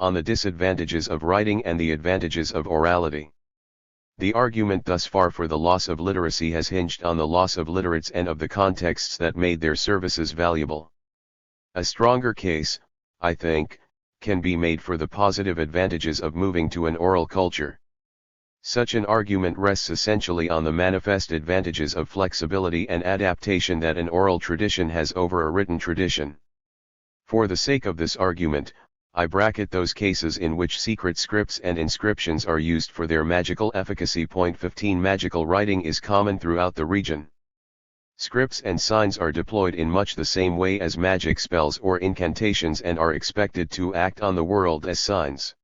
on the disadvantages of writing and the advantages of orality. The argument thus far for the loss of literacy has hinged on the loss of literates and of the contexts that made their services valuable. A stronger case, I think, can be made for the positive advantages of moving to an oral culture. Such an argument rests essentially on the manifest advantages of flexibility and adaptation that an oral tradition has over a written tradition. For the sake of this argument, I bracket those cases in which secret scripts and inscriptions are used for their magical efficacy. 15 Magical writing is common throughout the region. Scripts and signs are deployed in much the same way as magic spells or incantations and are expected to act on the world as signs.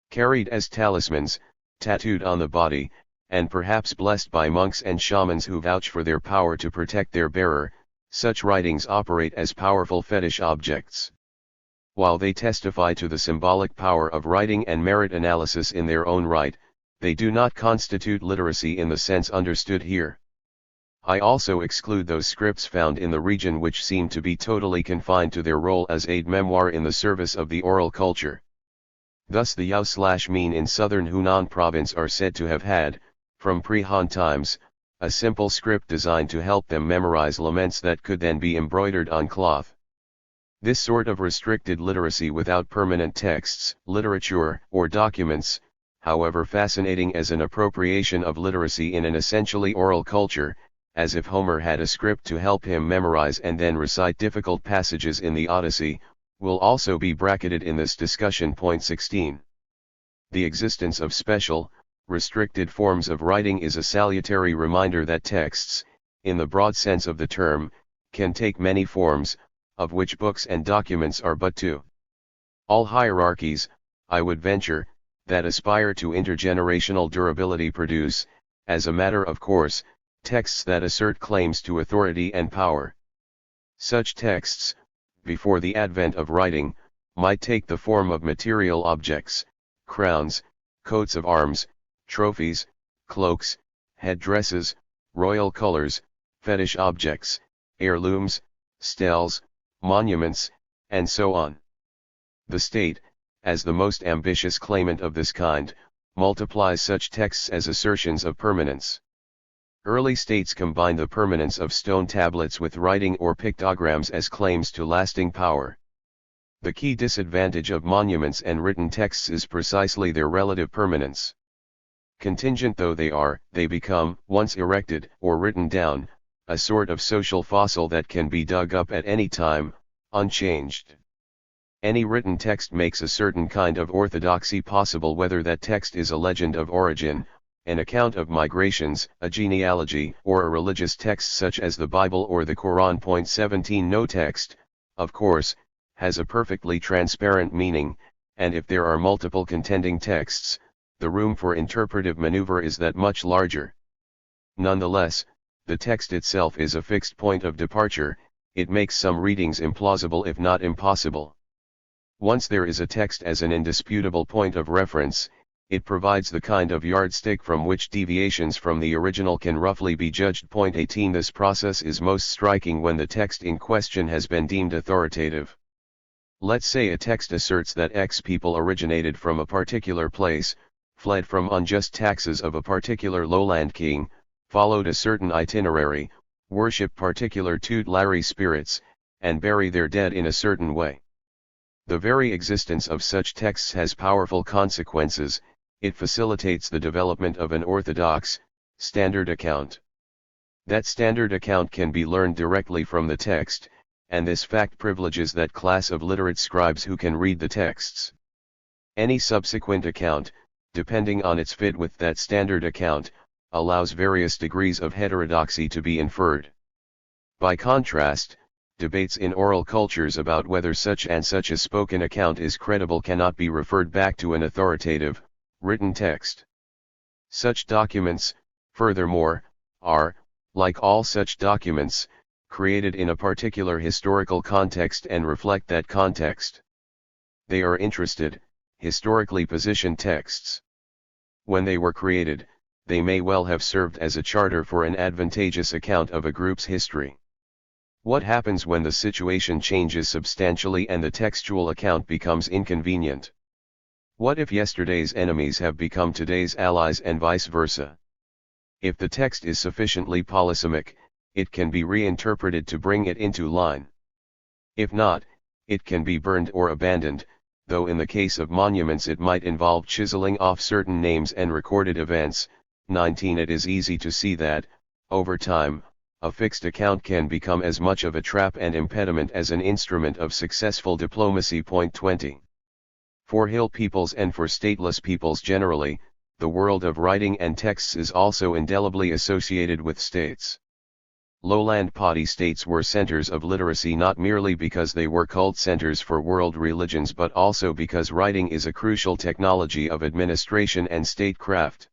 Carried as talismans, tattooed on the body, and perhaps blessed by monks and shamans who vouch for their power to protect their bearer, such writings operate as powerful fetish objects. While they testify to the symbolic power of writing and merit analysis in their own right, they do not constitute literacy in the sense understood here. I also exclude those scripts found in the region which seem to be totally confined to their role as aide-memoire in the service of the oral culture. Thus the Yao/Min in southern Hunan province are said to have had, from pre-Han times, a simple script designed to help them memorize laments that could then be embroidered on cloth. This sort of restricted literacy without permanent texts, literature, or documents, however fascinating as an appropriation of literacy in an essentially oral culture, as if Homer had a script to help him memorize and then recite difficult passages in the Odyssey, will also be bracketed in this discussion. 16. The existence of special, restricted forms of writing is a salutary reminder that texts, in the broad sense of the term, can take many forms, of which books and documents are but two. All hierarchies, I would venture, that aspire to intergenerational durability produce, as a matter of course, texts that assert claims to authority and power. Such texts, before the advent of writing, might take the form of material objects, crowns, coats of arms, trophies, cloaks, headdresses, royal colors, fetish objects, heirlooms, stels, monuments, and so on. The state, as the most ambitious claimant of this kind, multiplies such texts as assertions of permanence. Early states combine the permanence of stone tablets with writing or pictograms as claims to lasting power. The key disadvantage of monuments and written texts is precisely their relative permanence. Contingent though they are, they become, once erected or written down, a sort of social fossil that can be dug up at any time, unchanged. Any written text makes a certain kind of orthodoxy possible, whether that text is a legend of origin, an account of migrations, a genealogy, or a religious text such as the Bible or the Quran. 17 No text, of course, has a perfectly transparent meaning, and if there are multiple contending texts, the room for interpretive maneuver is that much larger. Nonetheless, the text itself is a fixed point of departure. It makes some readings implausible if not impossible. Once there is a text as an indisputable point of reference, it provides the kind of yardstick from which deviations from the original can roughly be judged. 18 This process is most striking when the text in question has been deemed authoritative. Let's say a text asserts that X people originated from a particular place, fled from unjust taxes of a particular lowland king, followed a certain itinerary, worship particular tutelary spirits, and bury their dead in a certain way. The very existence of such texts has powerful consequences. It facilitates the development of an orthodox, standard account. That standard account can be learned directly from the text, and this fact privileges that class of literate scribes who can read the texts. Any subsequent account, depending on its fit with that standard account, allows various degrees of heterodoxy to be inferred. By contrast, debates in oral cultures about whether such and such a spoken account is credible cannot be referred back to an authoritative, written text. Such documents, furthermore, are, like all such documents, created in a particular historical context and reflect that context. They are interested, historically positioned texts. When they were created, they may well have served as a charter for an advantageous account of a group's history. What happens when the situation changes substantially and the textual account becomes inconvenient? What if yesterday's enemies have become today's allies and vice versa? If the text is sufficiently polysemic, it can be reinterpreted to bring it into line. If not, it can be burned or abandoned, though in the case of monuments it might involve chiseling off certain names and recorded events. 19 It is easy to see that, over time, a fixed account can become as much of a trap and impediment as an instrument of successful diplomacy. 20. For hill peoples and for stateless peoples generally, the world of writing and texts is also indelibly associated with states. Lowland potty states were centers of literacy not merely because they were cult centers for world religions but also because writing is a crucial technology of administration and statecraft.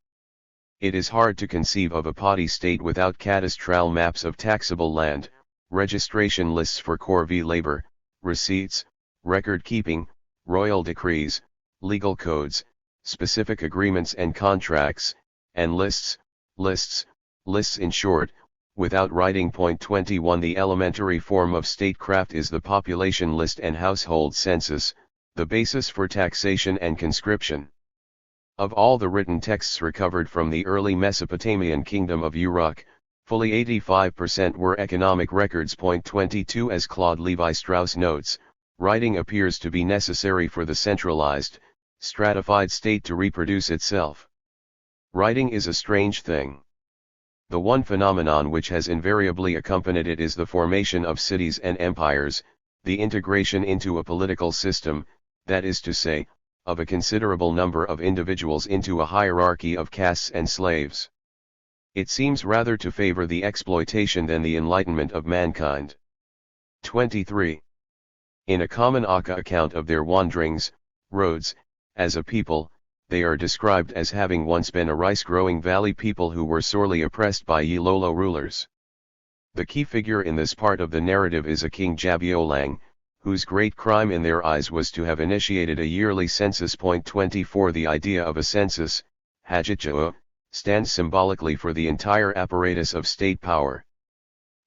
It is hard to conceive of a potty state without cadastral maps of taxable land, registration lists for corvée labor, receipts, record keeping, royal decrees, legal codes, specific agreements and contracts, and lists in short. Without writing. 21 The elementary form of statecraft is the population list and household census, the basis for taxation and conscription. Of all the written texts recovered from the early Mesopotamian kingdom of Uruk, fully 85% were economic records. 22 As Claude Lévi-Strauss notes, writing appears to be necessary for the centralized, stratified state to reproduce itself. Writing is a strange thing. The one phenomenon which has invariably accompanied it is the formation of cities and empires, the integration into a political system, that is to say, of a considerable number of individuals into a hierarchy of castes and slaves. It seems rather to favor the exploitation than the enlightenment of mankind. 23. In a common Aka account of their wanderings, roads, as a people, they are described as having once been a rice-growing valley people who were sorely oppressed by Yilolo rulers. The key figure in this part of the narrative is a king Jabiolang, whose great crime in their eyes was to have initiated a yearly census. 24 The idea of a census, Hajitja'u, stands symbolically for the entire apparatus of state power.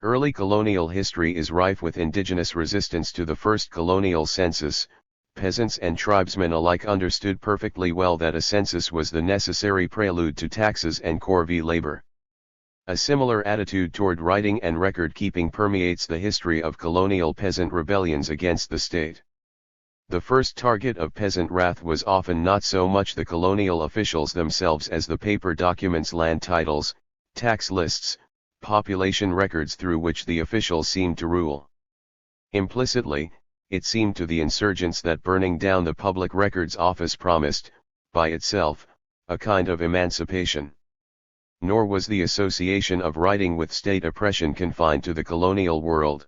Early colonial history is rife with indigenous resistance to the first colonial census. Peasants and tribesmen alike understood perfectly well that a census was the necessary prelude to taxes and corvée labor. A similar attitude toward writing and record-keeping permeates the history of colonial peasant rebellions against the state. The first target of peasant wrath was often not so much the colonial officials themselves as the paper documents, land titles, tax lists, population records through which the officials seemed to rule. Implicitly, it seemed to the insurgents that burning down the Public Records Office promised, by itself, a kind of emancipation. Nor was the association of writing with state oppression confined to the colonial world.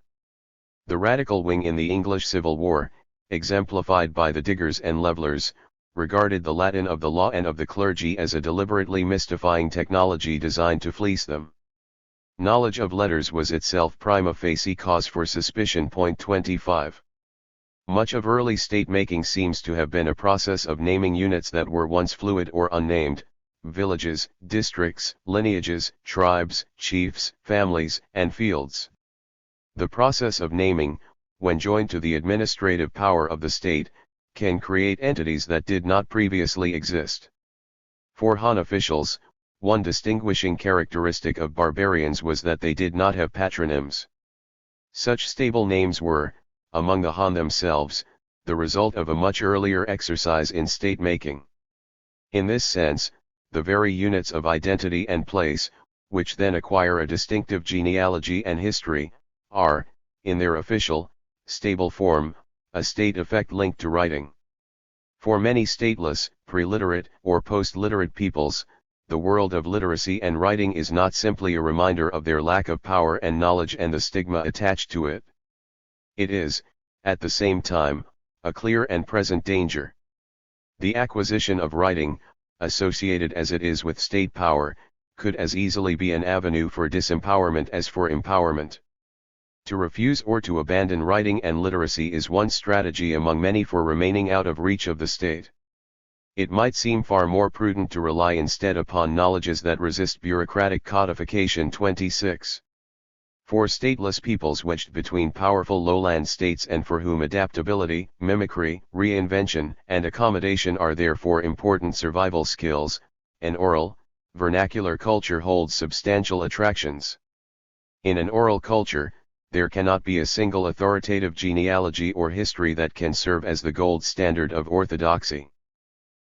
The radical wing in the English Civil War, exemplified by the diggers and levellers, regarded the Latin of the law and of the clergy as a deliberately mystifying technology designed to fleece them. Knowledge of letters was itself prima facie cause for suspicion. 25. Much of early state-making seems to have been a process of naming units that were once fluid or unnamed, villages, districts, lineages, tribes, chiefs, families, and fields. The process of naming, when joined to the administrative power of the state, can create entities that did not previously exist. For Han officials, one distinguishing characteristic of barbarians was that they did not have patronyms. Such stable names were, among the Han themselves, the result of a much earlier exercise in state-making. In this sense, the very units of identity and place, which then acquire a distinctive genealogy and history, are, in their official, stable form, a state effect linked to writing. For many stateless, pre-literate or post-literate peoples, the world of literacy and writing is not simply a reminder of their lack of power and knowledge and the stigma attached to it. It is, at the same time, a clear and present danger. The acquisition of writing, associated as it is with state power, could as easily be an avenue for disempowerment as for empowerment. To refuse or to abandon writing and literacy is one strategy among many for remaining out of reach of the state. It might seem far more prudent to rely instead upon knowledges that resist bureaucratic codification. 26. For stateless peoples wedged between powerful lowland states and for whom adaptability, mimicry, reinvention, and accommodation are therefore important survival skills, an oral, vernacular culture holds substantial attractions. In an oral culture, there cannot be a single authoritative genealogy or history that can serve as the gold standard of orthodoxy.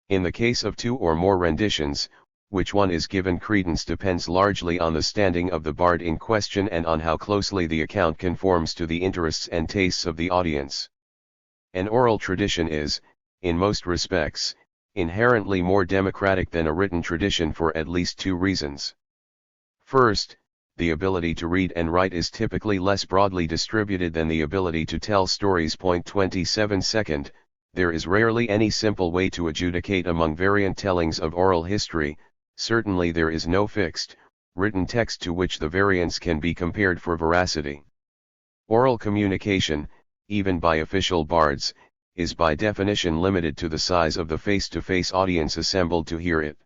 In the case of two or more renditions, which one is given credence depends largely on the standing of the bard in question and on how closely the account conforms to the interests and tastes of the audience. An oral tradition is, in most respects, inherently more democratic than a written tradition for at least two reasons. First, the ability to read and write is typically less broadly distributed than the ability to tell stories. 27 Second, there is rarely any simple way to adjudicate among variant tellings of oral history. Certainly there is no fixed, written text to which the variants can be compared for veracity. Oral communication, even by official bards, is by definition limited to the size of the face-to-face audience assembled to hear it.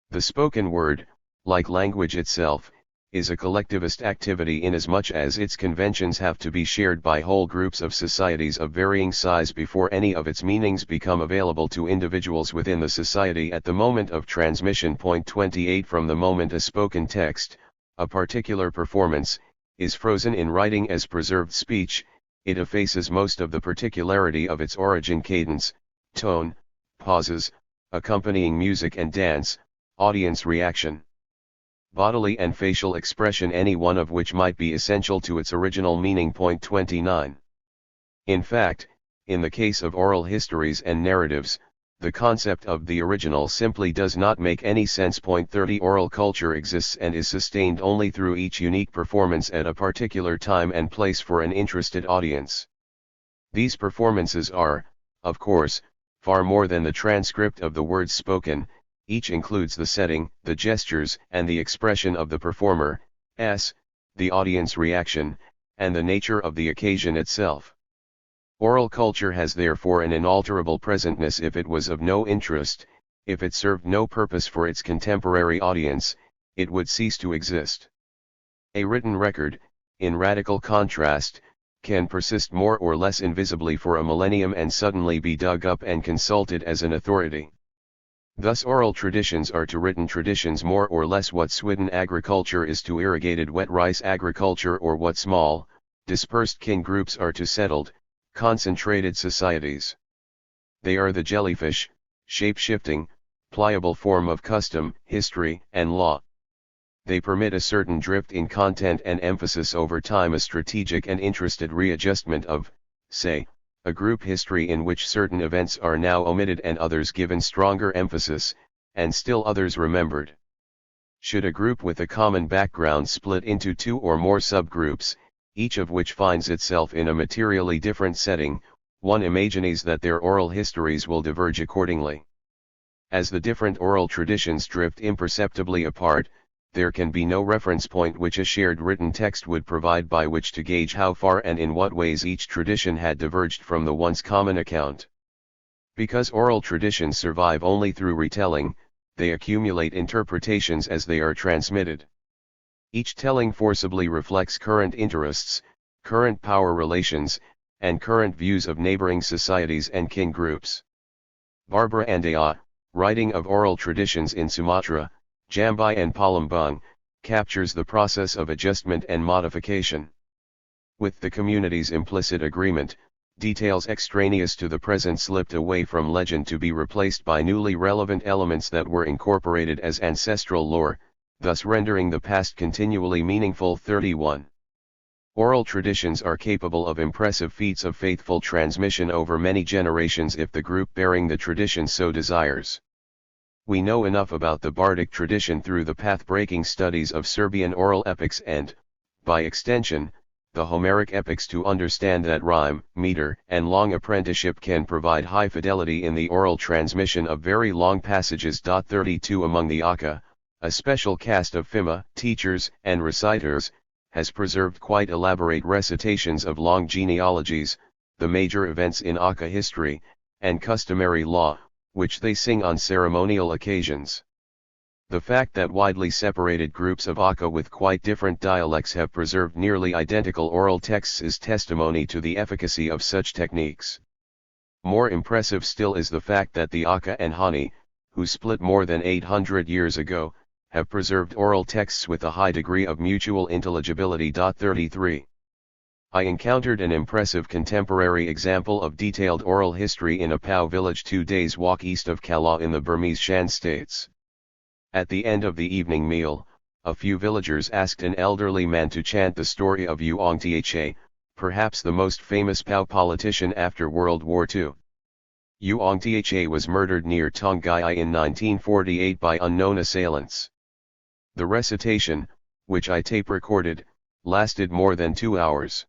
The spoken word, like language itself, is a collectivist activity inasmuch as its conventions have to be shared by whole groups of societies of varying size before any of its meanings become available to individuals within the society at the moment of transmission. 28 From the moment a spoken text, a particular performance, is frozen in writing as preserved speech, it effaces most of the particularity of its origin, cadence, tone, pauses, accompanying music and dance, audience reaction, bodily and facial expression, any one of which might be essential to its original meaning. 29. In fact, in the case of oral histories and narratives, the concept of the original simply does not make any sense. 30 Oral culture exists and is sustained only through each unique performance at a particular time and place for an interested audience. These performances are, of course, far more than the transcript of the words spoken. Each includes the setting, the gestures, and the expression of the performer, the audience reaction, and the nature of the occasion itself. Oral culture has therefore an inalterable presentness. If it was of no interest, if it served no purpose for its contemporary audience, it would cease to exist. A written record, in radical contrast, can persist more or less invisibly for a millennium and suddenly be dug up and consulted as an authority. Thus oral traditions are to written traditions more or less what Swidden agriculture is to irrigated wet rice agriculture, or what small, dispersed kin groups are to settled, concentrated societies. They are the jellyfish, shape-shifting, pliable form of custom, history, and law. They permit a certain drift in content and emphasis over time, a strategic and interested readjustment of, say, a group history in which certain events are now omitted and others given stronger emphasis, and still others remembered. Should a group with a common background split into two or more subgroups, each of which finds itself in a materially different setting, one imagines that their oral histories will diverge accordingly. As the different oral traditions drift imperceptibly apart, there can be no reference point which a shared written text would provide by which to gauge how far and in what ways each tradition had diverged from the once common account. Because oral traditions survive only through retelling, they accumulate interpretations as they are transmitted. Each telling forcibly reflects current interests, current power relations, and current views of neighboring societies and kin groups. Barbara Andaya, writing of oral traditions in Sumatra, Jambi and Palembang, captures the process of adjustment and modification. With the community's implicit agreement, details extraneous to the present slipped away from legend to be replaced by newly relevant elements that were incorporated as ancestral lore, thus rendering the past continually meaningful. 31. Oral traditions are capable of impressive feats of faithful transmission over many generations if the group bearing the tradition so desires. We know enough about the bardic tradition through the path-breaking studies of Serbian oral epics and, by extension, the Homeric epics to understand that rhyme, meter, and long apprenticeship can provide high fidelity in the oral transmission of very long passages. 32 Among the Aka, a special caste of Fima, teachers and reciters, has preserved quite elaborate recitations of long genealogies, the major events in Aka history, and customary law, which they sing on ceremonial occasions. The fact that widely separated groups of Aka with quite different dialects have preserved nearly identical oral texts is testimony to the efficacy of such techniques. More impressive still is the fact that the Aka and Hani, who split more than 800 years ago, have preserved oral texts with a high degree of mutual intelligibility. 33. I encountered an impressive contemporary example of detailed oral history in a Pao village 2 days' walk east of Kala in the Burmese Shan states. At the end of the evening meal, a few villagers asked an elderly man to chant the story of Uong Tha, perhaps the most famous Pao politician after World War II. Uong Tha was murdered near Tongai in 1948 by unknown assailants. The recitation, which I tape recorded, lasted more than 2 hours.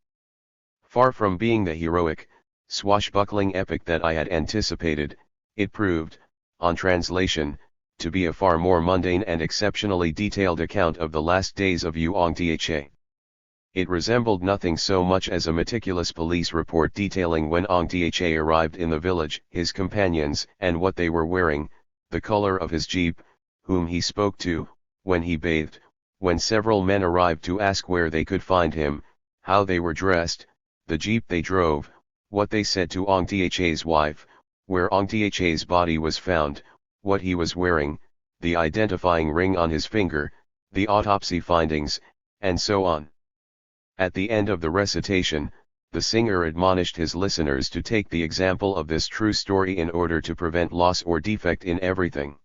Far from being the heroic, swashbuckling epic that I had anticipated, it proved, on translation, to be a far more mundane and exceptionally detailed account of the last days of Uong Tha. It resembled nothing so much as a meticulous police report detailing when Ong Tha arrived in the village, his companions, and what they were wearing, the color of his jeep, whom he spoke to, when he bathed, when several men arrived to ask where they could find him, how they were dressed, the jeep they drove, what they said to Ong Tha's wife, where Ong Tha's body was found, what he was wearing, the identifying ring on his finger, the autopsy findings, and so on. At the end of the recitation, the singer admonished his listeners to take the example of this true story in order to prevent loss or defect in everything.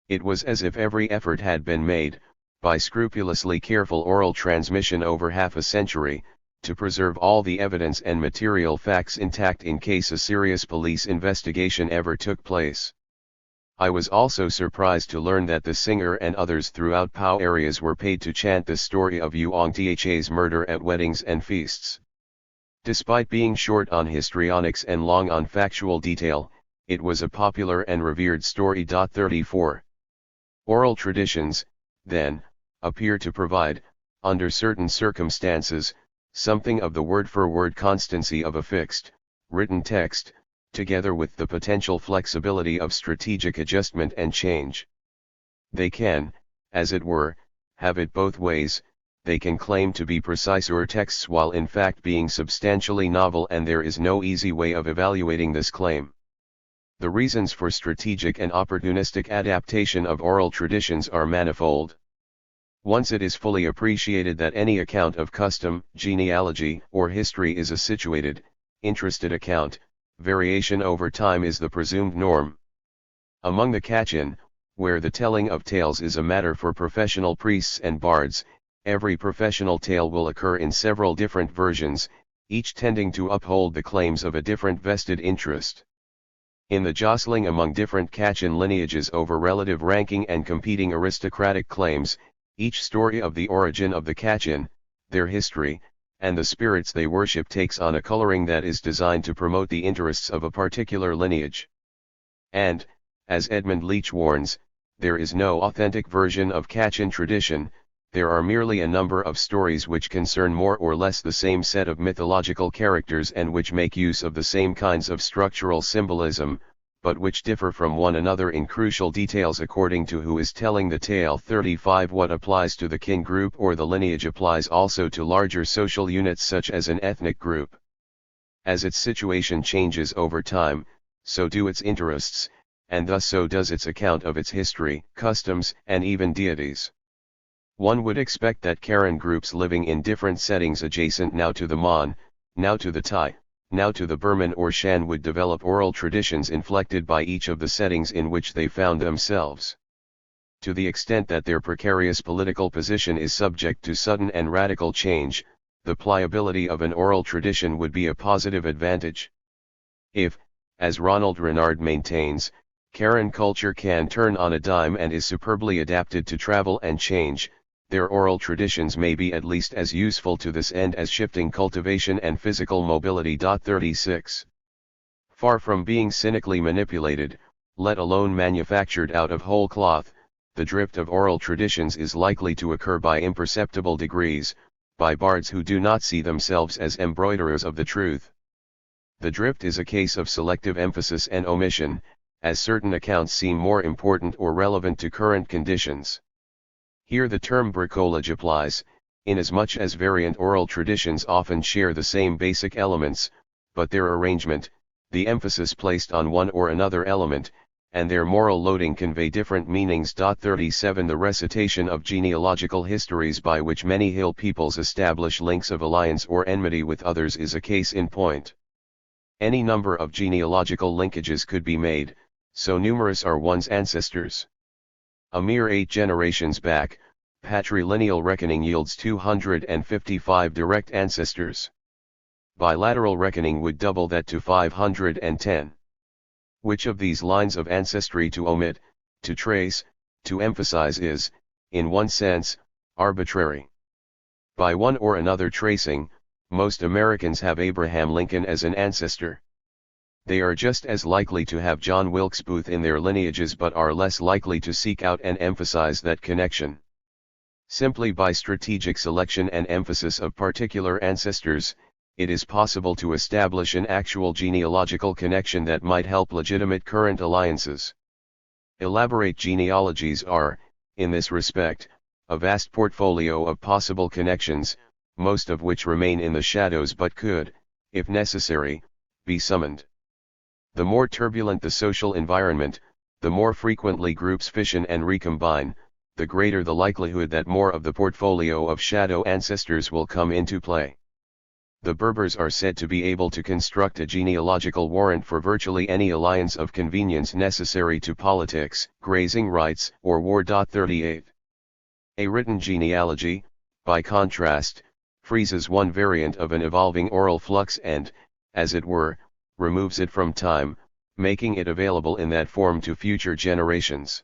It was as if every effort had been made, by scrupulously careful oral transmission over half a century, to preserve all the evidence and material facts intact in case a serious police investigation ever took place. I was also surprised to learn that the singer and others throughout Pao areas were paid to chant the story of Uong Tha's murder at weddings and feasts. Despite being short on histrionics and long on factual detail, it was a popular and revered story. 34. Oral traditions, then, appear to provide, under certain circumstances, something of the word-for-word constancy of a fixed, written text, together with the potential flexibility of strategic adjustment and change. They can, as it were, have it both ways. They can claim to be precise texts while in fact being substantially novel, and there is no easy way of evaluating this claim. The reasons for strategic and opportunistic adaptation of oral traditions are manifold. Once it is fully appreciated that any account of custom, genealogy, or history is a situated, interested account, variation over time is the presumed norm. Among the Kachin, where the telling of tales is a matter for professional priests and bards, every professional tale will occur in several different versions, each tending to uphold the claims of a different vested interest. In the jostling among different Kachin lineages over relative ranking and competing aristocratic claims, each story of the origin of the Kachin, their history, and the spirits they worship takes on a coloring that is designed to promote the interests of a particular lineage. And, as Edmund Leach warns, there is no authentic version of Kachin tradition, there are merely a number of stories which concern more or less the same set of mythological characters and which make use of the same kinds of structural symbolism, but which differ from one another in crucial details according to who is telling the tale. 35. What applies to the kin group or the lineage applies also to larger social units such as an ethnic group. As its situation changes over time, so do its interests, and thus so does its account of its history, customs, and even deities. One would expect that Karen groups living in different settings adjacent now to the Mon, now to the Thai, now to the Burman or Shan would develop oral traditions inflected by each of the settings in which they found themselves. To the extent that their precarious political position is subject to sudden and radical change, the pliability of an oral tradition would be a positive advantage. If, as Ronald Renard maintains, Karen culture can turn on a dime and is superbly adapted to travel and change, their oral traditions may be at least as useful to this end as shifting cultivation and physical mobility. 36. Far from being cynically manipulated, let alone manufactured out of whole cloth, the drift of oral traditions is likely to occur by imperceptible degrees, by bards who do not see themselves as embroiderers of the truth. The drift is a case of selective emphasis and omission, as certain accounts seem more important or relevant to current conditions. Here the term bricolage applies, inasmuch as variant oral traditions often share the same basic elements, but their arrangement, the emphasis placed on one or another element, and their moral loading convey different meanings. 37 The recitation of genealogical histories by which many hill peoples establish links of alliance or enmity with others is a case in point. Any number of genealogical linkages could be made, so numerous are one's ancestors. A mere 8 generations back, patrilineal reckoning yields 255 direct ancestors. Bilateral reckoning would double that to 510. Which of these lines of ancestry to omit, to trace, to emphasize is, in one sense, arbitrary. By one or another tracing, most Americans have Abraham Lincoln as an ancestor. They are just as likely to have John Wilkes Booth in their lineages but are less likely to seek out and emphasize that connection. Simply by strategic selection and emphasis of particular ancestors, it is possible to establish an actual genealogical connection that might help legitimate current alliances. Elaborate genealogies are, in this respect, a vast portfolio of possible connections, most of which remain in the shadows but could, if necessary, be summoned. The more turbulent the social environment, the more frequently groups fission and recombine, the greater the likelihood that more of the portfolio of shadow ancestors will come into play. The Berbers are said to be able to construct a genealogical warrant for virtually any alliance of convenience necessary to politics, grazing rights, or war. 38. A written genealogy, by contrast, freezes one variant of an evolving oral flux and, as it were, removes it from time, making it available in that form to future generations.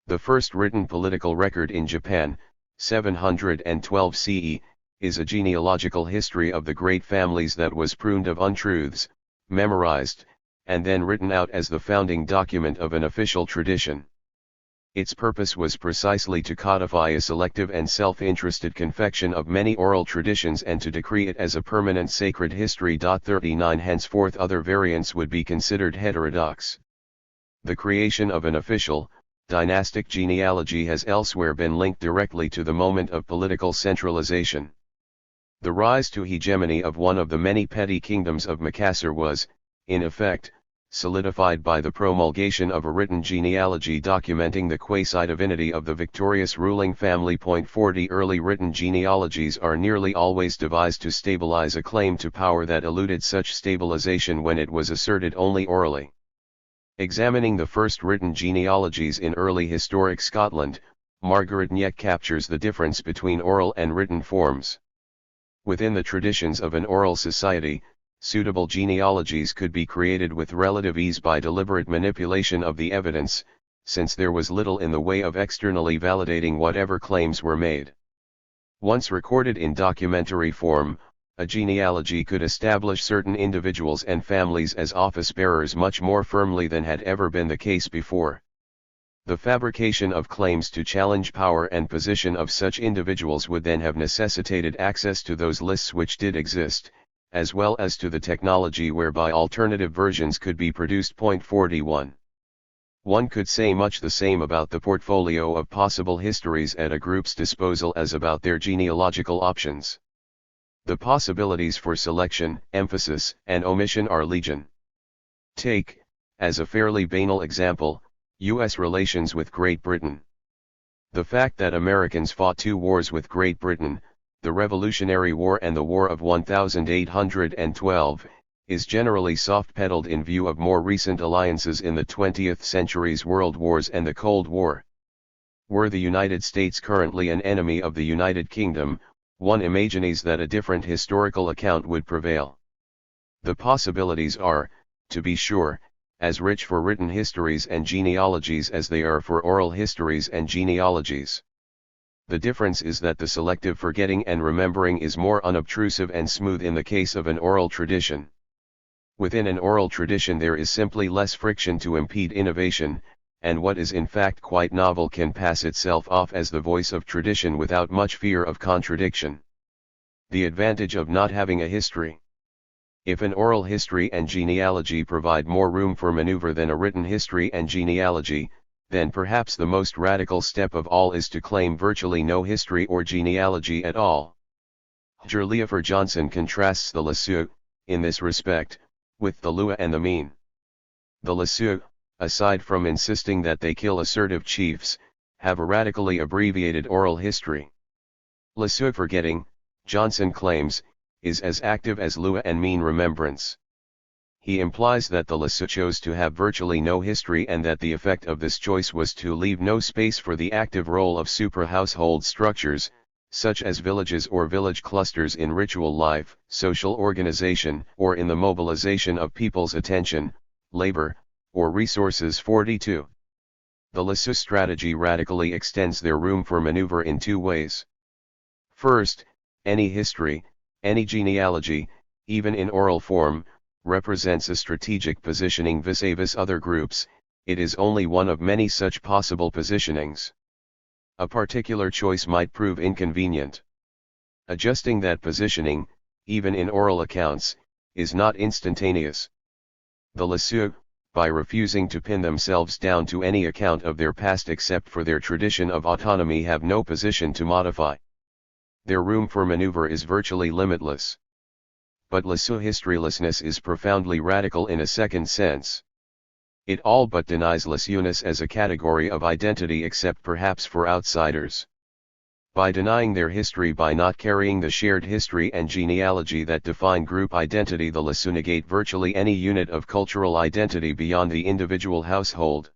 The first written political record in Japan, 712 CE, is a genealogical history of the great families that was pruned of untruths, memorized, and then written out as the founding document of an official tradition. Its purpose was precisely to codify a selective and self-interested confection of many oral traditions and to decree it as a permanent sacred history. 39 Henceforth other variants would be considered heterodox. The creation of an official, dynastic genealogy has elsewhere been linked directly to the moment of political centralization. The rise to hegemony of one of the many petty kingdoms of Macassar was, in effect, solidified by the promulgation of a written genealogy documenting the quasi-divinity of the victorious ruling family. 40 Early written genealogies are nearly always devised to stabilize a claim to power that eluded such stabilization when it was asserted only orally. Examining the first written genealogies in early historic Scotland, Margaret Nyek captures the difference between oral and written forms. Within the traditions of an oral society, suitable genealogies could be created with relative ease by deliberate manipulation of the evidence, since there was little in the way of externally validating whatever claims were made. Once recorded in documentary form, a genealogy could establish certain individuals and families as office-bearers much more firmly than had ever been the case before. The fabrication of claims to challenge power and position of such individuals would then have necessitated access to those lists which did exist, as well as to the technology whereby alternative versions could be produced. 41. One could say much the same about the portfolio of possible histories at a group's disposal as about their genealogical options. The possibilities for selection, emphasis, and omission are legion. Take, as a fairly banal example, U.S. relations with Great Britain. The fact that Americans fought 2 wars with Great Britain, the Revolutionary War and the War of 1812, is generally soft-pedaled in view of more recent alliances in the 20th century's world wars and the Cold War. Were the United States currently an enemy of the United Kingdom, one imagines that a different historical account would prevail. The possibilities are, to be sure, as rich for written histories and genealogies as they are for oral histories and genealogies. The difference is that the selective forgetting and remembering is more unobtrusive and smooth in the case of an oral tradition. Within an oral tradition there is simply less friction to impede innovation, and what is in fact quite novel can pass itself off as the voice of tradition without much fear of contradiction. The advantage of not having a history. If an oral history and genealogy provide more room for maneuver than a written history and genealogy, then perhaps the most radical step of all is to claim virtually no history or genealogy at all. Leofer Johnson contrasts the Lisuh, in this respect, with the Lua and the Mean. The Lisuh, aside from insisting that they kill assertive chiefs, have a radically abbreviated oral history. Lisuh forgetting, Johnson claims, is as active as Lua and Mean remembrance. He implies that the Lisuh chose to have virtually no history and that the effect of this choice was to leave no space for the active role of supra-household structures, such as villages or village clusters in ritual life, social organization, or in the mobilization of people's attention, labor, or resources. 42. The Lisuh strategy radically extends their room for maneuver in two ways. First, any history, any genealogy, even in oral form, represents a strategic positioning vis-a-vis other groups. It is only one of many such possible positionings. A particular choice might prove inconvenient. Adjusting that positioning, even in oral accounts, is not instantaneous. The Lisuh, by refusing to pin themselves down to any account of their past except for their tradition of autonomy, have no position to modify. Their room for maneuver is virtually limitless. But Lisuh historylessness is profoundly radical in a second sense. It all but denies Lisuhness as a category of identity except perhaps for outsiders. By denying their history, by not carrying the shared history and genealogy that define group identity, the Lisuh negate virtually any unit of cultural identity beyond the individual household.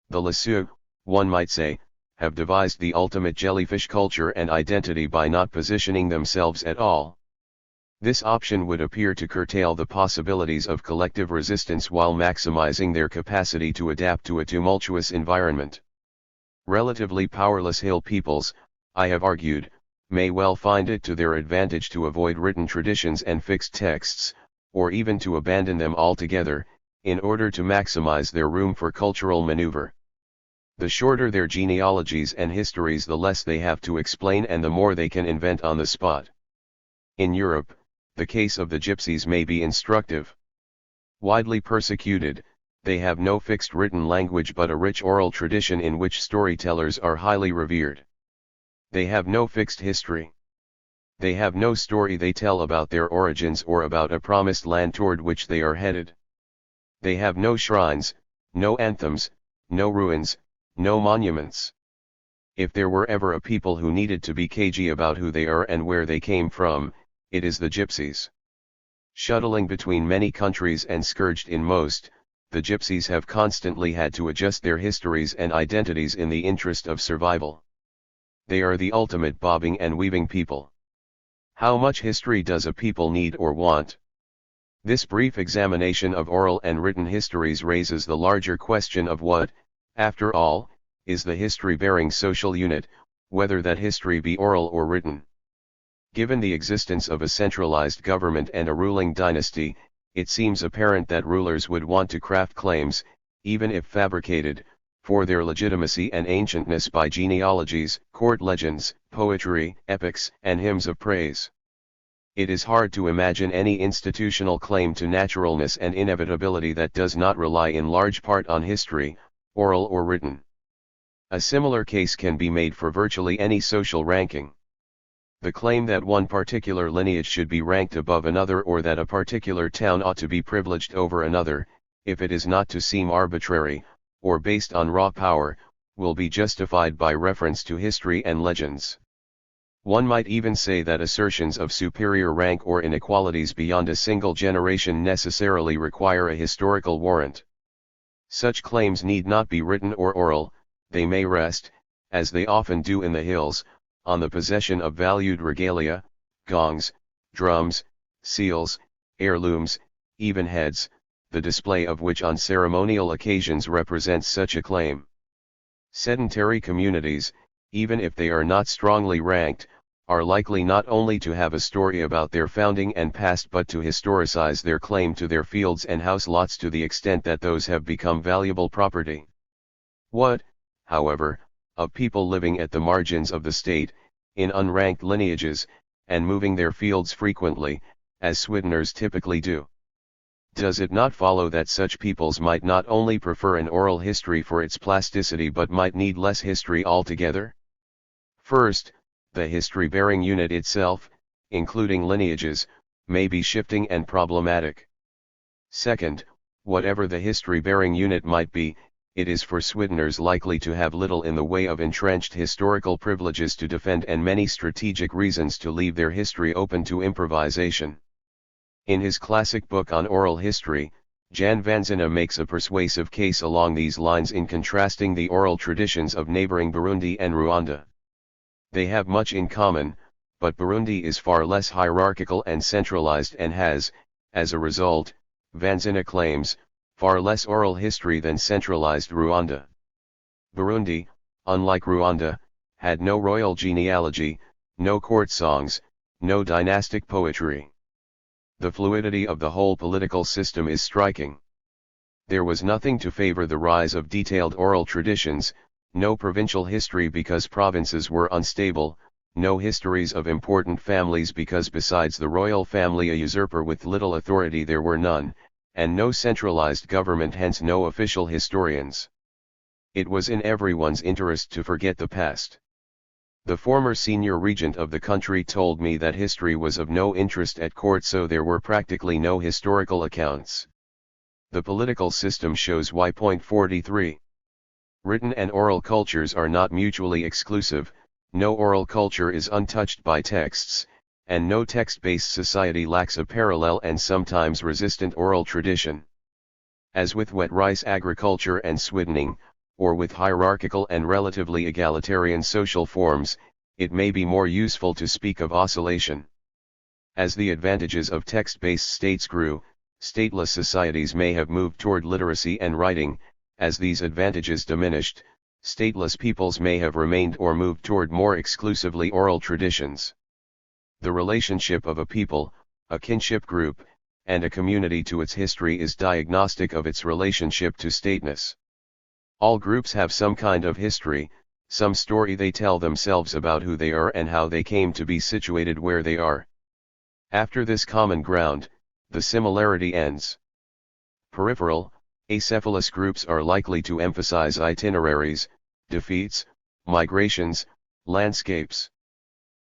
The Lisuh, one might say, have devised the ultimate jellyfish culture and identity by not positioning themselves at all. This option would appear to curtail the possibilities of collective resistance while maximizing their capacity to adapt to a tumultuous environment. Relatively powerless hill peoples, I have argued, may well find it to their advantage to avoid written traditions and fixed texts, or even to abandon them altogether, in order to maximize their room for cultural maneuver. The shorter their genealogies and histories, the less they have to explain and the more they can invent on the spot. In Europe, the case of the Gypsies may be instructive. Widely persecuted, they have no fixed written language but a rich oral tradition in which storytellers are highly revered. They have no fixed history. They have no story they tell about their origins or about a promised land toward which they are headed. They have no shrines, no anthems, no ruins, no monuments. If there were ever a people who needed to be cagey about who they are and where they came from, it is the Gypsies. Shuttling between many countries and scourged in most, the Gypsies have constantly had to adjust their histories and identities in the interest of survival. They are the ultimate bobbing and weaving people. How much history does a people need or want? This brief examination of oral and written histories raises the larger question of what, after all, is the history-bearing social unit, whether that history be oral or written. Given the existence of a centralized government and a ruling dynasty, it seems apparent that rulers would want to craft claims, even if fabricated, for their legitimacy and ancientness by genealogies, court legends, poetry, epics, and hymns of praise. It is hard to imagine any institutional claim to naturalness and inevitability that does not rely in large part on history, oral or written. A similar case can be made for virtually any social ranking. The claim that one particular lineage should be ranked above another or that a particular town ought to be privileged over another, if it is not to seem arbitrary, or based on raw power, will be justified by reference to history and legends. One might even say that assertions of superior rank or inequalities beyond a single generation necessarily require a historical warrant. Such claims need not be written or oral, they may rest, as they often do in the hills, on the possession of valued regalia, gongs, drums, seals, heirlooms, even heads, the display of which on ceremonial occasions represents such a claim. Sedentary communities, even if they are not strongly ranked, are likely not only to have a story about their founding and past but to historicize their claim to their fields and house lots to the extent that those have become valuable property. What, however, of people living at the margins of the state, in unranked lineages, and moving their fields frequently, as Sweeteners typically do. Does it not follow that such peoples might not only prefer an oral history for its plasticity but might need less history altogether? First, the history-bearing unit itself, including lineages, may be shifting and problematic. Second, whatever the history-bearing unit might be, it is for Sweeteners likely to have little in the way of entrenched historical privileges to defend and many strategic reasons to leave their history open to improvisation. In his classic book on oral history, Jan Vanzina makes a persuasive case along these lines in contrasting the oral traditions of neighboring Burundi and Rwanda. They have much in common, but Burundi is far less hierarchical and centralized and has, as a result, Vanzina claims, far less oral history than centralized Rwanda. Burundi, unlike Rwanda, had no royal genealogy, no court songs, no dynastic poetry. The fluidity of the whole political system is striking. There was nothing to favor the rise of detailed oral traditions, no provincial history because provinces were unstable, no histories of important families because besides the royal family a usurper with little authority there were none, and no centralized government, hence no official historians. It was in everyone's interest to forget the past. The former senior regent of the country told me that history was of no interest at court, so there were practically no historical accounts. The political system shows why. 43. Written and oral cultures are not mutually exclusive, no oral culture is untouched by texts, and no text-based society lacks a parallel and sometimes resistant oral tradition. As with wet rice agriculture and sweetening, or with hierarchical and relatively egalitarian social forms, it may be more useful to speak of oscillation. As the advantages of text-based states grew, stateless societies may have moved toward literacy and writing. As these advantages diminished, stateless peoples may have remained or moved toward more exclusively oral traditions. The relationship of a people, a kinship group, and a community to its history is diagnostic of its relationship to stateness. All groups have some kind of history, some story they tell themselves about who they are and how they came to be situated where they are. After this common ground, the similarity ends. Peripheral, acephalous groups are likely to emphasize itineraries, defeats, migrations, landscapes.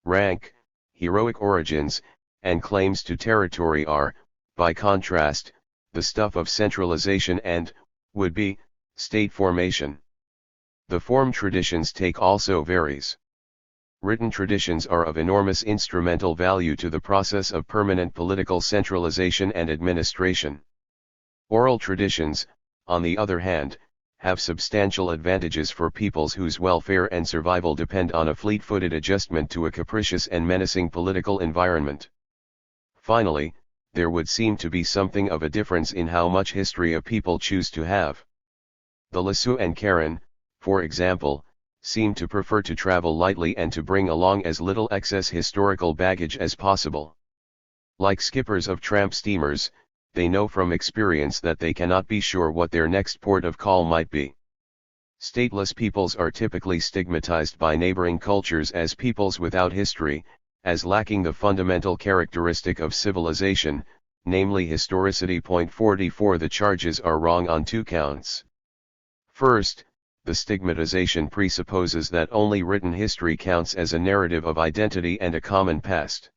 Rank, heroic origins, and claims to territory are, by contrast, the stuff of centralization and, would-be, state formation. The form traditions take also varies. Written traditions are of enormous instrumental value to the process of permanent political centralization and administration. Oral traditions, on the other hand, have substantial advantages for peoples whose welfare and survival depend on a fleet-footed adjustment to a capricious and menacing political environment. Finally, there would seem to be something of a difference in how much history a people choose to have. The Lisusu and Karen, for example, seem to prefer to travel lightly and to bring along as little excess historical baggage as possible. Like skippers of tramp steamers, they know from experience that they cannot be sure what their next port of call might be. Stateless peoples are typically stigmatized by neighboring cultures as peoples without history, as lacking the fundamental characteristic of civilization, namely historicity. 44 The charges are wrong on two counts. First, the stigmatization presupposes that only written history counts as a narrative of identity and a common past.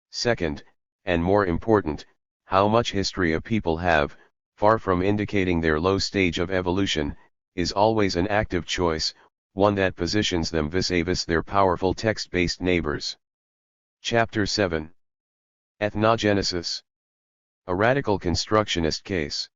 Second, and more important, how much history a people have, far from indicating their low stage of evolution, is always an active choice, one that positions them vis-a-vis their powerful text-based neighbors. Chapter 7. Ethnogenesis. A radical constructionist case.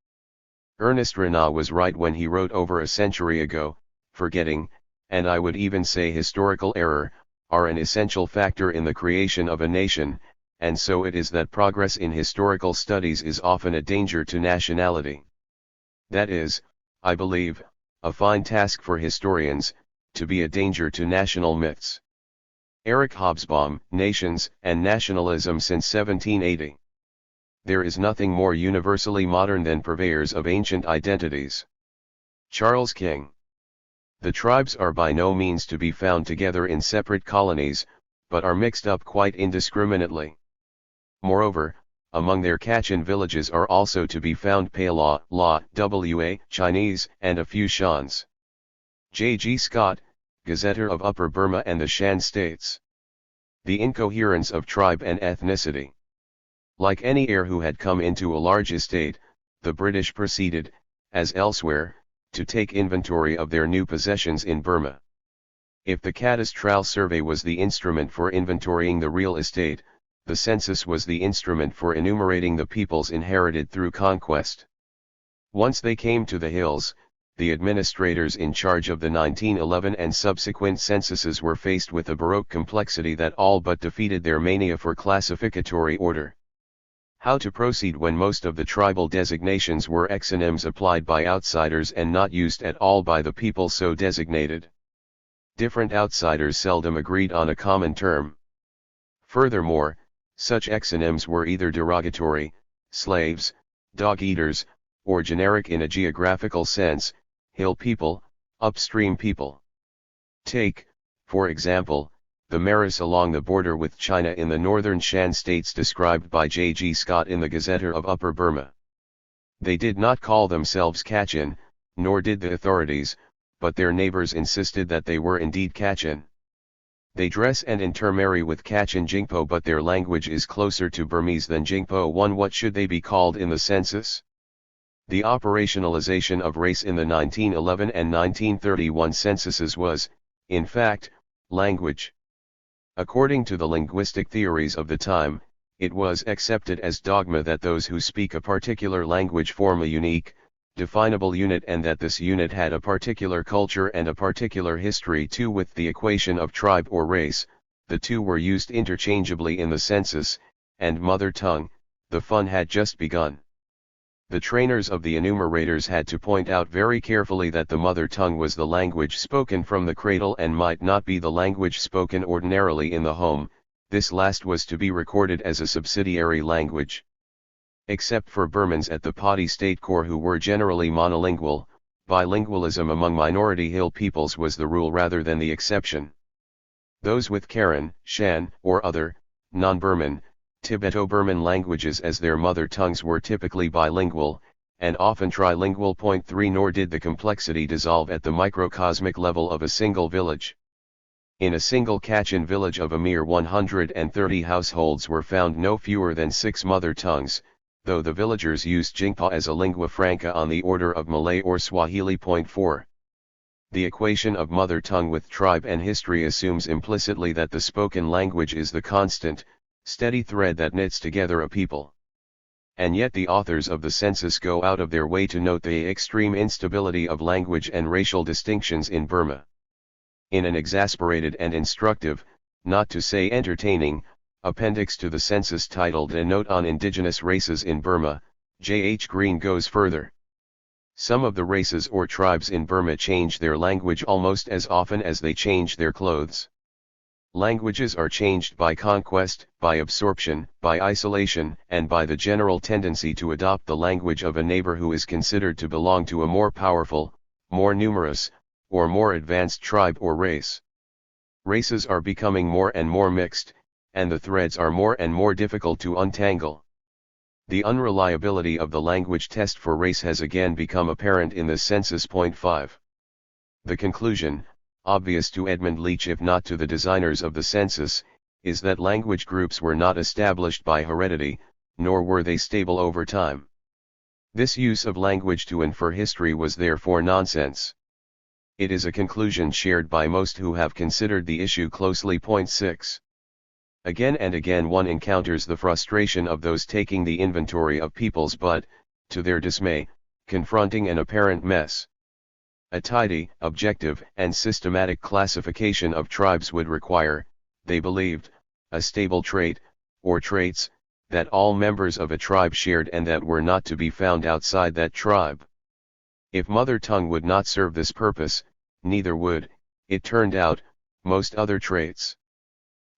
Ernest Renan was right when he wrote over a century ago, forgetting, and I would even say historical error, are an essential factor in the creation of a nation, and so it is that progress in historical studies is often a danger to nationality. That is, I believe, a fine task for historians, to be a danger to national myths. Eric Hobsbawm, Nations and Nationalism since 1780. There is nothing more universally modern than purveyors of ancient identities. Charles King. The tribes are by no means to be found together in separate colonies, but are mixed up quite indiscriminately. Moreover, among their Kachin villages are also to be found Pala, La, Wa, Chinese, and a few Shans. J. G. Scott, Gazetteer of Upper Burma and the Shan States. The incoherence of tribe and ethnicity. Like any heir who had come into a large estate, the British proceeded, as elsewhere, to take inventory of their new possessions in Burma. If the cadastral survey was the instrument for inventorying the real estate, the census was the instrument for enumerating the peoples inherited through conquest. Once they came to the hills, the administrators in charge of the 1911 and subsequent censuses were faced with a Baroque complexity that all but defeated their mania for classificatory order. How to proceed when most of the tribal designations were exonyms applied by outsiders and not used at all by the people so designated? Different outsiders seldom agreed on a common term. Furthermore, such exonyms were either derogatory, slaves, dog-eaters, or generic in a geographical sense, hill people, upstream people. Take, for example, the Meris along the border with China in the northern Shan states described by J. G. Scott in the Gazetteer of Upper Burma. They did not call themselves Kachin, nor did the authorities, but their neighbors insisted that they were indeed Kachin. They dress and intermarry with Kachin Jingpo, but their language is closer to Burmese than Jingpo. What should they be called in the census? The operationalization of race in the 1911 and 1931 censuses was, in fact, language. According to the linguistic theories of the time, it was accepted as dogma that those who speak a particular language form a unique, definable unit, and that this unit had a particular culture and a particular history too. With the equation of tribe or race, the two were used interchangeably in the census, and mother tongue, the fun had just begun. The trainers of the enumerators had to point out very carefully that the mother tongue was the language spoken from the cradle and might not be the language spoken ordinarily in the home. This last was to be recorded as a subsidiary language. Except for Burmans at the Padi State Corps who were generally monolingual, bilingualism among minority hill peoples was the rule rather than the exception. Those with Karen, Shan, or other, non-Burman, Tibeto-Burman languages as their mother tongues were typically bilingual, and often trilingual. 3 Nor did the complexity dissolve at the microcosmic level of a single village. In a single Kachin village of a mere 130 households were found no fewer than 6 mother tongues, though the villagers used Jingpo as a lingua franca on the order of Malay or Swahili. 4. The equation of mother tongue with tribe and history assumes implicitly that the spoken language is the constant, steady thread that knits together a people. And yet the authors of the census go out of their way to note the extreme instability of language and racial distinctions in Burma. In an exasperated and instructive, not to say entertaining, appendix to the census titled A Note on Indigenous Races in Burma, J. H. Green goes further. Some of the races or tribes in Burma change their language almost as often as they change their clothes. Languages are changed by conquest, by absorption, by isolation, and by the general tendency to adopt the language of a neighbor who is considered to belong to a more powerful, more numerous, or more advanced tribe or race. Races are becoming more and more mixed, and the threads are more and more difficult to untangle. The unreliability of the language test for race has again become apparent in the census. 5. The conclusion, obvious to Edmund Leach if not to the designers of the census, is that language groups were not established by heredity, nor were they stable over time. This use of language to infer history was therefore nonsense. It is a conclusion shared by most who have considered the issue closely. 6. Again and again one encounters the frustration of those taking the inventory of peoples but, to their dismay, confronting an apparent mess. A tidy, objective, and systematic classification of tribes would require, they believed, a stable trait, or traits, that all members of a tribe shared and that were not to be found outside that tribe. If mother tongue would not serve this purpose, neither would, it turned out, most other traits.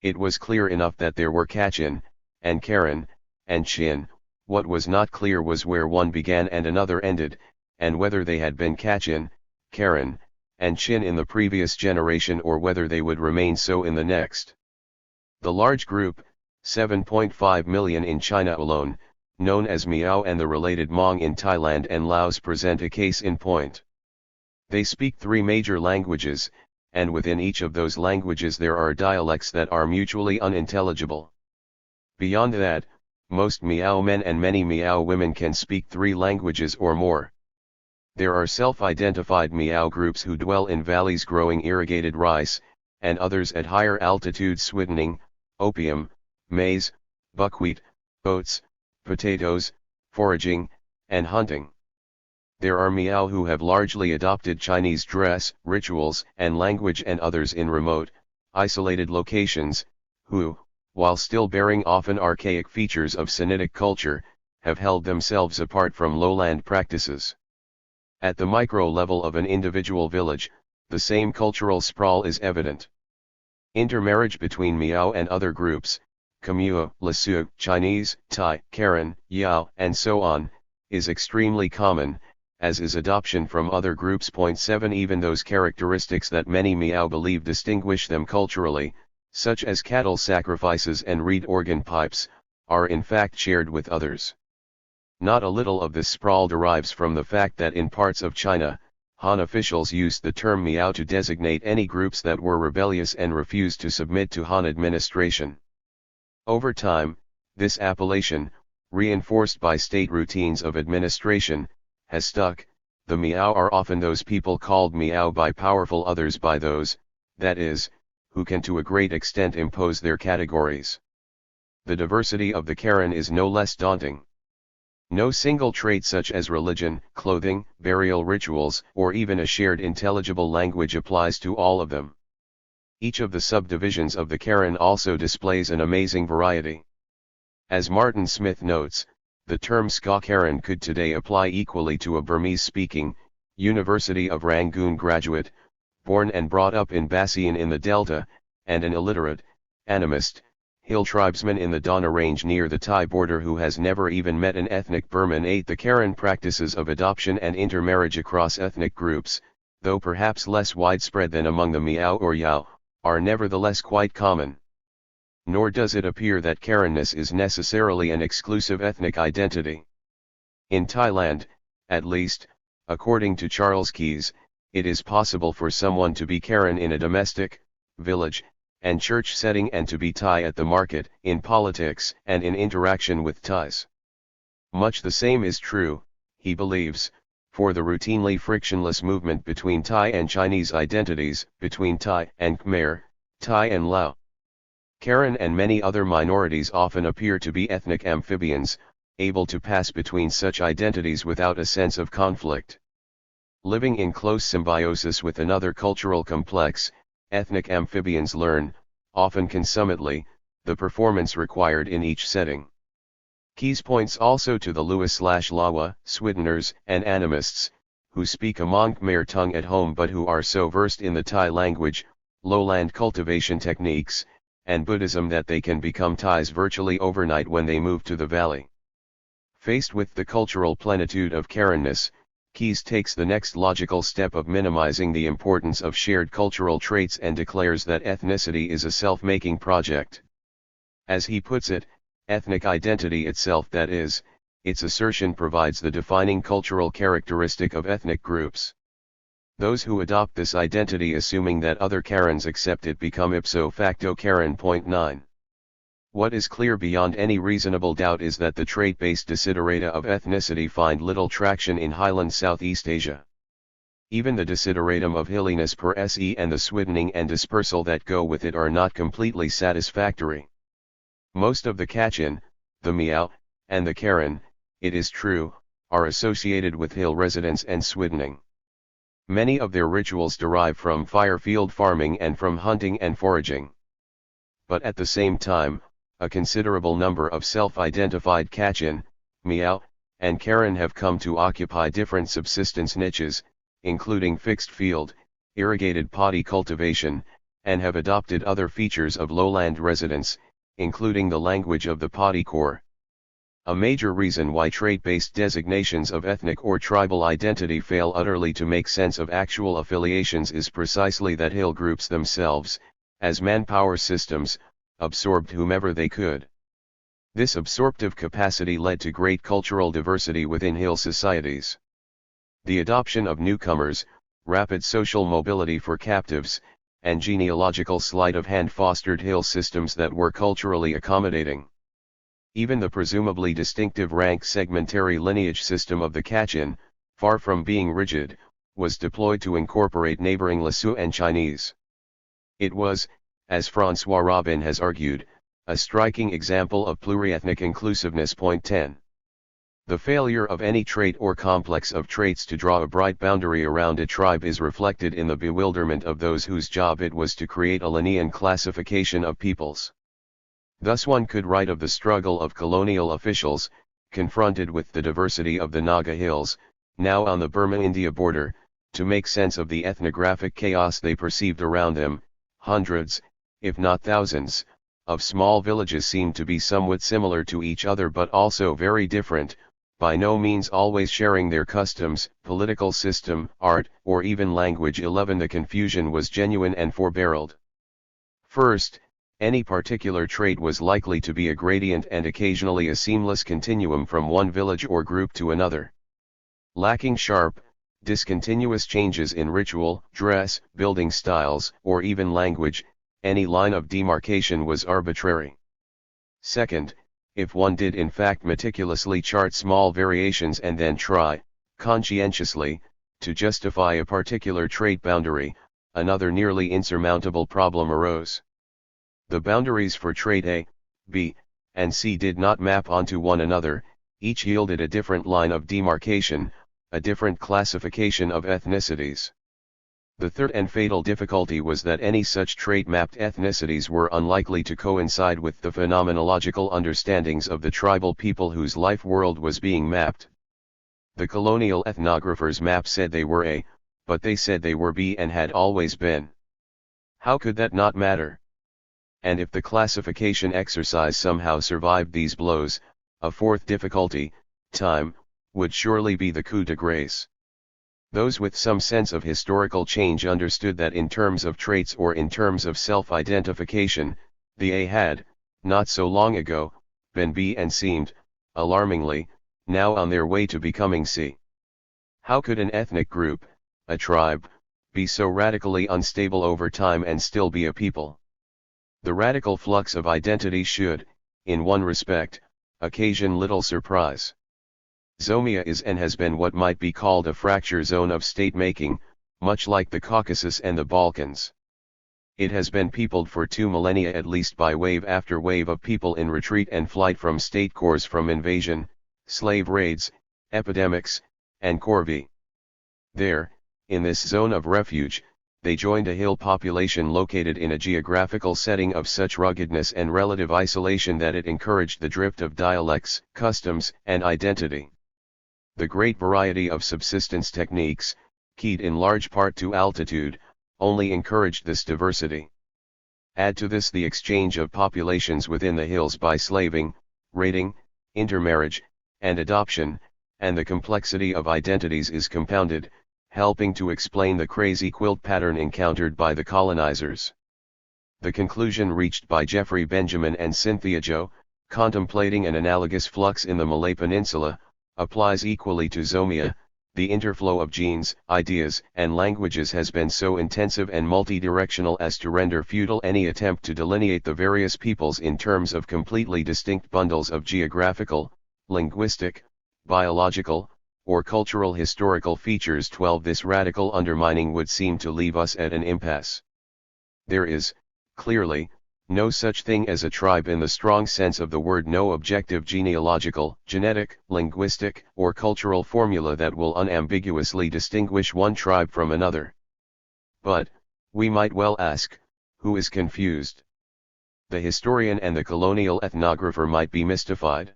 It was clear enough that there were Kachin, and Karen, and Chin. What was not clear was where one began and another ended, and whether they had been Kachin, Karen, and Chin in the previous generation or whether they would remain so in the next. The large group, 7.5 million in China alone, known as Miao, and the related Hmong in Thailand and Laos present a case in point. They speak 3 major languages, and within each of those languages there are dialects that are mutually unintelligible. Beyond that, most Miao men and many Miao women can speak 3 languages or more. There are self-identified Miao groups who dwell in valleys growing irrigated rice, and others at higher altitudes sweetening, opium, maize, buckwheat, oats, potatoes, foraging, and hunting. There are Miao who have largely adopted Chinese dress, rituals, and language, and others in remote, isolated locations, who, while still bearing often archaic features of Sinitic culture, have held themselves apart from lowland practices. At the micro level of an individual village, the same cultural sprawl is evident. Intermarriage between Miao and other groups, Khmer, Lisu, Chinese, Thai, Karen, Yao, and so on, is extremely common, as is adoption from other groups. 7 Even those characteristics that many Miao believe distinguish them culturally, such as cattle sacrifices and reed organ pipes, are in fact shared with others. Not a little of this sprawl derives from the fact that in parts of China, Han officials used the term Miao to designate any groups that were rebellious and refused to submit to Han administration. Over time, this appellation, reinforced by state routines of administration, has stuck. The Miao are often those people called Miao by powerful others by those, that is, who can to a great extent impose their categories. The diversity of the Karen is no less daunting. No single trait such as religion, clothing, burial rituals, or even a shared intelligible language applies to all of them. Each of the subdivisions of the Karen also displays an amazing variety. As Martin Smith notes, the term Ska Karen could today apply equally to a Burmese-speaking, University of Rangoon graduate, born and brought up in Basian in the Delta, and an illiterate, animist, hill tribesman in the Donna Range near the Thai border who has never even met an ethnic Burman. 8 The Karen practices of adoption and intermarriage across ethnic groups, though perhaps less widespread than among the Miao or Yao, are nevertheless quite common. Nor does it appear that Karenness is necessarily an exclusive ethnic identity. In Thailand, at least, according to Charles Keyes, it is possible for someone to be Karen in a domestic, village, and church setting and to be Thai at the market, in politics, and in interaction with Thais. Much the same is true, he believes, for the routinely frictionless movement between Thai and Chinese identities, between Thai and Khmer, Thai and Lao. Karen and many other minorities often appear to be ethnic amphibians, able to pass between such identities without a sense of conflict. Living in close symbiosis with another cultural complex, ethnic amphibians learn, often consummately, the performance required in each setting. Keyes points also to the Lua/Lawa, Sweeteners, and Animists, who speak a Hmong Khmer tongue at home but who are so versed in the Thai language, lowland cultivation techniques, and Buddhism that they can become Thais virtually overnight when they move to the valley. Faced with the cultural plenitude of Karenness, Keyes takes the next logical step of minimizing the importance of shared cultural traits and declares that ethnicity is a self-making project. As he puts it, ethnic identity itself, that is, its assertion, provides the defining cultural characteristic of ethnic groups. Those who adopt this identity assuming that other Karens accept it become ipso facto Karen. 9. What is clear beyond any reasonable doubt is that the trait-based desiderata of ethnicity find little traction in highland Southeast Asia. Even the desideratum of hilliness per se and the sweetening and dispersal that go with it are not completely satisfactory. Most of the Kachin, the Miao, and the Karen, it is true, are associated with hill residence and sweetening. Many of their rituals derive from fire-field farming and from hunting and foraging. But at the same time, a considerable number of self-identified Kachin, Miao, and Karen have come to occupy different subsistence niches, including fixed field, irrigated paddy cultivation, and have adopted other features of lowland residence, including the language of the paddy core. A major reason why trait-based designations of ethnic or tribal identity fail utterly to make sense of actual affiliations is precisely that hill groups themselves, as manpower systems, absorbed whomever they could. This absorptive capacity led to great cultural diversity within hill societies. The adoption of newcomers, rapid social mobility for captives, and genealogical sleight of hand fostered hill systems that were culturally accommodating. Even the presumably distinctive rank segmentary lineage system of the Kachin, far from being rigid, was deployed to incorporate neighboring Lisu and Chinese. It was, as François Robin has argued, a striking example of pluriethnic inclusiveness. Point 10. The failure of any trait or complex of traits to draw a bright boundary around a tribe is reflected in the bewilderment of those whose job it was to create a Linnean classification of peoples. Thus one could write of the struggle of colonial officials, confronted with the diversity of the Naga Hills, now on the Burma-India border, to make sense of the ethnographic chaos they perceived around them. Hundreds, if not thousands, of small villages seemed to be somewhat similar to each other but also very different, by no means always sharing their customs, political system, art, or even language. 11. The confusion was genuine and forebarreled. First, any particular trait was likely to be a gradient and occasionally a seamless continuum from one village or group to another. Lacking sharp, discontinuous changes in ritual, dress, building styles, or even language, any line of demarcation was arbitrary. Second, if one did in fact meticulously chart small variations and then try, conscientiously, to justify a particular trait boundary, another nearly insurmountable problem arose. The boundaries for trait A, B, and C did not map onto one another, each yielded a different line of demarcation, a different classification of ethnicities. The third and fatal difficulty was that any such trait-mapped ethnicities were unlikely to coincide with the phenomenological understandings of the tribal people whose life world was being mapped. The colonial ethnographers' map said they were A, but they said they were B and had always been. How could that not matter? And if the classification exercise somehow survived these blows, a fourth difficulty, time, would surely be the coup de grace. Those with some sense of historical change understood that in terms of traits or in terms of self-identification, the A had, not so long ago, been B and seemed, alarmingly, now on their way to becoming C. How could an ethnic group, a tribe, be so radically unstable over time and still be a people? The radical flux of identity should, in one respect, occasion little surprise. Zomia is and has been what might be called a fracture zone of state-making, much like the Caucasus and the Balkans. It has been peopled for 2 millennia at least by wave after wave of people in retreat and flight from state cores, from invasion, slave raids, epidemics, and corvée. There, in this zone of refuge, they joined a hill population located in a geographical setting of such ruggedness and relative isolation that it encouraged the drift of dialects, customs, and identity. The great variety of subsistence techniques, keyed in large part to altitude, only encouraged this diversity. Add to this the exchange of populations within the hills by slaving, raiding, intermarriage, and adoption, and the complexity of identities is compounded, helping to explain the crazy quilt pattern encountered by the colonizers. The conclusion reached by Jeffrey Benjamin and Cynthia Joe, contemplating an analogous flux in the Malay Peninsula, applies equally to Zomia. The interflow of genes, ideas, and languages has been so intensive and multidirectional as to render futile any attempt to delineate the various peoples in terms of completely distinct bundles of geographical, linguistic, biological, or cultural historical features. 12. This radical undermining would seem to leave us at an impasse. There is, clearly, no such thing as a tribe in the strong sense of the word, no objective genealogical, genetic, linguistic, or cultural formula that will unambiguously distinguish one tribe from another. But, we might well ask, who is confused? The historian and the colonial ethnographer might be mystified.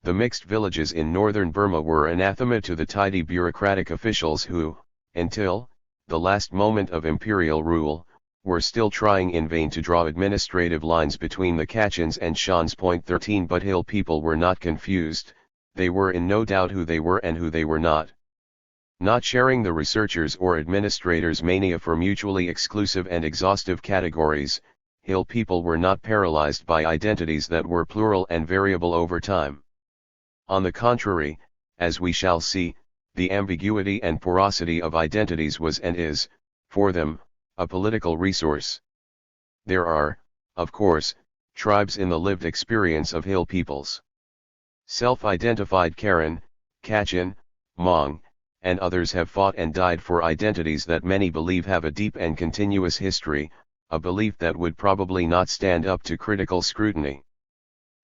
The mixed villages in northern Burma were anathema to the tidy bureaucratic officials who, until the last moment of imperial rule, were still trying in vain to draw administrative lines between the Kachins and Shans. Point 13. But hill people were not confused, they were in no doubt who they were and who they were not. Not sharing the researchers' or administrators' mania for mutually exclusive and exhaustive categories, Hill people were not paralyzed by identities that were plural and variable over time. On the contrary, as we shall see, the ambiguity and porosity of identities was and is, for them, a political resource. There are, of course, tribes in the lived experience of Hill peoples. Self-identified Karen, Kachin, Hmong, and others have fought and died for identities that many believe have a deep and continuous history, a belief that would probably not stand up to critical scrutiny.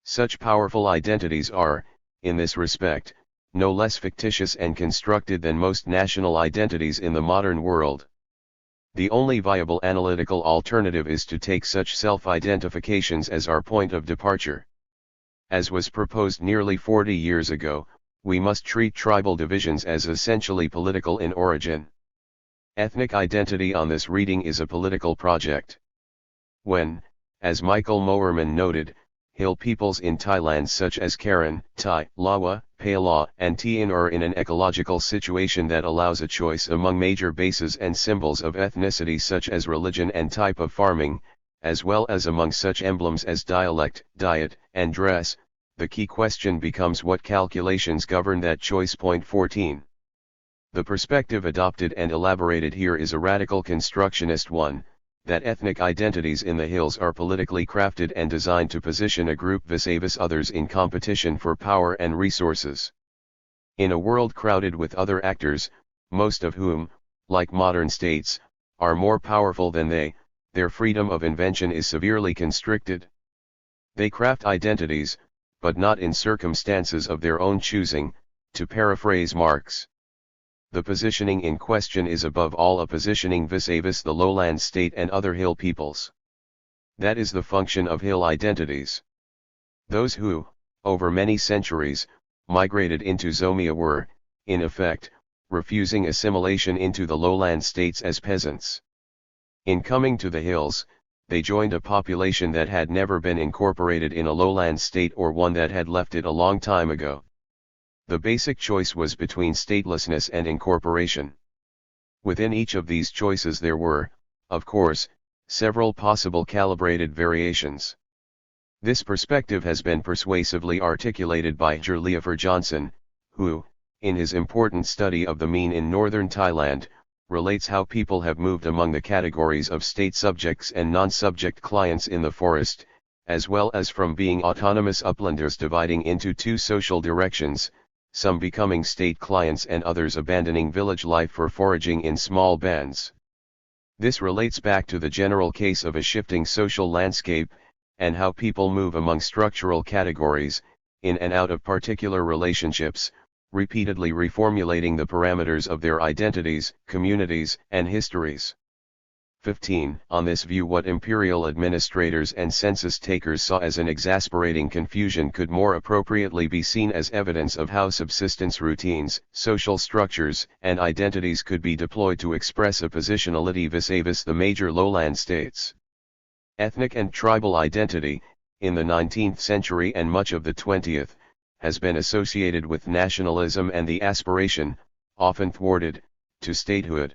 Such powerful identities are, in this respect, no less fictitious and constructed than most national identities in the modern world. The only viable analytical alternative is to take such self-identifications as our point of departure. As was proposed nearly 40 years ago, we must treat tribal divisions as essentially political in origin. Ethnic identity on this reading is a political project. When, as Michael Moerman noted, Hill peoples in Thailand such as Karen, Thai, Lawa, Pala, and Tian are in an ecological situation that allows a choice among major bases and symbols of ethnicity such as religion and type of farming, as well as among such emblems as dialect, diet, and dress, the key question becomes what calculations govern that choice. Point 14. The perspective adopted and elaborated here is a radical constructionist one, that ethnic identities in the hills are politically crafted and designed to position a group vis-a-vis others in competition for power and resources. In a world crowded with other actors, most of whom, like modern states, are more powerful than they, their freedom of invention is severely constricted. They craft identities, but not in circumstances of their own choosing, to paraphrase Marx. The positioning in question is above all a positioning vis-a-vis the lowland state and other hill peoples. That is the function of hill identities. Those who, over many centuries, migrated into Zomia were, in effect, refusing assimilation into the lowland states as peasants. In coming to the hills, they joined a population that had never been incorporated in a lowland state or one that had left it a long time ago. The basic choice was between statelessness and incorporation. Within each of these choices there were, of course, several possible calibrated variations. This perspective has been persuasively articulated by Jerliafer Johnson, who, in his important study of the mean in northern Thailand, relates how people have moved among the categories of state subjects and non-subject clients in the forest, as well as from being autonomous uplanders dividing into two social directions, some becoming state clients and others abandoning village life for foraging in small bands. This relates back to the general case of a shifting social landscape, and how people move among structural categories, in and out of particular relationships, repeatedly reformulating the parameters of their identities, communities, and histories. 15. On this view, what imperial administrators and census takers saw as an exasperating confusion could more appropriately be seen as evidence of how subsistence routines, social structures, and identities could be deployed to express a positionality vis-a-vis the major lowland states. Ethnic and tribal identity, in the 19th century and much of the 20th, has been associated with nationalism and the aspiration, often thwarted, to statehood.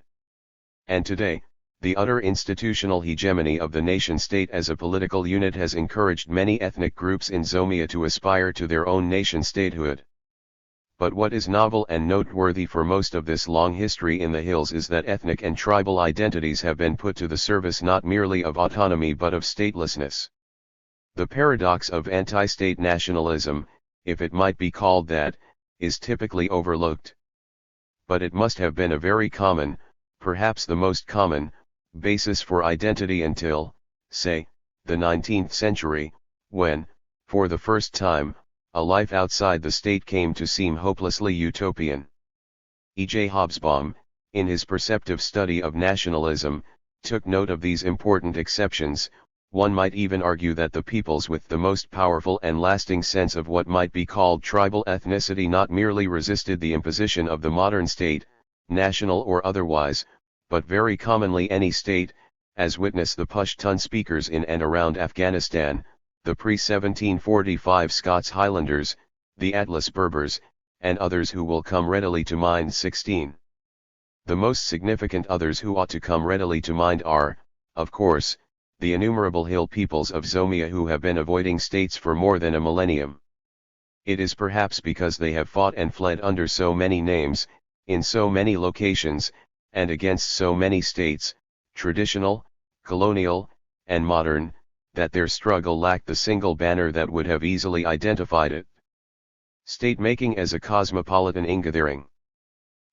And today, the utter institutional hegemony of the nation-state as a political unit has encouraged many ethnic groups in Zomia to aspire to their own nation-statehood. But what is novel and noteworthy for most of this long history in the hills is that ethnic and tribal identities have been put to the service not merely of autonomy but of statelessness. The paradox of anti-state nationalism, if it might be called that, is typically overlooked. But it must have been a very common, perhaps the most common, basis for identity until, say, the 19th century, when, for the first time, a life outside the state came to seem hopelessly utopian. E. J. Hobsbawm, in his perceptive study of nationalism, took note of these important exceptions. One might even argue that the peoples with the most powerful and lasting sense of what might be called tribal ethnicity not merely resisted the imposition of the modern state, national or otherwise, but very commonly any state, as witness the Pushtun speakers in and around Afghanistan, the pre-1745 Scots Highlanders, the Atlas Berbers, and others who will come readily to mind. 16. The most significant others who ought to come readily to mind are, of course, the innumerable hill peoples of Zomia who have been avoiding states for more than a millennium. It is perhaps because they have fought and fled under so many names, in so many locations, and against so many states, traditional, colonial, and modern, that their struggle lacked the single banner that would have easily identified it. State-making as a cosmopolitan ingathering.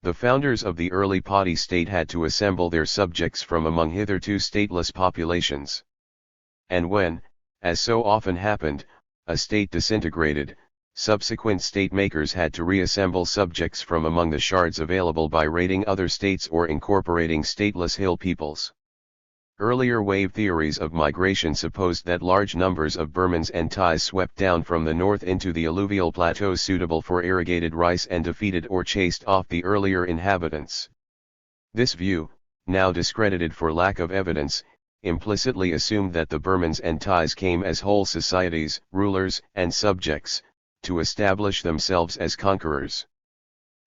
The founders of the early Padi state had to assemble their subjects from among hitherto stateless populations. And when, as so often happened, a state disintegrated, subsequent state-makers had to reassemble subjects from among the shards available by raiding other states or incorporating stateless hill peoples. Earlier wave theories of migration supposed that large numbers of Burmans and Thais swept down from the north into the alluvial plateaus suitable for irrigated rice and defeated or chased off the earlier inhabitants. This view, now discredited for lack of evidence, implicitly assumed that the Burmans and Thais came as whole societies, rulers and subjects, to establish themselves as conquerors.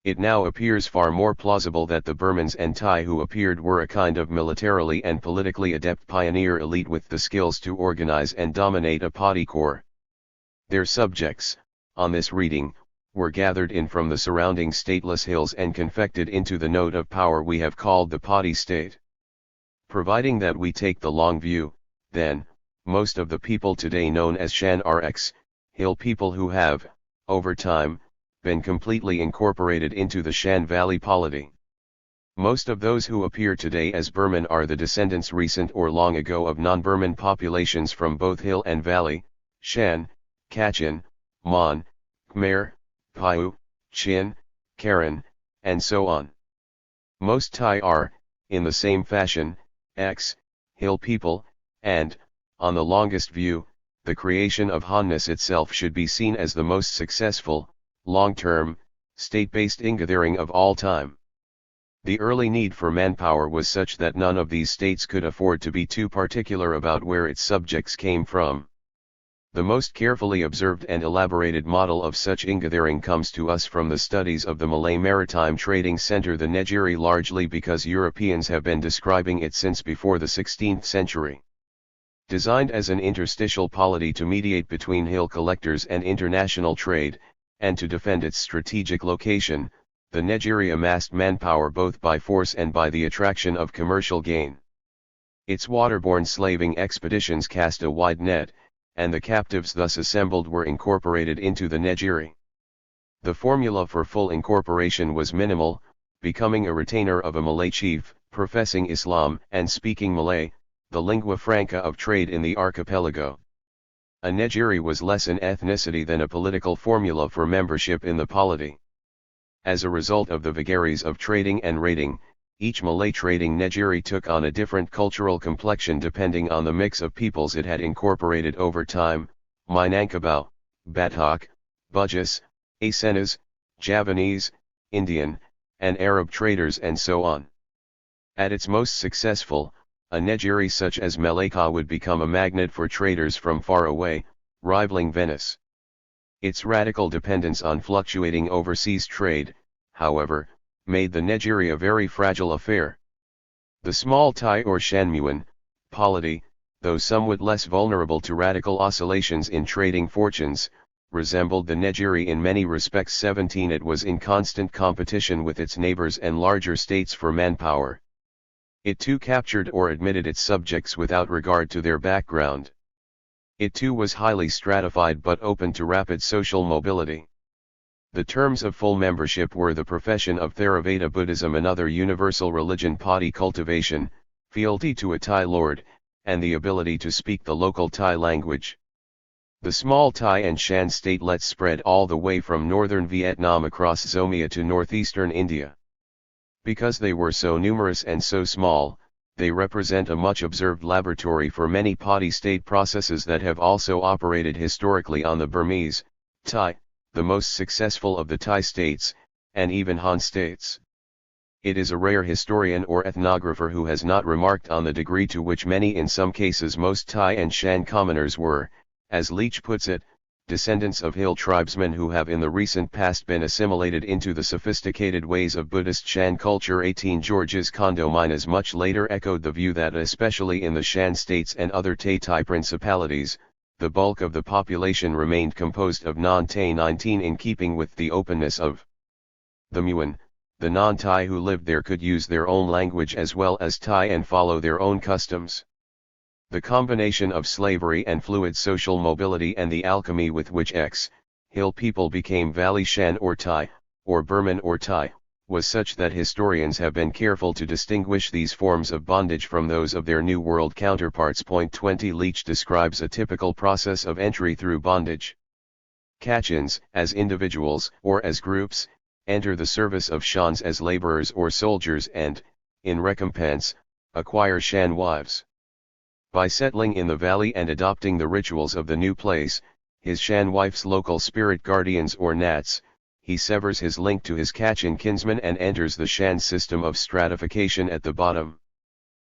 It now appears far more plausible that the Burmans and Thai who appeared were a kind of militarily and politically adept pioneer elite with the skills to organize and dominate a Padi corps. Their subjects, on this reading, were gathered in from the surrounding stateless hills and confected into the node of power we have called the Padi state. Providing that we take the long view, then, most of the people today known as Shan Rx, hill people who have, over time, been completely incorporated into the Shan Valley polity. Most of those who appear today as Burman are the descendants recent or long ago of non-Burman populations from both hill and valley, Shan, Kachin, Mon, Khmer, Paiute, Chin, Karen, and so on. Most Thai are, in the same fashion, hill people, and, on the longest view, the creation of Hanness itself should be seen as the most successful, long-term, state-based ingathering of all time. The early need for manpower was such that none of these states could afford to be too particular about where its subjects came from. The most carefully observed and elaborated model of such ingathering comes to us from the studies of the Malay Maritime Trading Center, the Negeri, largely because Europeans have been describing it since before the 16th century. Designed as an interstitial polity to mediate between hill collectors and international trade, and to defend its strategic location, the Negeri amassed manpower both by force and by the attraction of commercial gain. Its waterborne slaving expeditions cast a wide net, and the captives thus assembled were incorporated into the Negeri. The formula for full incorporation was minimal, becoming a retainer of a Malay chief, professing Islam and speaking Malay, the lingua franca of trade in the archipelago. A Negeri was less an ethnicity than a political formula for membership in the polity. As a result of the vagaries of trading and raiding, each Malay trading Negeri took on a different cultural complexion depending on the mix of peoples it had incorporated over time: Minangkabau, Batak, Bugis, Acenas, Javanese, Indian, and Arab traders and so on. At its most successful, a Negeri such as Malacca would become a magnet for traders from far away, rivaling Venice. Its radical dependence on fluctuating overseas trade, however, made the Negeri a very fragile affair. The small Thai or Shanmuan polity, though somewhat less vulnerable to radical oscillations in trading fortunes, resembled the Negeri in many respects. 17 It was in constant competition with its neighbors and larger states for manpower. It too captured or admitted its subjects without regard to their background. It too was highly stratified but open to rapid social mobility. The terms of full membership were the profession of Theravada Buddhism, another universal religion, Padi cultivation, fealty to a Thai lord, and the ability to speak the local Thai language. The small Thai and Shan statelets spread all the way from northern Vietnam across Zomia to northeastern India. Because they were so numerous and so small, they represent a much observed laboratory for many Padi state processes that have also operated historically on the Burmese, Thai, the most successful of the Thai states, and even Han states. It is a rare historian or ethnographer who has not remarked on the degree to which many, in some cases most Thai and Shan commoners were, as Leach puts it, descendants of hill tribesmen who have in the recent past been assimilated into the sophisticated ways of Buddhist Shan culture. 18 Georges Condomines much later echoed the view that especially in the Shan states and other Tai principalities, the bulk of the population remained composed of non-Tai. 19 In keeping with the openness of the Muan, the non-Tai who lived there could use their own language as well as Tai and follow their own customs. The combination of slavery and fluid social mobility and the alchemy with which hill people became Valley Shan or Tai, or Burman or Tai, was such that historians have been careful to distinguish these forms of bondage from those of their New World counterparts. 20 Leach describes a typical process of entry through bondage. Kachins, as individuals or as groups, enter the service of Shans as laborers or soldiers and, in recompense, acquire Shan wives. By settling in the valley and adopting the rituals of the new place, his Shan wife's local spirit guardians or nats, he severs his link to his Kachin kinsman and enters the Shan system of stratification at the bottom.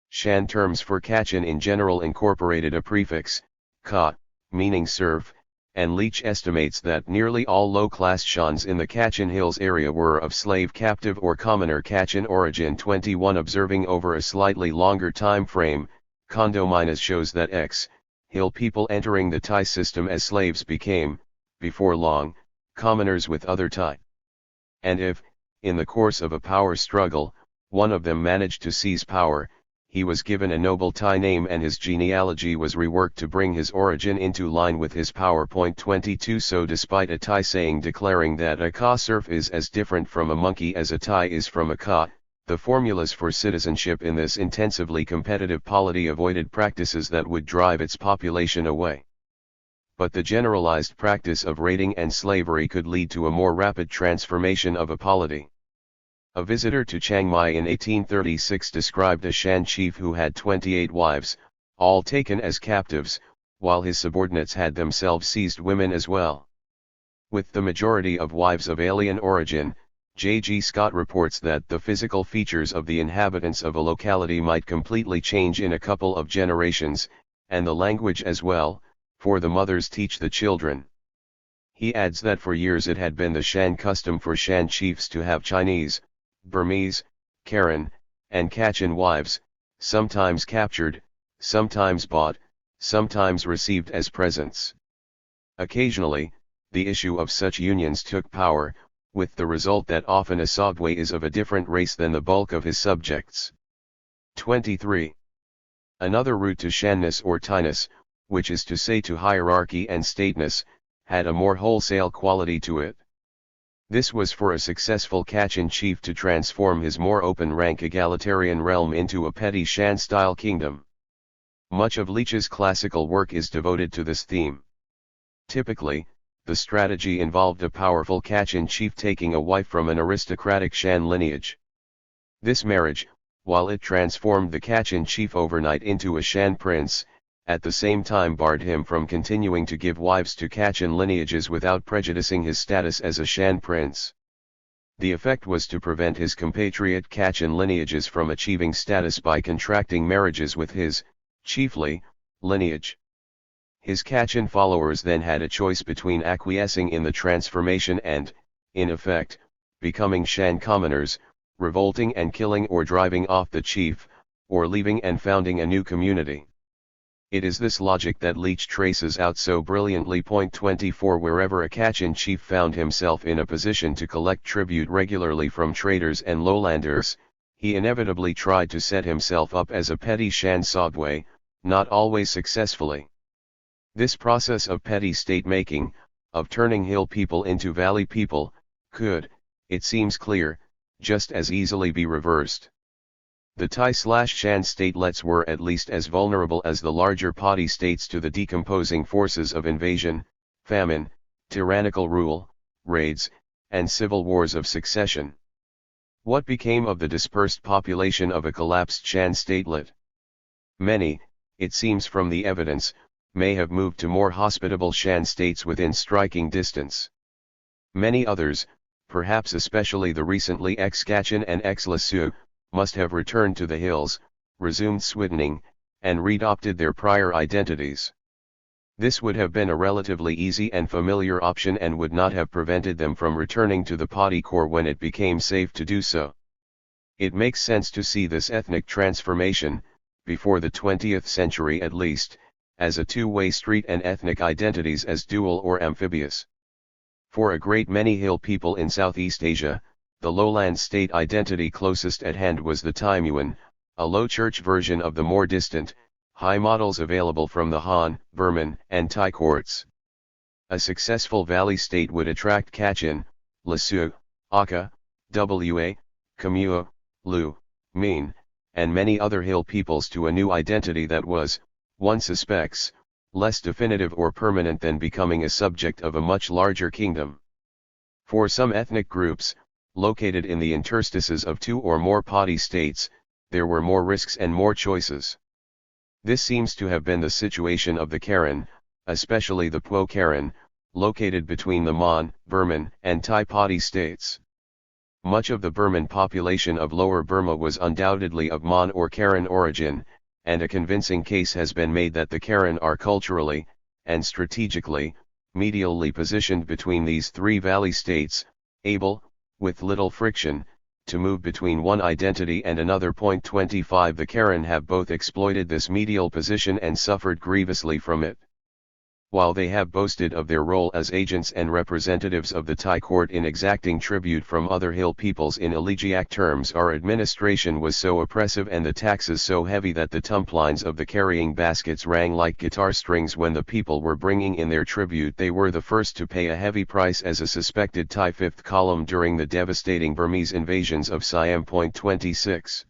Shan terms for Kachin in general incorporated a prefix, ka, meaning serf, and Leach estimates that nearly all low-class Shans in the Kachin Hills area were of slave captive or commoner Kachin origin. 21 Observing over a slightly longer time frame, Condomines shows that hill people entering the Tai system as slaves became, before long, commoners with other Tai. And if, in the course of a power struggle, one of them managed to seize power, he was given a noble Tai name and his genealogy was reworked to bring his origin into line with his power. 22 So despite a Tai saying declaring that a Ka serf is as different from a monkey as a Tai is from a Ka, the formulas for citizenship in this intensively competitive polity avoided practices that would drive its population away. But the generalized practice of raiding and slavery could lead to a more rapid transformation of a polity. A visitor to Chiang Mai in 1836 described a Shan chief who had 28 wives, all taken as captives, while his subordinates had themselves seized women as well. With the majority of wives of alien origin, J.G. Scott reports that the physical features of the inhabitants of a locality might completely change in a couple of generations, and the language as well, for the mothers teach the children. He adds that for years it had been the Shan custom for Shan chiefs to have Chinese, Burmese, Karen, and Kachin wives, sometimes captured, sometimes bought, sometimes received as presents. Occasionally, the issue of such unions took power, with the result that often a Sogwe is of a different race than the bulk of his subjects. 23. Another route to Shanness or Tainess, which is to say to hierarchy and stateness, had a more wholesale quality to it. This was for a successful Kachin chief to transform his more open-rank egalitarian realm into a petty Shan-style kingdom. Much of Leach's classical work is devoted to this theme. Typically, the strategy involved a powerful Kachin chief taking a wife from an aristocratic Shan lineage. This marriage, while it transformed the Kachin chief overnight into a Shan prince, at the same time barred him from continuing to give wives to Kachin lineages without prejudicing his status as a Shan prince. The effect was to prevent his compatriot Kachin lineages from achieving status by contracting marriages with his, chiefly, lineage. His Kachin followers then had a choice between acquiescing in the transformation and, in effect, becoming Shan commoners, revolting and killing or driving off the chief, or leaving and founding a new community. It is this logic that Leach traces out so brilliantly. 24 Wherever a Kachin chief found himself in a position to collect tribute regularly from traders and lowlanders, he inevitably tried to set himself up as a petty Shan Sogwe, not always successfully. This process of petty state-making, of turning hill people into valley people, could, it seems clear, just as easily be reversed. The Tai/Shan statelets were at least as vulnerable as the larger Padi states to the decomposing forces of invasion, famine, tyrannical rule, raids, and civil wars of succession. What became of the dispersed population of a collapsed Shan statelet? Many, it seems from the evidence, may have moved to more hospitable Shan states within striking distance. Many others, perhaps especially the recently ex-Kachin and ex-Lasu, must have returned to the hills, resumed Swiddening, and readopted their prior identities. This would have been a relatively easy and familiar option and would not have prevented them from returning to the Padi core when it became safe to do so. It makes sense to see this ethnic transformation, before the 20th century at least, as a two-way street and ethnic identities as dual or amphibious. For a great many hill people in Southeast Asia, the lowland state identity closest at hand was the Timuan, a low church version of the more distant, high models available from the Han, Burman, and Thai courts. A successful valley state would attract Kachin, Lasue, Aka, Wa, Khmer, Lu, Min, and many other hill peoples to a new identity that was, one suspects, less definitive or permanent than becoming a subject of a much larger kingdom. For some ethnic groups, located in the interstices of two or more Padi states, there were more risks and more choices. This seems to have been the situation of the Karen, especially the Po Karen, located between the Mon, Burman, and Thai Padi states. Much of the Burman population of Lower Burma was undoubtedly of Mon or Karen origin, and a convincing case has been made that the Karen are culturally, and strategically, medially positioned between these three valley states, able, with little friction, to move between one identity and another. 25 The Karen have both exploited this medial position and suffered grievously from it. While they have boasted of their role as agents and representatives of the Thai court in exacting tribute from other hill peoples in elegiac terms, our administration was so oppressive and the taxes so heavy that the tumplines of the carrying baskets rang like guitar strings when the people were bringing in their tribute. They were the first to pay a heavy price as a suspected Thai fifth column during the devastating Burmese invasions of Siam. 26.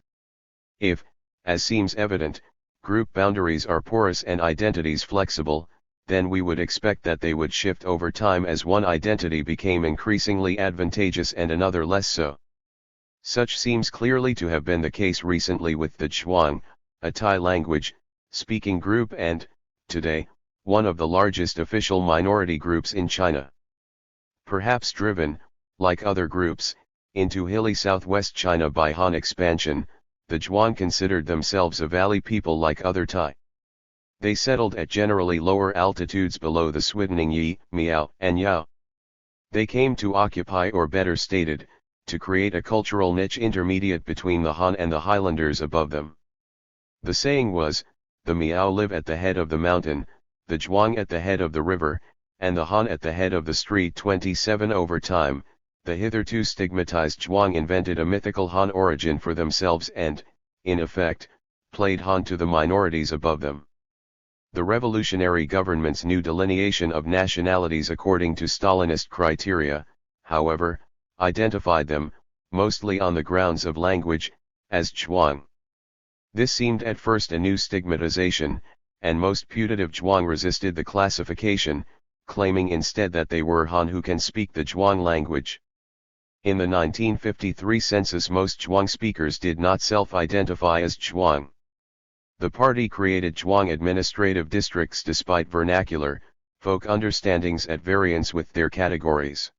If, as seems evident, group boundaries are porous and identities flexible, then we would expect that they would shift over time as one identity became increasingly advantageous and another less so. Such seems clearly to have been the case recently with the Zhuang, a Thai language-speaking group and, today, one of the largest official minority groups in China. Perhaps driven, like other groups, into hilly southwest China by Han expansion, the Zhuang considered themselves a valley people like other Thai. They settled at generally lower altitudes below the Swidening Yi, Miao, and Yao. They came to occupy, or better stated, to create a cultural niche intermediate between the Han and the highlanders above them. The saying was, the Miao live at the head of the mountain, the Zhuang at the head of the river, and the Han at the head of the street. 27 Over time, the hitherto stigmatized Zhuang invented a mythical Han origin for themselves and, in effect, played Han to the minorities above them. The revolutionary government's new delineation of nationalities according to Stalinist criteria, however, identified them, mostly on the grounds of language, as Zhuang. This seemed at first a new stigmatization, and most putative Zhuang resisted the classification, claiming instead that they were Han who can speak the Zhuang language. In the 1953 census, most Zhuang speakers did not self-identify as Zhuang. The party created Zhuang administrative districts despite vernacular, folk understandings at variance with their categories.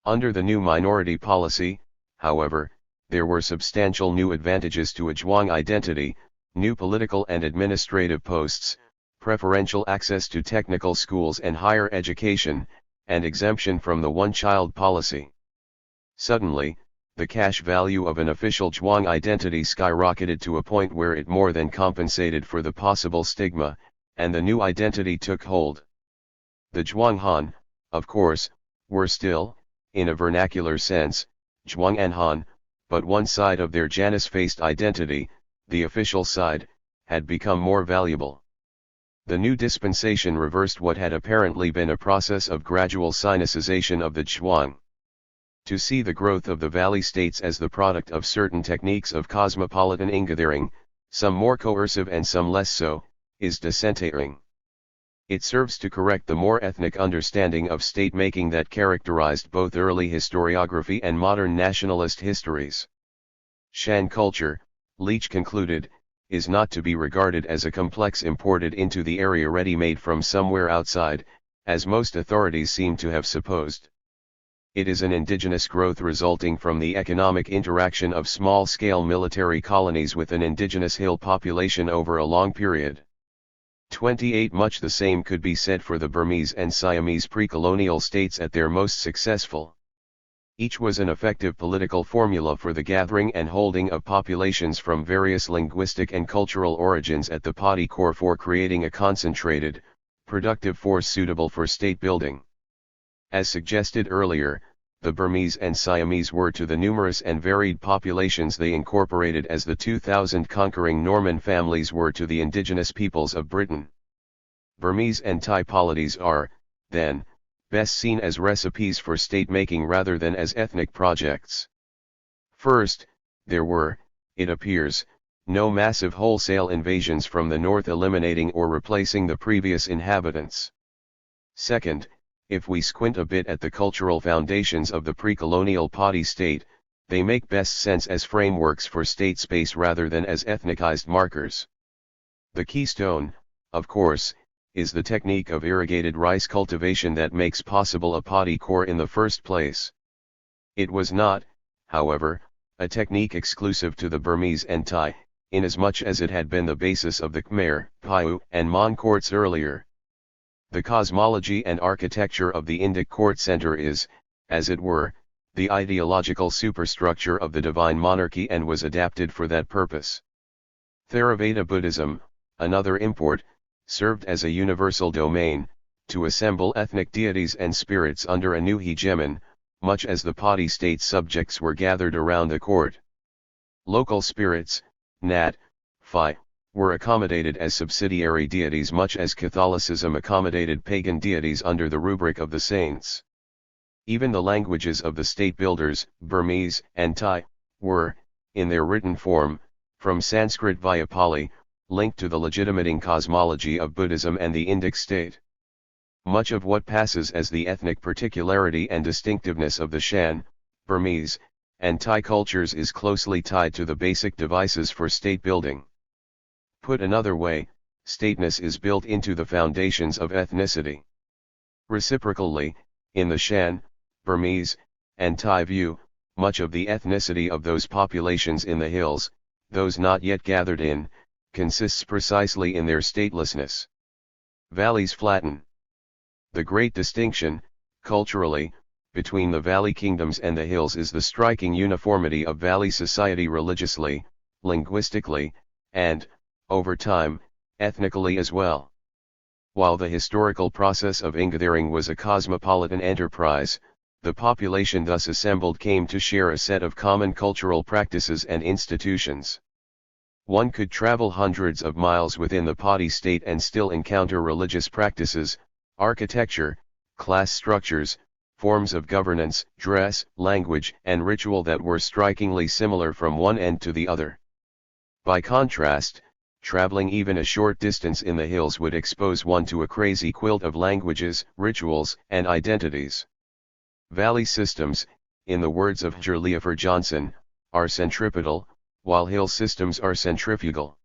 Under the new minority policy, however, there were substantial new advantages to a Zhuang identity: new political and administrative posts, preferential access to technical schools and higher education, and exemption from the one-child policy. Suddenly, the cash value of an official Zhuang identity skyrocketed to a point where it more than compensated for the possible stigma, and the new identity took hold. The Zhuang Han, of course, were still, in a vernacular sense, Zhuang and Han, but one side of their Janus-faced identity, the official side, had become more valuable. The new dispensation reversed what had apparently been a process of gradual Sinicization of the Zhuang. To see the growth of the valley states as the product of certain techniques of cosmopolitan ingathering, some more coercive and some less so, is decentering. It serves to correct the more ethnic understanding of state-making that characterized both early historiography and modern nationalist histories. Shan culture, Leach concluded, is not to be regarded as a complex imported into the area ready-made from somewhere outside, as most authorities seem to have supposed. It is an indigenous growth resulting from the economic interaction of small-scale military colonies with an indigenous hill population over a long period. 28 Much the same could be said for the Burmese and Siamese pre-colonial states at their most successful. Each was an effective political formula for the gathering and holding of populations from various linguistic and cultural origins at the party core for creating a concentrated, productive force suitable for state building. As suggested earlier, the Burmese and Siamese were to the numerous and varied populations they incorporated as the 2,000 conquering Norman families were to the indigenous peoples of Britain. Burmese and Thai polities are, then, best seen as recipes for state-making rather than as ethnic projects. First, there were, it appears, no massive wholesale invasions from the north eliminating or replacing the previous inhabitants. Second, if we squint a bit at the cultural foundations of the pre-colonial party state, they make best sense as frameworks for state space rather than as ethnicized markers. The keystone, of course, is the technique of irrigated rice cultivation that makes possible a party core in the first place. It was not, however, a technique exclusive to the Burmese and Thai, inasmuch as it had been the basis of the Khmer, Paiute, and Mon courts earlier. The cosmology and architecture of the Indic court center is, as it were, the ideological superstructure of the divine monarchy and was adapted for that purpose. Theravada Buddhism, another import, served as a universal domain, to assemble ethnic deities and spirits under a new hegemon, much as the party state subjects were gathered around the court. Local spirits, Nat, Phi, were accommodated as subsidiary deities much as Catholicism accommodated pagan deities under the rubric of the saints. Even the languages of the state builders, Burmese and Thai, were, in their written form, from Sanskrit via Pali, linked to the legitimating cosmology of Buddhism and the Indic state. Much of what passes as the ethnic particularity and distinctiveness of the Shan, Burmese, and Thai cultures is closely tied to the basic devices for state building. Put another way, stateness is built into the foundations of ethnicity. Reciprocally, in the Shan, Burmese, and Thai view, much of the ethnicity of those populations in the hills, those not yet gathered in, consists precisely in their statelessness. Valleys flatten. The great distinction, culturally, between the valley kingdoms and the hills is the striking uniformity of valley society religiously, linguistically, and, over time, ethnically as well. While the historical process of ingathering was a cosmopolitan enterprise, the population thus assembled came to share a set of common cultural practices and institutions. One could travel hundreds of miles within the party state and still encounter religious practices, architecture, class structures, forms of governance, dress, language, and ritual that were strikingly similar from one end to the other. By contrast, traveling even a short distance in the hills would expose one to a crazy quilt of languages, rituals, and identities. Valley systems, in the words of Leofer Johnson, are centripetal, while hill systems are centrifugal.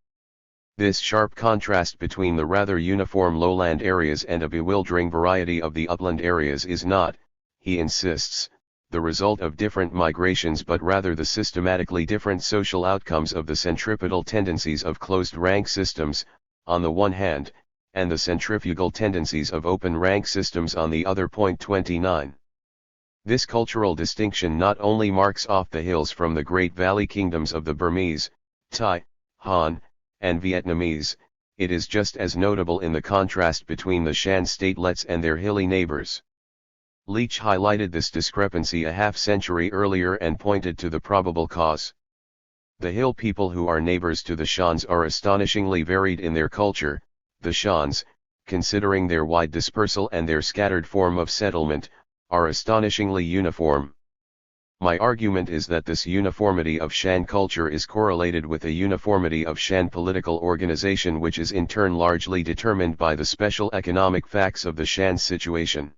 This sharp contrast between the rather uniform lowland areas and a bewildering variety of the upland areas is not, he insists, the result of different migrations but rather the systematically different social outcomes of the centripetal tendencies of closed rank systems, on the one hand, and the centrifugal tendencies of open rank systems on the other. 29. This cultural distinction not only marks off the hills from the great valley kingdoms of the Burmese, Thai, Han, and Vietnamese, it is just as notable in the contrast between the Shan statelets and their hilly neighbors. Leach highlighted this discrepancy a half-century earlier and pointed to the probable cause. The hill people who are neighbors to the Shans are astonishingly varied in their culture. The Shans, considering their wide dispersal and their scattered form of settlement, are astonishingly uniform. My argument is that this uniformity of Shan culture is correlated with a uniformity of Shan political organization, which is in turn largely determined by the special economic facts of the Shan situation.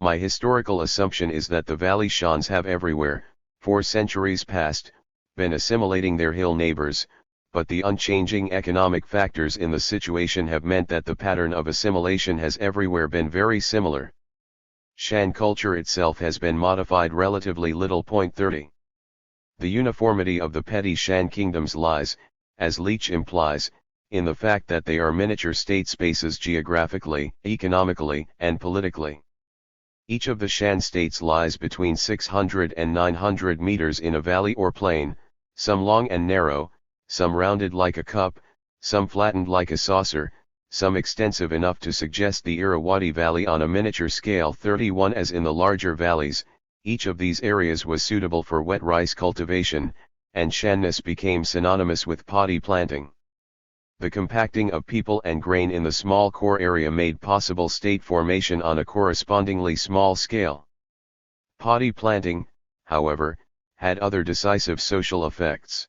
My historical assumption is that the Valley Shans have everywhere, for centuries past, been assimilating their hill neighbors, but the unchanging economic factors in the situation have meant that the pattern of assimilation has everywhere been very similar. Shan culture itself has been modified relatively little. 30. The uniformity of the petty Shan kingdoms lies, as Leach implies, in the fact that they are miniature state spaces geographically, economically, and politically. Each of the Shan states lies between 600 and 900 meters in a valley or plain, some long and narrow, some rounded like a cup, some flattened like a saucer, some extensive enough to suggest the Irrawaddy Valley on a miniature scale 31 as in the larger valleys. Each of these areas was suitable for wet rice cultivation, and Shanness became synonymous with paddy planting. The compacting of people and grain in the small core area made possible state formation on a correspondingly small scale. Paddy planting, however, had other decisive social effects.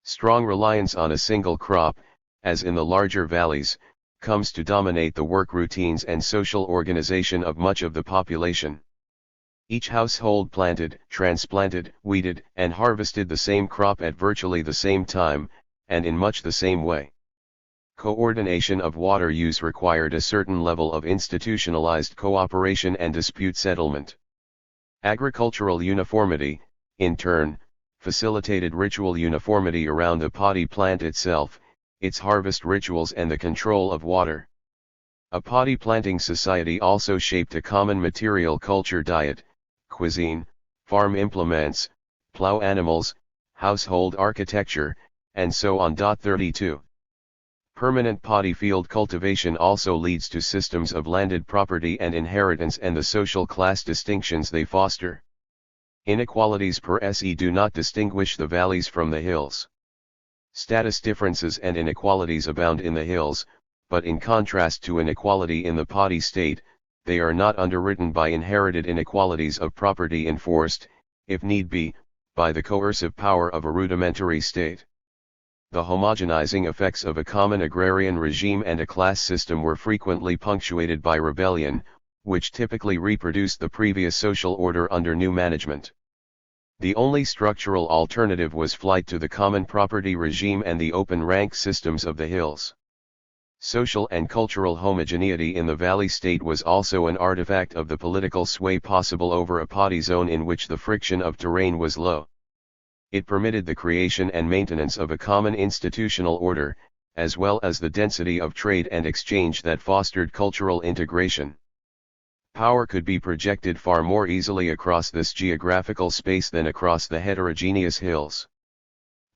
Strong reliance on a single crop, as in the larger valleys, comes to dominate the work routines and social organization of much of the population. Each household planted, transplanted, weeded, and harvested the same crop at virtually the same time, and in much the same way. Coordination of water use required a certain level of institutionalized cooperation and dispute settlement. Agricultural uniformity, in turn, facilitated ritual uniformity around the paddy plant itself, its harvest rituals and the control of water. A paddy planting society also shaped a common material culture diet, cuisine, farm implements, plow animals, household architecture, and so on. 32. Permanent paddy field cultivation also leads to systems of landed property and inheritance and the social class distinctions they foster. Inequalities per se do not distinguish the valleys from the hills. Status differences and inequalities abound in the hills, but in contrast to inequality in the paddy state, they are not underwritten by inherited inequalities of property enforced, if need be, by the coercive power of a rudimentary state. The homogenizing effects of a common agrarian regime and a class system were frequently punctuated by rebellion, which typically reproduced the previous social order under new management. The only structural alternative was flight to the common property regime and the open rank systems of the hills. Social and cultural homogeneity in the valley state was also an artifact of the political sway possible over a paddy zone in which the friction of terrain was low. It permitted the creation and maintenance of a common institutional order, as well as the density of trade and exchange that fostered cultural integration. Power could be projected far more easily across this geographical space than across the heterogeneous hills.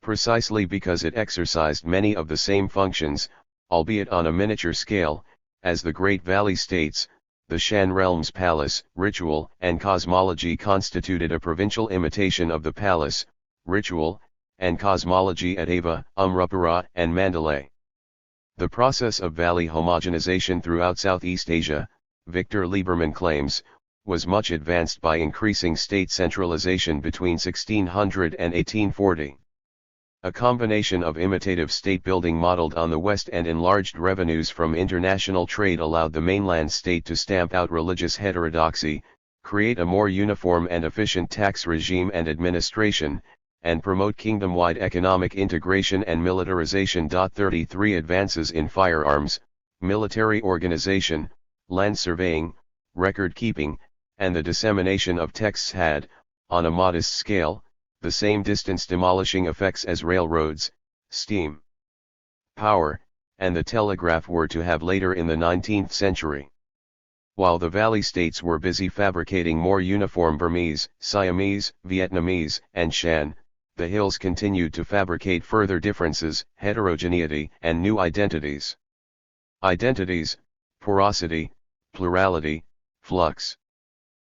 Precisely because it exercised many of the same functions, albeit on a miniature scale, as the Great Valley states, the Shan realm's palace, ritual, and cosmology constituted a provincial imitation of the palace, ritual, and cosmology at Ava, Umrapura, and Mandalay. The process of valley homogenization throughout Southeast Asia, Victor Lieberman claims, was much advanced by increasing state centralization between 1600 and 1840. A combination of imitative state building modeled on the West and enlarged revenues from international trade allowed the mainland state to stamp out religious heterodoxy, create a more uniform and efficient tax regime and administration, and promote kingdom-wide economic integration and militarization. 33 Advances in firearms, military organization, land surveying, record-keeping, and the dissemination of texts had, on a modest scale, the same distance-demolishing effects as railroads, steam, power, and the telegraph were to have later in the 19th century. While the valley states were busy fabricating more uniform Burmese, Siamese, Vietnamese, and Shan, the hills continued to fabricate further differences, heterogeneity, and new identities. Identities, porosity, plurality, flux.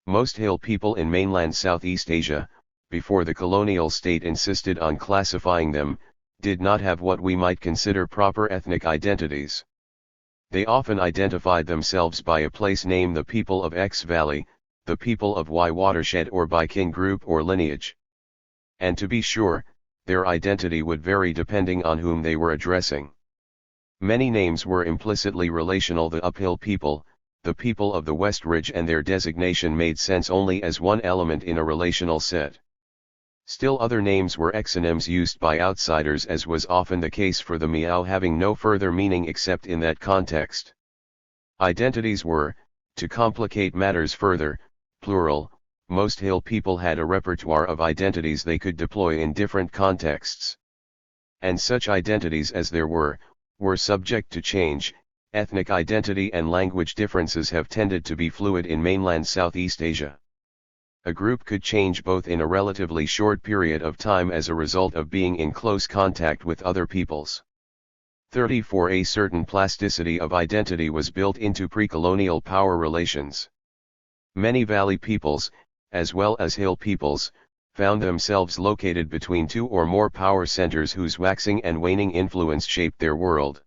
Most hill people in mainland Southeast Asia, before the colonial state insisted on classifying them, did not have what we might consider proper ethnic identities. They often identified themselves by a place name, the people of X Valley, the people of Y watershed, or by kin group or lineage. And to be sure, their identity would vary depending on whom they were addressing. Many names were implicitly relational. The uphill people, the people of the West Ridge, and their designation made sense only as one element in a relational set. Still other names were exonyms used by outsiders, as was often the case for the Miao, having no further meaning except in that context. Identities were, to complicate matters further, plural. Most hill people had a repertoire of identities they could deploy in different contexts. And such identities as there were were subject to change. Ethnic identity and language differences have tended to be fluid in mainland Southeast Asia. A group could change both in a relatively short period of time as a result of being in close contact with other peoples. 34. A certain plasticity of identity was built into pre-colonial power relations. Many valley peoples, as well as hill peoples, found themselves located between two or more power centers whose waxing and waning influence shaped their world.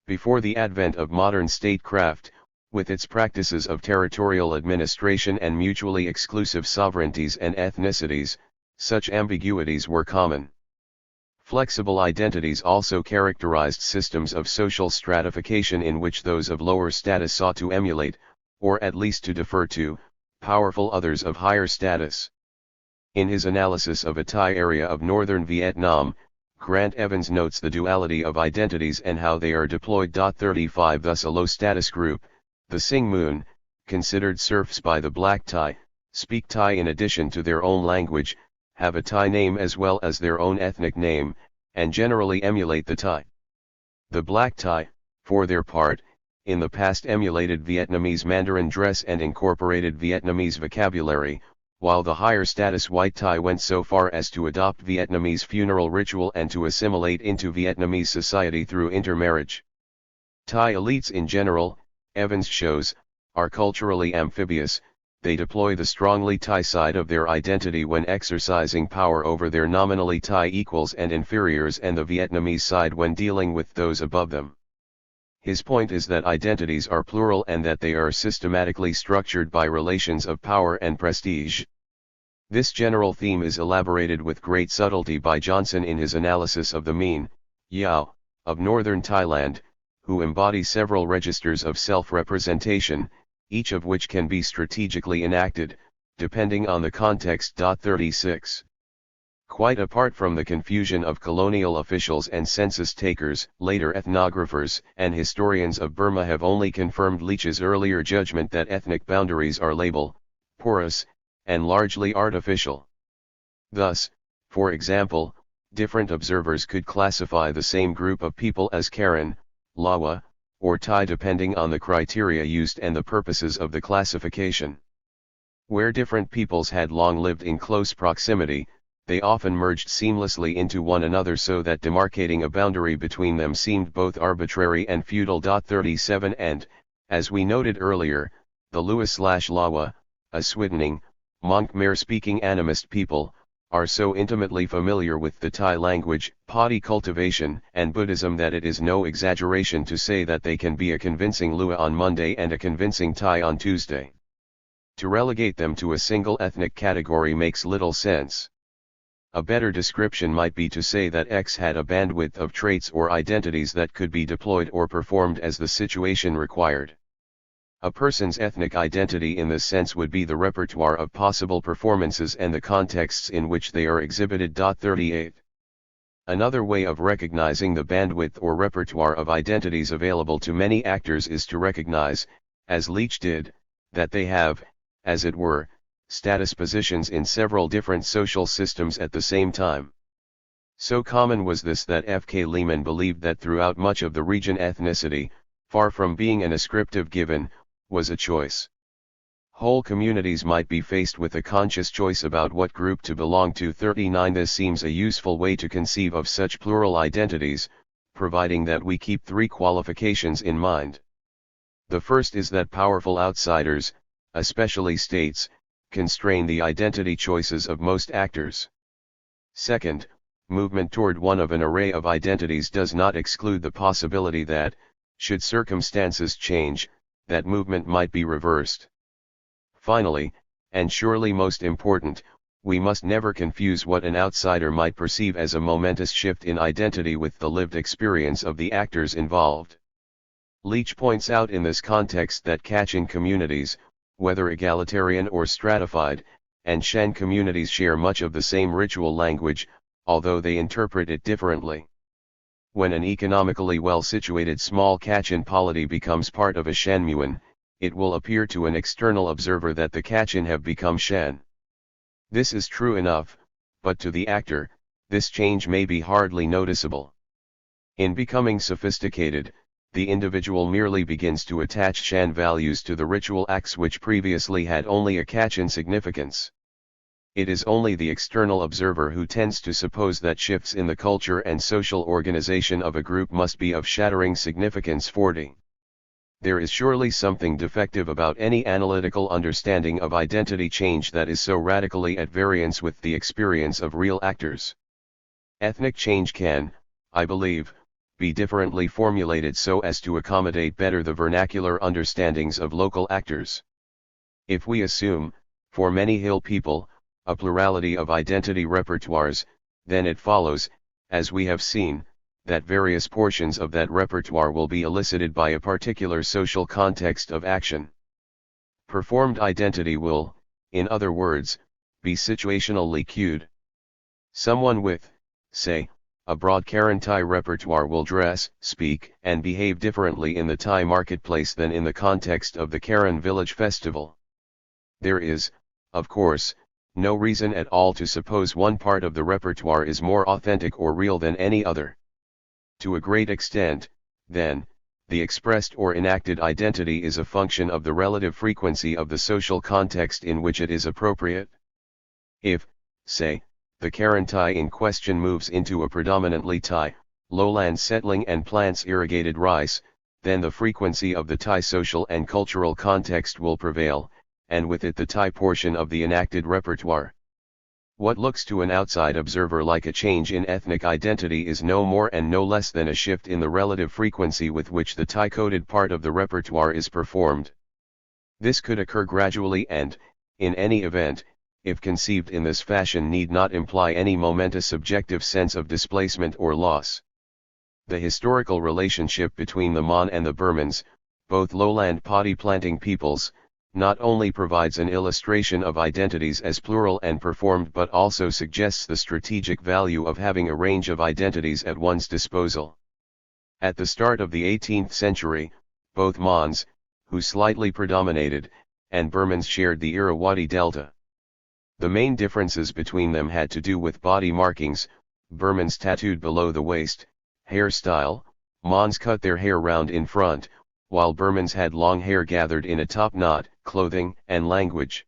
Before the advent of modern statecraft, with its practices of territorial administration and mutually exclusive sovereignties and ethnicities, such ambiguities were common. Flexible identities also characterized systems of social stratification in which those of lower status sought to emulate, or at least to defer to, powerful others of higher status. In his analysis of a Thai area of northern Vietnam, Grant Evans notes the duality of identities and how they are deployed. 35 Thus a low-status group, the Sing Moon, considered serfs by the Black Thai, speak Thai in addition to their own language, have a Thai name as well as their own ethnic name, and generally emulate the Thai. The Black Thai, for their part, in the past emulated Vietnamese Mandarin dress and incorporated Vietnamese vocabulary, while the higher status White Thai went so far as to adopt Vietnamese funeral ritual and to assimilate into Vietnamese society through intermarriage. Thai elites in general, Evans shows, are culturally amphibious. They deploy the strongly Thai side of their identity when exercising power over their nominally Thai equals and inferiors, and the Vietnamese side when dealing with those above them. His point is that identities are plural and that they are systematically structured by relations of power and prestige. This general theme is elaborated with great subtlety by Johnson in his analysis of the Mean, Yao, of northern Thailand, who embody several registers of self-representation, each of which can be strategically enacted, depending on the context. 36. Quite apart from the confusion of colonial officials and census takers, later ethnographers and historians of Burma have only confirmed Leach's earlier judgment that ethnic boundaries are labile, porous, and largely artificial. Thus, for example, different observers could classify the same group of people as Karen, Lawa, or Thai depending on the criteria used and the purposes of the classification. Where different peoples had long lived in close proximity, they often merged seamlessly into one another so that demarcating a boundary between them seemed both arbitrary and futile. 37 And, as we noted earlier, the Lua/Lawa, a Swidening, Monk Khmer-speaking animist people, are so intimately familiar with the Thai language, Padi cultivation, and Buddhism that it is no exaggeration to say that they can be a convincing Lua on Monday and a convincing Thai on Tuesday. To relegate them to a single ethnic category makes little sense. A better description might be to say that X had a bandwidth of traits or identities that could be deployed or performed as the situation required. A person's ethnic identity in this sense would be the repertoire of possible performances and the contexts in which they are exhibited. 38. Another way of recognizing the bandwidth or repertoire of identities available to many actors is to recognize, as Leach did, that they have, as it were, status positions in several different social systems at the same time. So common was this that F. K. Lehman believed that throughout much of the region ethnicity, far from being an ascriptive given, was a choice. Whole communities might be faced with a conscious choice about what group to belong to. 39 This seems a useful way to conceive of such plural identities, providing that we keep three qualifications in mind. The first is that powerful outsiders, especially states, constrain the identity choices of most actors. Second, movement toward one of an array of identities does not exclude the possibility that, should circumstances change, that movement might be reversed. Finally, and surely most important, we must never confuse what an outsider might perceive as a momentous shift in identity with the lived experience of the actors involved. Leach points out in this context that Kachin communities, whether egalitarian or stratified, and Shan communities share much of the same ritual language, although they interpret it differently. When an economically well-situated small Kachin polity becomes part of a Shanmuan, it will appear to an external observer that the Kachin have become Shan. This is true enough, but to the actor, this change may be hardly noticeable. In becoming sophisticated, the individual merely begins to attach Shan values to the ritual acts which previously had only a Kachin significance. It is only the external observer who tends to suppose that shifts in the culture and social organization of a group must be of shattering significance. 40. There is surely something defective about any analytical understanding of identity change that is so radically at variance with the experience of real actors. Ethnic change can, I believe, be differently formulated so as to accommodate better the vernacular understandings of local actors. If we assume, for many hill people, a plurality of identity repertoires, then it follows, as we have seen, that various portions of that repertoire will be elicited by a particular social context of action. Performed identity will, in other words, be situationally cued. Someone with, say, a broad Karen Thai repertoire will dress, speak, and behave differently in the Thai marketplace than in the context of the Karen Village Festival. There is, of course, no reason at all to suppose one part of the repertoire is more authentic or real than any other. To a great extent, then, the expressed or enacted identity is a function of the relative frequency of the social context in which it is appropriate. If, say, the Karen Thai in question moves into a predominantly Thai, lowland settling and plants irrigated rice, then the frequency of the Thai social and cultural context will prevail, and with it the Thai portion of the enacted repertoire. What looks to an outside observer like a change in ethnic identity is no more and no less than a shift in the relative frequency with which the Thai-coded part of the repertoire is performed. This could occur gradually and, in any event, if conceived in this fashion need not imply any momentous subjective sense of displacement or loss. The historical relationship between the Mon and the Burmans, both lowland paddy planting peoples, not only provides an illustration of identities as plural and performed but also suggests the strategic value of having a range of identities at one's disposal. At the start of the 18th century, both Mons, who slightly predominated, and Burmans shared the Irrawaddy Delta. The main differences between them had to do with body markings, Burmans tattooed below the waist, hairstyle, Mons cut their hair round in front, while Burmans had long hair gathered in a top knot, clothing, and language.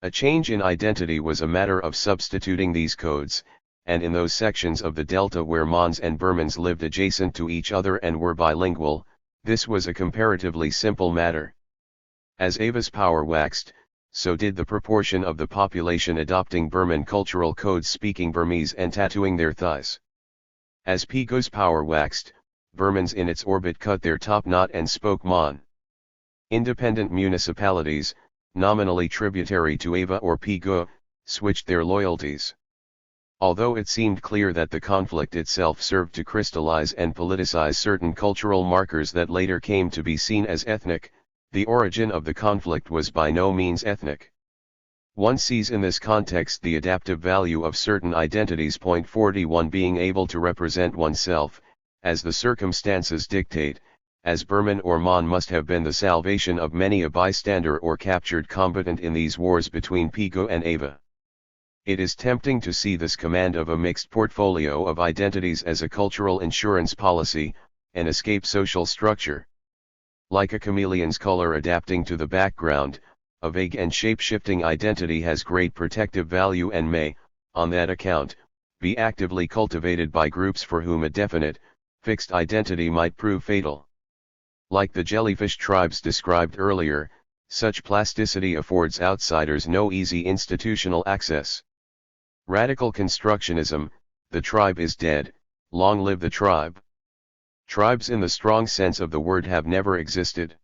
A change in identity was a matter of substituting these codes, and in those sections of the Delta where Mons and Burmans lived adjacent to each other and were bilingual, this was a comparatively simple matter. As Ava's power waxed, so did the proportion of the population adopting Burman cultural codes speaking Burmese and tattooing their thighs. As Pigo's power waxed, Burmans in its orbit cut their top knot and spoke Mon. Independent municipalities, nominally tributary to Ava or Pigo, switched their loyalties. Although it seemed clear that the conflict itself served to crystallize and politicize certain cultural markers that later came to be seen as ethnic, the origin of the conflict was by no means ethnic. One sees in this context the adaptive value of certain identities. 41 Being able to represent oneself, as the circumstances dictate, as Burman or Mon must have been the salvation of many a bystander or captured combatant in these wars between Pigo and Ava. It is tempting to see this command of a mixed portfolio of identities as a cultural insurance policy, an escape social structure. Like a chameleon's color adapting to the background, a vague and shape-shifting identity has great protective value and may, on that account, be actively cultivated by groups for whom a definite, fixed identity might prove fatal. Like the jellyfish tribes described earlier, such plasticity affords outsiders no easy institutional access. Radical constructionism, the tribe is dead, long live the tribe. Tribes in the strong sense of the word have never existed.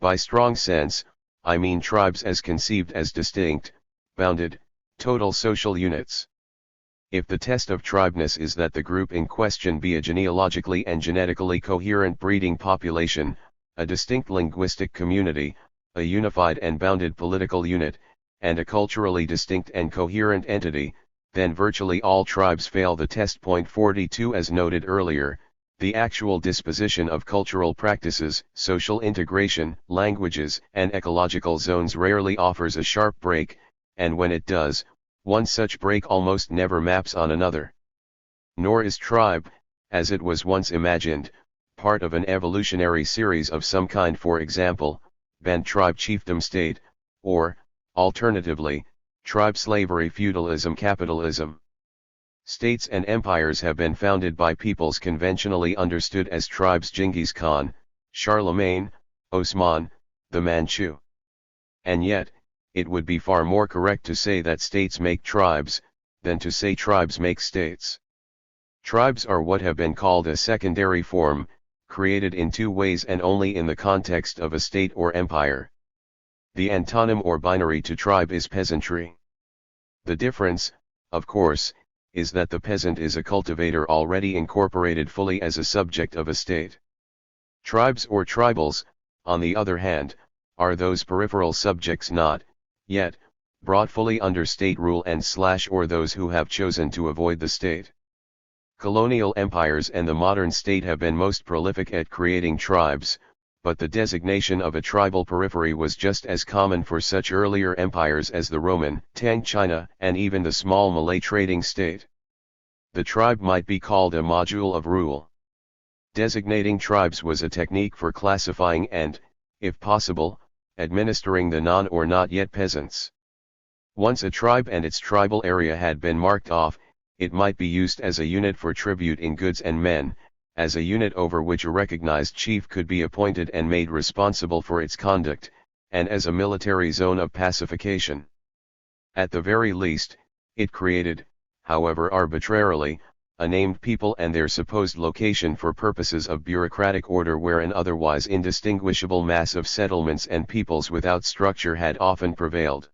By strong sense, I mean tribes as conceived as distinct, bounded, total social units. If the test of tribeness is that the group in question be a genealogically and genetically coherent breeding population, a distinct linguistic community, a unified and bounded political unit, and a culturally distinct and coherent entity, then virtually all tribes fail the test. 42 As noted earlier, the actual disposition of cultural practices, social integration, languages, and ecological zones rarely offers a sharp break, and when it does, one such break almost never maps on another. Nor is tribe, as it was once imagined, part of an evolutionary series of some kind, for example, band tribe chiefdom state, or, alternatively, tribe slavery feudalism capitalism. States and empires have been founded by peoples conventionally understood as tribes: Genghis Khan, Charlemagne, Osman, the Manchu. And yet, it would be far more correct to say that states make tribes, than to say tribes make states. Tribes are what have been called a secondary form, created in two ways and only in the context of a state or empire. The antonym or binary to tribe is peasantry. The difference, of course, is that the peasant is a cultivator already incorporated fully as a subject of a state. Tribes or tribals, on the other hand, are those peripheral subjects not, yet, brought fully under state rule and / or those who have chosen to avoid the state. Colonial empires and the modern state have been most prolific at creating tribes, but the designation of a tribal periphery was just as common for such earlier empires as the Roman, Tang China, and even the small Malay trading state. The tribe might be called a module of rule. Designating tribes was a technique for classifying and, if possible, administering the non or not yet peasants. Once a tribe and its tribal area had been marked off, it might be used as a unit for tribute in goods and men, as a unit over which a recognized chief could be appointed and made responsible for its conduct, and as a military zone of pacification. At the very least, it created, however arbitrarily, a named people and their supposed location for purposes of bureaucratic order where an otherwise indistinguishable mass of settlements and peoples without structure had often prevailed.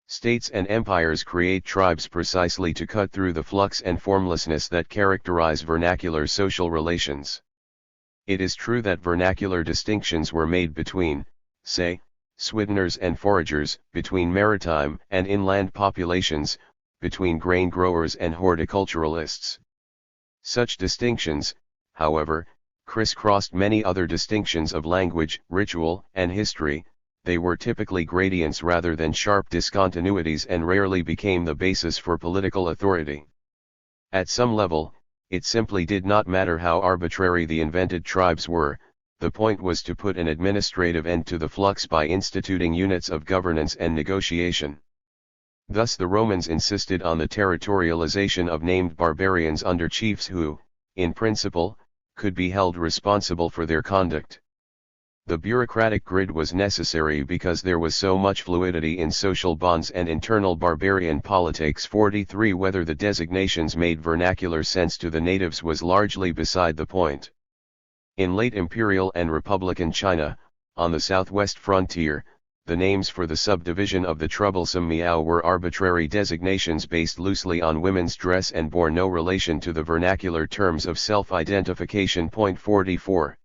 States and empires create tribes precisely to cut through the flux and formlessness that characterize vernacular social relations. It is true that vernacular distinctions were made between, say, Sweeteners and foragers, between maritime and inland populations, between grain growers and horticulturalists. Such distinctions, however, crisscrossed many other distinctions of language, ritual, and history. They were typically gradients rather than sharp discontinuities and rarely became the basis for political authority. At some level, it simply did not matter how arbitrary the invented tribes were, the point was to put an administrative end to the flux by instituting units of governance and negotiation. Thus the Romans insisted on the territorialization of named barbarians under chiefs who, in principle, could be held responsible for their conduct. The bureaucratic grid was necessary because there was so much fluidity in social bonds and internal barbarian politics. 43 Whether the designations made vernacular sense to the natives was largely beside the point. In late imperial and republican China, on the southwest frontier, the names for the subdivision of the troublesome Miao were arbitrary designations based loosely on women's dress and bore no relation to the vernacular terms of self-identification. 44.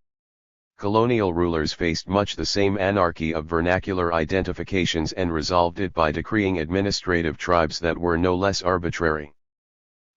Colonial rulers faced much the same anarchy of vernacular identifications and resolved it by decreeing administrative tribes that were no less arbitrary.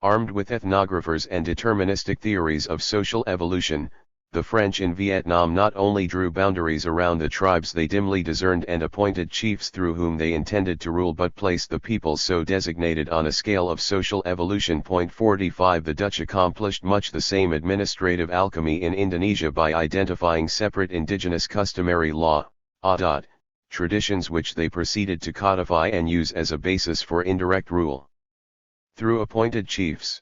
Armed with ethnographers and deterministic theories of social evolution, the French in Vietnam not only drew boundaries around the tribes they dimly discerned and appointed chiefs through whom they intended to rule, but placed the peoples so designated on a scale of social evolution. 45 The Dutch accomplished much the same administrative alchemy in Indonesia by identifying separate indigenous customary law, adat, traditions which they proceeded to codify and use as a basis for indirect rule through appointed chiefs.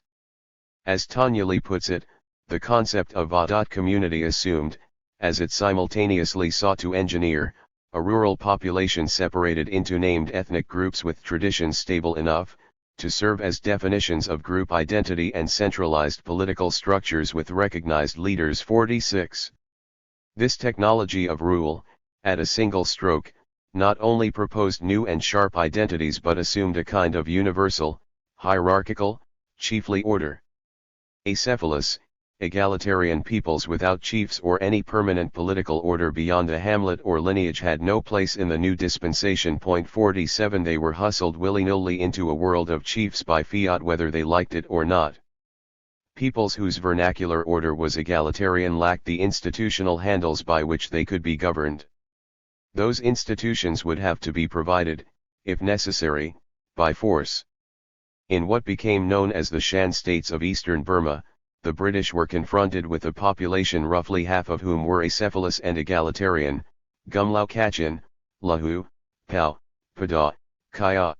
As Tanya Lee puts it, the concept of adat community assumed, as it simultaneously sought to engineer, a rural population separated into named ethnic groups with traditions stable enough, to serve as definitions of group identity and centralized political structures with recognized leaders. 46. This technology of rule, at a single stroke, not only proposed new and sharp identities but assumed a kind of universal, hierarchical, chiefly order. Acephalous, egalitarian peoples without chiefs or any permanent political order beyond a hamlet or lineage had no place in the new dispensation. 47 They were hustled willy-nilly into a world of chiefs by fiat whether they liked it or not. Peoples whose vernacular order was egalitarian lacked the institutional handles by which they could be governed. Those institutions would have to be provided, if necessary, by force. In what became known as the Shan states of eastern Burma, the British were confronted with a population roughly half of whom were acephalous and egalitarian, Gumlau Kachin, Lahu, Pau, Pada, Kaya.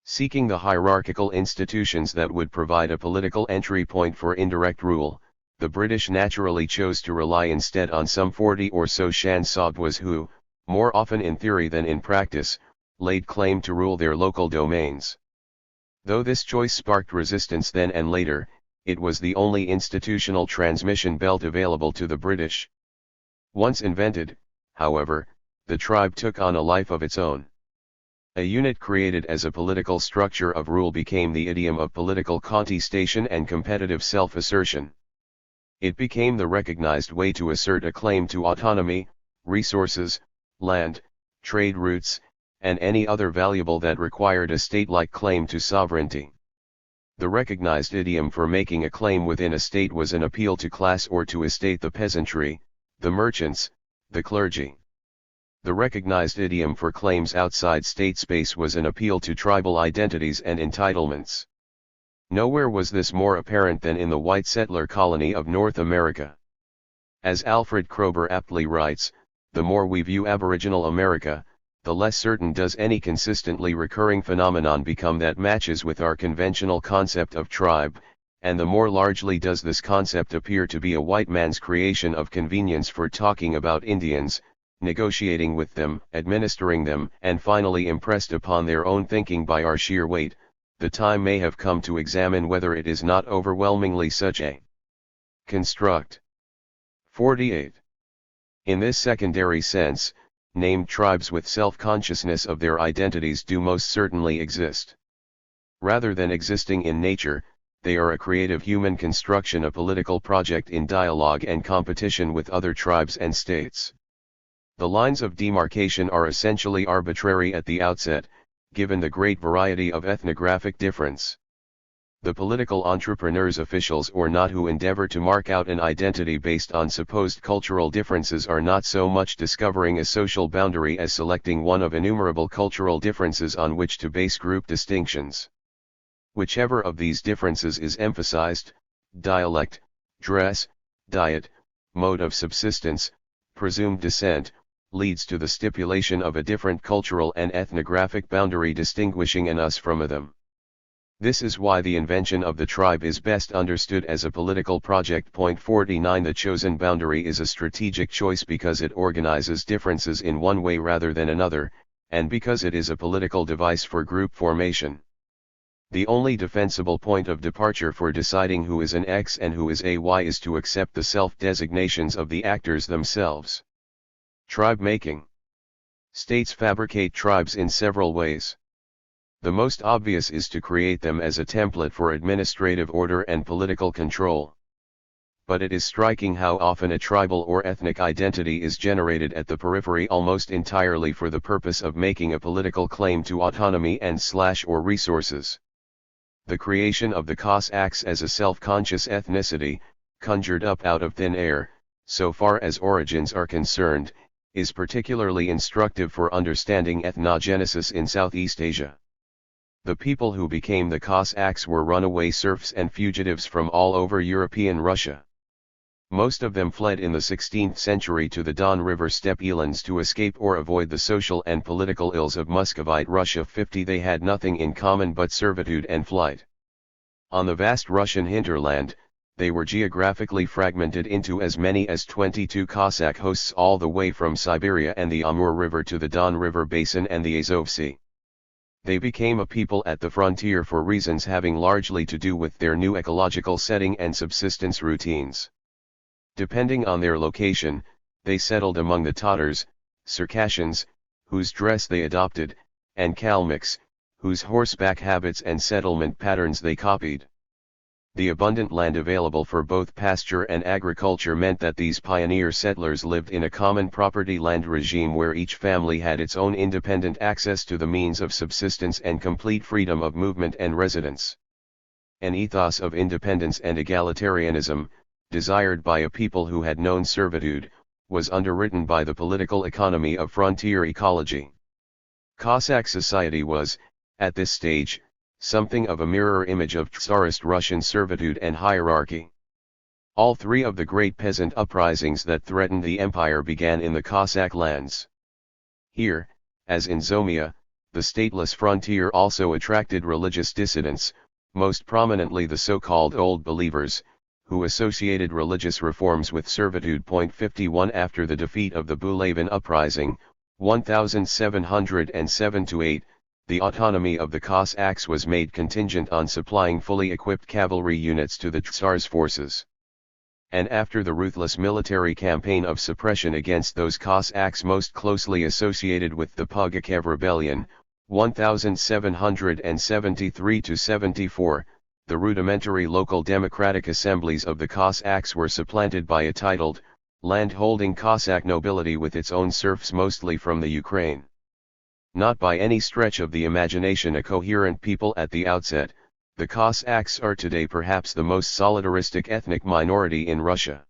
Seeking the hierarchical institutions that would provide a political entry point for indirect rule, the British naturally chose to rely instead on some 40 or so Shan Sabwas who, more often in theory than in practice, laid claim to rule their local domains. Though this choice sparked resistance then and later, it was the only institutional transmission belt available to the British. Once invented, however, the tribe took on a life of its own. A unit created as a political structure of rule became the idiom of political contestation and competitive self-assertion. It became the recognized way to assert a claim to autonomy, resources, land, trade routes, and any other valuable that required a state-like claim to sovereignty. The recognized idiom for making a claim within a state was an appeal to class or to estate: the peasantry, the merchants, the clergy. The recognized idiom for claims outside state space was an appeal to tribal identities and entitlements. Nowhere was this more apparent than in the white settler colony of North America. As Alfred Kroeber aptly writes, the more we view Aboriginal America, the less certain does any consistently recurring phenomenon become that matches with our conventional concept of tribe, and the more largely does this concept appear to be a white man's creation of convenience for talking about Indians, negotiating with them, administering them, and finally impressed upon their own thinking by our sheer weight. The time may have come to examine whether it is not overwhelmingly such a construct. 48. In this secondary sense, named tribes with self-consciousness of their identities do most certainly exist. Rather than existing in nature, they are a creative human construction, a political project in dialogue and competition with other tribes and states. The lines of demarcation are essentially arbitrary at the outset, given the great variety of ethnographic difference. The political entrepreneurs, officials or not, who endeavor to mark out an identity based on supposed cultural differences are not so much discovering a social boundary as selecting one of innumerable cultural differences on which to base group distinctions. Whichever of these differences is emphasized, dialect, dress, diet, mode of subsistence, presumed descent, leads to the stipulation of a different cultural and ethnographic boundary distinguishing an us from a them. This is why the invention of the tribe is best understood as a political project. 49. The chosen boundary is a strategic choice because it organizes differences in one way rather than another, and because it is a political device for group formation. The only defensible point of departure for deciding who is an X and who is a Y is to accept the self-designations of the actors themselves. Tribe making. States fabricate tribes in several ways. The most obvious is to create them as a template for administrative order and political control. But it is striking how often a tribal or ethnic identity is generated at the periphery almost entirely for the purpose of making a political claim to autonomy and/or resources. The creation of the Cossacks as a self-conscious ethnicity, conjured up out of thin air, so far as origins are concerned, is particularly instructive for understanding ethnogenesis in Southeast Asia. The people who became the Cossacks were runaway serfs and fugitives from all over European Russia. Most of them fled in the 16th century to the Don River steppe elands to escape or avoid the social and political ills of Muscovite Russia. 50. They had nothing in common but servitude and flight. On the vast Russian hinterland, they were geographically fragmented into as many as 22 Cossack hosts all the way from Siberia and the Amur River to the Don River basin and the Azov Sea. They became a people at the frontier for reasons having largely to do with their new ecological setting and subsistence routines. Depending on their location, they settled among the Tatars, Circassians, whose dress they adopted, and Kalmyks, whose horseback habits and settlement patterns they copied. The abundant land available for both pasture and agriculture meant that these pioneer settlers lived in a common property land regime where each family had its own independent access to the means of subsistence and complete freedom of movement and residence. An ethos of independence and egalitarianism, desired by a people who had known servitude, was underwritten by the political economy of frontier ecology. Cossack society was, at this stage, something of a mirror image of Tsarist Russian servitude and hierarchy. All three of the great peasant uprisings that threatened the empire began in the Cossack lands. Here, as in Zomia, the stateless frontier also attracted religious dissidents, most prominently the so-called Old Believers, who associated religious reforms with servitude. 51 After the defeat of the Bulavin uprising, 1707-8, the autonomy of the Cossacks was made contingent on supplying fully equipped cavalry units to the Tsar's forces. And after the ruthless military campaign of suppression against those Cossacks most closely associated with the Pugachev rebellion, 1773-74, the rudimentary local democratic assemblies of the Cossacks were supplanted by a titled, land-holding Cossack nobility with its own serfs mostly from the Ukraine. Not by any stretch of the imagination a coherent people at the outset, the Cossacks are today perhaps the most solidaristic ethnic minority in Russia.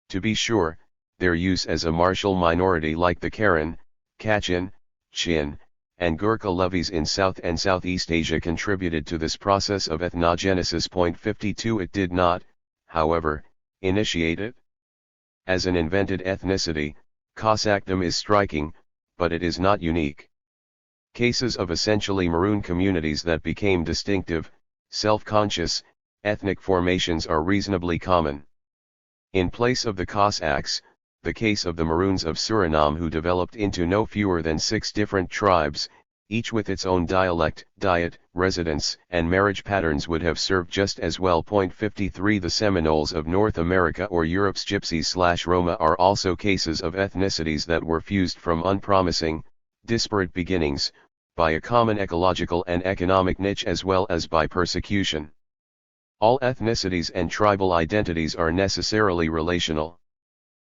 To be sure, their use as a martial minority like the Karen, Kachin, Chin, and Gurkha levies in South and Southeast Asia contributed to this process of ethnogenesis. 52 It did not, however, initiate it. As an invented ethnicity, Cossackdom is striking, but it is not unique. Cases of essentially maroon communities that became distinctive, self-conscious, ethnic formations are reasonably common. In place of the Cossacks, the case of the Maroons of Suriname who developed into no fewer than 6 different tribes, each with its own dialect, diet, residence, and marriage patterns would have served just as well. 53 The Seminoles of North America or Europe's Gypsies/Roma are also cases of ethnicities that were fused from unpromising, disparate beginnings, by a common ecological and economic niche as well as by persecution. All ethnicities and tribal identities are necessarily relational.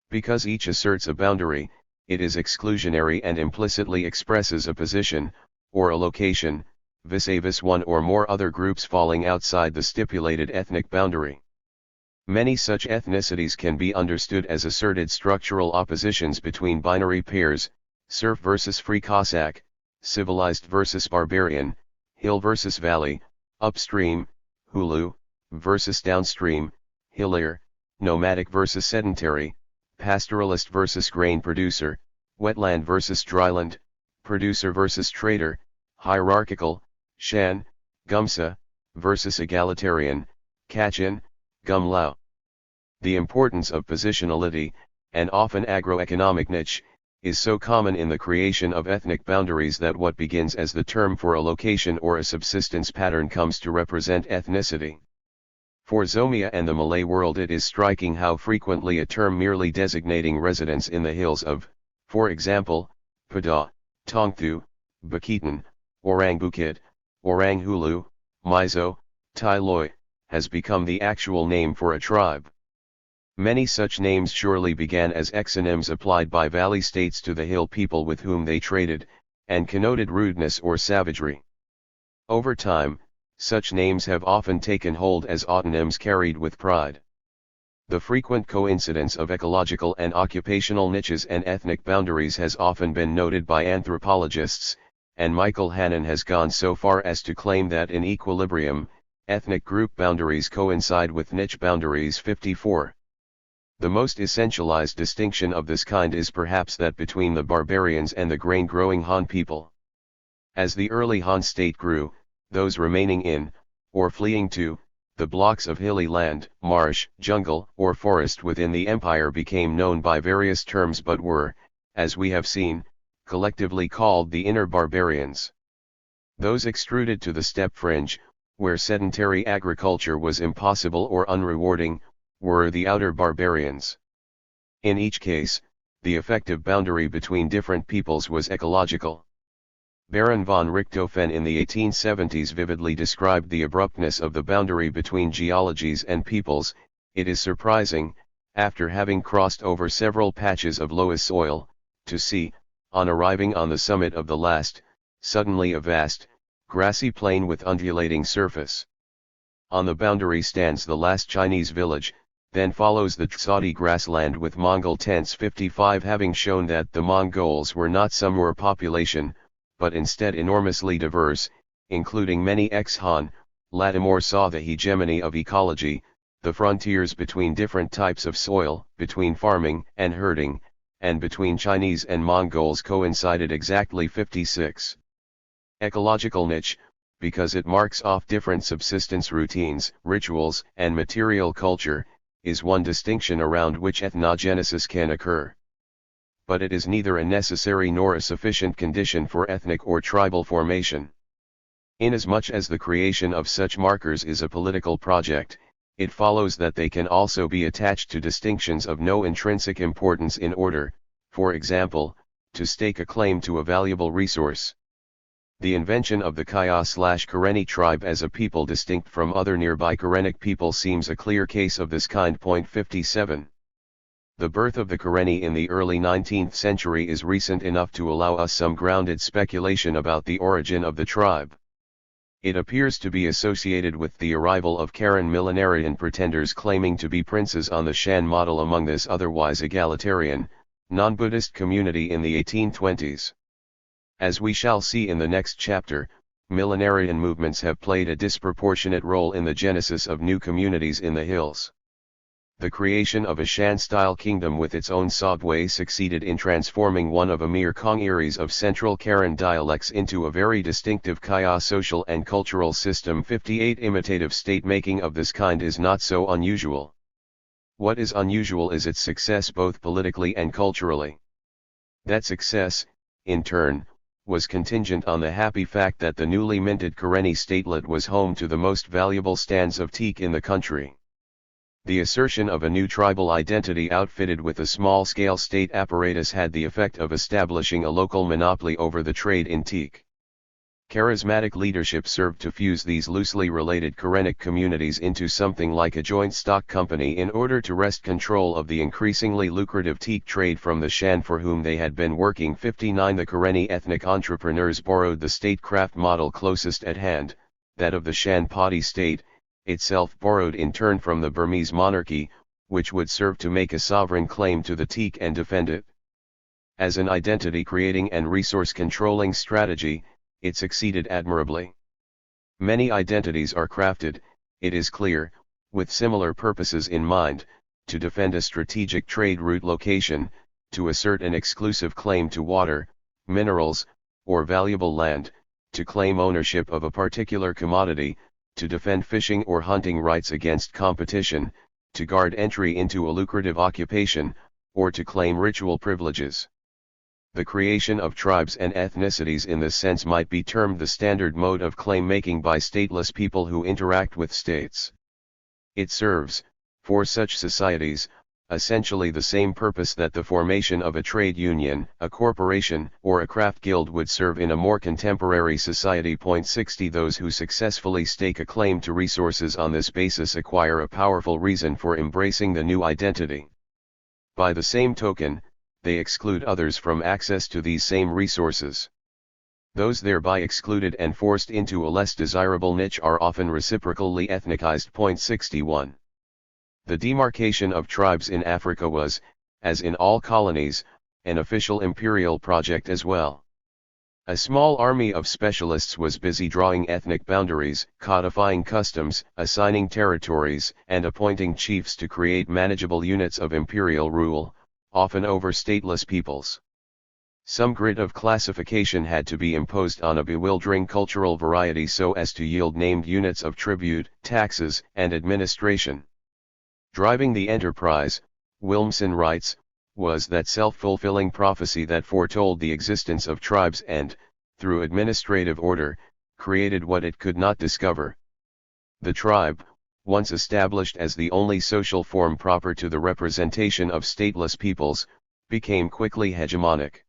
Because each asserts a boundary, it is exclusionary and implicitly expresses a position, or a location, vis-a-vis one or more other groups falling outside the stipulated ethnic boundary. Many such ethnicities can be understood as asserted structural oppositions between binary pairs, serf versus free Cossack, civilized versus barbarian, hill versus valley, upstream, Hulu, versus downstream, hillier, nomadic versus sedentary, pastoralist versus grain producer, wetland versus dryland, producer versus trader, hierarchical, Shan, Gumsa, versus egalitarian, Kachin, Gumlao. The importance of positionality, and often agroeconomic niche, is so common in the creation of ethnic boundaries that what begins as the term for a location or a subsistence pattern comes to represent ethnicity. For Zomia and the Malay world it is striking how frequently a term merely designating residence in the hills of, for example, Pada, Tongthu, Bukitan, Orang Bukit, Orang Hulu, Mizo, Tai Loi, has become the actual name for a tribe. Many such names surely began as exonyms applied by valley states to the hill people with whom they traded, and connoted rudeness or savagery. Over time, such names have often taken hold as autonyms carried with pride. The frequent coincidence of ecological and occupational niches and ethnic boundaries has often been noted by anthropologists, and Michael Hannon has gone so far as to claim that in equilibrium, ethnic group boundaries coincide with niche boundaries. 54. The most essentialized distinction of this kind is perhaps that between the barbarians and the grain-growing Han people. As the early Han state grew, those remaining in, or fleeing to, the blocks of hilly land, marsh, jungle, or forest within the empire became known by various terms but were, as we have seen, collectively called the inner barbarians. Those extruded to the steppe fringe, where sedentary agriculture was impossible or unrewarding, were the outer barbarians. In each case, the effective boundary between different peoples was ecological. Baron von Richthofen in the 1870s vividly described the abruptness of the boundary between geologies and peoples. It is surprising, after having crossed over several patches of loess soil, to see, on arriving on the summit of the last, suddenly a vast, grassy plain with undulating surface. On the boundary stands the last Chinese village, then follows the Tsadi grassland with Mongol tents. 55 Having shown that the Mongols were not some Ur population, but instead enormously diverse, including many ex-Han, Lattimore saw the hegemony of ecology, the frontiers between different types of soil, between farming and herding, and between Chinese and Mongols coincided exactly 56. Ecological niche, because it marks off different subsistence routines, rituals, and material culture, is one distinction around which ethnogenesis can occur. But it is neither a necessary nor a sufficient condition for ethnic or tribal formation. Inasmuch as the creation of such markers is a political project, it follows that they can also be attached to distinctions of no intrinsic importance in order, for example, to stake a claim to a valuable resource. The invention of the Kaya/Karenni tribe as a people distinct from other nearby Karenic people seems a clear case of this kind. 57. The birth of the Karenni in the early 19th century is recent enough to allow us some grounded speculation about the origin of the tribe. It appears to be associated with the arrival of Karen millenarian pretenders claiming to be princes on the Shan model among this otherwise egalitarian, non-Buddhist community in the 1820s. As we shall see in the next chapter, millenarian movements have played a disproportionate role in the genesis of new communities in the hills. The creation of a Shan-style kingdom with its own subway succeeded in transforming one of a mere congeries of central Karen dialects into a very distinctive Kaya social and cultural system. 58. Imitative state-making of this kind is not so unusual. What is unusual is its success both politically and culturally. That success, in turn, was contingent on the happy fact that the newly minted Karenni statelet was home to the most valuable stands of teak in the country. The assertion of a new tribal identity outfitted with a small-scale state apparatus had the effect of establishing a local monopoly over the trade in teak. Charismatic leadership served to fuse these loosely related Karenic communities into something like a joint stock company in order to wrest control of the increasingly lucrative teak trade from the Shan for whom they had been working. 59. The Karenni ethnic entrepreneurs borrowed the statecraft model closest at hand, that of the Shan Padi state, itself borrowed in turn from the Burmese monarchy, which would serve to make a sovereign claim to the teak and defend it. As an identity-creating and resource-controlling strategy, it succeeded admirably. Many identities are crafted, it is clear, with similar purposes in mind, to defend a strategic trade route location, to assert an exclusive claim to water, minerals, or valuable land, to claim ownership of a particular commodity, to defend fishing or hunting rights against competition, to guard entry into a lucrative occupation, or to claim ritual privileges. The creation of tribes and ethnicities in this sense might be termed the standard mode of claim-making by stateless people who interact with states. It serves, for such societies, essentially the same purpose that the formation of a trade union, a corporation, or a craft guild would serve in a more contemporary society. 60. Those who successfully stake a claim to resources on this basis acquire a powerful reason for embracing the new identity. By the same token, they exclude others from access to these same resources. Those thereby excluded and forced into a less desirable niche are often reciprocally ethnicized. 61. The demarcation of tribes in Africa was, as in all colonies, an official imperial project as well. A small army of specialists was busy drawing ethnic boundaries, codifying customs, assigning territories, and appointing chiefs to create manageable units of imperial rule, often over stateless peoples. Some grid of classification had to be imposed on a bewildering cultural variety so as to yield named units of tribute, taxes, and administration. Driving the enterprise, Wilmson writes, was that self-fulfilling prophecy that foretold the existence of tribes and, through administrative order, created what it could not discover. The tribe, once established as the only social form proper to the representation of stateless peoples, became quickly hegemonic.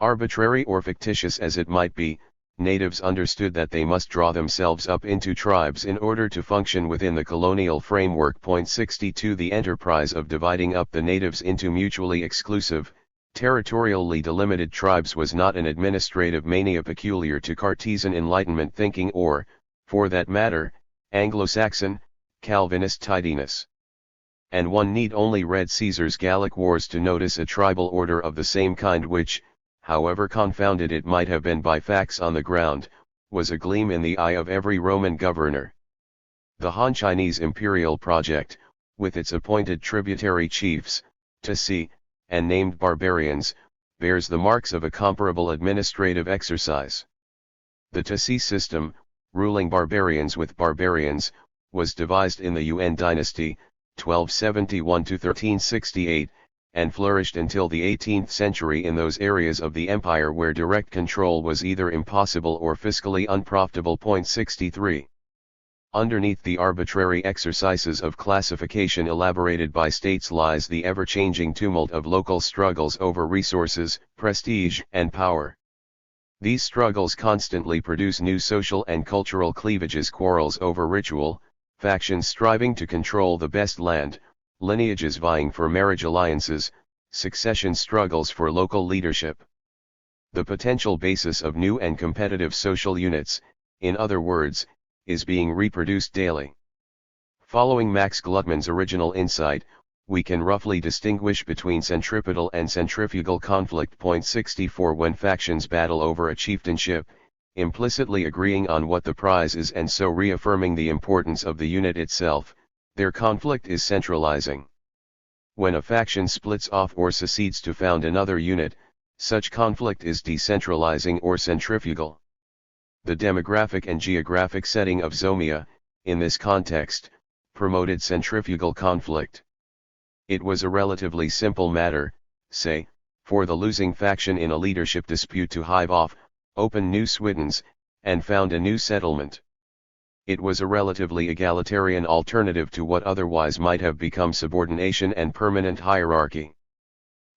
Arbitrary or fictitious as it might be, natives understood that they must draw themselves up into tribes in order to function within the colonial framework. 62. The enterprise of dividing up the natives into mutually exclusive, territorially delimited tribes was not an administrative mania peculiar to Cartesian Enlightenment thinking or, for that matter, Anglo-Saxon, Calvinist tidiness. And one need only read Caesar's Gallic Wars to notice a tribal order of the same kind which, however confounded it might have been by facts on the ground, was a gleam in the eye of every Roman governor. The Han Chinese imperial project, with its appointed tributary chiefs, Tasi, and named barbarians, bears the marks of a comparable administrative exercise. The Tasi system, ruling barbarians with barbarians, was devised in the Yuan dynasty, 1271–1368, and flourished until the 18th century in those areas of the empire where direct control was either impossible or fiscally unprofitable. 63. Underneath the arbitrary exercises of classification elaborated by states lies the ever-changing tumult of local struggles over resources, prestige, and power. These struggles constantly produce new social and cultural cleavages, quarrels over ritual, factions striving to control the best land, lineages vying for marriage alliances, succession struggles for local leadership. The potential basis of new and competitive social units, in other words, is being reproduced daily. Following Max Gluckman's original insight, we can roughly distinguish between centripetal and centrifugal conflict. 64. When factions battle over a chieftainship, implicitly agreeing on what the prize is and so reaffirming the importance of the unit itself, their conflict is centralizing. When a faction splits off or secedes to found another unit, such conflict is decentralizing or centrifugal. The demographic and geographic setting of Zomia, in this context, promoted centrifugal conflict. It was a relatively simple matter, say, for the losing faction in a leadership dispute to hive off, open new swidens, and found a new settlement. It was a relatively egalitarian alternative to what otherwise might have become subordination and permanent hierarchy.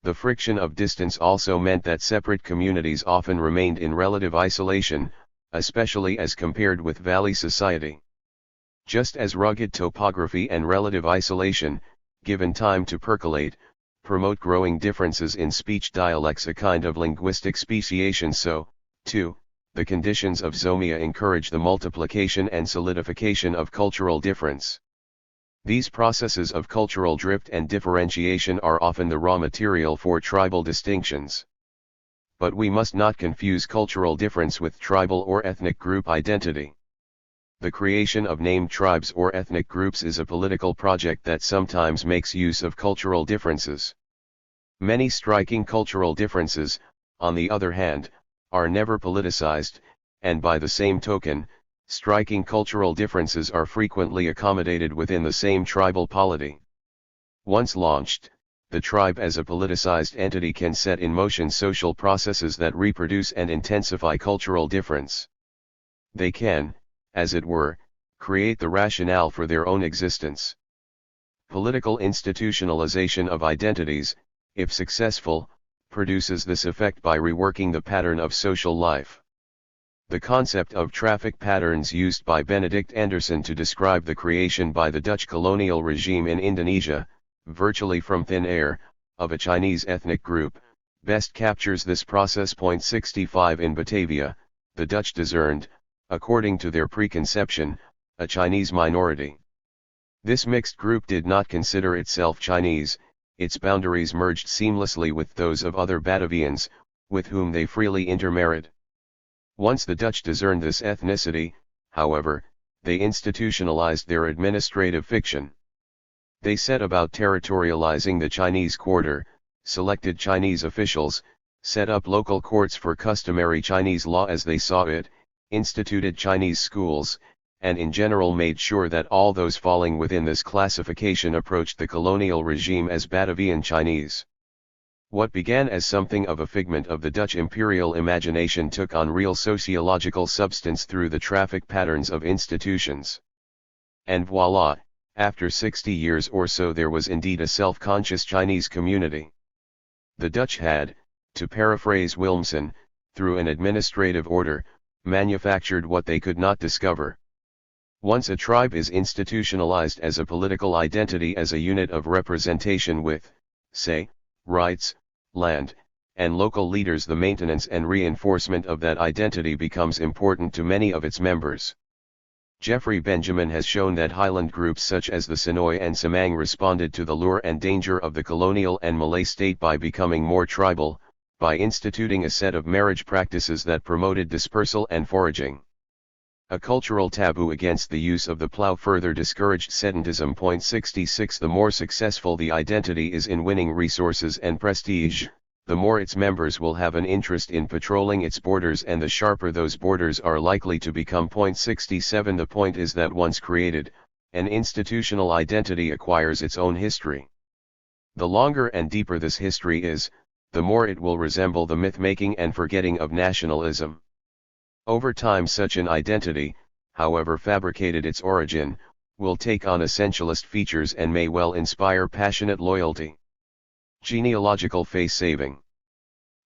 The friction of distance also meant that separate communities often remained in relative isolation, especially as compared with valley society. Just as rugged topography and relative isolation, given time to percolate, promote growing differences in speech dialects, a kind of linguistic speciation, so, too, the conditions of Zomia encourage the multiplication and solidification of cultural difference. These processes of cultural drift and differentiation are often the raw material for tribal distinctions. But we must not confuse cultural difference with tribal or ethnic group identity. The creation of named tribes or ethnic groups is a political project that sometimes makes use of cultural differences. Many striking cultural differences, on the other hand, are never politicized, and by the same token, striking cultural differences are frequently accommodated within the same tribal polity. Once launched, the tribe as a politicized entity can set in motion social processes that reproduce and intensify cultural difference. They can, as it were, create the rationale for their own existence. Political institutionalization of identities, if successful, produces this effect by reworking the pattern of social life. The concept of traffic patterns used by Benedict Anderson to describe the creation by the Dutch colonial regime in Indonesia, virtually from thin air, of a Chinese ethnic group, best captures this process. 65. In Batavia, the Dutch discerned, according to their preconception, a Chinese minority. This mixed group did not consider itself Chinese, its boundaries merged seamlessly with those of other Batavians, with whom they freely intermarried. Once the Dutch discerned this ethnicity, however, they institutionalized their administrative fiction. They set about territorializing the Chinese quarter, selected Chinese officials, set up local courts for customary Chinese law as they saw it, instituted Chinese schools, and in general made sure that all those falling within this classification approached the colonial regime as Batavian Chinese. What began as something of a figment of the Dutch imperial imagination took on real sociological substance through the traffic patterns of institutions. And voila, after 60 years or so there was indeed a self-conscious Chinese community. The Dutch had, to paraphrase Wilmsen, through an administrative order, manufactured what they could not discover. Once a tribe is institutionalized as a political identity, as a unit of representation with, say, rights, land, and local leaders, the maintenance and reinforcement of that identity becomes important to many of its members. Jeffrey Benjamin has shown that highland groups such as the Sonoy and Semang responded to the lure and danger of the colonial and Malay state by becoming more tribal, by instituting a set of marriage practices that promoted dispersal and foraging. A cultural taboo against the use of the plow further discouraged sedentism. 66 The more successful the identity is in winning resources and prestige, the more its members will have an interest in patrolling its borders, and the sharper those borders are likely to become. 67 The point is that once created, an institutional identity acquires its own history. The longer and deeper this history is, the more it will resemble the myth-making and forgetting of nationalism. Over time such an identity, however fabricated its origin, will take on essentialist features and may well inspire passionate loyalty. Genealogical face-saving.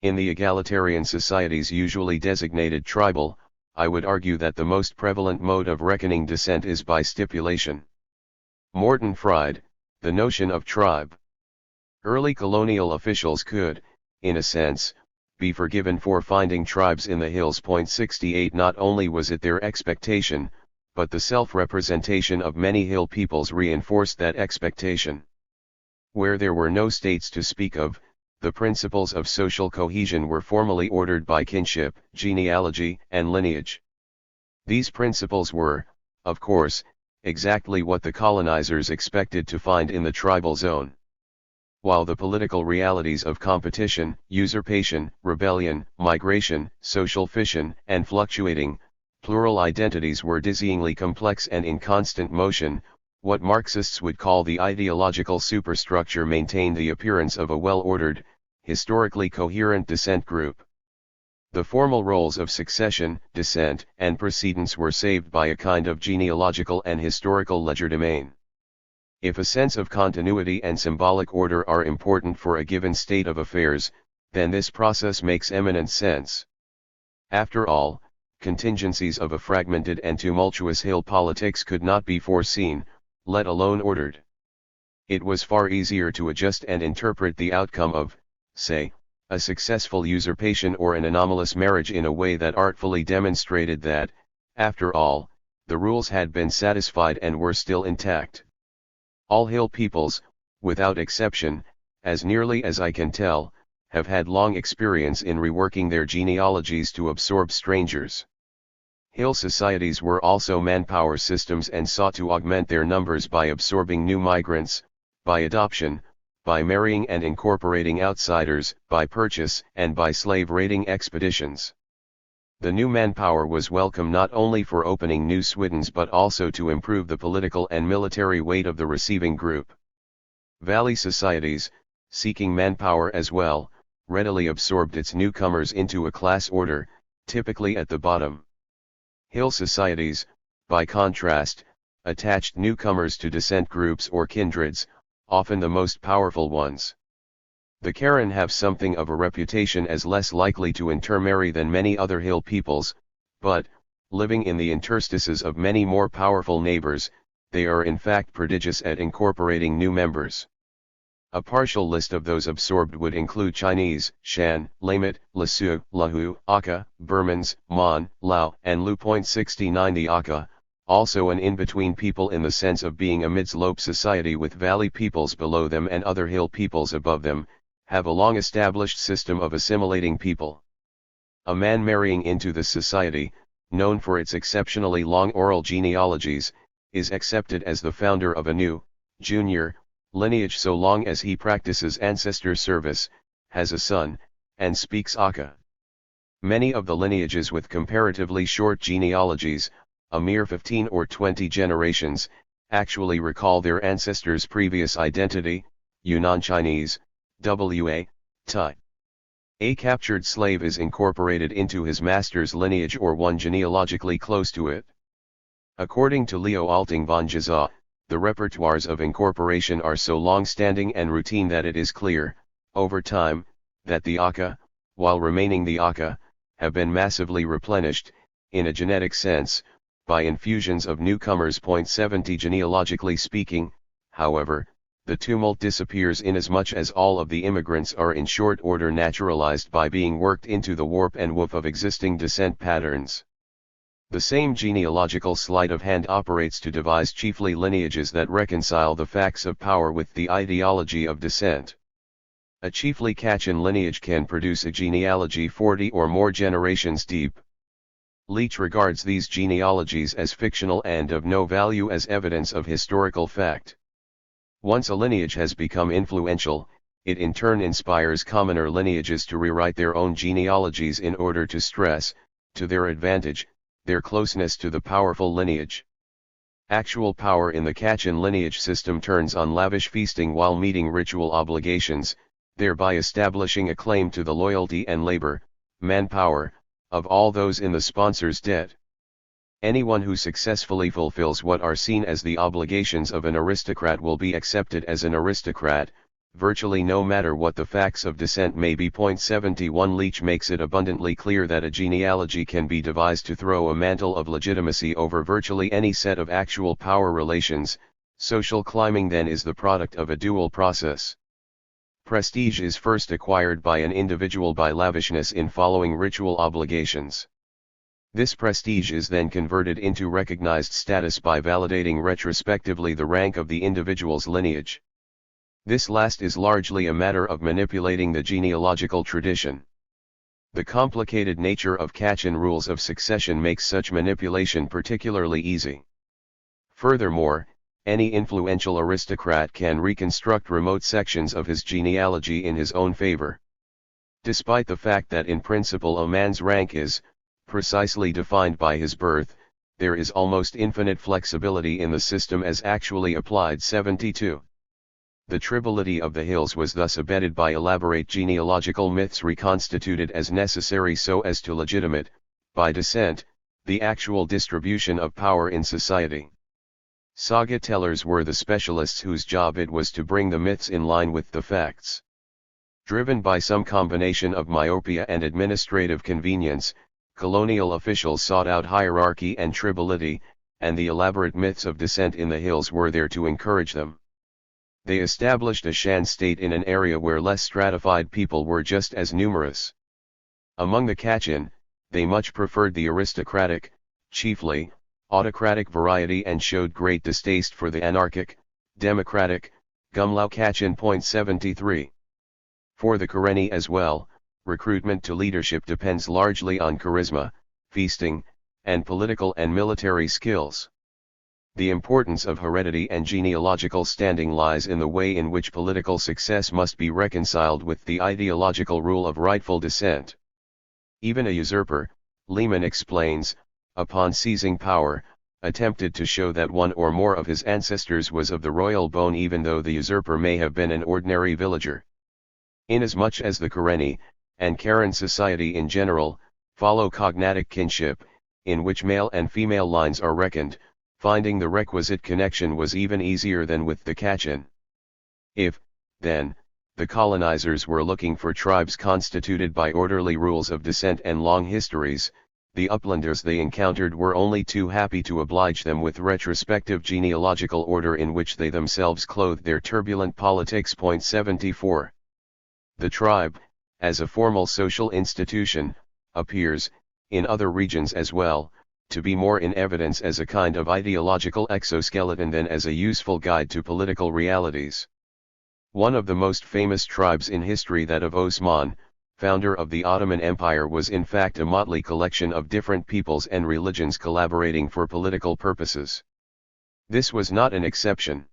In the egalitarian societies usually designated tribal, I would argue that the most prevalent mode of reckoning descent is by stipulation. Morton Fried, The Notion of Tribe. Early colonial officials could, in a sense, be forgiven for finding tribes in the hills. 68 Not only was it their expectation, but the self-representation of many hill peoples reinforced that expectation. Where there were no states to speak of, the principles of social cohesion were formally ordered by kinship, genealogy, and lineage. These principles were, of course, exactly what the colonizers expected to find in the tribal zone. While the political realities of competition, usurpation, rebellion, migration, social fission, and fluctuating, plural identities were dizzyingly complex and in constant motion, what Marxists would call the ideological superstructure maintained the appearance of a well-ordered, historically coherent descent group. The formal roles of succession, descent, and precedence were saved by a kind of genealogical and historical legerdemain. If a sense of continuity and symbolic order are important for a given state of affairs, then this process makes eminent sense. After all, contingencies of a fragmented and tumultuous hill politics could not be foreseen, let alone ordered. It was far easier to adjust and interpret the outcome of, say, a successful usurpation or an anomalous marriage in a way that artfully demonstrated that, after all, the rules had been satisfied and were still intact. All hill peoples, without exception, as nearly as I can tell, have had long experience in reworking their genealogies to absorb strangers. Hill societies were also manpower systems and sought to augment their numbers by absorbing new migrants, by adoption, by marrying and incorporating outsiders, by purchase, and by slave-raiding expeditions. The new manpower was welcome not only for opening new swidens but also to improve the political and military weight of the receiving group. Valley societies, seeking manpower as well, readily absorbed its newcomers into a class order, typically at the bottom. Hill societies, by contrast, attached newcomers to descent groups or kindreds, often the most powerful ones. The Karen have something of a reputation as less likely to intermarry than many other hill peoples, but, living in the interstices of many more powerful neighbors, they are in fact prodigious at incorporating new members. A partial list of those absorbed would include Chinese, Shan, Lamit, Lasu, Lahu, Aka, Burmans, Mon, Lao, and Lu. 69 The Aka, also an in-between people in the sense of being a mid-slope society with valley peoples below them and other hill peoples above them, have a long-established system of assimilating people. A man marrying into this society, known for its exceptionally long oral genealogies, is accepted as the founder of a new, junior, lineage so long as he practices ancestor service, has a son, and speaks Aka. Many of the lineages with comparatively short genealogies, a mere 15 or 20 generations, actually recall their ancestors' previous identity. Yunnan Chinese, W.A., Thai. A captured slave is incorporated into his master's lineage or one genealogically close to it. According to Leo Alting von Giza, the repertoires of incorporation are so long-standing and routine that it is clear, over time, that the Aka, while remaining the Aka, have been massively replenished, in a genetic sense, by infusions of newcomers. 70 Genealogically speaking, however, the tumult disappears inasmuch as all of the immigrants are in short order naturalized by being worked into the warp and woof of existing descent patterns. The same genealogical sleight of hand operates to devise chiefly lineages that reconcile the facts of power with the ideology of descent. A chiefly Kachin lineage can produce a genealogy 40 or more generations deep. Leach regards these genealogies as fictional and of no value as evidence of historical fact. Once a lineage has become influential, it in turn inspires commoner lineages to rewrite their own genealogies in order to stress, to their advantage, their closeness to the powerful lineage. Actual power in the Kachin lineage system turns on lavish feasting while meeting ritual obligations, thereby establishing a claim to the loyalty and labor, manpower, of all those in the sponsor's debt. Anyone who successfully fulfills what are seen as the obligations of an aristocrat will be accepted as an aristocrat, virtually no matter what the facts of descent may be. 71 Leach makes it abundantly clear that a genealogy can be devised to throw a mantle of legitimacy over virtually any set of actual power relations. Social climbing then is the product of a dual process. Prestige is first acquired by an individual by lavishness in following ritual obligations. This prestige is then converted into recognized status by validating retrospectively the rank of the individual's lineage. This last is largely a matter of manipulating the genealogical tradition. The complicated nature of Kachin rules of succession makes such manipulation particularly easy. Furthermore, any influential aristocrat can reconstruct remote sections of his genealogy in his own favor. Despite the fact that in principle a man's rank is precisely defined by his birth, there is almost infinite flexibility in the system as actually applied. 72. The tribalism of the hills was thus abetted by elaborate genealogical myths reconstituted as necessary so as to legitimate, by descent, the actual distribution of power in society. Saga tellers were the specialists whose job it was to bring the myths in line with the facts. Driven by some combination of myopia and administrative convenience, colonial officials sought out hierarchy and tribalism, and the elaborate myths of descent in the hills were there to encourage them. They established a Shan state in an area where less stratified people were just as numerous. Among the Kachin, they much preferred the aristocratic, chiefly, autocratic variety and showed great distaste for the anarchic, democratic, Gumlau Kachin. 73. For the Karenni as well, recruitment to leadership depends largely on charisma, feasting, and political and military skills. The importance of heredity and genealogical standing lies in the way in which political success must be reconciled with the ideological rule of rightful descent. Even a usurper, Lehman explains, upon seizing power, attempted to show that one or more of his ancestors was of the royal bone even though the usurper may have been an ordinary villager. Inasmuch as the Karenni, and Karen society in general, follow cognatic kinship, in which male and female lines are reckoned, finding the requisite connection was even easier than with the Kachin. If, then, the colonizers were looking for tribes constituted by orderly rules of descent and long histories, the uplanders they encountered were only too happy to oblige them with retrospective genealogical order in which they themselves clothed their turbulent politics. 74. The tribe, as a formal social institution, appears, in other regions as well, to be more in evidence as a kind of ideological exoskeleton than as a useful guide to political realities. One of the most famous tribes in history, that of Osman, founder of the Ottoman Empire, was in fact a motley collection of different peoples and religions collaborating for political purposes. This was not an exception.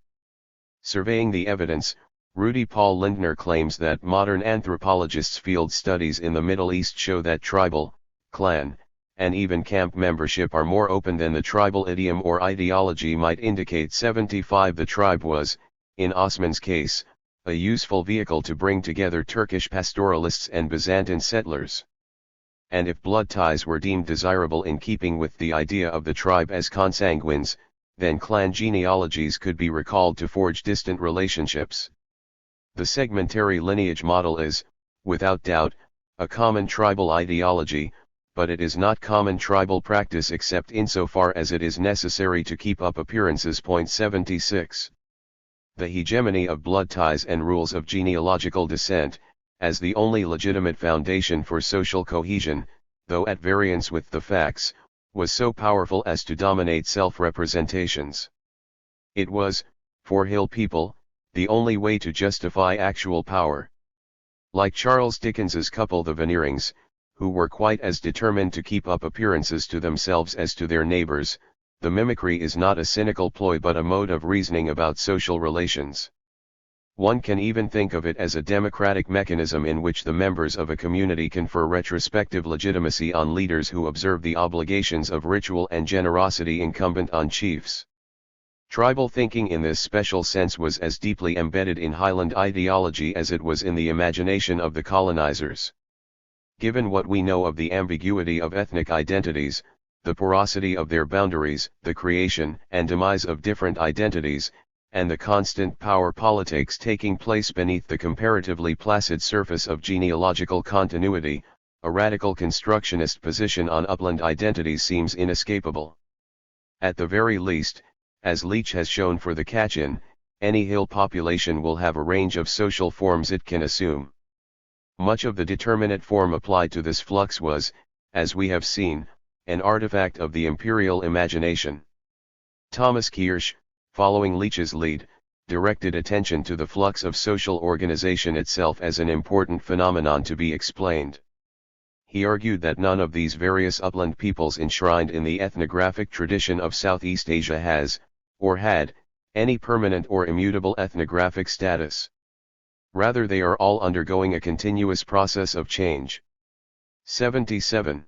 Surveying the evidence, Rudy Paul Lindner claims that modern anthropologists' field studies in the Middle East show that tribal, clan, and even camp membership are more open than the tribal idiom or ideology might indicate. 75. The tribe was, in Osman's case, a useful vehicle to bring together Turkish pastoralists and Byzantine settlers. And if blood ties were deemed desirable in keeping with the idea of the tribe as consanguines, then clan genealogies could be recalled to forge distant relationships. The segmentary lineage model is, without doubt, a common tribal ideology, but it is not common tribal practice except insofar as it is necessary to keep up appearances. 76. The hegemony of blood ties and rules of genealogical descent, as the only legitimate foundation for social cohesion, though at variance with the facts, was so powerful as to dominate self-representations. It was, for hill people, the only way to justify actual power. Like Charles Dickens's couple The Veneerings, who were quite as determined to keep up appearances to themselves as to their neighbors. The mimicry is not a cynical ploy but a mode of reasoning about social relations. One can even think of it as a democratic mechanism in which the members of a community confer retrospective legitimacy on leaders who observe the obligations of ritual and generosity incumbent on chiefs. Tribal thinking in this special sense was as deeply embedded in Highland ideology as it was in the imagination of the colonizers. Given what we know of the ambiguity of ethnic identities, the porosity of their boundaries, the creation and demise of different identities, and the constant power politics taking place beneath the comparatively placid surface of genealogical continuity, a radical constructionist position on upland identities seems inescapable. At the very least, as Leach has shown for the Kachin, any hill population will have a range of social forms it can assume. Much of the determinate form applied to this flux was, as we have seen, an artifact of the imperial imagination. Thomas Kirsch, following Leach's lead, directed attention to the flux of social organization itself as an important phenomenon to be explained. He argued that none of these various upland peoples enshrined in the ethnographic tradition of Southeast Asia has, or had, any permanent or immutable ethnographic status. Rather they are all undergoing a continuous process of change. 77.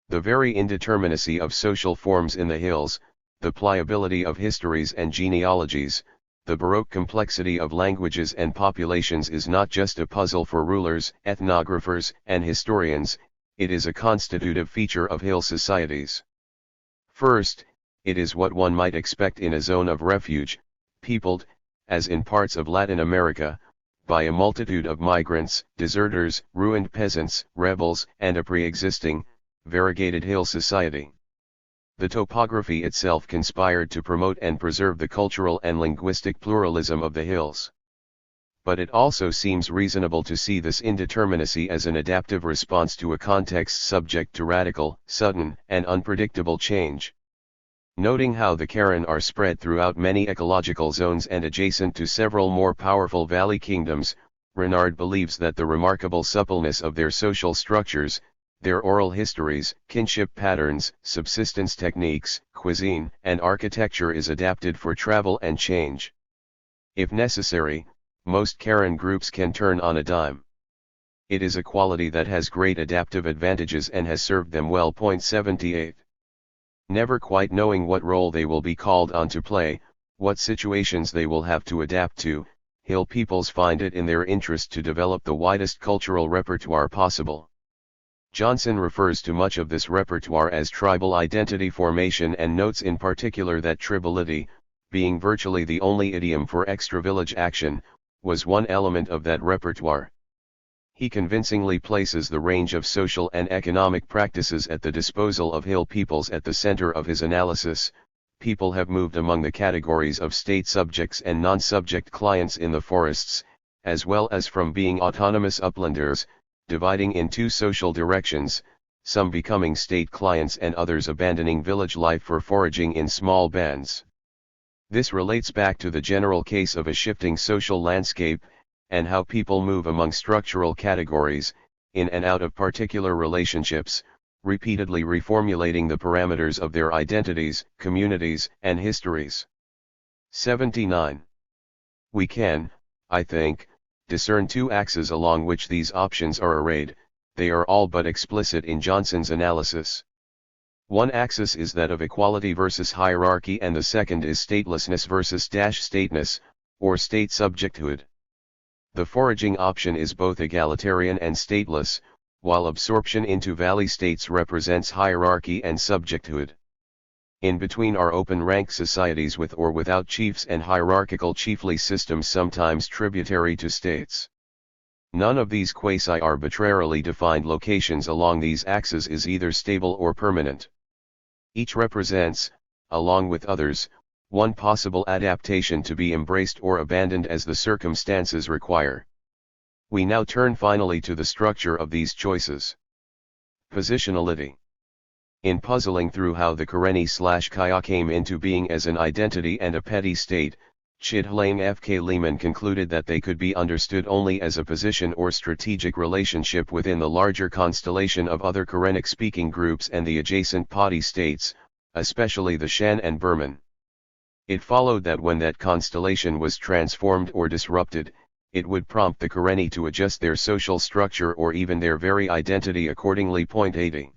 The very indeterminacy of social forms in the hills, the pliability of histories and genealogies, the baroque complexity of languages and populations is not just a puzzle for rulers, ethnographers, and historians, it is a constitutive feature of hill societies. First, it is what one might expect in a zone of refuge, peopled, as in parts of Latin America, by a multitude of migrants, deserters, ruined peasants, rebels, and a pre-existing, variegated hill society. The topography itself conspired to promote and preserve the cultural and linguistic pluralism of the hills. But it also seems reasonable to see this indeterminacy as an adaptive response to a context subject to radical, sudden, and unpredictable change. Noting how the Karen are spread throughout many ecological zones and adjacent to several more powerful valley kingdoms, Renard believes that the remarkable suppleness of their social structures, their oral histories, kinship patterns, subsistence techniques, cuisine, and architecture is adapted for travel and change. If necessary, most Karen groups can turn on a dime. It is a quality that has great adaptive advantages and has served them well. 78. Never quite knowing what role they will be called on to play, what situations they will have to adapt to, hill peoples find it in their interest to develop the widest cultural repertoire possible. Johnson refers to much of this repertoire as tribal identity formation and notes in particular that tribality, being virtually the only idiom for extra-village action, was one element of that repertoire. He convincingly places the range of social and economic practices at the disposal of hill peoples at the center of his analysis. People have moved among the categories of state subjects and non-subject clients in the forests, as well as from being autonomous uplanders, dividing in two social directions, some becoming state clients and others abandoning village life for foraging in small bands. This relates back to the general case of a shifting social landscape, and how people move among structural categories, in and out of particular relationships, repeatedly reformulating the parameters of their identities, communities, and histories. 79. We can, I think, discern two axes along which these options are arrayed. They are all but explicit in Johnson's analysis. One axis is that of equality versus hierarchy and the second is statelessness versus stateness, or state subjecthood. The foraging option is both egalitarian and stateless, while absorption into valley states represents hierarchy and subjecthood. In between are open rank societies with or without chiefs and hierarchical chiefly systems sometimes tributary to states. None of these quasi-arbitrarily defined locations along these axes is either stable or permanent. Each represents, along with others, one possible adaptation to be embraced or abandoned as the circumstances require. We now turn finally to the structure of these choices. Positionality. In puzzling through how the Karenni/Kaya came into being as an identity and a petty state, Chidhlain F.K. Lehman concluded that they could be understood only as a position or strategic relationship within the larger constellation of other Korenic-speaking groups and the adjacent Padi states, especially the Shan and Burman. It followed that when that constellation was transformed or disrupted, it would prompt the Koreni to adjust their social structure or even their very identity accordingly. Point 80.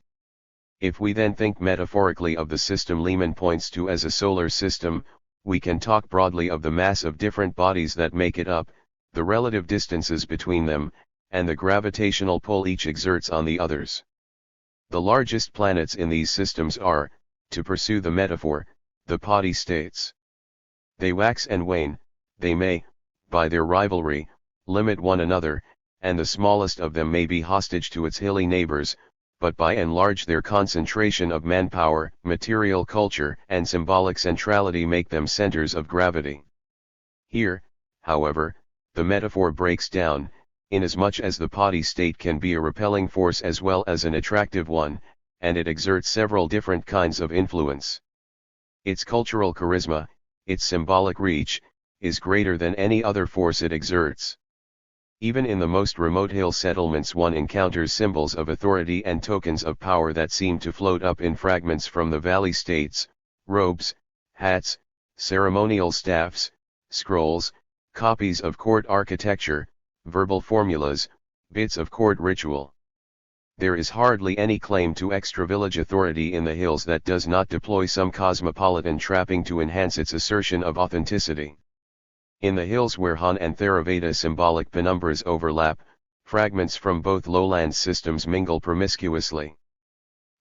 If we then think metaphorically of the system Lehman points to as a solar system, we can talk broadly of the mass of different bodies that make it up, the relative distances between them, and the gravitational pull each exerts on the others. The largest planets in these systems are, to pursue the metaphor, the Padi states. They wax and wane, they may, by their rivalry, limit one another, and the smallest of them may be hostage to its hilly neighbors, but by and large their concentration of manpower, material culture, and symbolic centrality make them centers of gravity. Here, however, the metaphor breaks down, inasmuch as the Padi state can be a repelling force as well as an attractive one, and it exerts several different kinds of influence. Its cultural charisma, its symbolic reach, is greater than any other force it exerts. Even in the most remote hill settlements one encounters symbols of authority and tokens of power that seem to float up in fragments from the valley states: robes, hats, ceremonial staffs, scrolls, copies of court architecture, verbal formulas, bits of court ritual. There is hardly any claim to extra-village authority in the hills that does not deploy some cosmopolitan trapping to enhance its assertion of authenticity. In the hills where Han and Theravada symbolic penumbras overlap, fragments from both lowland systems mingle promiscuously.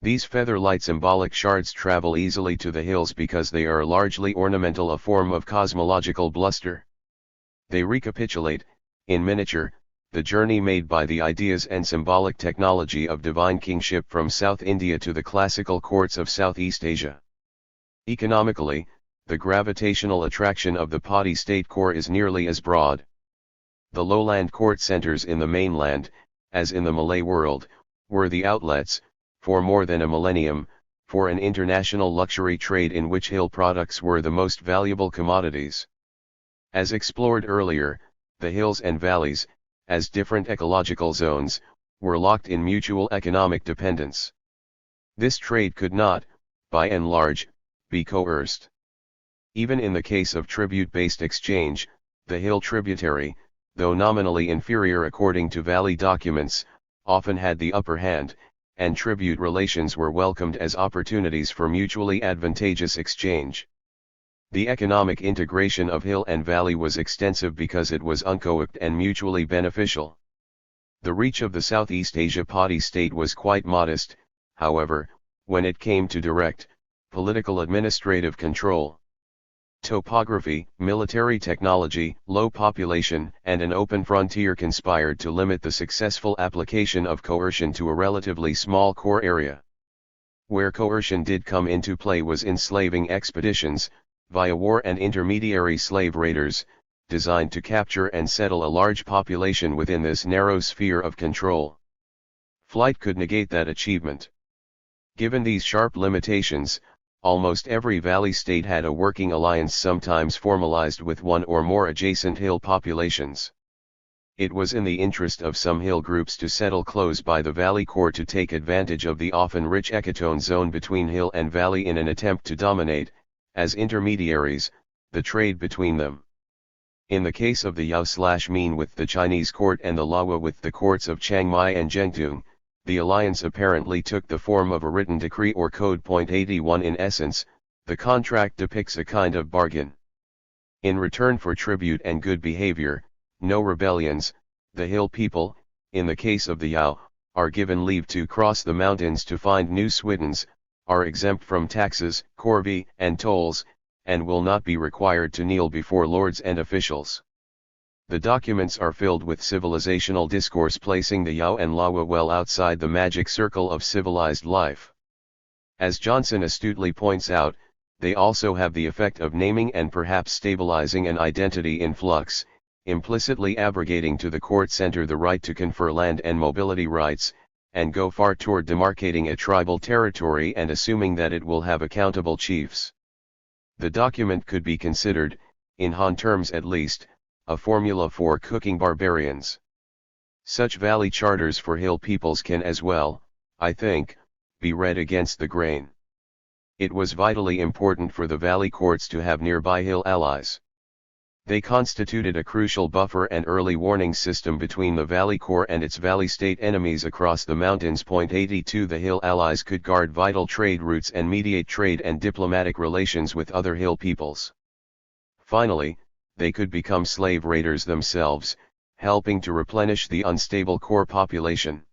These feather-light symbolic shards travel easily to the hills because they are largely ornamental, a form of cosmological bluster. They recapitulate, in miniature, the journey made by the ideas and symbolic technology of divine kingship from South India to the classical courts of Southeast Asia. Economically, the gravitational attraction of the Padi state core is nearly as broad. The lowland court centers in the mainland, as in the Malay world, were the outlets, for more than a millennium, for an international luxury trade in which hill products were the most valuable commodities. As explored earlier, the hills and valleys, as different ecological zones, were locked in mutual economic dependence. This trade could not, by and large, be coerced. Even in the case of tribute-based exchange, the hill tributary, though nominally inferior according to valley documents, often had the upper hand, and tribute relations were welcomed as opportunities for mutually advantageous exchange. The economic integration of hill and valley was extensive because it was uncoopted and mutually beneficial. The reach of the Southeast Asia Padi state was quite modest, however, when it came to direct, political administrative control. Topography, military technology, low population, and an open frontier conspired to limit the successful application of coercion to a relatively small core area. Where coercion did come into play was enslaving expeditions, via war and intermediary slave raiders, designed to capture and settle a large population within this narrow sphere of control. Flight could negate that achievement. Given these sharp limitations, almost every valley state had a working alliance, sometimes formalized with one or more adjacent hill populations. It was in the interest of some hill groups to settle close by the valley core to take advantage of the often rich ecotone zone between hill and valley in an attempt to dominate, as intermediaries, the trade between them. In the case of the Yao/Min with the Chinese court and the Lawa with the courts of Chiang Mai and Zhengtung, the alliance apparently took the form of a written decree or code. 81 In essence, the contract depicts a kind of bargain. In return for tribute and good behavior, no rebellions, the hill people, in the case of the Yao, are given leave to cross the mountains to find new swidens, are exempt from taxes, corvée, and tolls, and will not be required to kneel before lords and officials. The documents are filled with civilizational discourse placing the Yao and Lawa well outside the magic circle of civilized life. As Johnson astutely points out, they also have the effect of naming and perhaps stabilizing an identity in flux, implicitly abrogating to the court center the right to confer land and mobility rights, and go far toward demarcating a tribal territory and assuming that it will have accountable chiefs. The document could be considered, in Han terms at least, a formula for cooking barbarians. Such valley charters for hill peoples can as well, I think, be read against the grain. It was vitally important for the valley courts to have nearby hill allies. They constituted a crucial buffer and early warning system between the valley core and its valley state enemies across the mountains. 82 The hill allies could guard vital trade routes and mediate trade and diplomatic relations with other hill peoples. Finally, they could become slave raiders themselves, helping to replenish the unstable core population.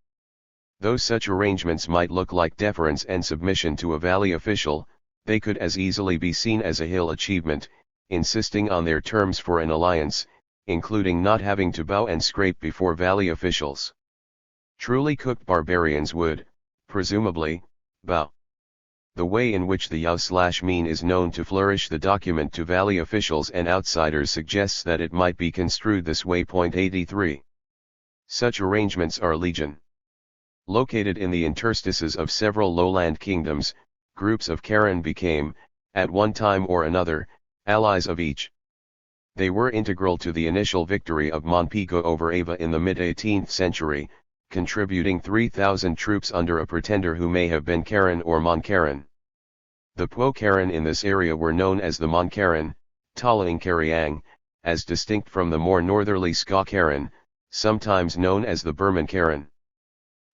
Though such arrangements might look like deference and submission to a valley official, they could as easily be seen as a hill achievement, insisting on their terms for an alliance, including not having to bow and scrape before valley officials. Truly cooked barbarians would, presumably, bow. The way in which the Yao/Mean is known to flourish the document to valley officials and outsiders suggests that it might be construed this way. 83. Such arrangements are legion. Located in the interstices of several lowland kingdoms, groups of Karen became, at one time or another, allies of each. They were integral to the initial victory of Monpigo over Ava in the mid-18th century, contributing 3,000 troops under a pretender who may have been Karen or Mon-Karen. The Po Karen in this area were known as the Mon-Karen, Talaing Kariang, as distinct from the more northerly Ska Karen, sometimes known as the Burman Karen.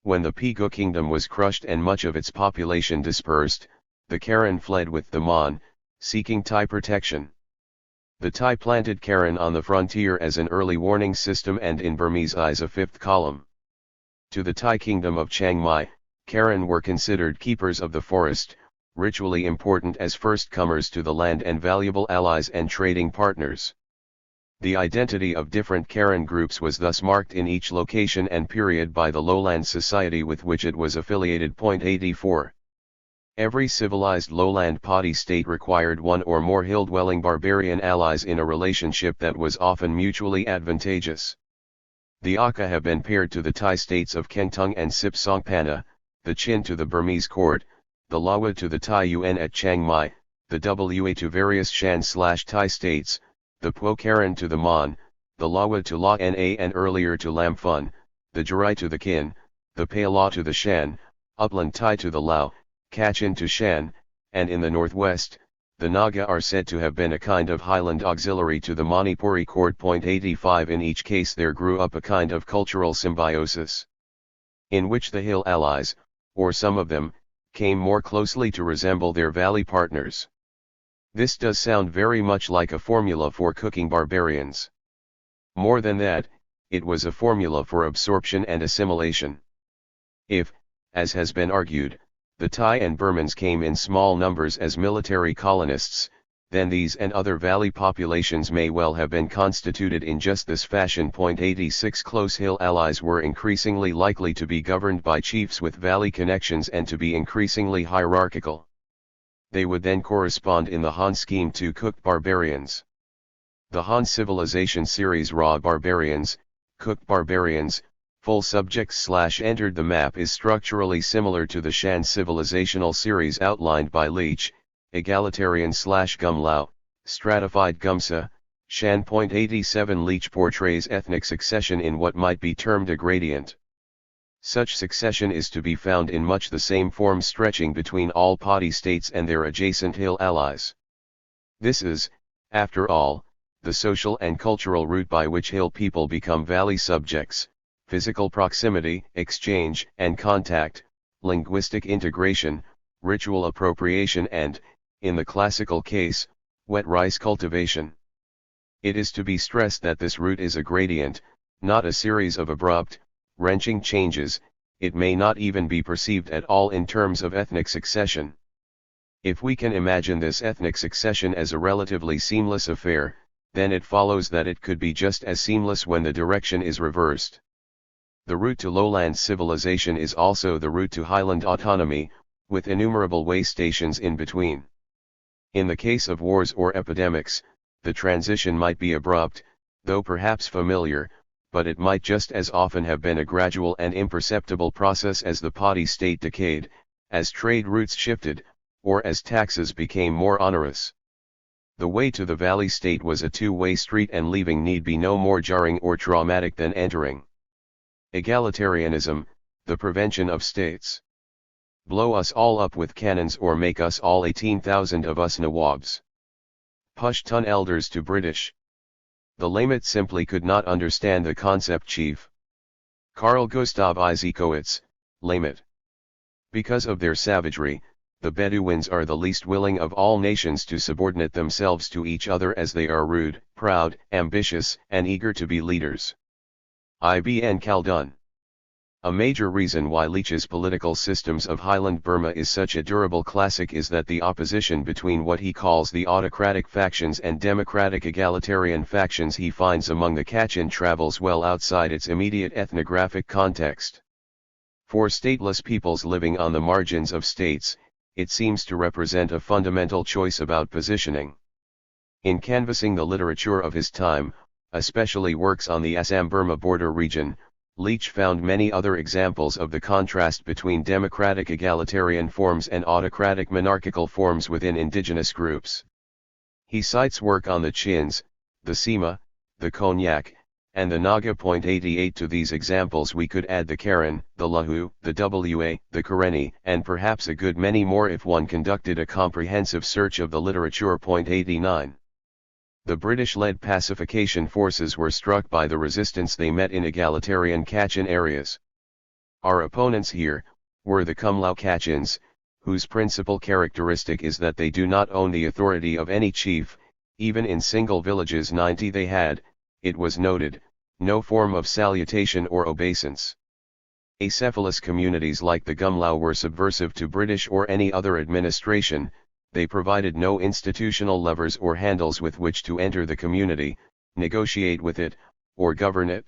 When the Pigo kingdom was crushed and much of its population dispersed, the Karen fled with the Mon, seeking Thai protection. The Thai planted Karen on the frontier as an early warning system and in Burmese eyes a fifth column. To the Thai kingdom of Chiang Mai, Karen were considered keepers of the forest, ritually important as first-comers to the land and valuable allies and trading partners. The identity of different Karen groups was thus marked in each location and period by the lowland society with which it was affiliated. 84. Every civilized lowland Padi state required one or more hill-dwelling barbarian allies in a relationship that was often mutually advantageous. The Aka have been paired to the Thai states of Kengtung and Sip Songpana, the Chin to the Burmese court, the Lawa to the Thai Yuan at Chiang Mai, the Wa to various Shan/Thai states, the Po Karen to the Mon, the Lawa to La Na and earlier to Lam Phun, the Jirai to the Kin, the Pala to the Shan, Upland Thai to the Lao, Kachin to Shan, and in the northwest, the Naga are said to have been a kind of highland auxiliary to the Manipuri court. 85 In each case there grew up a kind of cultural symbiosis, in which the hill allies, or some of them, came more closely to resemble their valley partners. This does sound very much like a formula for cooking barbarians. More than that, it was a formula for absorption and assimilation. If, as has been argued, the Thai and Burmans came in small numbers as military colonists, then these and other valley populations may well have been constituted in just this fashion. 86 Close hill allies were increasingly likely to be governed by chiefs with valley connections and to be increasingly hierarchical. They would then correspond in the Han scheme to cooked barbarians. The Han civilization series Raw Barbarians, Cooked Barbarians, Full Subjects/Entered the Map is structurally similar to the Shan civilizational series outlined by Leach, Egalitarian/Gum Lao, Stratified Gumsa, Shan. 87 Leach portrays ethnic succession in what might be termed a gradient. Such succession is to be found in much the same form stretching between all Padi states and their adjacent hill allies. This is, after all, the social and cultural route by which hill people become valley subjects: physical proximity, exchange and contact, linguistic integration, ritual appropriation and, in the classical case, wet rice cultivation. It is to be stressed that this route is a gradient, not a series of abrupt, wrenching changes. It may not even be perceived at all in terms of ethnic succession. If we can imagine this ethnic succession as a relatively seamless affair, then it follows that it could be just as seamless when the direction is reversed. The route to lowland civilization is also the route to highland autonomy, with innumerable way stations in between. In the case of wars or epidemics, the transition might be abrupt, though perhaps familiar, but it might just as often have been a gradual and imperceptible process as the Padi state decayed, as trade routes shifted, or as taxes became more onerous. The way to the valley state was a two-way street, and leaving need be no more jarring or traumatic than entering. Egalitarianism, the prevention of states. Blow us all up with cannons or make us all 18,000 of us Nawabs. Pushtun elders to British. The Lamit simply could not understand the concept. Chief Carl Gustav Isaacowitz, Lamit. Because of their savagery, the Bedouins are the least willing of all nations to subordinate themselves to each other, as they are rude, proud, ambitious, and eager to be leaders. Ibn Khaldun. A major reason why Leach's political systems of Highland Burma is such a durable classic is that the opposition between what he calls the autocratic factions and democratic egalitarian factions he finds among the Kachin travels well outside its immediate ethnographic context. For stateless peoples living on the margins of states, it seems to represent a fundamental choice about positioning. In canvassing the literature of his time, especially works on the Assam-Burma border region, Leach found many other examples of the contrast between democratic egalitarian forms and autocratic monarchical forms within indigenous groups. He cites work on the Chins, the Sema, the Konyak, and the Naga. 88 To these examples we could add the Karen, the Lahu, the Wa, the Karenni, and perhaps a good many more if one conducted a comprehensive search of the literature. 89. The British-led pacification forces were struck by the resistance they met in egalitarian Kachin areas. Our opponents here were the Kumlau Kachins, whose principal characteristic is that they do not own the authority of any chief. Even in single villages 90 they had, it was noted, no form of salutation or obeisance. Acephalous communities like the Gumlau were subversive to British or any other administration. They provided no institutional levers or handles with which to enter the community, negotiate with it, or govern it.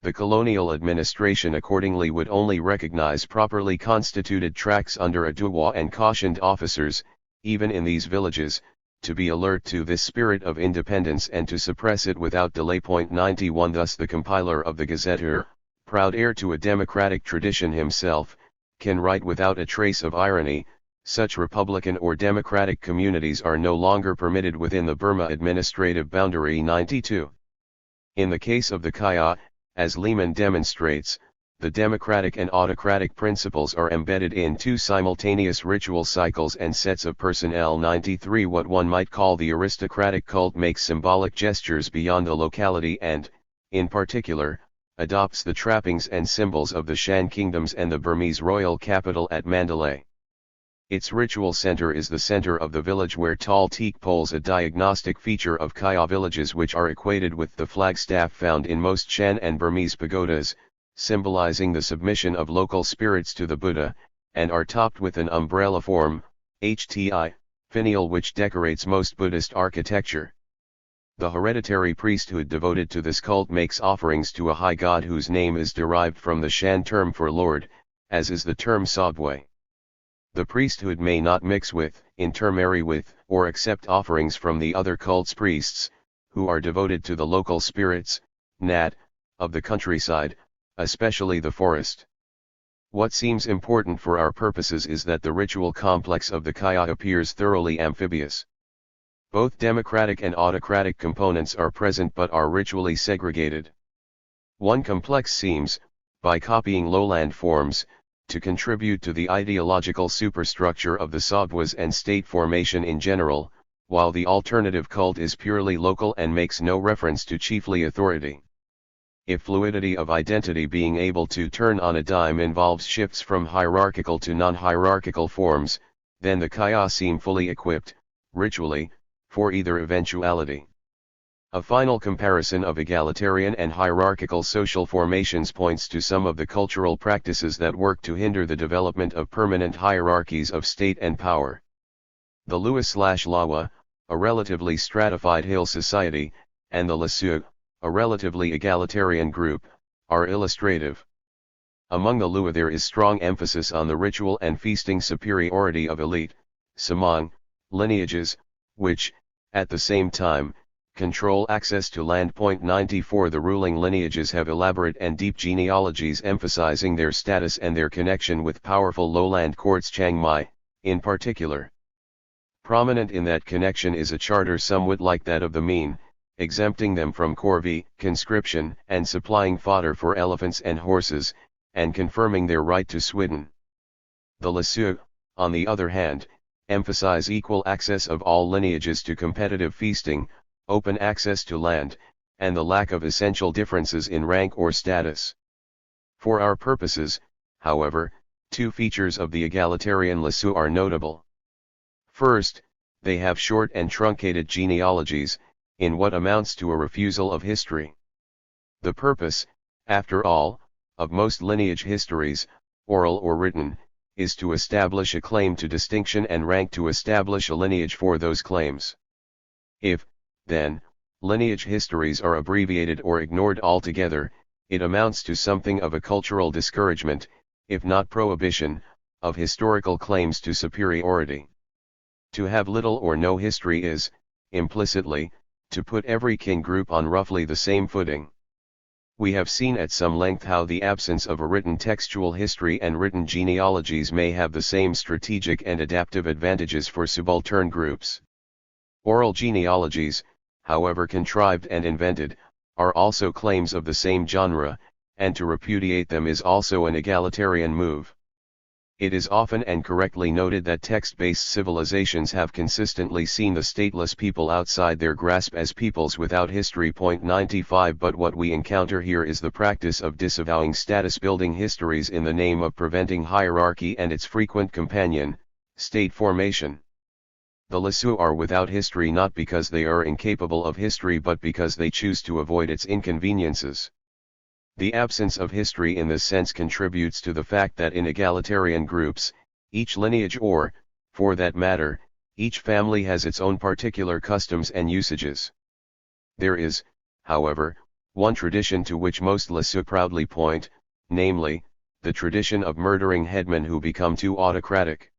The colonial administration accordingly would only recognize properly constituted tracts under a duwa and cautioned officers, even in these villages, to be alert to this spirit of independence and to suppress it without delay. 91 Thus the compiler of the Gazetteer, proud heir to a democratic tradition himself, can write without a trace of irony. Such republican or democratic communities are no longer permitted within the Burma administrative boundary. 92. In the case of the Kaya, as Lehman demonstrates, the democratic and autocratic principles are embedded in two simultaneous ritual cycles and sets of personnel. 93 What one might call the aristocratic cult makes symbolic gestures beyond the locality and, in particular, adopts the trappings and symbols of the Shan kingdoms and the Burmese royal capital at Mandalay. Its ritual center is the center of the village, where tall teak poles, a diagnostic feature of Kaya villages which are equated with the flagstaff found in most Shan and Burmese pagodas, symbolizing the submission of local spirits to the Buddha, and are topped with an umbrella form, finial, which decorates most Buddhist architecture. The hereditary priesthood devoted to this cult makes offerings to a high god whose name is derived from the Shan term for lord, as is the term Sabwe. The priesthood may not mix with, intermarry with, or accept offerings from the other cult's priests, who are devoted to the local spirits, Nat, of the countryside, especially the forest. What seems important for our purposes is that the ritual complex of the Kaya appears thoroughly amphibious. Both democratic and autocratic components are present but are ritually segregated. One complex seems, by copying lowland forms, to contribute to the ideological superstructure of the Sabwas and state formation in general, while the alternative cult is purely local and makes no reference to chiefly authority. If fluidity of identity, being able to turn on a dime, involves shifts from hierarchical to non-hierarchical forms, then the Kaya seem fully equipped, ritually, for either eventuality. A final comparison of egalitarian and hierarchical social formations points to some of the cultural practices that work to hinder the development of permanent hierarchies of state and power. The Lua/Lawa, a relatively stratified hill society, and the Lasu, a relatively egalitarian group, are illustrative. Among the Lua there is strong emphasis on the ritual and feasting superiority of elite, Samang, lineages, which, at the same time, control access to land. 94 The ruling lineages have elaborate and deep genealogies emphasizing their status and their connection with powerful lowland courts, Chiang Mai, in particular. Prominent in that connection is a charter somewhat like that of the Mien, exempting them from corvée, conscription, and supplying fodder for elephants and horses, and confirming their right to swidden. The Lisueux, on the other hand, emphasize equal access of all lineages to competitive feasting, open access to land, and the lack of essential differences in rank or status. For our purposes, however, two features of the egalitarian Lisueux are notable. First, they have short and truncated genealogies, in what amounts to a refusal of history. The purpose, after all, of most lineage histories, oral or written, is to establish a claim to distinction and rank, to establish a lineage for those claims. If, then, lineage histories are abbreviated or ignored altogether, it amounts to something of a cultural discouragement, if not prohibition, of historical claims to superiority. To have little or no history is, implicitly, to put every kin group on roughly the same footing. We have seen at some length how the absence of a written textual history and written genealogies may have the same strategic and adaptive advantages for subaltern groups. Oral genealogies, however contrived and invented, are also claims of the same genre, and to repudiate them is also an egalitarian move. It is often and correctly noted that text-based civilizations have consistently seen the stateless people outside their grasp as peoples without history. 95 But what we encounter here is the practice of disavowing status-building histories in the name of preventing hierarchy and its frequent companion, state formation. The Lisueux are without history not because they are incapable of history but because they choose to avoid its inconveniences. The absence of history in this sense contributes to the fact that in egalitarian groups, each lineage or, for that matter, each family has its own particular customs and usages. There is, however, one tradition to which most Lisueux proudly point, namely, the tradition of murdering headmen who become too autocratic.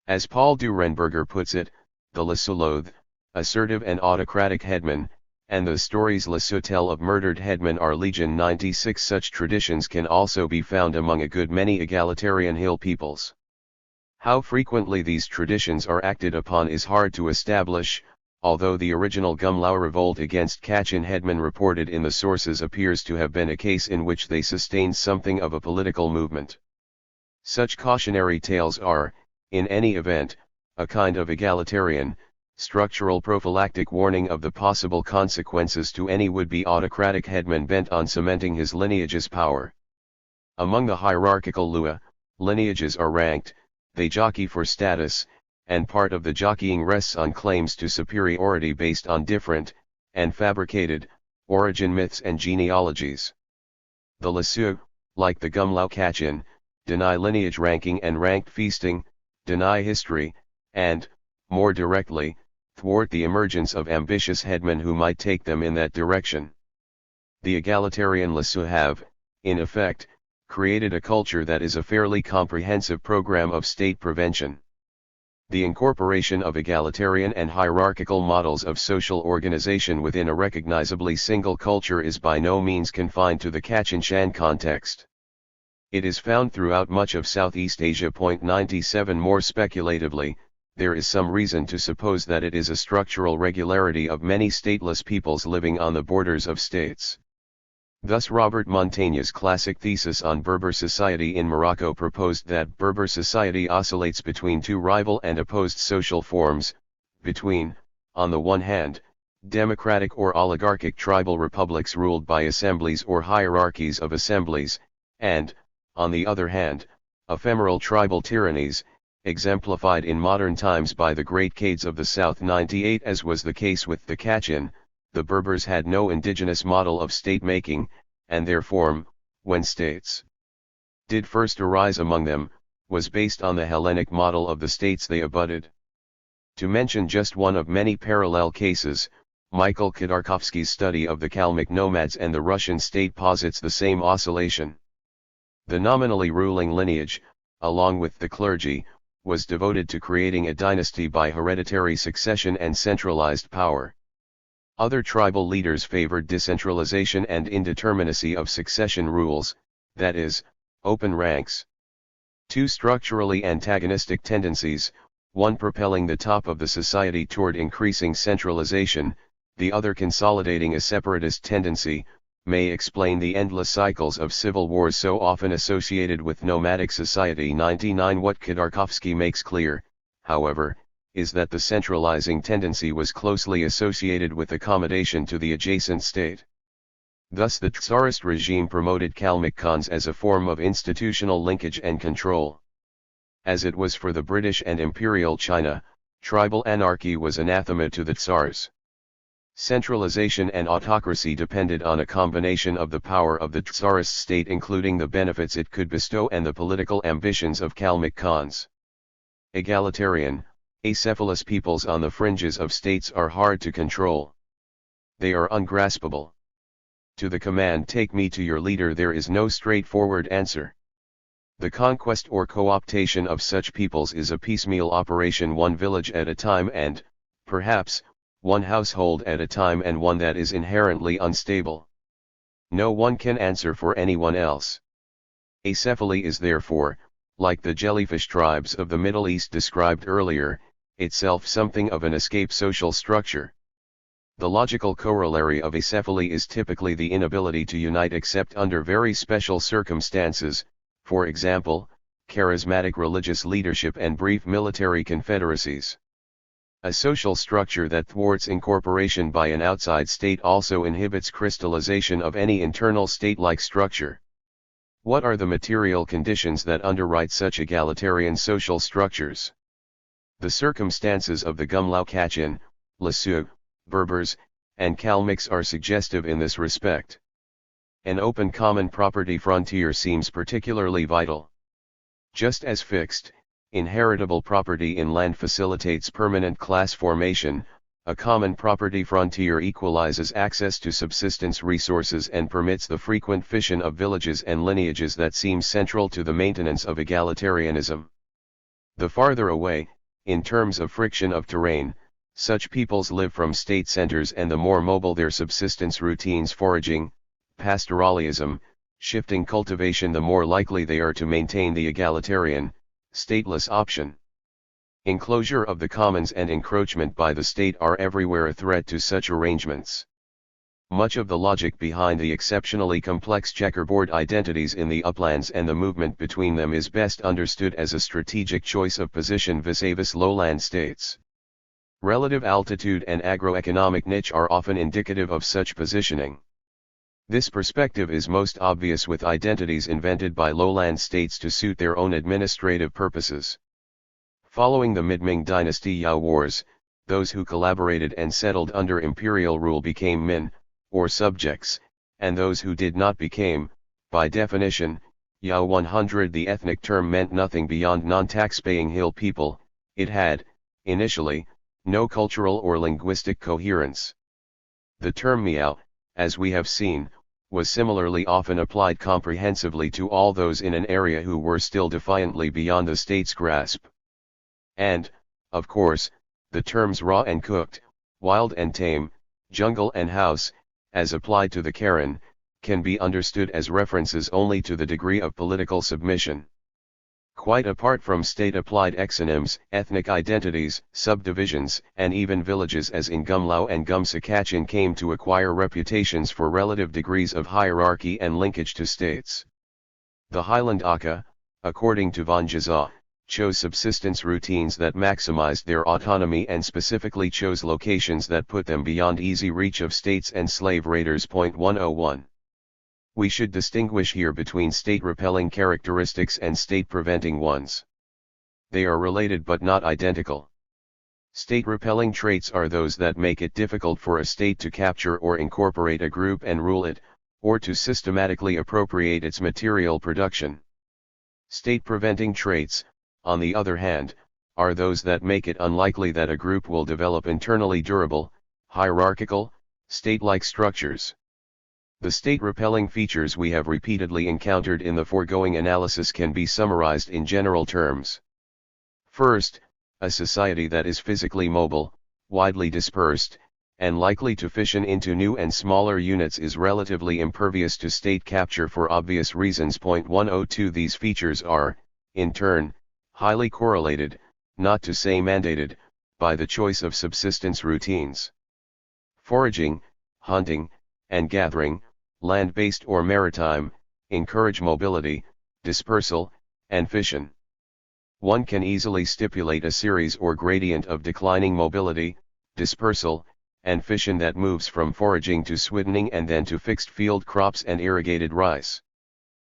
As Paul Durenberger puts it, the Lisueux loathe assertive and autocratic headmen, and the stories Lisueux tell of murdered headmen are legion. 96 Such traditions can also be found among a good many egalitarian hill peoples. How frequently these traditions are acted upon is hard to establish, although the original Gumlau revolt against Kachin headmen reported in the sources appears to have been a case in which they sustained something of a political movement. Such cautionary tales are, in any event, a kind of egalitarian, structural prophylactic warning of the possible consequences to any would-be autocratic headman bent on cementing his lineage's power. Among the hierarchical Lua, lineages are ranked, they jockey for status, and part of the jockeying rests on claims to superiority based on different, and fabricated, origin myths and genealogies. The Lisueux, like the Gumlau Kachin, deny lineage ranking and ranked feasting, deny history, and, more directly, thwart the emergence of ambitious headmen who might take them in that direction. The egalitarian Lisueux have, in effect, created a culture that is a fairly comprehensive program of state prevention. The incorporation of egalitarian and hierarchical models of social organization within a recognizably single culture is by no means confined to the Kachin Shan context. It is found throughout much of Southeast Asia. 97 More speculatively, there is some reason to suppose that it is a structural regularity of many stateless peoples living on the borders of states. Thus Robert Montaigne's classic thesis on Berber society in Morocco proposed that Berber society oscillates between two rival and opposed social forms, between, on the one hand, democratic or oligarchic tribal republics ruled by assemblies or hierarchies of assemblies, and, on the other hand, ephemeral tribal tyrannies, exemplified in modern times by the Great Khades of the South. 98 As was the case with the Kachin, the Berbers had no indigenous model of state-making, and their form, when states did first arise among them, was based on the Hellenic model of the states they abutted. To mention just one of many parallel cases, Michael Khodorkovsky's study of the Kalmyk nomads and the Russian state posits the same oscillation. The nominally ruling lineage, along with the clergy, was devoted to creating a dynasty by hereditary succession and centralized power. Other tribal leaders favored decentralization and indeterminacy of succession rules, that is, open ranks. Two structurally antagonistic tendencies, one propelling the top of the society toward increasing centralization, the other consolidating a separatist tendency, may explain the endless cycles of civil wars so often associated with nomadic society. 99 What Khodorkovsky makes clear, however, is that the centralizing tendency was closely associated with accommodation to the adjacent state. Thus the Tsarist regime promoted Kalmyk Khans as a form of institutional linkage and control. As it was for the British and Imperial China, tribal anarchy was anathema to the Tsars. Centralization and autocracy depended on a combination of the power of the Tsarist state, including the benefits it could bestow, and the political ambitions of Kalmyk Khans. Egalitarian, acephalous peoples on the fringes of states are hard to control. They are ungraspable. To the command, "Take me to your leader," there is no straightforward answer. The conquest or co-optation of such peoples is a piecemeal operation, one village at a time and, perhaps, one household at a time, and one that is inherently unstable. No one can answer for anyone else. Acephaly is therefore, like the jellyfish tribes of the Middle East described earlier, itself something of an escape social structure. The logical corollary of acephaly is typically the inability to unite except under very special circumstances, for example, charismatic religious leadership and brief military confederacies. A social structure that thwarts incorporation by an outside state also inhibits crystallization of any internal state-like structure. What are the material conditions that underwrite such egalitarian social structures? The circumstances of the Gumlau Kachin, Lasu, Berbers, and Kalmyks are suggestive in this respect. An open common property frontier seems particularly vital. Just as fixed, inheritable property in land facilitates permanent class formation, a common property frontier equalizes access to subsistence resources and permits the frequent fission of villages and lineages that seem central to the maintenance of egalitarianism. The farther away, in terms of friction of terrain, such peoples live from state centers, and the more mobile their subsistence routines, foraging, pastoralism, shifting cultivation, the more likely they are to maintain the egalitarian, stateless option. Enclosure of the commons and encroachment by the state are everywhere a threat to such arrangements. Much of the logic behind the exceptionally complex checkerboard identities in the uplands and the movement between them is best understood as a strategic choice of position vis-a-vis lowland states. Relative altitude and agroeconomic niche are often indicative of such positioning. This perspective is most obvious with identities invented by lowland states to suit their own administrative purposes. Following the Mid-Ming Dynasty Yao Wars, those who collaborated and settled under imperial rule became min, or subjects, and those who did not became, by definition, Yao 100. The ethnic term meant nothing beyond non-tax-paying hill people. It had, initially, no cultural or linguistic coherence. The term Miao, as we have seen, was similarly often applied comprehensively to all those in an area who were still defiantly beyond the state's grasp. And, of course, the terms raw and cooked, wild and tame, jungle and house, as applied to the Karen, can be understood as references only to the degree of political submission. Quite apart from state-applied exonyms, ethnic identities, subdivisions, and even villages as in Gumlau and Gumsakachin came to acquire reputations for relative degrees of hierarchy and linkage to states. The Highland Aka, according to von Jeza, chose subsistence routines that maximized their autonomy and specifically chose locations that put them beyond easy reach of states and slave raiders. 101. We should distinguish here between state-repelling characteristics and state-preventing ones. They are related but not identical. State-repelling traits are those that make it difficult for a state to capture or incorporate a group and rule it, or to systematically appropriate its material production. State-preventing traits, on the other hand, are those that make it unlikely that a group will develop internally durable, hierarchical, state-like structures. The state-repelling features we have repeatedly encountered in the foregoing analysis can be summarized in general terms. First, a society that is physically mobile, widely dispersed, and likely to fission into new and smaller units is relatively impervious to state capture for obvious reasons. 102. These features are, in turn, highly correlated, not to say mandated, by the choice of subsistence routines. Foraging, hunting, and gathering, land-based or maritime, encourage mobility, dispersal, and fission. One can easily stipulate a series or gradient of declining mobility, dispersal, and fission that moves from foraging to swiddening and then to fixed field crops and irrigated rice.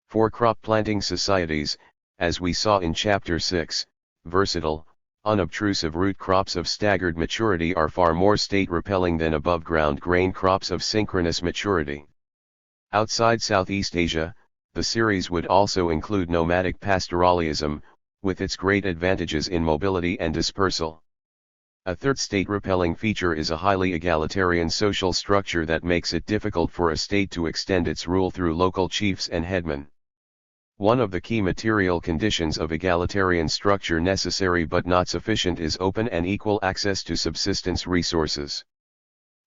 For crop planting societies, as we saw in Chapter 6, versatile, unobtrusive root crops of staggered maturity are far more state-repelling than above-ground grain crops of synchronous maturity. Outside Southeast Asia, the series would also include nomadic pastoralism, with its great advantages in mobility and dispersal. A third state-repelling feature is a highly egalitarian social structure that makes it difficult for a state to extend its rule through local chiefs and headmen. One of the key material conditions of egalitarian structure necessary but not sufficient is open and equal access to subsistence resources.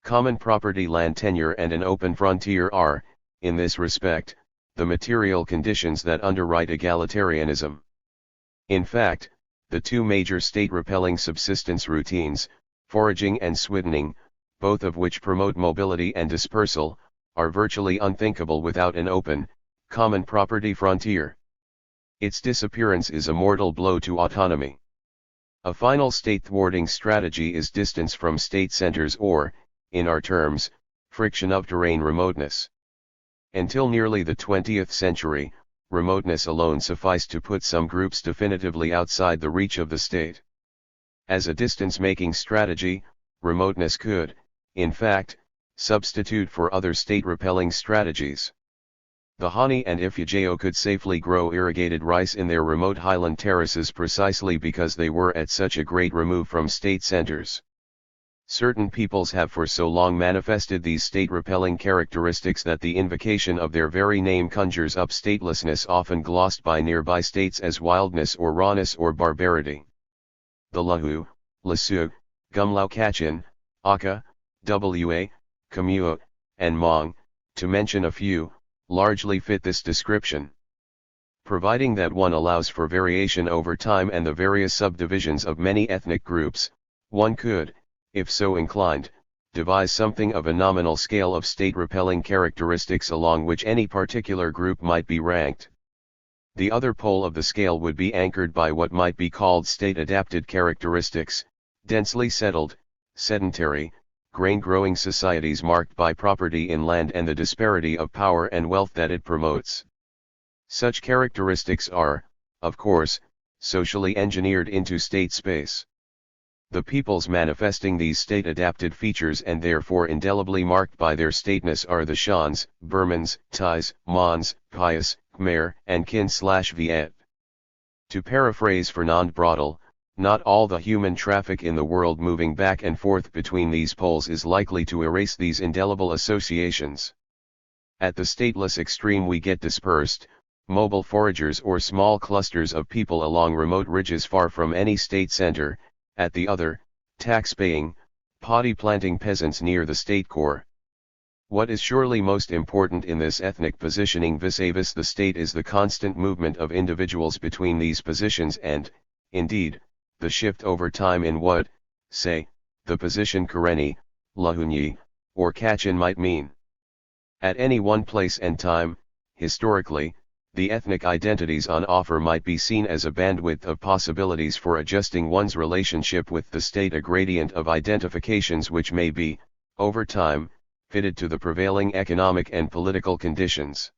Common property land tenure and an open frontier are, in this respect, the material conditions that underwrite egalitarianism. In fact, the two major state-repelling subsistence routines, foraging and swiddening, both of which promote mobility and dispersal, are virtually unthinkable without an open, common property frontier. Its disappearance is a mortal blow to autonomy. A final state-thwarting strategy is distance from state centers or, in our terms, friction of terrain remoteness. Until nearly the 20th century, remoteness alone sufficed to put some groups definitively outside the reach of the state. As a distance-making strategy, remoteness could, in fact, substitute for other state-repelling strategies. The Hani and Ifugeo could safely grow irrigated rice in their remote highland terraces precisely because they were at such a great remove from state centers. Certain peoples have for so long manifested these state-repelling characteristics that the invocation of their very name conjures up statelessness often glossed by nearby states as wildness or rawness or barbarity. The Lahu, Lasu, Gumlau Kachin, Aka, Wa, Kamua, and Hmong, to mention a few, largely fit this description. Providing that one allows for variation over time and the various subdivisions of many ethnic groups, one could, if so inclined, devise something of a nominal scale of state-repelling characteristics along which any particular group might be ranked. The other pole of the scale would be anchored by what might be called state-adapted characteristics, densely settled, sedentary, grain-growing societies marked by property in land and the disparity of power and wealth that it promotes. Such characteristics are, of course, socially engineered into state space. The peoples manifesting these state-adapted features and therefore indelibly marked by their stateness are the Shans, Burmans, Thais, Mons, Pius, Khmer, and Kin/Viet. To paraphrase Fernand Braudel, not all the human traffic in the world moving back and forth between these poles is likely to erase these indelible associations. At the stateless extreme we get dispersed, mobile foragers or small clusters of people along remote ridges far from any state center. At the other, tax-paying, paddy-planting peasants near the state core. What is surely most important in this ethnic positioning vis-a-vis the state is the constant movement of individuals between these positions and, indeed, the shift over time in what, say, the position Karenni, Lahunyi, or Kachin might mean. At any one place and time, historically, the ethnic identities on offer might be seen as a bandwidth of possibilities for adjusting one's relationship with the state, a gradient of identifications which may be, over time, fitted to the prevailing economic and political conditions.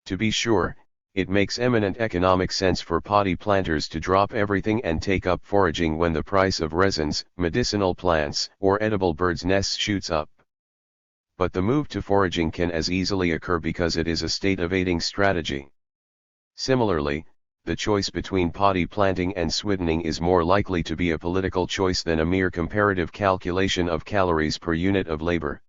To be sure, it makes eminent economic sense for paddy planters to drop everything and take up foraging when the price of resins, medicinal plants, or edible birds' nests shoots up. But the move to foraging can as easily occur because it is a state-evading strategy. Similarly, the choice between paddy planting and swiddening is more likely to be a political choice than a mere comparative calculation of calories per unit of labor.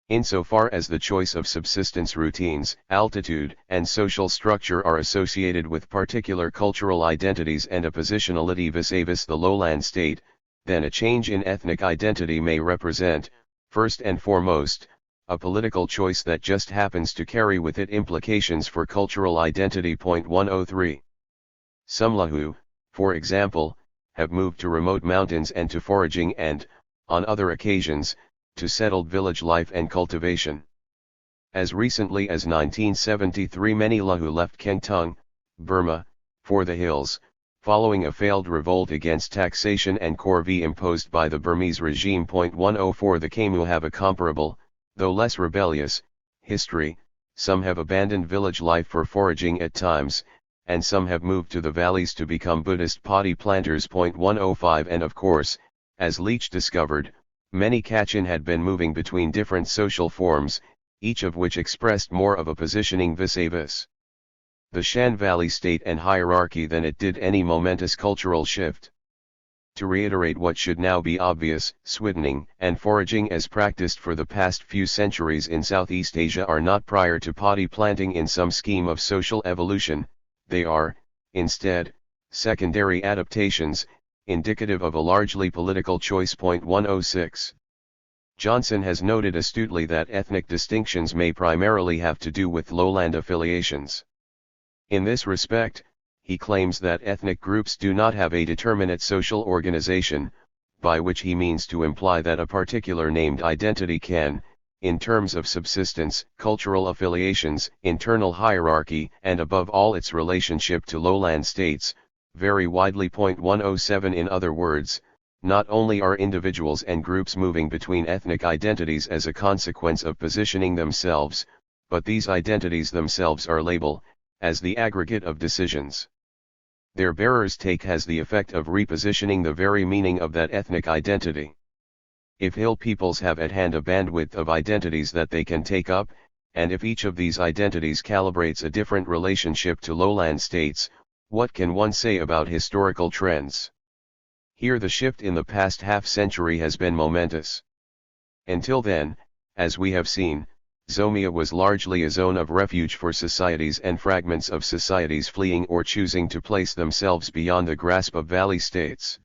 Insofar as the choice of subsistence routines, altitude, and social structure are associated with particular cultural identities and a positionality vis-a-vis the lowland state, then a change in ethnic identity may represent, first and foremost, a political choice that just happens to carry with it implications for cultural identity. 103. Some Lahu, for example, have moved to remote mountains and to foraging and, on other occasions, to settled village life and cultivation. As recently as 1973 many Lahu left Kengtung, Burma, for the hills, following a failed revolt against taxation and corvée imposed by the Burmese regime. 104 The Khmu have a comparable, though less rebellious, history. Some have abandoned village life for foraging at times, and some have moved to the valleys to become Buddhist potty planters. 105 And of course, as Leach discovered, many Kachin had been moving between different social forms, each of which expressed more of a positioning vis-a-vis the Shan Valley state and hierarchy than it did any momentous cultural shift. To reiterate what should now be obvious, swiddening and foraging as practiced for the past few centuries in Southeast Asia are not prior to potty planting in some scheme of social evolution, they are, instead, secondary adaptations, indicative of a largely political choice. 106. Johnson has noted astutely that ethnic distinctions may primarily have to do with lowland affiliations. In this respect, he claims that ethnic groups do not have a determinate social organization, by which he means to imply that a particular named identity can, in terms of subsistence, cultural affiliations, internal hierarchy, and above all its relationship to lowland states, vary widely. 107 In other words, not only are individuals and groups moving between ethnic identities as a consequence of positioning themselves, but these identities themselves are labeled as the aggregate of decisions their bearers take has the effect of repositioning the very meaning of that ethnic identity. If hill peoples have at hand a bandwidth of identities that they can take up, and if each of these identities calibrates a different relationship to lowland states, what can one say about historical trends? Here the shift in the past half-century has been momentous. Until then, as we have seen, Zomia was largely a zone of refuge for societies and fragments of societies fleeing or choosing to place themselves beyond the grasp of valley states.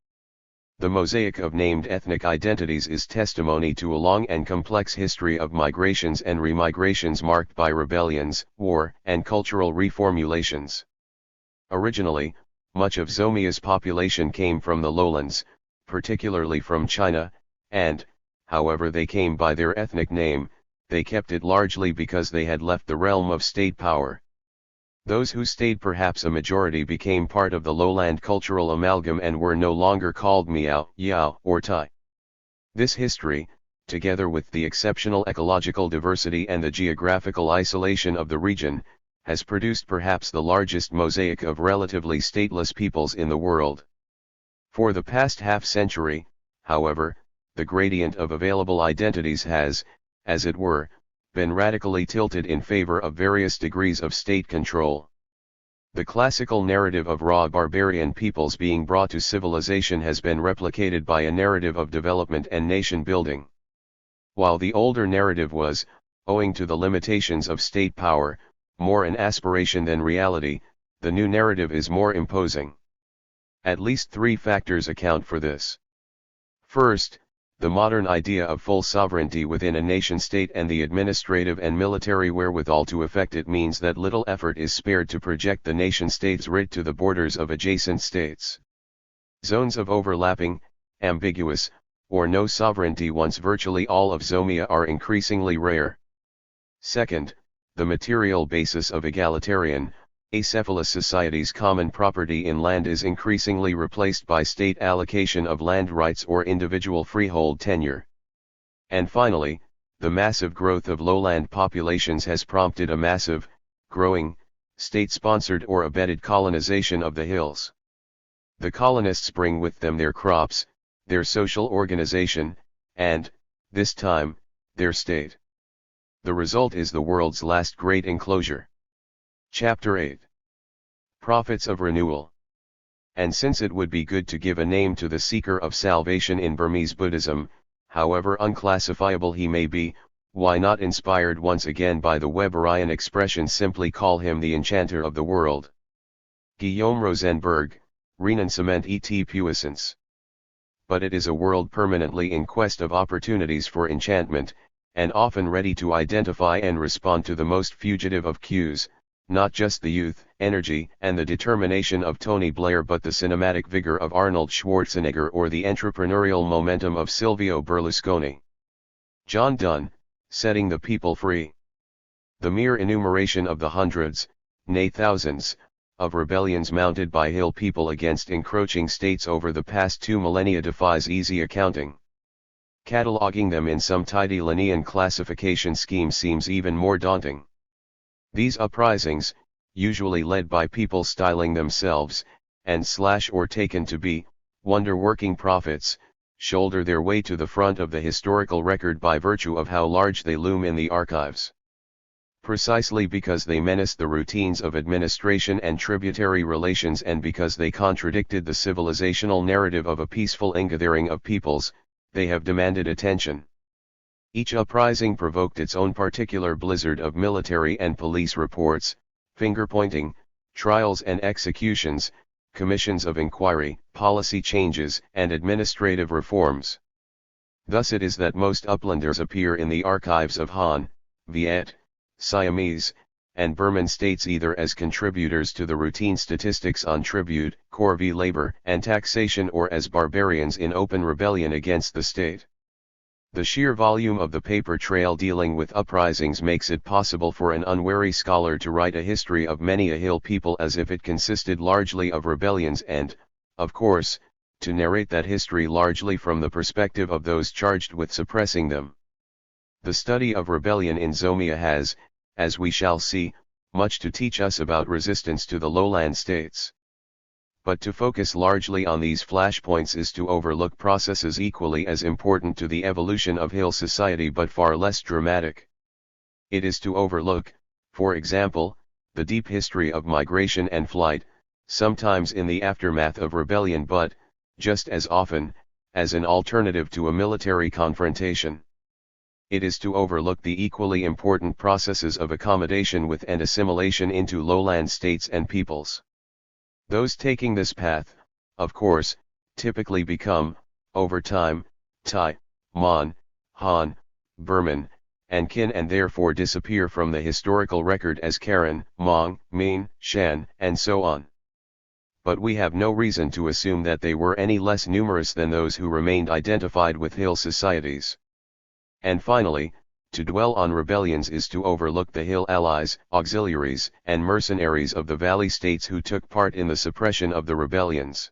The mosaic of named ethnic identities is testimony to a long and complex history of migrations and remigrations marked by rebellions, war, and cultural reformulations. Originally, much of Zomia's population came from the lowlands, particularly from China, and, however they came by their ethnic name, they kept it largely because they had left the realm of state power. Those who stayed, perhaps a majority, became part of the lowland cultural amalgam and were no longer called Miao, Yao, or Tai. This history, together with the exceptional ecological diversity and the geographical isolation of the region, has produced perhaps the largest mosaic of relatively stateless peoples in the world. For the past half-century, however, the gradient of available identities has, as it were, been radically tilted in favor of various degrees of state control. The classical narrative of raw barbarian peoples being brought to civilization has been replicated by a narrative of development and nation building. While the older narrative was, owing to the limitations of state power, more an aspiration than reality, the new narrative is more imposing. At least three factors account for this. First, the modern idea of full sovereignty within a nation-state and the administrative and military wherewithal to effect it means that little effort is spared to project the nation-state's writ to the borders of adjacent states. Zones of overlapping, ambiguous, or no sovereignty once virtually all of Zomia are increasingly rare. Second, the material basis of egalitarian, acephalous societies' common property in land is increasingly replaced by state allocation of land rights or individual freehold tenure. And finally, the massive growth of lowland populations has prompted a massive, growing, state-sponsored or abetted colonization of the hills. The colonists bring with them their crops, their social organization, and, this time, their state. The result is the world's last great enclosure. Chapter 8. Prophets of Renewal. And since it would be good to give a name to the seeker of salvation in Burmese Buddhism, however unclassifiable he may be, why not, inspired once again by the Weberian expression, simply call him the enchanter of the world? Guillaume Rosenberg, Renouncement et Puissance. But it is a world permanently in quest of opportunities for enchantment, and often ready to identify and respond to the most fugitive of cues, not just the youth, energy, and the determination of Tony Blair but the cinematic vigor of Arnold Schwarzenegger or the entrepreneurial momentum of Silvio Berlusconi. John Donne, Setting the People Free. The mere enumeration of the hundreds, nay thousands, of rebellions mounted by Hill people against encroaching states over the past 2 millennia defies easy accounting. Cataloging them in some tidy Linnean classification scheme seems even more daunting. These uprisings, usually led by people styling themselves, or taken to be, wonder-working prophets, shoulder their way to the front of the historical record by virtue of how large they loom in the archives. Precisely because they menaced the routines of administration and tributary relations and because they contradicted the civilizational narrative of a peaceful ingathering of peoples, they have demanded attention. Each uprising provoked its own particular blizzard of military and police reports, finger-pointing, trials and executions, commissions of inquiry, policy changes, and administrative reforms. Thus it is that most Uplanders appear in the archives of Han, Viet, Siamese, and Burman states either as contributors to the routine statistics on tribute, corvée labor, and taxation or as barbarians in open rebellion against the state. The sheer volume of the paper trail dealing with uprisings makes it possible for an unwary scholar to write a history of many a hill people as if it consisted largely of rebellions and, of course, to narrate that history largely from the perspective of those charged with suppressing them. The study of rebellion in Zomia has, as we shall see, much to teach us about resistance to the lowland states. But to focus largely on these flashpoints is to overlook processes equally as important to the evolution of hill society but far less dramatic. It is to overlook, for example, the deep history of migration and flight, sometimes in the aftermath of rebellion but, just as often, as an alternative to a military confrontation. It is to overlook the equally important processes of accommodation with and assimilation into lowland states and peoples. Those taking this path, of course, typically become, over time, Thai, Mon, Han, Burman, and Kin and therefore disappear from the historical record as Karen, Hmong, Min, Shan, and so on. But we have no reason to assume that they were any less numerous than those who remained identified with hill societies. And finally, to dwell on rebellions is to overlook the hill allies, auxiliaries, and mercenaries of the valley states who took part in the suppression of the rebellions.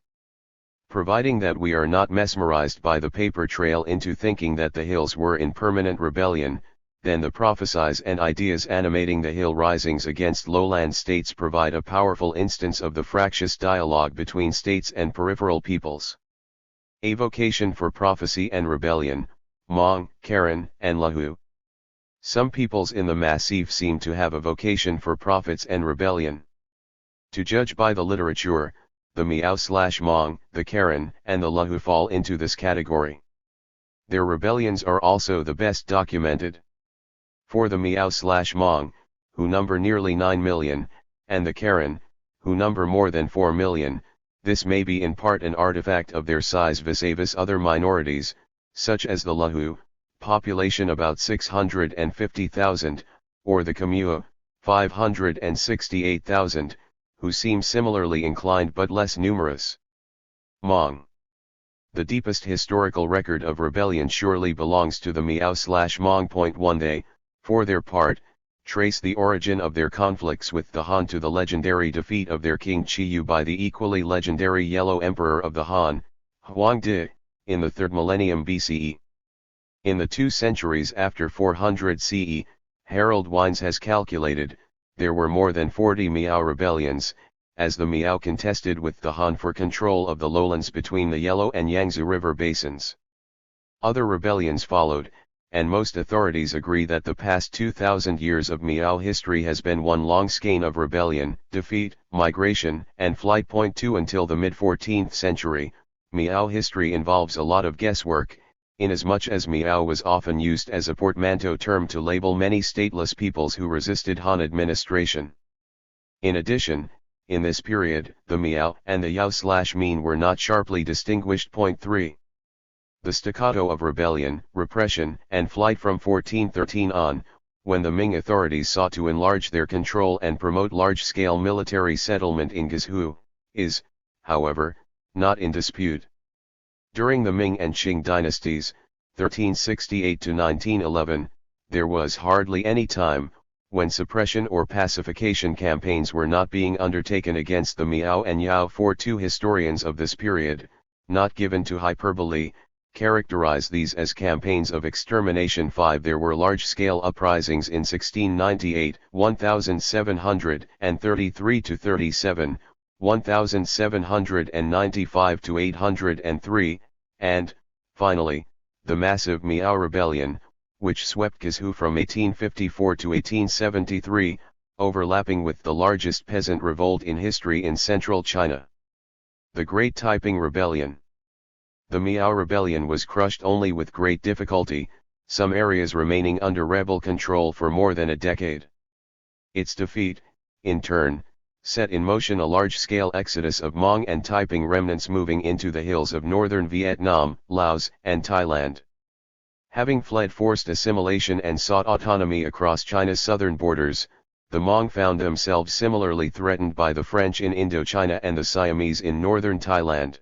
Providing that we are not mesmerized by the paper trail into thinking that the hills were in permanent rebellion, then the prophecies and ideas animating the hill risings against lowland states provide a powerful instance of the fractious dialogue between states and peripheral peoples. A vocation for prophecy and rebellion, Hmong, Karen, and Lahu. Some peoples in the Massif seem to have a vocation for prophets and rebellion. To judge by the literature, the Miao/Hmong, the Karen, and the Lahu fall into this category. Their rebellions are also the best documented. For the Miao/Hmong, who number nearly 9 million, and the Karen, who number more than 4 million, this may be in part an artifact of their size vis-a-vis other minorities, such as the Lahu, population about 650,000, or the Kamua, 568,000, who seem similarly inclined but less numerous. Hmong. The deepest historical record of rebellion surely belongs to the Miao/Hmong. 1 They, for their part, trace the origin of their conflicts with the Han to the legendary defeat of their king Qiyu by the equally legendary Yellow Emperor of the Han, Huang Di, in the 3rd millennium BCE. In the 2 centuries after 400 CE, Harold Wines has calculated, there were more than 40 Miao rebellions, as the Miao contested with the Han for control of the lowlands between the Yellow and Yangtze River basins. Other rebellions followed, and most authorities agree that the past 2,000 years of Miao history has been one long skein of rebellion, defeat, migration, and flight. 2 Until the mid-14th century, Miao history involves a lot of guesswork, inasmuch as Miao was often used as a portmanteau term to label many stateless peoples who resisted Han administration. In addition, in this period, the Miao and the Yao/Min were not sharply distinguished. 3. The staccato of rebellion, repression, and flight from 1413 on, when the Ming authorities sought to enlarge their control and promote large-scale military settlement in Guizhou, is, however, not in dispute. During the Ming and Qing dynasties, 1368 to 1911, there was hardly any time when suppression or pacification campaigns were not being undertaken against the Miao and Yao. For two historians of this period, not given to hyperbole, characterize these as campaigns of extermination. 5. There were large-scale uprisings in 1698, 1733 to 37, 1795 to 803, and, finally, the massive Miao Rebellion, which swept Guizhou from 1854 to 1873, overlapping with the largest peasant revolt in history in central China. The Great Taiping Rebellion. The Miao Rebellion was crushed only with great difficulty, some areas remaining under rebel control for more than a decade. Its defeat, in turn, set in motion a large-scale exodus of Hmong and Taiping remnants moving into the hills of northern Vietnam, Laos, and Thailand. Having fled forced assimilation and sought autonomy across China's southern borders, the Hmong found themselves similarly threatened by the French in Indochina and the Siamese in northern Thailand.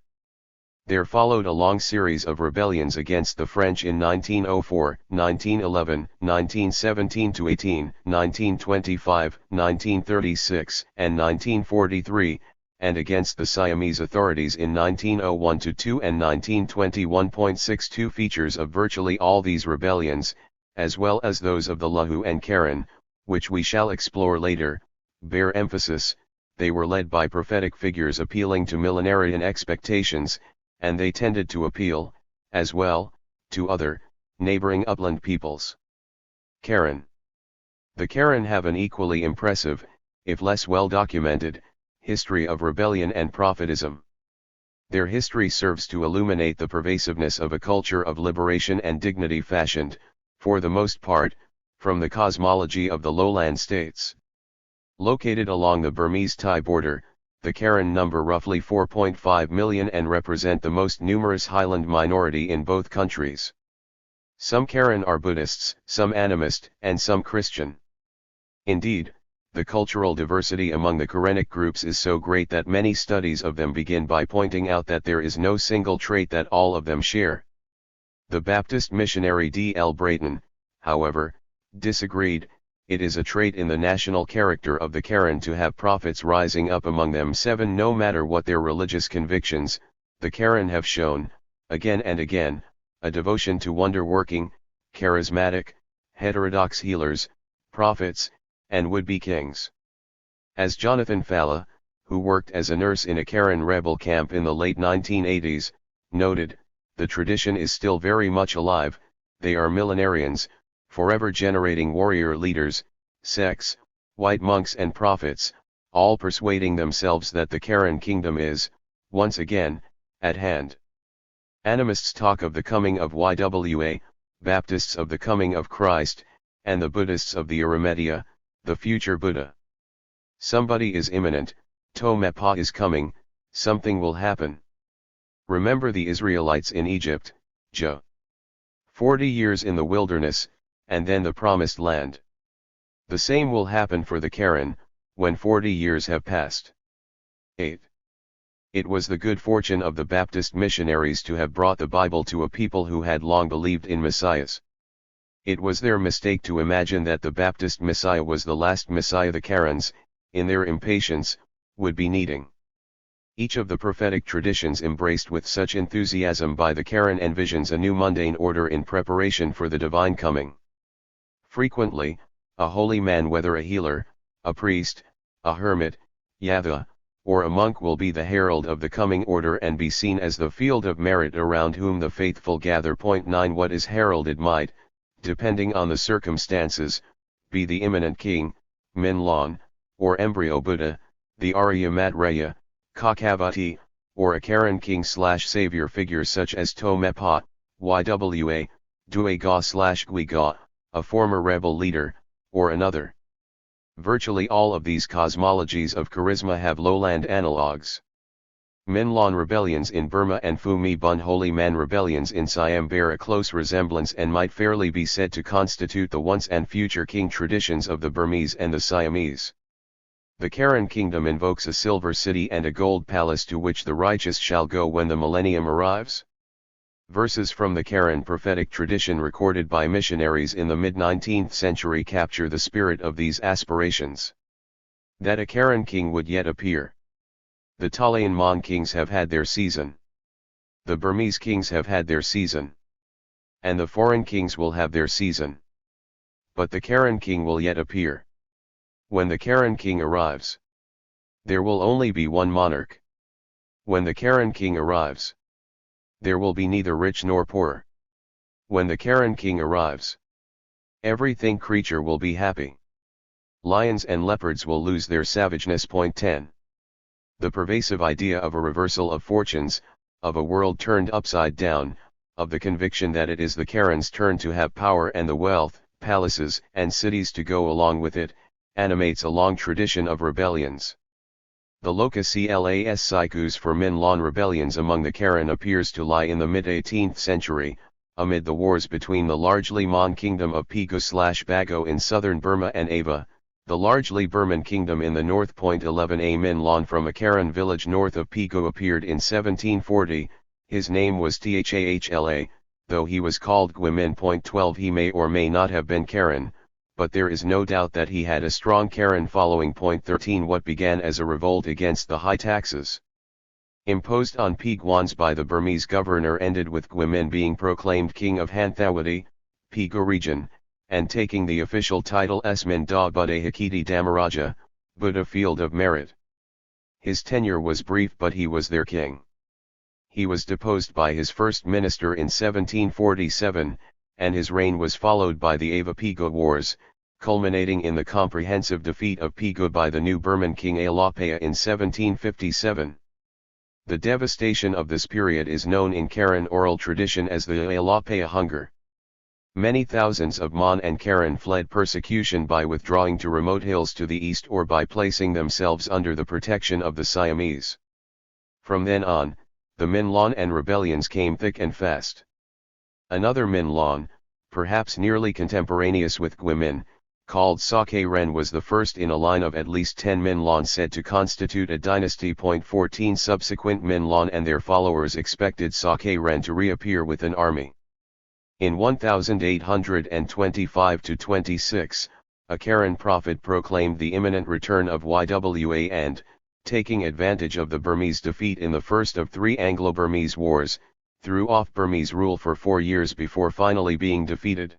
There followed a long series of rebellions against the French in 1904, 1911, 1917 to 18, 1925, 1936, and 1943, and against the Siamese authorities in 1901 to 2 and 1921.62. Features of virtually all these rebellions, as well as those of the Lahu and Karen, which we shall explore later, bear emphasis. They were led by prophetic figures appealing to millenarian expectations, and they tended to appeal, as well, to other, neighboring upland peoples. Karen. The Karen have an equally impressive, if less well documented, history of rebellion and prophetism. Their history serves to illuminate the pervasiveness of a culture of liberation and dignity fashioned, for the most part, from the cosmology of the lowland states. Located along the Burmese-Thai border, the Karen number roughly 4.5 million and represent the most numerous highland minority in both countries. Some Karen are Buddhists, some animist, and some Christian. Indeed, the cultural diversity among the Karenic groups is so great that many studies of them begin by pointing out that there is no single trait that all of them share. The Baptist missionary D. L. Brayton, however, disagreed. It is a trait in the national character of the Karen to have prophets rising up among them. 7. No matter what their religious convictions, the Karen have shown, again and again, a devotion to wonder-working, charismatic, heterodox healers, prophets, and would-be kings. As Jonathan Falla, who worked as a nurse in a Karen rebel camp in the late 1980s, noted, the tradition is still very much alive. They are millenarians, forever generating warrior leaders, sects, white monks and prophets, all persuading themselves that the Karen kingdom is, once again, at hand. Animists talk of the coming of YWA, Baptists of the coming of Christ, and the Buddhists of the Arametia, the future Buddha. Somebody is imminent, Tomepa is coming, something will happen. Remember the Israelites in Egypt, Jah. 40 years in the wilderness, and then the promised land. The same will happen for the Karen, when 40 years have passed. 8. It was the good fortune of the Baptist missionaries to have brought the Bible to a people who had long believed in messiahs. It was their mistake to imagine that the Baptist Messiah was the last Messiah the Karens, in their impatience, would be needing. Each of the prophetic traditions embraced with such enthusiasm by the Karen envisions a new mundane order in preparation for the divine coming. Frequently, a holy man, whether a healer, a priest, a hermit, yatha, or a monk, will be the herald of the coming order and be seen as the field of merit around whom the faithful gather. 9. What is heralded might, depending on the circumstances, be the imminent king, Minlong, or embryo Buddha, the Arya Maitreya, Kakavati, or a Karen king/savior figure such as Tomepa, YWA, Duega/Guiga, a former rebel leader, or another. Virtually all of these cosmologies of charisma have lowland analogues. Min Lawn rebellions in Burma and Phu Mi Bun Holy Man rebellions in Siam bear a close resemblance and might fairly be said to constitute the once and future king traditions of the Burmese and the Siamese. The Karen kingdom invokes a silver city and a gold palace to which the righteous shall go when the millennium arrives. Verses from the Karen prophetic tradition recorded by missionaries in the mid-19th century capture the spirit of these aspirations. That a Karen king would yet appear. The Talayan Mon kings have had their season. The Burmese kings have had their season. And the foreign kings will have their season. But the Karen king will yet appear. When the Karen king arrives, there will only be one monarch. When the Karen king arrives, there will be neither rich nor poor. When the Karen king arrives, everything creature will be happy. Lions and leopards will lose their savageness. Point 10. The pervasive idea of a reversal of fortunes, of a world turned upside down, of the conviction that it is the Karen's turn to have power and the wealth, palaces and cities to go along with it, animates a long tradition of rebellions. The locus class sikus for Min Lawn rebellions among the Karen appears to lie in the mid-18th century, amid the wars between the largely Mon kingdom of Pegu/Bago in southern Burma and Ava, the largely Burman kingdom in the north. 11 A Min Lawn from a Karen village north of Pegu appeared in 1740, his name was Thahla, though he was called Gwimin. 12 He may or may not have been Karen, but there is no doubt that he had a strong Karen following. 13 What began as a revolt against the high taxes imposed on Peguans by the Burmese governor ended with Gwimin being proclaimed king of Hanthawadi, Pegu region, and taking the official title Esmin Da Buddha Hakiti Damaraja, Buddha Field of Merit. His tenure was brief, but he was their king. He was deposed by his first minister in 1747, and his reign was followed by the Ava-Pegu Wars, culminating in the comprehensive defeat of Pegu by the new Burman king Alapaya in 1757. The devastation of this period is known in Karen oral tradition as the Alapaya hunger. Many thousands of Mon and Karen fled persecution by withdrawing to remote hills to the east or by placing themselves under the protection of the Siamese. From then on, the Min Lawn and rebellions came thick and fast. Another Min Lawn, perhaps nearly contemporaneous with Gwimin, called Sakhe Ren was the first in a line of at least 10 Min Lawn said to constitute a dynasty. 14 Subsequent Min Lawn and their followers expected Sakhe Ren to reappear with an army. In 1825-26, a Karen prophet proclaimed the imminent return of Ywa and, taking advantage of the Burmese defeat in the first of 3 Anglo-Burmese wars, threw off Burmese rule for 4 years before finally being defeated.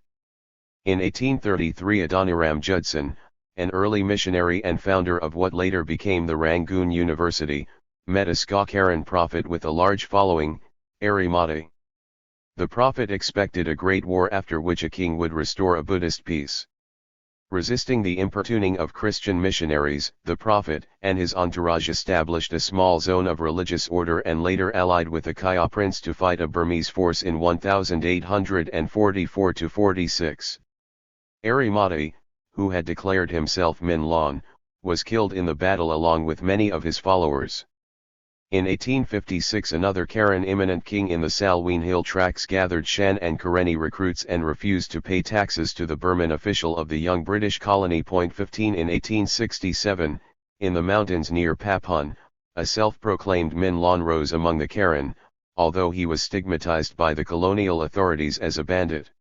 In 1833 Adoniram Judson, an early missionary and founder of what later became the Rangoon University, met a Ska Karen prophet with a large following, Arimati. The prophet expected a great war after which a king would restore a Buddhist peace. Resisting the importuning of Christian missionaries, the prophet and his entourage established a small zone of religious order and later allied with the Kaya prince to fight a Burmese force in 1844-46. Arimati, who had declared himself Min Lawn, was killed in the battle along with many of his followers. In 1856 another Karen eminent king in the Salween Hill tracts gathered Shan and Karenni recruits and refused to pay taxes to the Burman official of the young British colony. 15 In 1867, in the mountains near Papun, a self-proclaimed Min Lawn rose among the Karen, although he was stigmatized by the colonial authorities as a bandit.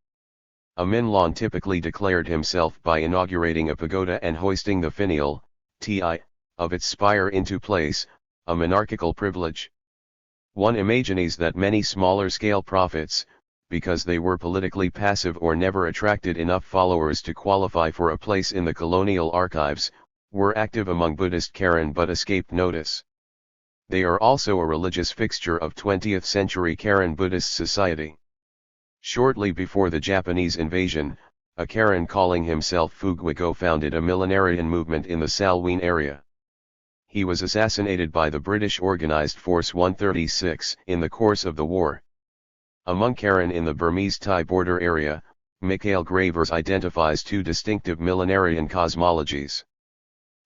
A Min Lawn typically declared himself by inaugurating a pagoda and hoisting the finial, of its spire into place, a monarchical privilege. One imagines that many smaller-scale prophets, because they were politically passive or never attracted enough followers to qualify for a place in the colonial archives, were active among Buddhist Karen but escaped notice. They are also a religious fixture of 20th-century Karen Buddhist society. Shortly before the Japanese invasion, a Karen calling himself Fugwigo founded a millenarian movement in the Salween area. He was assassinated by the British Organised Force 136 in the course of the war. Among Karen in the Burmese-Thai border area, Mikhail Gravers identifies 2 distinctive millenarian cosmologies.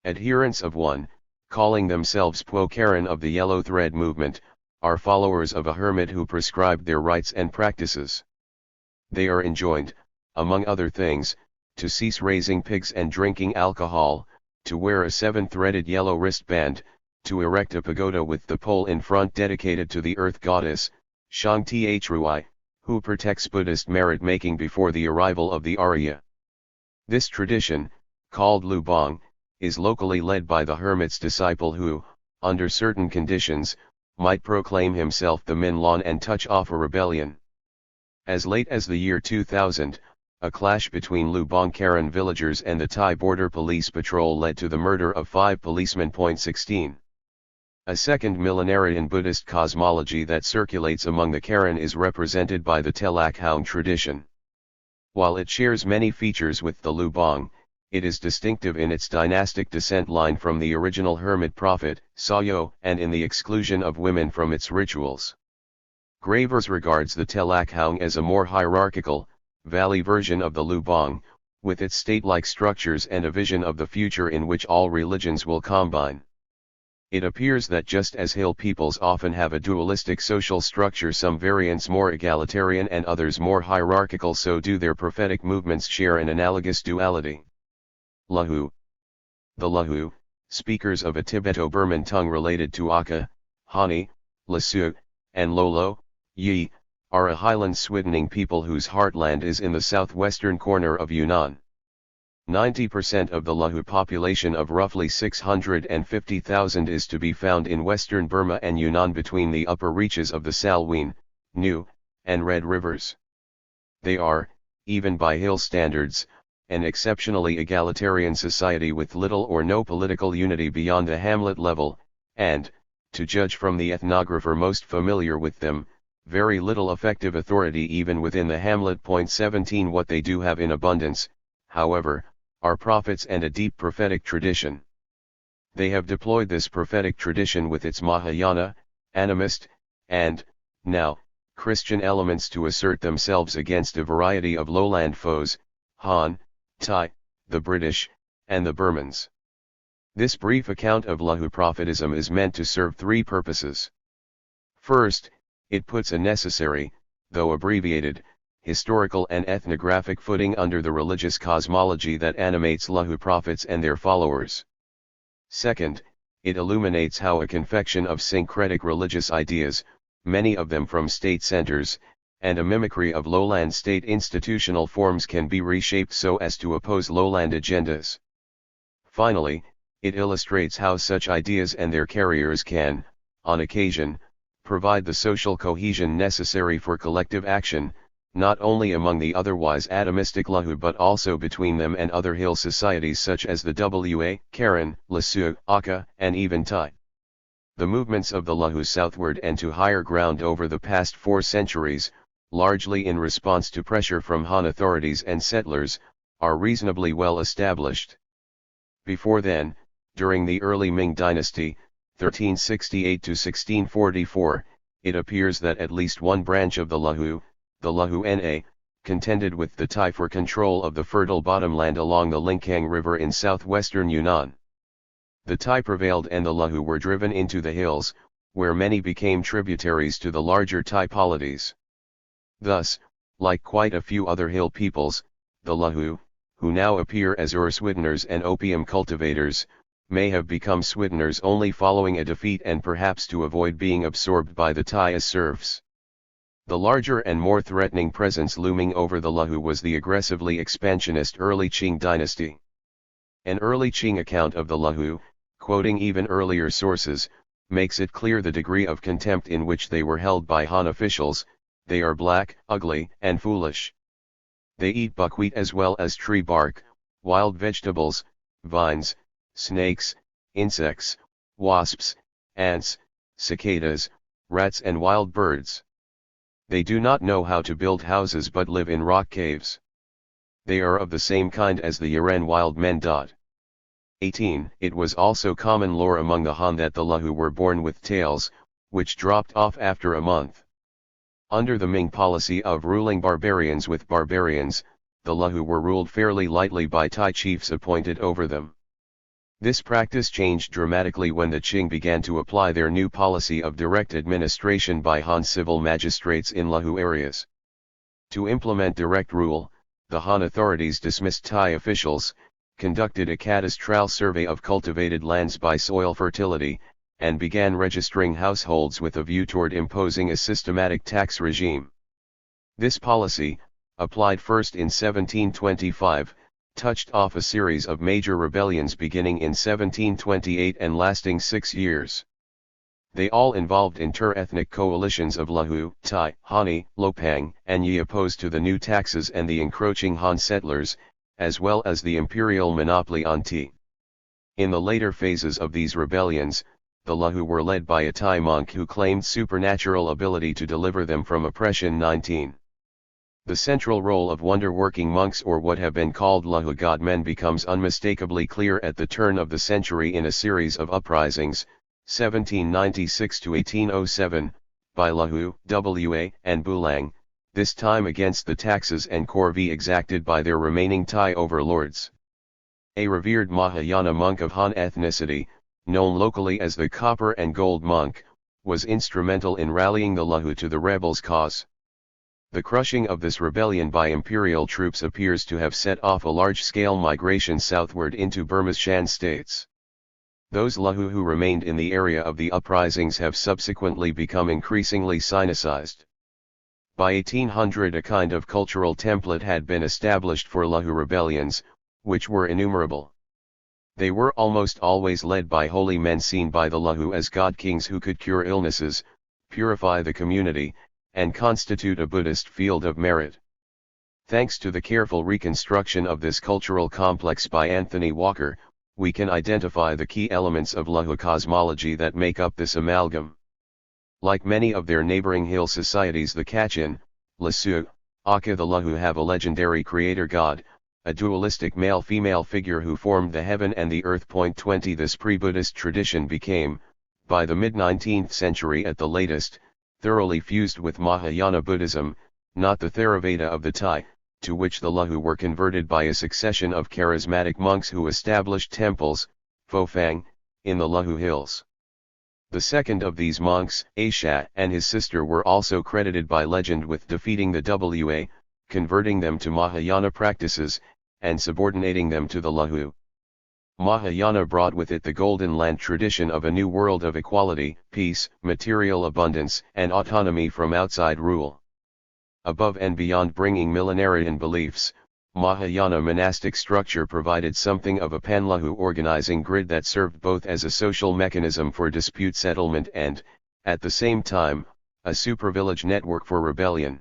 Adherents of one, calling themselves Po Karen of the Yellow Thread movement, are followers of a hermit who prescribed their rites and practices. They are enjoined, among other things, to cease raising pigs and drinking alcohol, to wear a 7-threaded yellow wristband, to erect a pagoda with the pole in front dedicated to the earth goddess, Shangti-Trui, who protects Buddhist merit-making before the arrival of the Arya. This tradition, called Lubang, is locally led by the hermit's disciple who, under certain conditions, might proclaim himself the Minlan and touch off a rebellion. As late as the year 2000, a clash between Lubang Karen villagers and the Thai Border Police Patrol led to the murder of 5 policemen. 16. A second millenarian Buddhist cosmology that circulates among the Karen is represented by the Telakhaung tradition. While it shares many features with the Lubang, it is distinctive in its dynastic descent line from the original hermit prophet, Sayo, and in the exclusion of women from its rituals. Gravers regards the Telakhaung as a more hierarchical, valley version of the Lubang, with its state-like structures and a vision of the future in which all religions will combine. It appears that just as hill peoples often have a dualistic social structure, some variants more egalitarian and others more hierarchical, so do their prophetic movements share an analogous duality. Lahu. The Lahu, speakers of a Tibeto-Burman tongue related to Aka, Hani, Lasu, and Lolo, Yi, are a highland Swidening people whose heartland is in the southwestern corner of Yunnan. 90% of the Lahu population of roughly 650,000 is to be found in western Burma and Yunnan between the upper reaches of the Salween, Nu, and Red rivers. They are, even by hill standards, an exceptionally egalitarian society with little or no political unity beyond the hamlet level, and, to judge from the ethnographer most familiar with them, very little effective authority even within the hamlet. 17 What they do have in abundance, however, are prophets and a deep prophetic tradition. They have deployed this prophetic tradition with its Mahayana, animist, and, now, Christian elements to assert themselves against a variety of lowland foes, Han, Thai, the British, and the Burmans. This brief account of Lahu prophetism is meant to serve 3 purposes. First, it puts a necessary, though abbreviated, historical and ethnographic footing under the religious cosmology that animates Lahu prophets and their followers. Second, it illuminates how a confection of syncretic religious ideas, many of them from state centers, and a mimicry of lowland state institutional forms can be reshaped so as to oppose lowland agendas. Finally, it illustrates how such ideas and their carriers can, on occasion, provide the social cohesion necessary for collective action, not only among the otherwise atomistic Lahu but also between them and other hill societies such as the Wa, Karen, Lasu, Aka, and even Thai. The movements of the Lahu southward and to higher ground over the past 4 centuries, largely in response to pressure from Han authorities and settlers, are reasonably well established. Before then, during the early Ming dynasty, 1368 to 1644, it appears that at least one branch of the Lahu Na, contended with the Thai for control of the fertile bottomland along the Linkang River in southwestern Yunnan. The Thai prevailed and the Lahu were driven into the hills, where many became tributaries to the larger Thai polities. Thus, like quite a few other hill peoples, the Lahu, who now appear as Ur-Swedeners and opium cultivators, may have become Swedeners only following a defeat and perhaps to avoid being absorbed by the Thai as serfs. The larger and more threatening presence looming over the Lahu was the aggressively expansionist early Qing dynasty. An early Qing account of the Lahu, quoting even earlier sources, makes it clear the degree of contempt in which they were held by Han officials. They are black, ugly, and foolish. They eat buckwheat as well as tree bark, wild vegetables, vines, snakes, insects, wasps, ants, cicadas, rats and wild birds. They do not know how to build houses but live in rock caves. They are of the same kind as the Yaren wild men. 18. It was also common lore among the Han that the Lahu were born with tails, which dropped off after a month. Under the Ming policy of ruling barbarians with barbarians, the Lahu were ruled fairly lightly by Thai chiefs appointed over them. This practice changed dramatically when the Qing began to apply their new policy of direct administration by Han civil magistrates in Lahu areas. To implement direct rule, the Han authorities dismissed Thai officials, conducted a cadastral survey of cultivated lands by soil fertility, and began registering households with a view toward imposing a systematic tax regime. This policy, applied first in 1725, touched off a series of major rebellions beginning in 1728 and lasting 6 years. They all involved inter-ethnic coalitions of Lahu, Thai, Hani, Lopang, and Yi opposed to the new taxes and the encroaching Han settlers, as well as the imperial monopoly on tea. In the later phases of these rebellions, the Lahu were led by a Thai monk who claimed supernatural ability to deliver them from oppression. 19. The central role of wonder-working monks, or what have been called Lahu god-men, becomes unmistakably clear at the turn of the century in a series of uprisings, 1796 to 1807, by Lahu, Wa, and Bulang, this time against the taxes and corvée exacted by their remaining Thai overlords. A revered Mahayana monk of Han ethnicity, known locally as the Copper and Gold Monk, was instrumental in rallying the Lahu to the rebels' cause. The crushing of this rebellion by imperial troops appears to have set off a large-scale migration southward into Burma's Shan states. Those Lahu who remained in the area of the uprisings have subsequently become increasingly sinicized. By 1800 a kind of cultural template had been established for Lahu rebellions, which were innumerable. They were almost always led by holy men seen by the Lahu as god-kings who could cure illnesses, purify the community, and constitute a Buddhist field of merit. Thanks to the careful reconstruction of this cultural complex by Anthony Walker, we can identify the key elements of Lahu cosmology that make up this amalgam. Like many of their neighboring hill societies, the Kachin, Lasu, Aka, the Lahu have a legendary creator god, a dualistic male-female figure who formed the heaven and the earth. 20 This pre-Buddhist tradition became, by the mid-19th century at the latest, thoroughly fused with Mahayana Buddhism, not the Theravada of the Thai, to which the Lahu were converted by a succession of charismatic monks who established temples, Phofang, in the Lahu hills. The second of these monks, Asha, and his sister were also credited by legend with defeating the Wa, converting them to Mahayana practices, and subordinating them to the Lahu. Mahayana brought with it the Golden Land tradition of a new world of equality, peace, material abundance, and autonomy from outside rule. Above and beyond bringing millenarian beliefs, Mahayana monastic structure provided something of a pan-Lahu organizing grid that served both as a social mechanism for dispute settlement and, at the same time, a supervillage network for rebellion.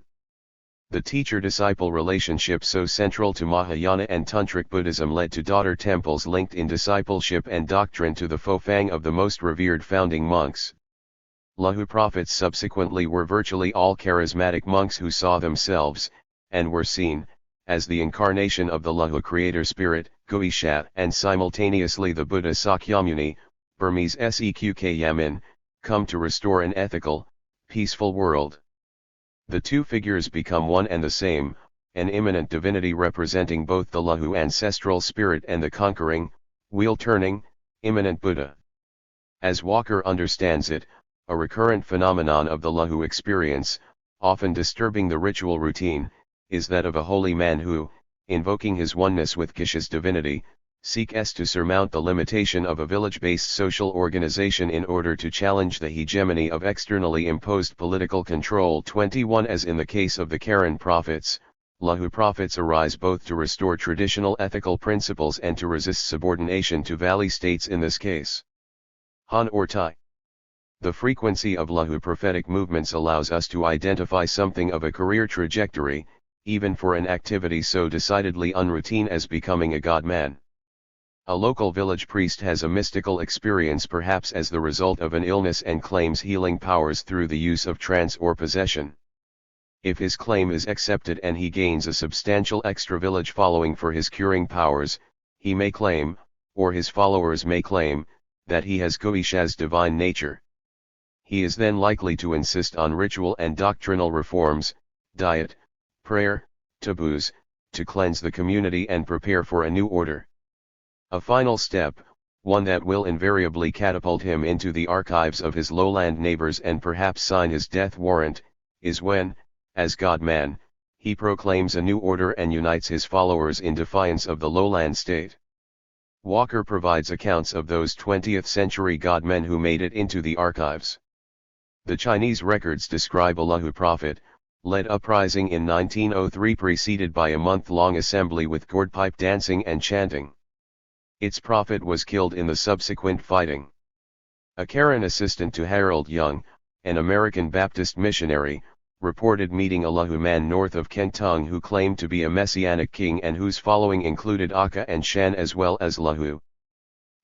The teacher-disciple relationship, so central to Mahayana and Tantric Buddhism, led to daughter temples linked in discipleship and doctrine to the Phofang of the most revered founding monks. Lahu prophets subsequently were virtually all charismatic monks who saw themselves, and were seen, as the incarnation of the Lahu creator spirit, Goisha, and simultaneously the Buddha Sakyamuni, Burmese Seqk Yamin, come to restore an ethical, peaceful world. The two figures become one and the same, an immanent divinity representing both the Lahu ancestral spirit and the conquering, wheel-turning, immanent Buddha. As Walker understands it, a recurrent phenomenon of the Lahu experience, often disturbing the ritual routine, is that of a holy man who, invoking his oneness with Kisha's divinity, seeks to surmount the limitation of a village-based social organization in order to challenge the hegemony of externally imposed political control. 21 As in the case of the Karen prophets, Lahu prophets arise both to restore traditional ethical principles and to resist subordination to valley states, in this case Han or Thai. The frequency of Lahu prophetic movements allows us to identify something of a career trajectory, even for an activity so decidedly unroutine as becoming a god-man. A local village priest has a mystical experience, perhaps as the result of an illness, and claims healing powers through the use of trance or possession. If his claim is accepted and he gains a substantial extra village following for his curing powers, he may claim, or his followers may claim, that he has Goisha's divine nature. He is then likely to insist on ritual and doctrinal reforms, diet, prayer, taboos, to cleanse the community and prepare for a new order. A final step, one that will invariably catapult him into the archives of his lowland neighbors and perhaps sign his death warrant, is when, as God-man, he proclaims a new order and unites his followers in defiance of the lowland state. Walker provides accounts of those 20th-century God-men who made it into the archives. The Chinese records describe a Lahu prophet, led uprising in 1903 preceded by a month-long assembly with gourd-pipe dancing and chanting. Its prophet was killed in the subsequent fighting. A Karen assistant to Harold Young, an American Baptist missionary, reported meeting a Lahu man north of Kentung who claimed to be a messianic king and whose following included Aka and Shan as well as Lahu.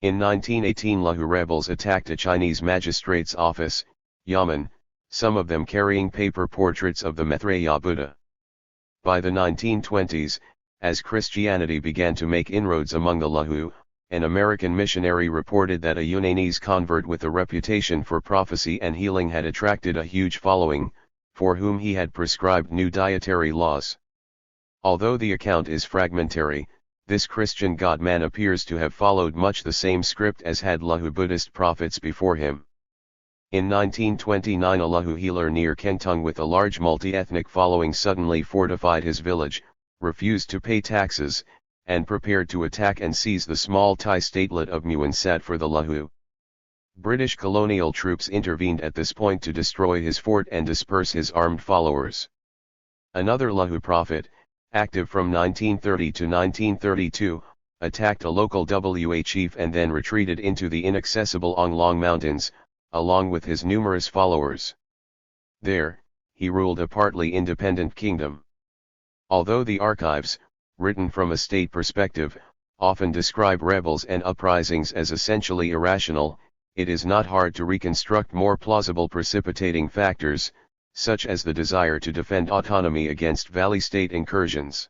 In 1918 Lahu rebels attacked a Chinese magistrate's office, Yamen, some of them carrying paper portraits of the Maitreya Buddha. By the 1920s, as Christianity began to make inroads among the Lahu, an American missionary reported that a Yunanese convert with a reputation for prophecy and healing had attracted a huge following, for whom he had prescribed new dietary laws. Although the account is fragmentary, this Christian God-man appears to have followed much the same script as had Lahu Buddhist prophets before him. In 1929 a Lahu healer near Kentung with a large multi-ethnic following suddenly fortified his village, refused to pay taxes, and prepared to attack and seize the small Thai statelet of Muansat for the Lahu. British colonial troops intervened at this point to destroy his fort and disperse his armed followers. Another Lahu prophet, active from 1930 to 1932, attacked a local Wa chief and then retreated into the inaccessible Onglong Mountains, along with his numerous followers. There, he ruled a partly independent kingdom. Although the archives, written from a state perspective, often describe rebels and uprisings as essentially irrational, it is not hard to reconstruct more plausible precipitating factors, such as the desire to defend autonomy against valley state incursions.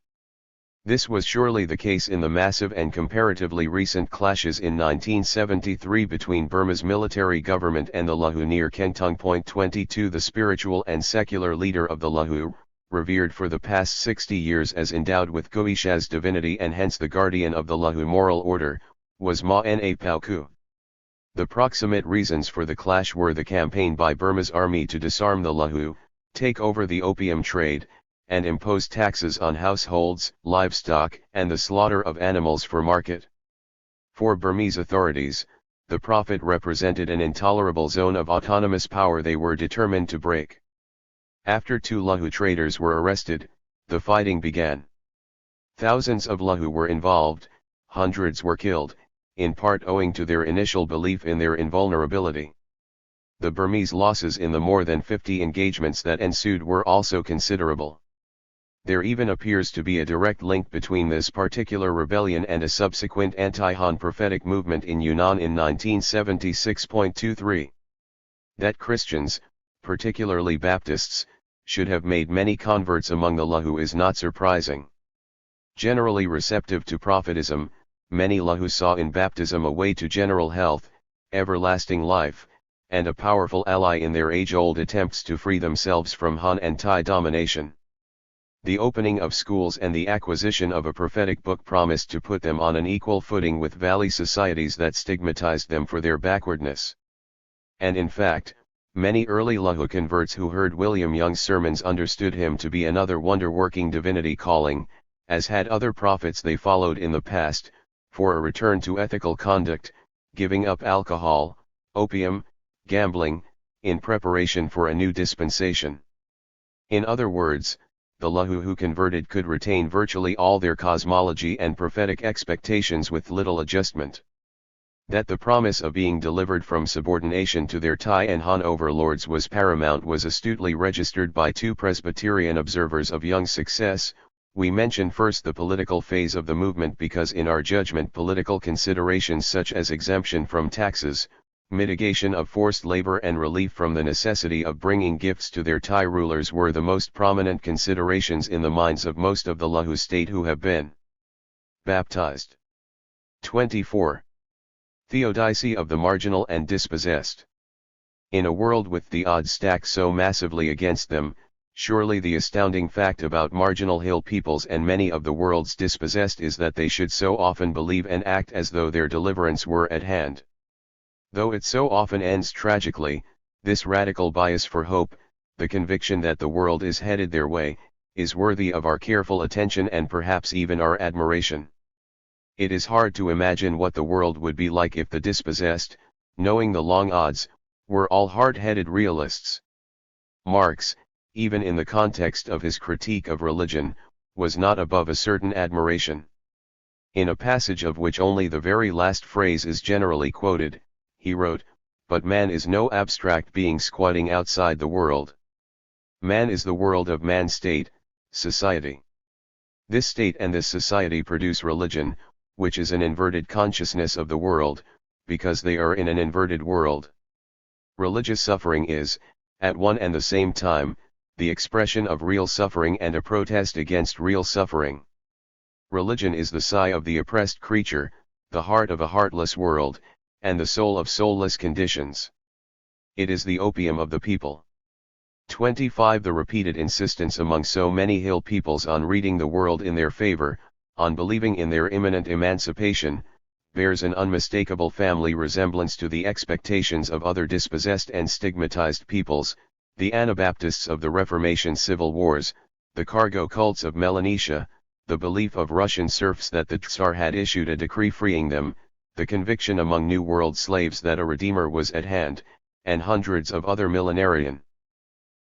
This was surely the case in the massive and comparatively recent clashes in 1973 between Burma's military government and the Lahu near Kentung. 22 The spiritual and secular leader of the Lahu, revered for the past 60 years as endowed with Goisha's divinity and hence the guardian of the Lahu moral order, was Ma Na Pauku. The proximate reasons for the clash were the campaign by Burma's army to disarm the Lahu, take over the opium trade, and impose taxes on households, livestock, and the slaughter of animals for market. For Burmese authorities, the prophet represented an intolerable zone of autonomous power they were determined to break. After 2 Lahu traders were arrested, the fighting began. Thousands of Lahu were involved, hundreds were killed, in part owing to their initial belief in their invulnerability. The Burmese losses in the more than 50 engagements that ensued were also considerable. There even appears to be a direct link between this particular rebellion and a subsequent anti-Han prophetic movement in Yunnan in 1976.23. That Christians, particularly Baptists, should have made many converts among the Lahu is not surprising. Generally receptive to prophetism, many Lahu saw in baptism a way to general health, everlasting life, and a powerful ally in their age-old attempts to free themselves from Han and Thai domination. The opening of schools and the acquisition of a prophetic book promised to put them on an equal footing with valley societies that stigmatized them for their backwardness. And in fact, many early Lahu converts who heard William Young's sermons understood him to be another wonder-working divinity calling, as had other prophets they followed in the past, for a return to ethical conduct, giving up alcohol, opium, gambling, in preparation for a new dispensation. In other words, the Lahu who converted could retain virtually all their cosmology and prophetic expectations with little adjustment. That the promise of being delivered from subordination to their Thai and Han overlords was paramount was astutely registered by 2 Presbyterian observers of Young's success. We mention first the political phase of the movement because in our judgment political considerations such as exemption from taxes, mitigation of forced labor and relief from the necessity of bringing gifts to their Thai rulers were the most prominent considerations in the minds of most of the Lahu state who have been baptized. 24. Theodicy of the marginal and dispossessed. In a world with the odds stacked so massively against them, Surely the astounding fact about marginal hill peoples and many of the world's dispossessed is that they should so often believe and act as though their deliverance were at hand. Though it so often ends tragically, this radical bias for hope, the conviction that the world is headed their way, is worthy of our careful attention and perhaps even our admiration. It is hard to imagine what the world would be like if the dispossessed, knowing the long odds, were all hard-headed realists. Marx, even in the context of his critique of religion, was not above a certain admiration. In a passage of which only the very last phrase is generally quoted, he wrote, "But man is no abstract being squatting outside the world. Man is the world of man's state, society. This state and this society produce religion, which is an inverted consciousness of the world, because they are in an inverted world. Religious suffering is, at one and the same time, the expression of real suffering and a protest against real suffering. Religion is the sigh of the oppressed creature, the heart of a heartless world, and the soul of soulless conditions. It is the opium of the people." 25. The repeated insistence among so many hill peoples on reading the world in their favor, on believing in their imminent emancipation, bears an unmistakable family resemblance to the expectations of other dispossessed and stigmatized peoples, the Anabaptists of the Reformation civil wars, the cargo cults of Melanesia, the belief of Russian serfs that the Tsar had issued a decree freeing them, the conviction among New World slaves that a Redeemer was at hand, and hundreds of other millenarian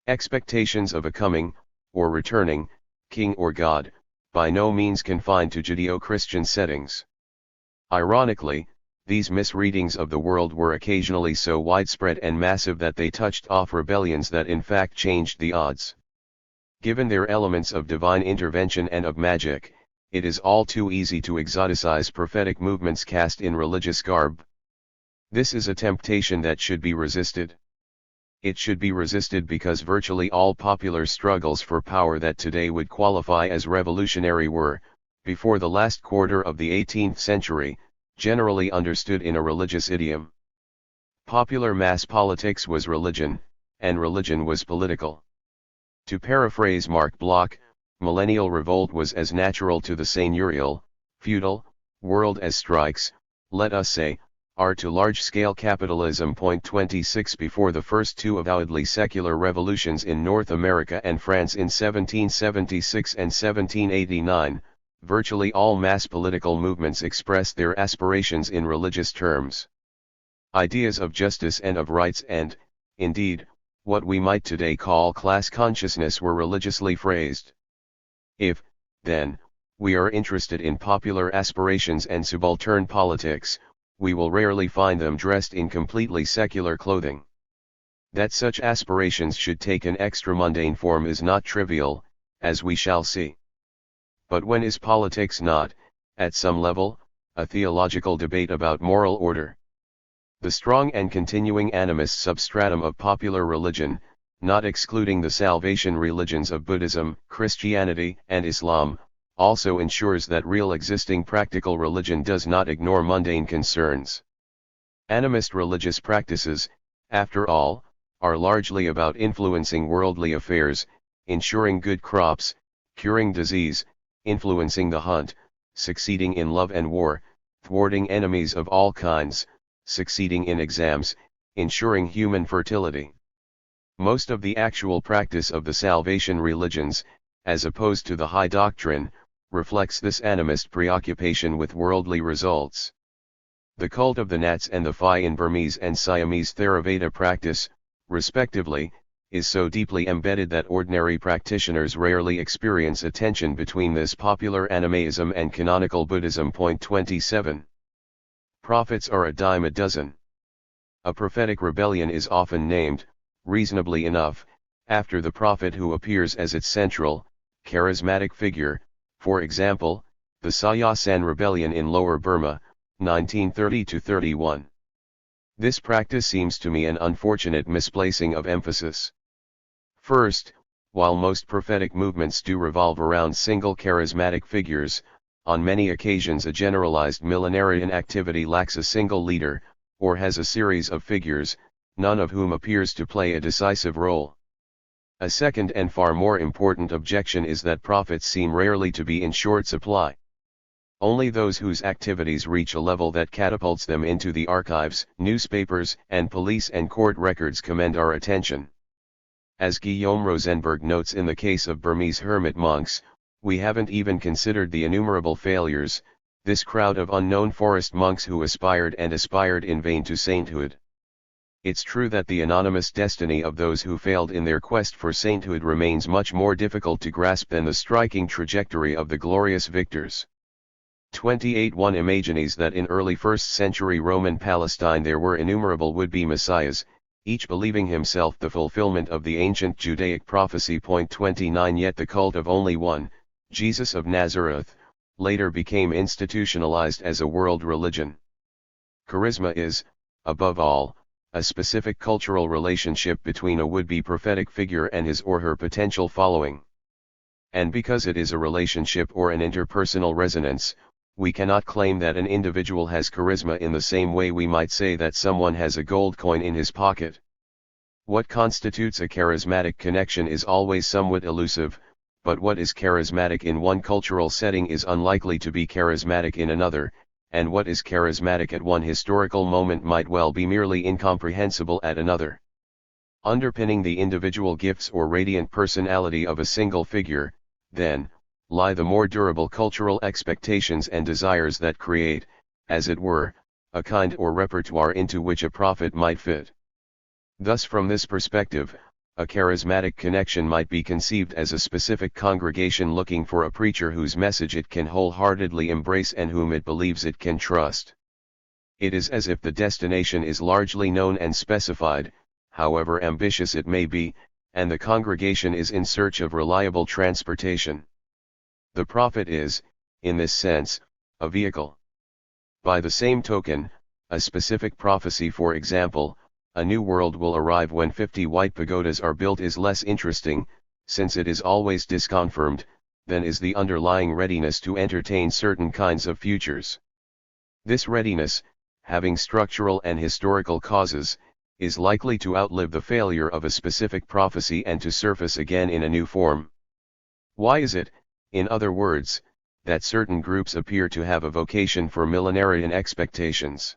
expectations of a coming, or returning, king or god, by no means confined to Judeo-Christian settings. Ironically, these misreadings of the world were occasionally so widespread and massive that they touched off rebellions that in fact changed the odds. Given their elements of divine intervention and of magic, it is all too easy to exoticize prophetic movements cast in religious garb. This is a temptation that should be resisted. It should be resisted because virtually all popular struggles for power that today would qualify as revolutionary were, before the last quarter of the 18th century, generally understood in a religious idiom. Popular mass politics was religion, and religion was political. To paraphrase Mark Bloch, millennial revolt was as natural to the seigneurial, feudal, world as strikes, let us say, are to large-scale capitalism. 26 Before the first two avowedly secular revolutions in North America and France in 1776 and 1789, virtually all mass political movements expressed their aspirations in religious terms. Ideas of justice and of rights and, indeed, what we might today call class consciousness were religiously phrased. If, then, we are interested in popular aspirations and subaltern politics, we will rarely find them dressed in completely secular clothing. That such aspirations should take an extra-mundane form is not trivial, as we shall see. But when is politics not, at some level, a theological debate about moral order? The strong and continuing animist substratum of popular religion, not excluding the salvation religions of Buddhism, Christianity, and Islam, also ensures that real existing practical religion does not ignore mundane concerns. Animist religious practices, after all, are largely about influencing worldly affairs, ensuring good crops, curing disease, influencing the hunt, succeeding in love and war, thwarting enemies of all kinds, succeeding in exams, ensuring human fertility. Most of the actual practice of the salvation religions, as opposed to the high doctrine, reflects this animist preoccupation with worldly results. The cult of the Nats and the Phi in Burmese and Siamese Theravada practice, respectively, is so deeply embedded that ordinary practitioners rarely experience a tension between this popular animism and canonical Buddhism. 27. Prophets are a dime a dozen. A prophetic rebellion is often named, reasonably enough, after the prophet who appears as its central, charismatic figure, for example, the Sayasan Rebellion in Lower Burma, 1930-31. This practice seems to me an unfortunate misplacing of emphasis. First, while most prophetic movements do revolve around single charismatic figures, on many occasions a generalized millenarian activity lacks a single leader, or has a series of figures, none of whom appears to play a decisive role. A second and far more important objection is that prophets seem rarely to be in short supply. Only those whose activities reach a level that catapults them into the archives, newspapers, and police and court records commend our attention. As Guillaume Rosenberg notes in the case of Burmese hermit monks, we haven't even considered the innumerable failures, this crowd of unknown forest monks who aspired in vain to sainthood. It's true that the anonymous destiny of those who failed in their quest for sainthood remains much more difficult to grasp than the striking trajectory of the glorious victors. 28 One imagines that in early 1st century Roman Palestine there were innumerable would-be messiahs, each believing himself the fulfillment of the ancient Judaic prophecy. 29 Yet the cult of only one, Jesus of Nazareth, later became institutionalized as a world religion. Charisma is, above all, a specific cultural relationship between a would-be prophetic figure and his or her potential following. And because it is a relationship or an interpersonal resonance, we cannot claim that an individual has charisma in the same way we might say that someone has a gold coin in his pocket. What constitutes a charismatic connection is always somewhat elusive, but what is charismatic in one cultural setting is unlikely to be charismatic in another, and what is charismatic at one historical moment might well be merely incomprehensible at another. Underpinning the individual gifts or radiant personality of a single figure, then, lie the more durable cultural expectations and desires that create, as it were, a kind or repertoire into which a prophet might fit. Thus from this perspective, a charismatic connection might be conceived as a specific congregation looking for a preacher whose message it can wholeheartedly embrace and whom it believes it can trust. It is as if the destination is largely known and specified, however ambitious it may be, and the congregation is in search of reliable transportation. The prophet is, in this sense, a vehicle. By the same token, a specific prophecy, for example, a new world will arrive when 50 white pagodas are built, is less interesting, since it is always disconfirmed, than is the underlying readiness to entertain certain kinds of futures. This readiness, having structural and historical causes, is likely to outlive the failure of a specific prophecy and to surface again in a new form. Why is it, in other words, that certain groups appear to have a vocation for millenarian expectations?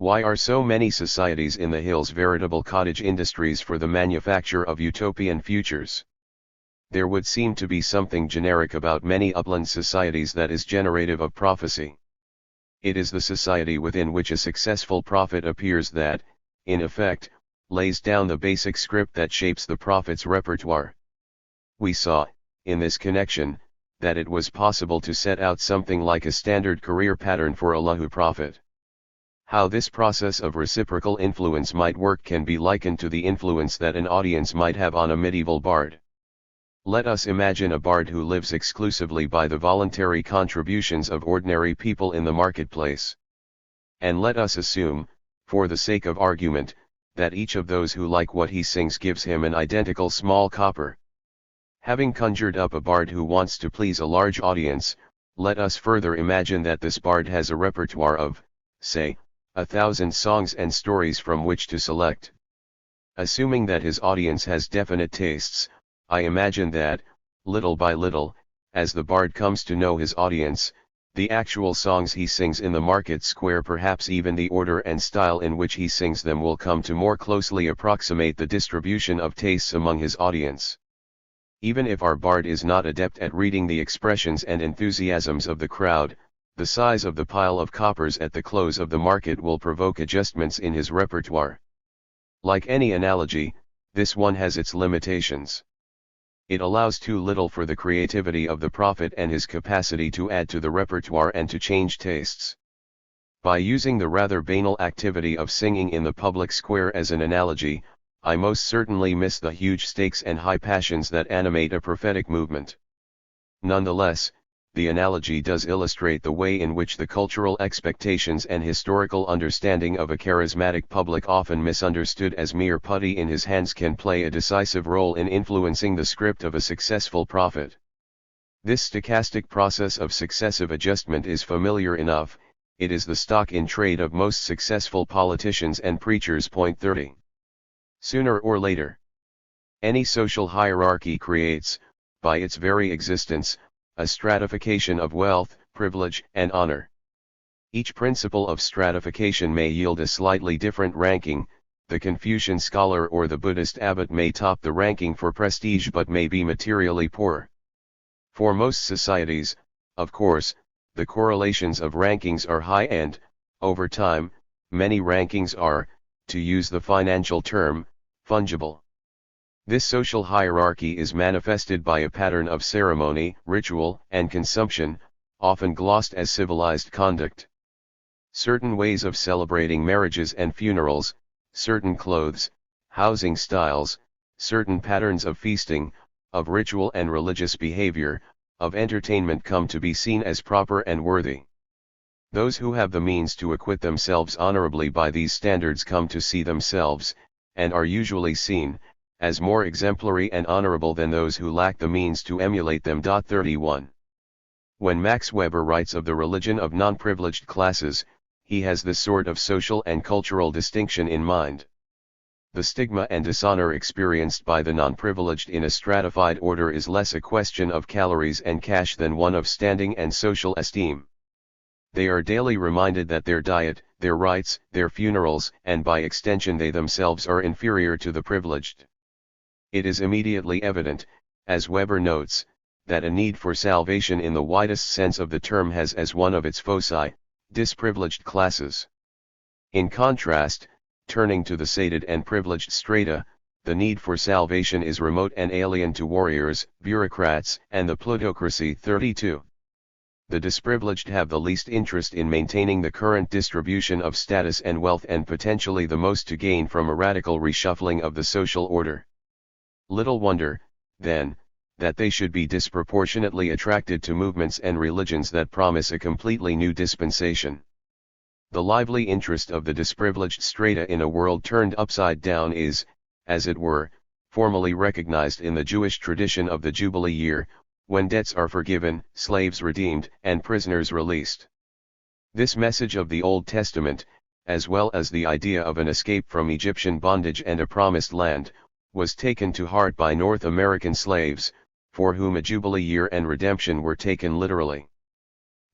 Why are so many societies in the hills veritable cottage industries for the manufacture of utopian futures? There would seem to be something generic about many upland societies that is generative of prophecy. It is the society within which a successful prophet appears that, in effect, lays down the basic script that shapes the prophet's repertoire. We saw, in this connection, that it was possible to set out something like a standard career pattern for a Lahu prophet. How this process of reciprocal influence might work can be likened to the influence that an audience might have on a medieval bard. Let us imagine a bard who lives exclusively by the voluntary contributions of ordinary people in the marketplace. And let us assume, for the sake of argument, that each of those who like what he sings gives him an identical small copper. Having conjured up a bard who wants to please a large audience, let us further imagine that this bard has a repertoire of, say, 1,000 songs and stories from which to select. Assuming that his audience has definite tastes, I imagine that, little by little, as the bard comes to know his audience, the actual songs he sings in the market square, perhaps even the order and style in which he sings them, will come to more closely approximate the distribution of tastes among his audience. Even if our bard is not adept at reading the expressions and enthusiasms of the crowd, the size of the pile of coppers at the close of the market will provoke adjustments in his repertoire. Like any analogy, this one has its limitations. It allows too little for the creativity of the prophet and his capacity to add to the repertoire and to change tastes. By using the rather banal activity of singing in the public square as an analogy, I most certainly miss the huge stakes and high passions that animate a prophetic movement. Nonetheless, the analogy does illustrate the way in which the cultural expectations and historical understanding of a charismatic public, often misunderstood as mere putty in his hands, can play a decisive role in influencing the script of a successful prophet. This stochastic process of successive adjustment is familiar enough. It is the stock in trade of most successful politicians and preachers. 30. Sooner or later, Any social hierarchy creates, by its very existence, a stratification of wealth, privilege, and honor. Each principle of stratification may yield a slightly different ranking. The Confucian scholar or the Buddhist abbot may top the ranking for prestige but may be materially poor. For most societies, of course, the correlations of rankings are high and, over time, many rankings are, to use the financial term, fungible. This social hierarchy is manifested by a pattern of ceremony, ritual, and consumption, often glossed as civilized conduct. Certain ways of celebrating marriages and funerals, certain clothes, housing styles, certain patterns of feasting, of ritual and religious behavior, of entertainment come to be seen as proper and worthy. Those who have the means to acquit themselves honorably by these standards come to see themselves, and are usually seen, as more exemplary and honorable than those who lack the means to emulate them. 31. When Max Weber writes of the religion of non-privileged classes, he has this sort of social and cultural distinction in mind. The stigma and dishonor experienced by the non-privileged in a stratified order is less a question of calories and cash than one of standing and social esteem. They are daily reminded that their diet, their rights, their funerals, and by extension they themselves are inferior to the privileged. It is immediately evident, as Weber notes, that a need for salvation in the widest sense of the term has as one of its foci, disprivileged classes. In contrast, turning to the sated and privileged strata, the need for salvation is remote and alien to warriors, bureaucrats, and the plutocracy. 32. The disprivileged have the least interest in maintaining the current distribution of status and wealth and potentially the most to gain from a radical reshuffling of the social order. Little wonder, then, that they should be disproportionately attracted to movements and religions that promise a completely new dispensation. The lively interest of the disprivileged strata in a world turned upside down is, as it were, formally recognized in the Jewish tradition of the Jubilee year, when debts are forgiven, slaves redeemed, and prisoners released. This message of the Old Testament, as well as the idea of an escape from Egyptian bondage and a promised land, was taken to heart by North American slaves, for whom a Jubilee year and redemption were taken literally.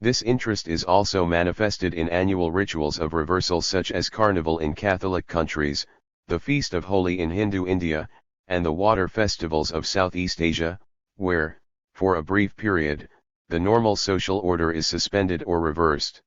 This interest is also manifested in annual rituals of reversal such as Carnival in Catholic countries, the Feast of Holi in Hindu India, and the water festivals of Southeast Asia, where, for a brief period, the normal social order is suspended or reversed.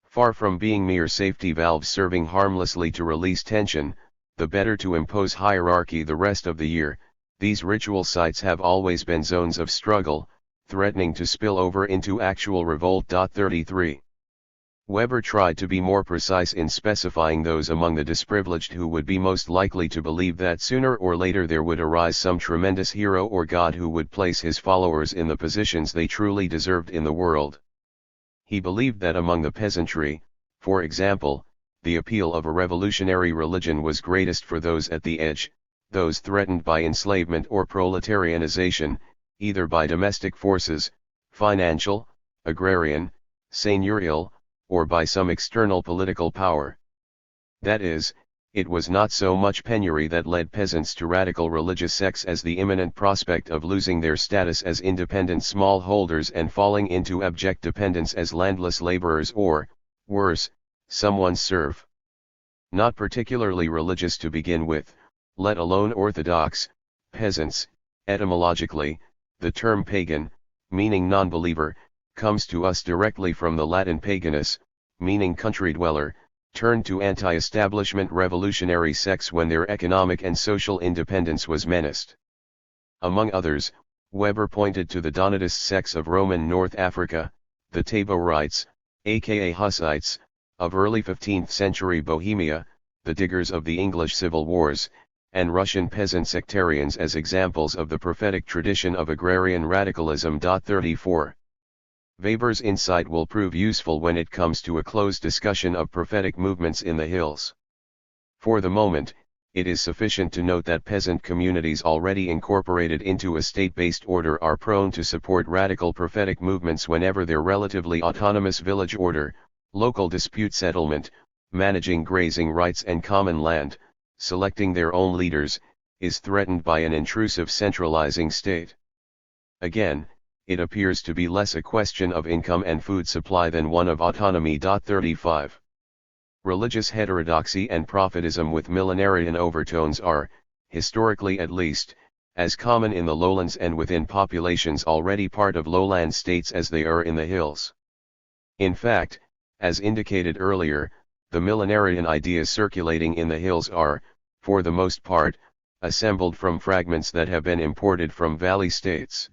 Far from being mere safety valves serving harmlessly to release tension, the better to impose hierarchy the rest of the year, these ritual sites have always been zones of struggle, threatening to spill over into actual revolt. 33. Weber tried to be more precise in specifying those among the disprivileged who would be most likely to believe that sooner or later there would arise some tremendous hero or god who would place his followers in the positions they truly deserved in the world. He believed that among the peasantry, for example, the appeal of a revolutionary religion was greatest for those at the edge, those threatened by enslavement or proletarianization, either by domestic forces, financial, agrarian, seigneurial, or by some external political power. That is, it was not so much penury that led peasants to radical religious sects as the imminent prospect of losing their status as independent smallholders and falling into abject dependence as landless laborers or, worse, someone's serf. Not particularly religious to begin with, let alone orthodox, peasants, etymologically, the term pagan, meaning non-believer, comes to us directly from the Latin paganus, meaning country dweller, turned to anti-establishment revolutionary sects when their economic and social independence was menaced. Among others, Weber pointed to the Donatist sects of Roman North Africa, the Taborites, aka Hussites, of early 15th century Bohemia, the diggers of the English civil wars, and Russian peasant sectarians as examples of the prophetic tradition of agrarian radicalism. 34. Weber's insight will prove useful when it comes to a close discussion of prophetic movements in the hills. For the moment, it is sufficient to note that peasant communities already incorporated into a state-based order are prone to support radical prophetic movements whenever their relatively autonomous village order, local dispute settlement, managing grazing rights and common land, selecting their own leaders, is threatened by an intrusive centralizing state. Again, it appears to be less a question of income and food supply than one of autonomy. 35. Religious heterodoxy and prophetism with millenarian overtones are, historically at least, as common in the lowlands and within populations already part of lowland states as they are in the hills. In fact, as indicated earlier, the millenarian ideas circulating in the hills are, for the most part, assembled from fragments that have been imported from valley states.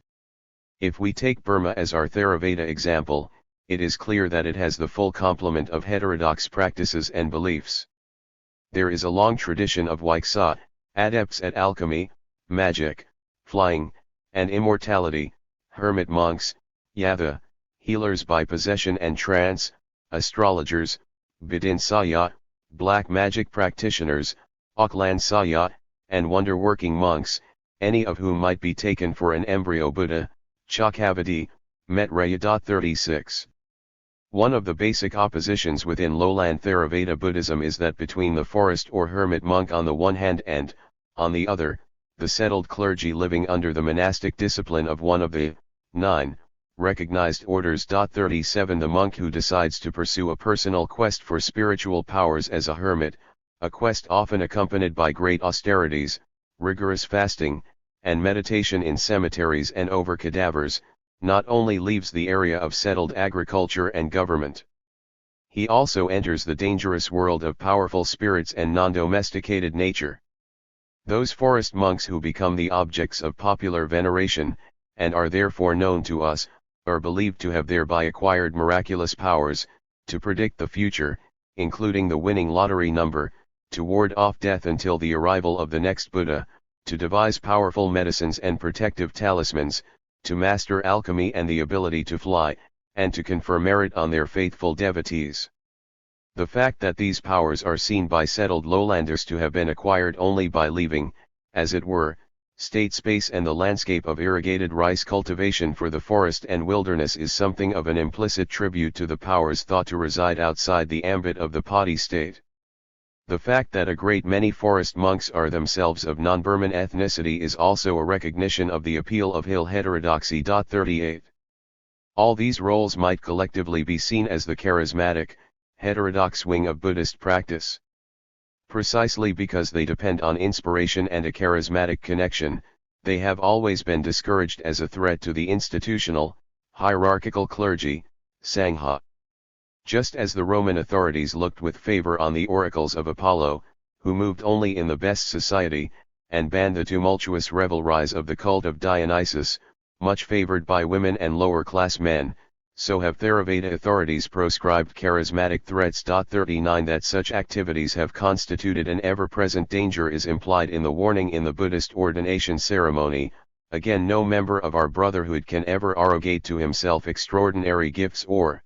If we take Burma as our Theravada example, it is clear that it has the full complement of heterodox practices and beliefs. There is a long tradition of Waiksa, adepts at alchemy, magic, flying, and immortality, hermit monks, yatha, healers by possession and trance, astrologers, Bidin Saya, black magic practitioners, Upland Saya, and wonder-working monks, any of whom might be taken for an embryo Buddha, Chakavati, Maitreya. 36. One of the basic oppositions within lowland Theravada Buddhism is that between the forest or hermit monk on the one hand and, on the other, the settled clergy living under the monastic discipline of one of the 9 recognized orders. 37 The monk who decides to pursue a personal quest for spiritual powers as a hermit, a quest often accompanied by great austerities, rigorous fasting, and meditation in cemeteries and over cadavers, not only leaves the area of settled agriculture and government. He also enters the dangerous world of powerful spirits and non-domesticated nature. Those forest monks who become the objects of popular veneration, and are therefore known to us, are believed to have thereby acquired miraculous powers, to predict the future, including the winning lottery number, to ward off death until the arrival of the next Buddha, to devise powerful medicines and protective talismans, to master alchemy and the ability to fly, and to confer merit on their faithful devotees. The fact that these powers are seen by settled lowlanders to have been acquired only by leaving, as it were, state space and the landscape of irrigated rice cultivation for the forest and wilderness is something of an implicit tribute to the powers thought to reside outside the ambit of the Pali state. The fact that a great many forest monks are themselves of non-Burman ethnicity is also a recognition of the appeal of hill heterodoxy. 38. All these roles might collectively be seen as the charismatic, heterodox wing of Buddhist practice. Precisely because they depend on inspiration and a charismatic connection, they have always been discouraged as a threat to the institutional, hierarchical clergy, Sangha. Just as the Roman authorities looked with favor on the oracles of Apollo, who moved only in the best society, and banned the tumultuous revelries of the cult of Dionysus, much favored by women and lower-class men, so have Theravada authorities proscribed charismatic threats. 39 That such activities have constituted an ever-present danger is implied in the warning in the Buddhist ordination ceremony. Again, no member of our brotherhood can ever arrogate to himself extraordinary gifts or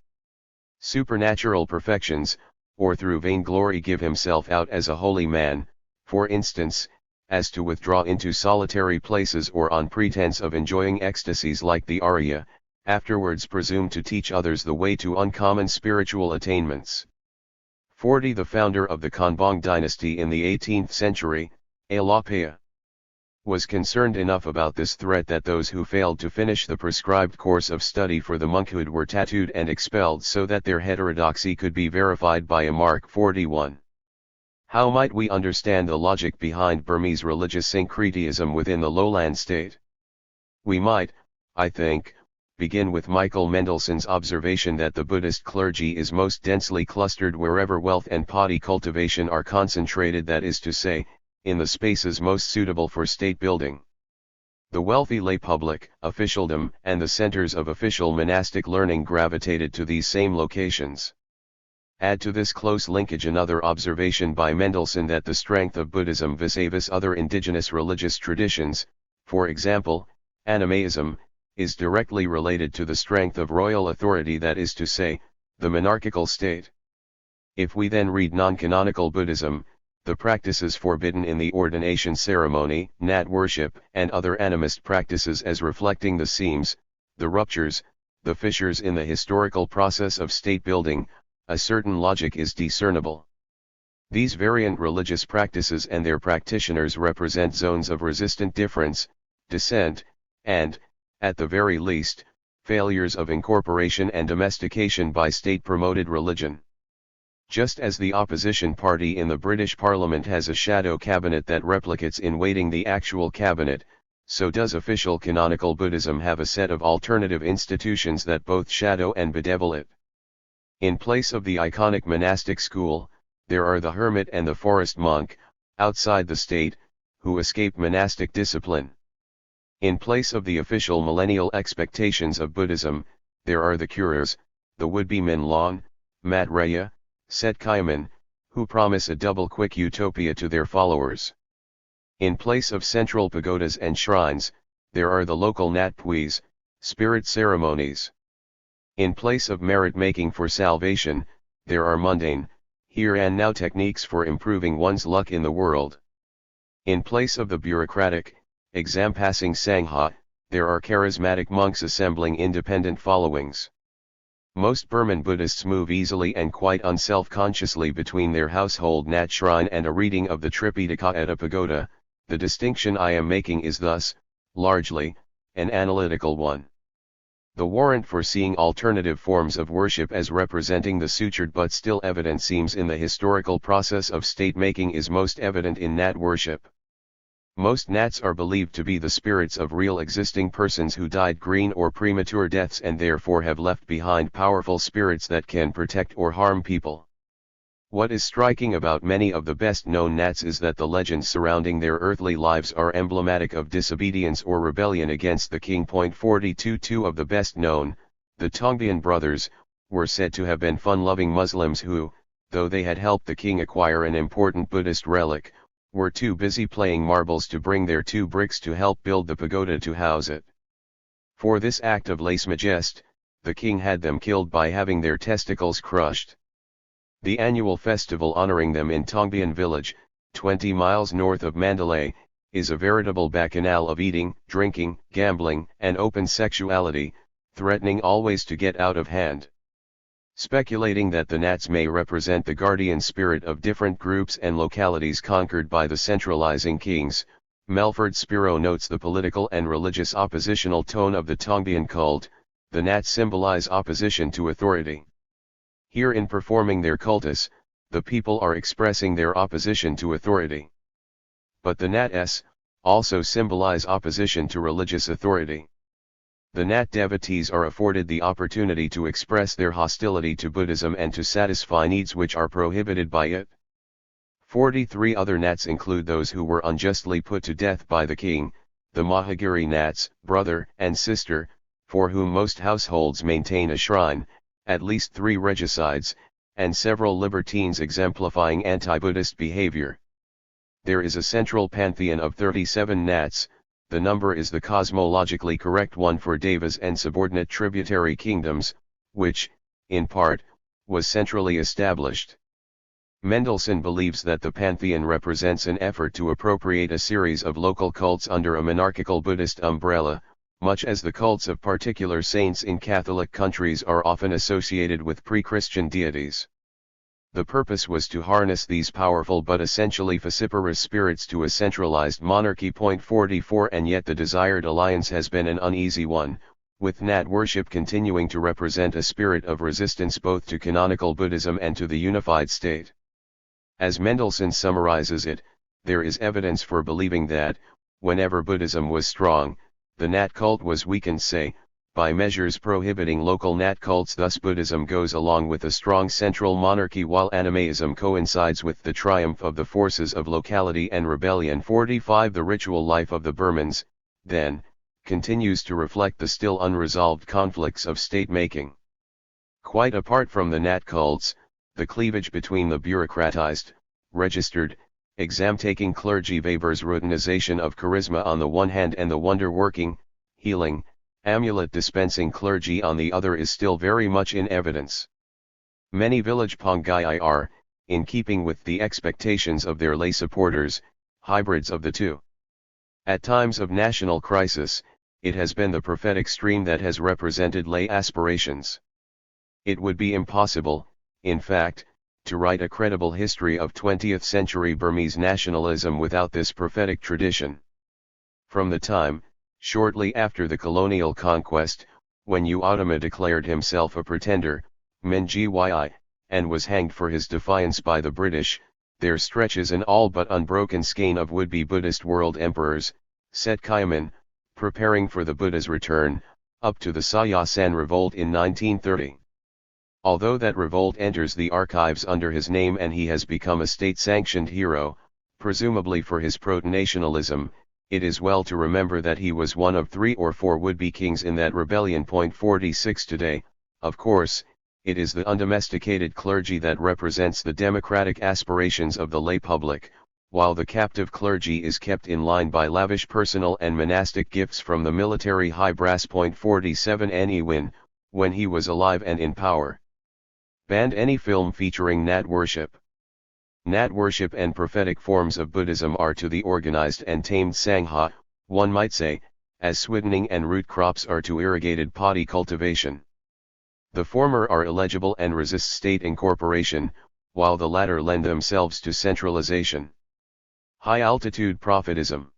supernatural perfections, or through vainglory give himself out as a holy man, for instance, as to withdraw into solitary places or on pretense of enjoying ecstasies like the Arya, afterwards presume to teach others the way to uncommon spiritual attainments. 40 The founder of the Konbong dynasty in the 18th century, Alapaya, was concerned enough about this threat that those who failed to finish the prescribed course of study for the monkhood were tattooed and expelled so that their heterodoxy could be verified by a mark. 41. How might we understand the logic behind Burmese religious syncretism within the lowland state? We might, I think, begin with Michael Mendelssohn's observation that the Buddhist clergy is most densely clustered wherever wealth and Pali cultivation are concentrated, that is to say, in the spaces most suitable for state building. The wealthy lay public, officialdom, and the centers of official monastic learning gravitated to these same locations. Add to this close linkage another observation by Mendelssohn that the strength of Buddhism vis-a-vis other indigenous religious traditions, for example, Animaism, is directly related to the strength of royal authority, that is to say, the monarchical state. If we then read non-canonical Buddhism, the practices forbidden in the ordination ceremony, nat worship, and other animist practices as reflecting the seams, the ruptures, the fissures in the historical process of state building, a certain logic is discernible. These variant religious practices and their practitioners represent zones of resistant difference, dissent, and, at the very least, failures of incorporation and domestication by state-promoted religion. Just as the opposition party in the British Parliament has a shadow cabinet that replicates in waiting the actual cabinet, so does official canonical Buddhism have a set of alternative institutions that both shadow and bedevil it. In place of the iconic monastic school, there are the hermit and the forest monk, outside the state, who escape monastic discipline. In place of the official millennial expectations of Buddhism, there are the curers, the would-be Minlong, Maitreya, Set Kaiman, who promise a double-quick utopia to their followers. In place of central pagodas and shrines, there are the local Nat Puis, spirit ceremonies. In place of merit-making for salvation, there are mundane, here and now techniques for improving one's luck in the world. In place of the bureaucratic, exam-passing Sangha, there are charismatic monks assembling independent followings. Most Burman Buddhists move easily and quite unself-consciously between their household Nat shrine and a reading of the Tripitaka at a pagoda. The distinction I am making is thus, largely, an analytical one. The warrant for seeing alternative forms of worship as representing the sutured but still evident seams in the historical process of state-making is most evident in Nat worship. Most Nats are believed to be the spirits of real existing persons who died green or premature deaths and therefore have left behind powerful spirits that can protect or harm people. What is striking about many of the best-known Nats is that the legends surrounding their earthly lives are emblematic of disobedience or rebellion against the king. 42 Two of the best-known, the Tongbian brothers, were said to have been fun-loving Muslims who, though they had helped the king acquire an important Buddhist relic, were too busy playing marbles to bring their 2 bricks to help build the pagoda to house it. For this act of lèse-majesté, the king had them killed by having their testicles crushed. The annual festival honoring them in Tongbian village, 20 miles north of Mandalay, is a veritable bacchanal of eating, drinking, gambling, and open sexuality, threatening always to get out of hand. Speculating that the Nats may represent the guardian spirit of different groups and localities conquered by the centralizing kings, Melford Spiro notes the political and religious oppositional tone of the Tongbian cult. The Nats symbolize opposition to authority. Here in performing their cultus, the people are expressing their opposition to authority. But the Nats also symbolize opposition to religious authority. The Nat devotees are afforded the opportunity to express their hostility to Buddhism and to satisfy needs which are prohibited by it. 43 other Nats include those who were unjustly put to death by the king, the Mahagiri Nats, brother and sister, for whom most households maintain a shrine, at least 3 regicides, and several libertines exemplifying anti-Buddhist behavior. There is a central pantheon of 37 Nats. The number is the cosmologically correct one for Devas and subordinate tributary kingdoms, which, in part, was centrally established. Mendelssohn believes that the pantheon represents an effort to appropriate a series of local cults under a monarchical Buddhist umbrella, much as the cults of particular saints in Catholic countries are often associated with pre-Christian deities. The purpose was to harness these powerful but essentially vociferous spirits to a centralized monarchy. 44 And yet the desired alliance has been an uneasy one, with Nat worship continuing to represent a spirit of resistance both to canonical Buddhism and to the unified state. As Mendelssohn summarizes it, there is evidence for believing that, whenever Buddhism was strong, the Nat cult was weakened, say, by measures prohibiting local Nat cults. Thus Buddhism goes along with a strong central monarchy while animism coincides with the triumph of the forces of locality and rebellion. 45 The ritual life of the Burmans, then, continues to reflect the still unresolved conflicts of state-making. Quite apart from the Nat cults, the cleavage between the bureaucratized, registered, exam-taking clergy favors routinization of charisma on the one hand and the wonder-working, healing, amulet-dispensing clergy on the other is still very much in evidence. Many village Pongai are, in keeping with the expectations of their lay supporters, hybrids of the two. At times of national crisis, it has been the prophetic stream that has represented lay aspirations. It would be impossible, in fact, to write a credible history of 20th century Burmese nationalism without this prophetic tradition. From the time, shortly after the colonial conquest, when Utama declared himself a pretender, Mingyi, and was hanged for his defiance by the British, there stretches an all but unbroken skein of would-be Buddhist world emperors, Set Kyaman, preparing for the Buddha's return, up to the Sayasan revolt in 1930. Although that revolt enters the archives under his name and he has become a state-sanctioned hero, presumably for his proto-nationalism, it is well to remember that he was one of 3 or 4 would-be kings in that rebellion. 46 Today, of course, it is the undomesticated clergy that represents the democratic aspirations of the lay public, while the captive clergy is kept in line by lavish personal and monastic gifts from the military high brass. 47 Annie Win, when he was alive and in power, banned any film featuring Nat worship. Nat worship and prophetic forms of Buddhism are to the organized and tamed Sangha, one might say, as sweetening and root crops are to irrigated paddy cultivation. The former are illegible and resist state incorporation, while the latter lend themselves to centralization. High-altitude prophetism.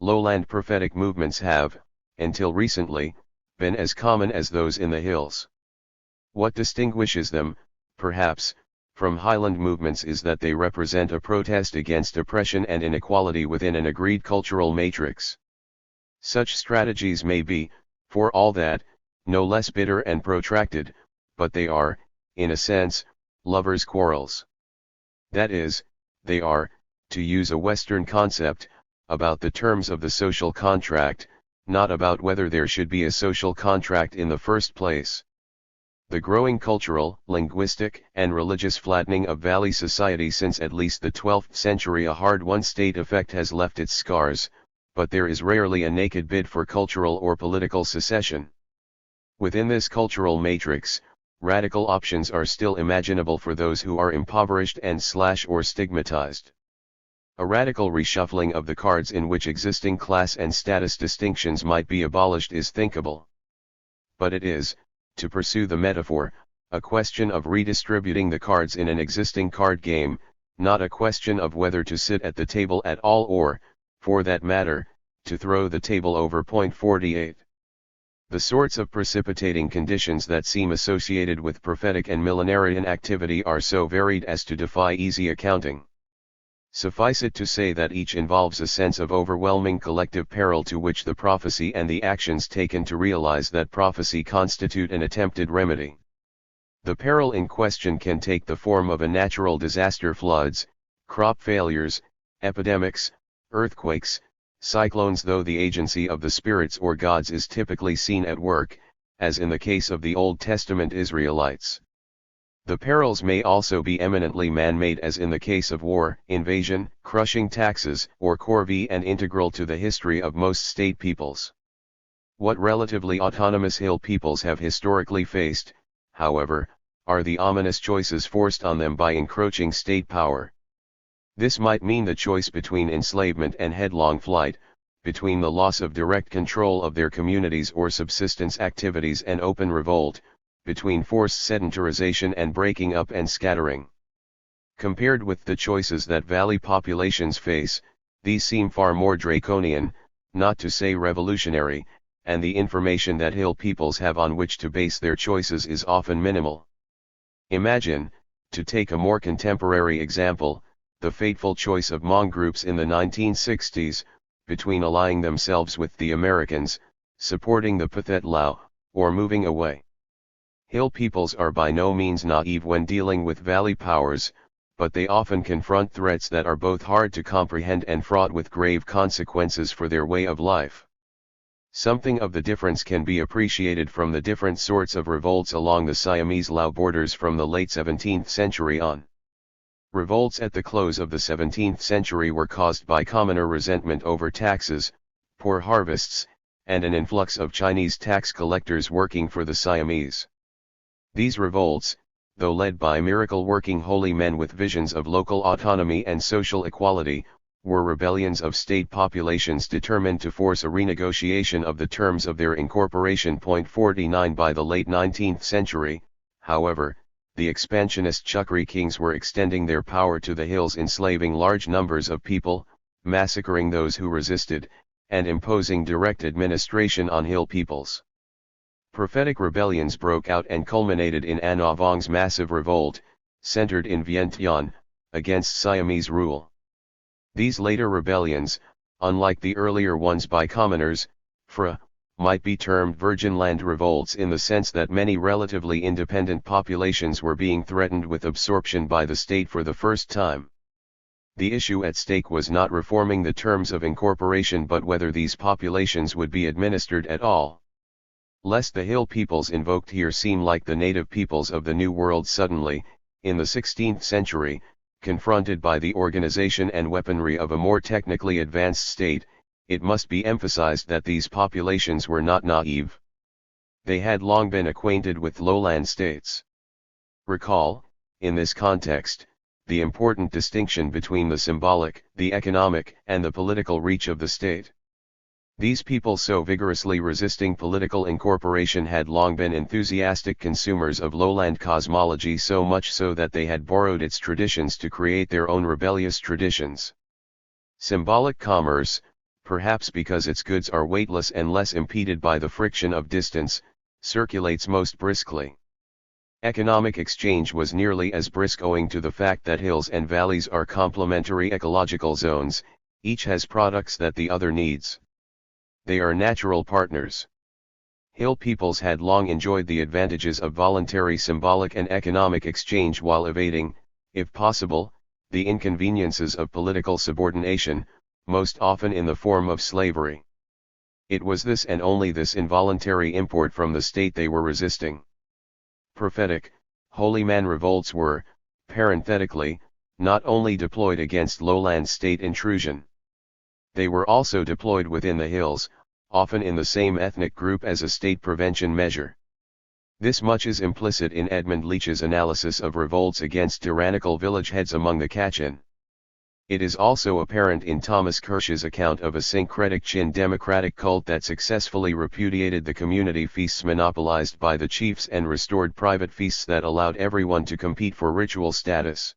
Lowland prophetic movements have, until recently, been as common as those in the hills. What distinguishes them, perhaps, from highland movements is that they represent a protest against oppression and inequality within an agreed cultural matrix. Such strategies may be, for all that, no less bitter and protracted, but they are, in a sense, lovers' quarrels. That is, they are, to use a Western concept, about the terms of the social contract, not about whether there should be a social contract in the first place. The growing cultural, linguistic, and religious flattening of valley society since at least the 12th century a hard-won state effect has left its scars, but there is rarely a naked bid for cultural or political secession. Within this cultural matrix, radical options are still imaginable for those who are impoverished and or stigmatized. A radical reshuffling of the cards in which existing class and status distinctions might be abolished is thinkable. But it is, to pursue the metaphor, a question of redistributing the cards in an existing card game, not a question of whether to sit at the table at all or, for that matter, to throw the table over. 48. The sorts of precipitating conditions that seem associated with prophetic and millenarian activity are so varied as to defy easy accounting. Suffice it to say that each involves a sense of overwhelming collective peril to which the prophecy and the actions taken to realize that prophecy constitute an attempted remedy. The peril in question can take the form of a natural disaster: floods, crop failures, epidemics, earthquakes, cyclones, though the agency of the spirits or gods is typically seen at work, as in the case of the Old Testament Israelites. The perils may also be eminently man-made, as in the case of war, invasion, crushing taxes, or corvée, and integral to the history of most state peoples. What relatively autonomous hill peoples have historically faced, however, are the ominous choices forced on them by encroaching state power. This might mean the choice between enslavement and headlong flight, between the loss of direct control of their communities or subsistence activities and open revolt, between forced sedentarization and breaking up and scattering. Compared with the choices that valley populations face, these seem far more draconian, not to say revolutionary, and the information that hill peoples have on which to base their choices is often minimal. Imagine, to take a more contemporary example, the fateful choice of Hmong groups in the 1960s, between allying themselves with the Americans, supporting the Pathet Lao, or moving away. Hill peoples are by no means naive when dealing with valley powers, but they often confront threats that are both hard to comprehend and fraught with grave consequences for their way of life. Something of the difference can be appreciated from the different sorts of revolts along the Siamese-Lao borders from the late 17th century on. Revolts at the close of the 17th century were caused by commoner resentment over taxes, poor harvests, and an influx of Chinese tax collectors working for the Siamese. These revolts, though led by miracle-working holy men with visions of local autonomy and social equality, were rebellions of state populations determined to force a renegotiation of the terms of their incorporation. 49 By the late 19th century, however, the expansionist Chukri kings were extending their power to the hills, enslaving large numbers of people, massacring those who resisted, and imposing direct administration on hill peoples. Prophetic rebellions broke out and culminated in Anavong's massive revolt, centered in Vientiane, against Siamese rule. These later rebellions, unlike the earlier ones by commoners, Phra, might be termed virgin land revolts in the sense that many relatively independent populations were being threatened with absorption by the state for the first time. The issue at stake was not reforming the terms of incorporation but whether these populations would be administered at all. Lest the hill peoples invoked here seem like the native peoples of the New World suddenly, in the 16th century, confronted by the organization and weaponry of a more technically advanced state, it must be emphasized that these populations were not naive. They had long been acquainted with lowland states. Recall, in this context, the important distinction between the symbolic, the economic, and the political reach of the state. These people so vigorously resisting political incorporation had long been enthusiastic consumers of lowland cosmology, so much so that they had borrowed its traditions to create their own rebellious traditions. Symbolic commerce, perhaps because its goods are weightless and less impeded by the friction of distance, circulates most briskly. Economic exchange was nearly as brisk owing to the fact that hills and valleys are complementary ecological zones, each has products that the other needs. They are natural partners. Hill peoples had long enjoyed the advantages of voluntary symbolic and economic exchange while evading, if possible, the inconveniences of political subordination, most often in the form of slavery. It was this and only this involuntary import from the state they were resisting. Prophetic, holy man revolts were, parenthetically, not only deployed against lowland state intrusion. They were also deployed within the hills, often in the same ethnic group as a state prevention measure. This much is implicit in Edmund Leach's analysis of revolts against tyrannical village heads among the Kachin. It is also apparent in Thomas Kirsch's account of a syncretic Chin democratic cult that successfully repudiated the community feasts monopolized by the chiefs and restored private feasts that allowed everyone to compete for ritual status.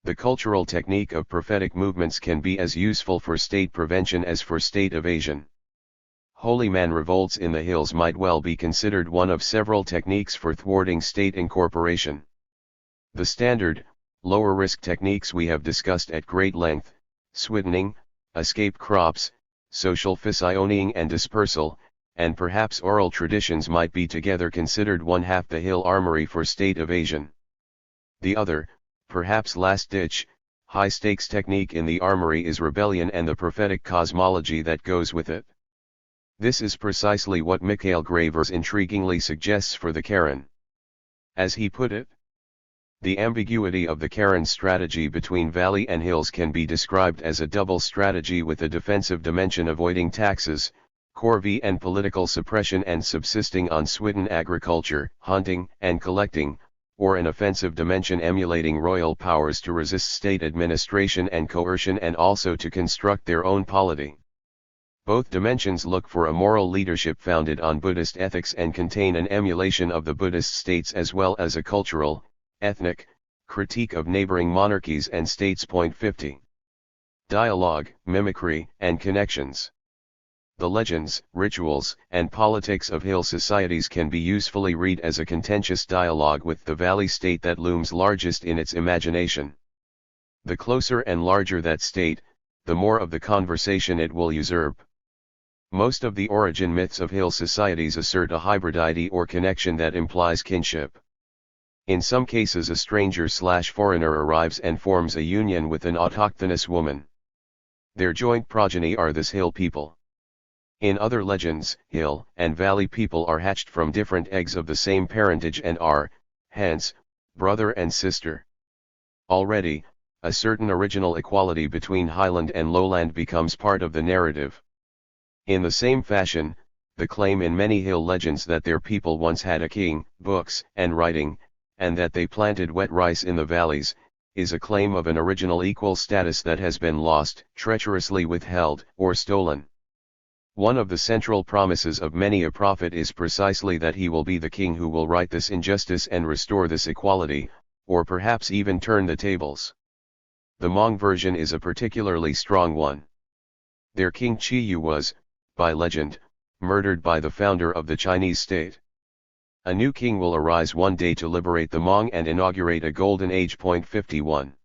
The cultural technique of prophetic movements can be as useful for state prevention as for state evasion. Holy man revolts in the hills might well be considered one of several techniques for thwarting state incorporation. The standard, lower-risk techniques we have discussed at great length, swiddening, escape crops, social physioning and dispersal, and perhaps oral traditions might be together considered one half the hill armory for state evasion. The other, perhaps last-ditch, high-stakes technique in the armory is rebellion and the prophetic cosmology that goes with it. This is precisely what Mikhail Gravers intriguingly suggests for the Karen. As he put it, the ambiguity of the Karen strategy between valley and hills can be described as a double strategy with a defensive dimension avoiding taxes, corvée and political suppression and subsisting on swidden agriculture, hunting and collecting, or an offensive dimension emulating royal powers to resist state administration and coercion and also to construct their own polity. Both dimensions look for a moral leadership founded on Buddhist ethics and contain an emulation of the Buddhist states as well as a cultural, ethnic, critique of neighboring monarchies and states. 50. Dialogue, mimicry, and connections. The legends, rituals, and politics of hill societies can be usefully read as a contentious dialogue with the valley state that looms largest in its imagination. The closer and larger that state, the more of the conversation it will usurp. Most of the origin myths of hill societies assert a hybridity or connection that implies kinship. In some cases a stranger/foreigner arrives and forms a union with an autochthonous woman. Their joint progeny are this hill people. In other legends, hill and valley people are hatched from different eggs of the same parentage and are, hence, brother and sister. Already, a certain original equality between highland and lowland becomes part of the narrative. In the same fashion, the claim in many hill legends that their people once had a king, books, and writing, and that they planted wet rice in the valleys, is a claim of an original equal status that has been lost, treacherously withheld, or stolen. One of the central promises of many a prophet is precisely that he will be the king who will right this injustice and restore this equality, or perhaps even turn the tables. The Hmong version is a particularly strong one. Their king Qiyu was, by legend, murdered by the founder of the Chinese state. A new king will arise one day to liberate the Hmong and inaugurate a golden age. 51.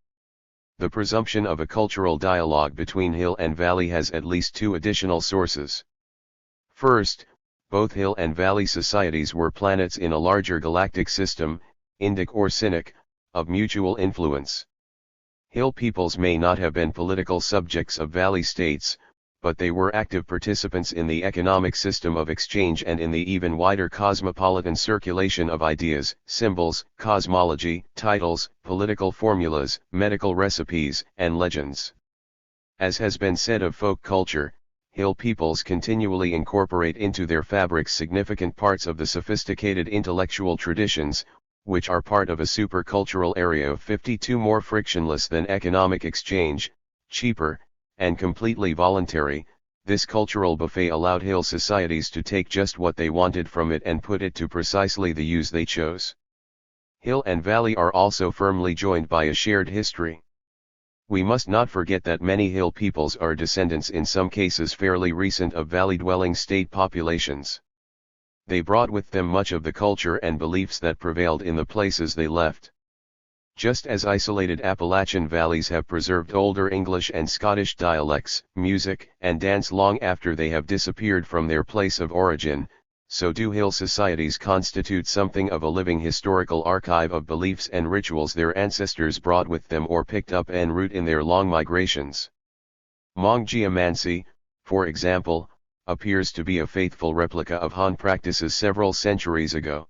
The presumption of a cultural dialogue between hill and valley has at least two additional sources. First, both hill and valley societies were planets in a larger galactic system, Indic or Sinic, of mutual influence. Hill peoples may not have been political subjects of valley states, but they were active participants in the economic system of exchange and in the even wider cosmopolitan circulation of ideas, symbols, cosmology, titles, political formulas, medical recipes, and legends. As has been said of folk culture, hill peoples continually incorporate into their fabrics significant parts of the sophisticated intellectual traditions, which are part of a supercultural area of 52 more frictionless than economic exchange, cheaper, and completely voluntary. This cultural buffet allowed hill societies to take just what they wanted from it and put it to precisely the use they chose. Hill and valley are also firmly joined by a shared history. We must not forget that many hill peoples are descendants in some cases fairly recent of valley-dwelling state populations. They brought with them much of the culture and beliefs that prevailed in the places they left. Just as isolated Appalachian valleys have preserved older English and Scottish dialects, music, and dance long after they have disappeared from their place of origin, so do hill societies constitute something of a living historical archive of beliefs and rituals their ancestors brought with them or picked up en route in their long migrations. Hmong geomancy, for example, appears to be a faithful replica of Han practices several centuries ago.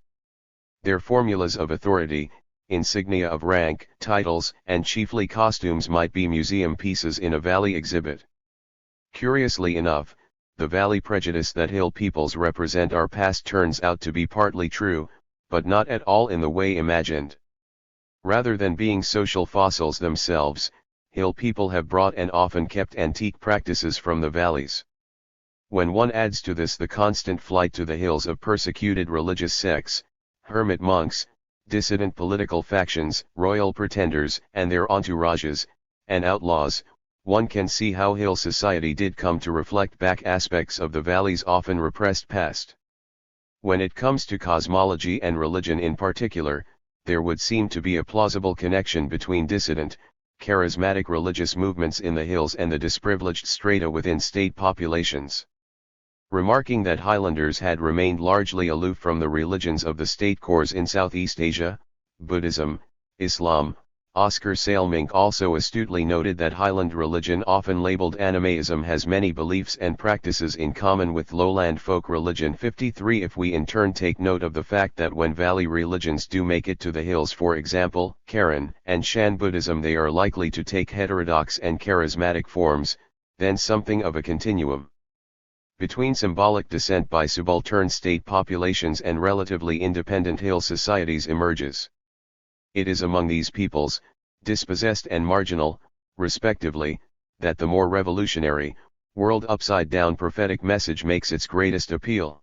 Their formulas of authority, insignia of rank, titles, and chiefly costumes might be museum pieces in a valley exhibit. Curiously enough, the valley prejudice that hill peoples represent our past turns out to be partly true, but not at all in the way imagined. Rather than being social fossils themselves, hill people have brought and often kept antique practices from the valleys. When one adds to this the constant flight to the hills of persecuted religious sects, hermit monks, dissident political factions, royal pretenders, and their entourages, and outlaws, one can see how hill society did come to reflect back aspects of the valley's often repressed past. When it comes to cosmology and religion in particular, there would seem to be a plausible connection between dissident, charismatic religious movements in the hills and the disprivileged strata within state populations. Remarking that Highlanders had remained largely aloof from the religions of the state cores in Southeast Asia, Buddhism, Islam, Oscar Salemink also astutely noted that Highland religion, often labeled animism, has many beliefs and practices in common with lowland folk religion. 53. If we in turn take note of the fact that when valley religions do make it to the hills, for example, Karen and Shan Buddhism, they are likely to take heterodox and charismatic forms, then something of a continuum between symbolic descent by subaltern state populations and relatively independent hill societies emerges. It is among these peoples, dispossessed and marginal, respectively, that the more revolutionary, world upside-down prophetic message makes its greatest appeal.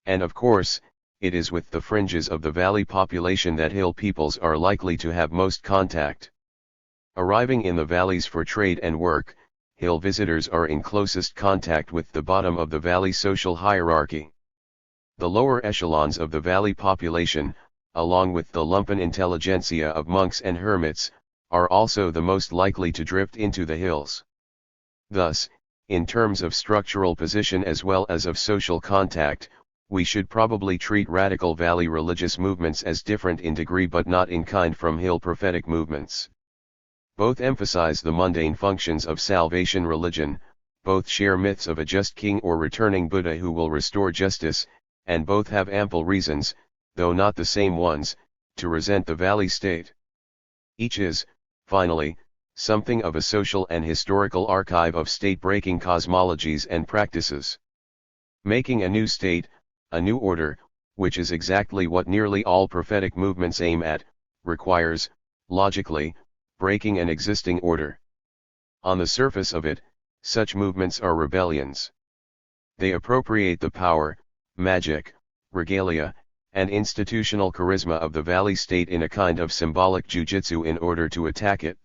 And of course, it is with the fringes of the valley population that hill peoples are likely to have most contact. Arriving in the valleys for trade and work, hill visitors are in closest contact with the bottom of the valley social hierarchy. The lower echelons of the valley population, along with the lumpen intelligentsia of monks and hermits, are also the most likely to drift into the hills. Thus, in terms of structural position as well as of social contact, we should probably treat radical valley religious movements as different in degree but not in kind from hill prophetic movements. Both emphasize the mundane functions of salvation religion, both share myths of a just king or returning Buddha who will restore justice, and both have ample reasons, though not the same ones, to resent the valley state. Each is, finally, something of a social and historical archive of state-breaking cosmologies and practices. Making a new state, a new order, which is exactly what nearly all prophetic movements aim at, requires, logically, breaking an existing order. On the surface of it, such movements are rebellions. They appropriate the power, magic, regalia, and institutional charisma of the valley state in a kind of symbolic jujitsu in order to attack it.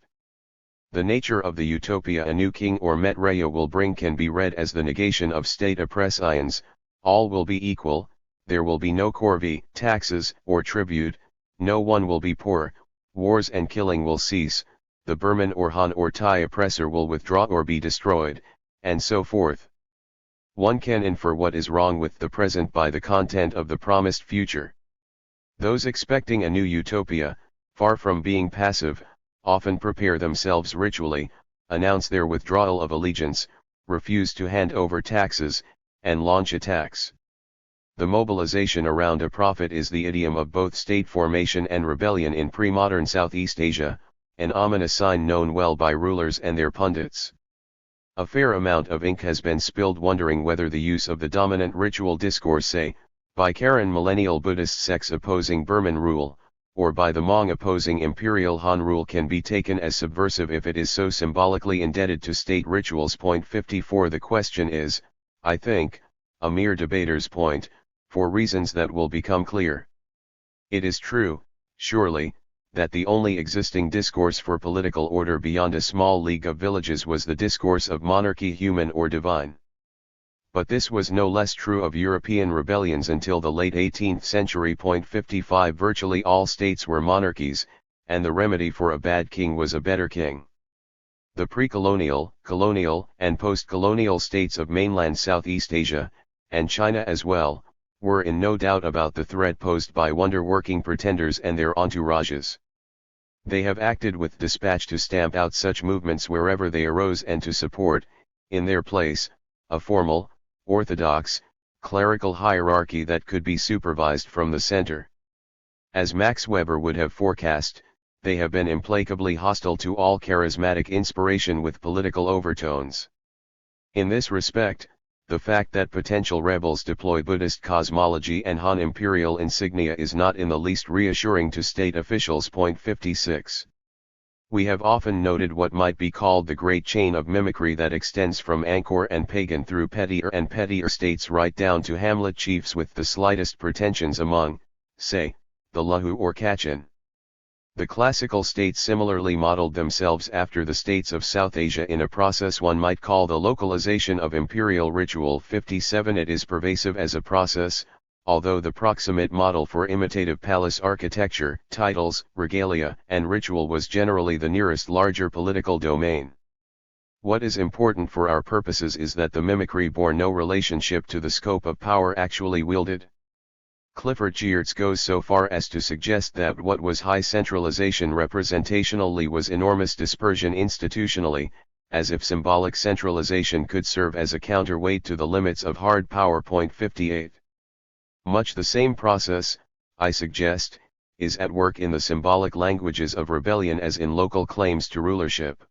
The nature of the utopia a new king or Maitreya will bring can be read as the negation of state oppressions. All will be equal, there will be no corvée, taxes, or tribute, no one will be poor, wars and killing will cease, the Burman or Han or Thai oppressor will withdraw or be destroyed, and so forth. One can infer what is wrong with the present by the content of the promised future. Those expecting a new utopia, far from being passive, often prepare themselves ritually, announce their withdrawal of allegiance, refuse to hand over taxes, and launch attacks. The mobilization around a prophet is the idiom of both state formation and rebellion in pre-modern Southeast Asia, an ominous sign known well by rulers and their pundits. A fair amount of ink has been spilled wondering whether the use of the dominant ritual discourse, say, by Karen millennial Buddhist sects opposing Burman rule, or by the Hmong opposing imperial Han rule can be taken as subversive if it is so symbolically indebted to state rituals. Point 54. The question is, I think, a mere debater's point, for reasons that will become clear. It is true, surely, that the only existing discourse for political order beyond a small league of villages was the discourse of monarchy, human or divine. But this was no less true of European rebellions until the late 18th century. Point 55. Virtually all states were monarchies, and the remedy for a bad king was a better king. The pre-colonial, colonial, and post-colonial states of mainland Southeast Asia, and China as well, were in no doubt about the threat posed by wonder-working pretenders and their entourages. They have acted with dispatch to stamp out such movements wherever they arose and to support, in their place, a formal, orthodox, clerical hierarchy that could be supervised from the center. As Max Weber would have forecast, they have been implacably hostile to all charismatic inspiration with political overtones. In this respect, the fact that potential rebels deploy Buddhist cosmology and Han imperial insignia is not in the least reassuring to state officials. Point 56. We have often noted what might be called the great chain of mimicry that extends from Angkor and Pagan through pettier and pettier states right down to hamlet chiefs with the slightest pretensions among, say, the Lahu or Kachin. The classical states similarly modeled themselves after the states of South Asia in a process one might call the localization of imperial ritual. 57. It is pervasive as a process, although the proximate model for imitative palace architecture, titles, regalia, and ritual was generally the nearest larger political domain. What is important for our purposes is that the mimicry bore no relationship to the scope of power actually wielded. Clifford Geertz goes so far as to suggest that what was high centralization representationally was enormous dispersion institutionally, as if symbolic centralization could serve as a counterweight to the limits of hard power. Point 58. Much the same process, I suggest, is at work in the symbolic languages of rebellion as in local claims to rulership.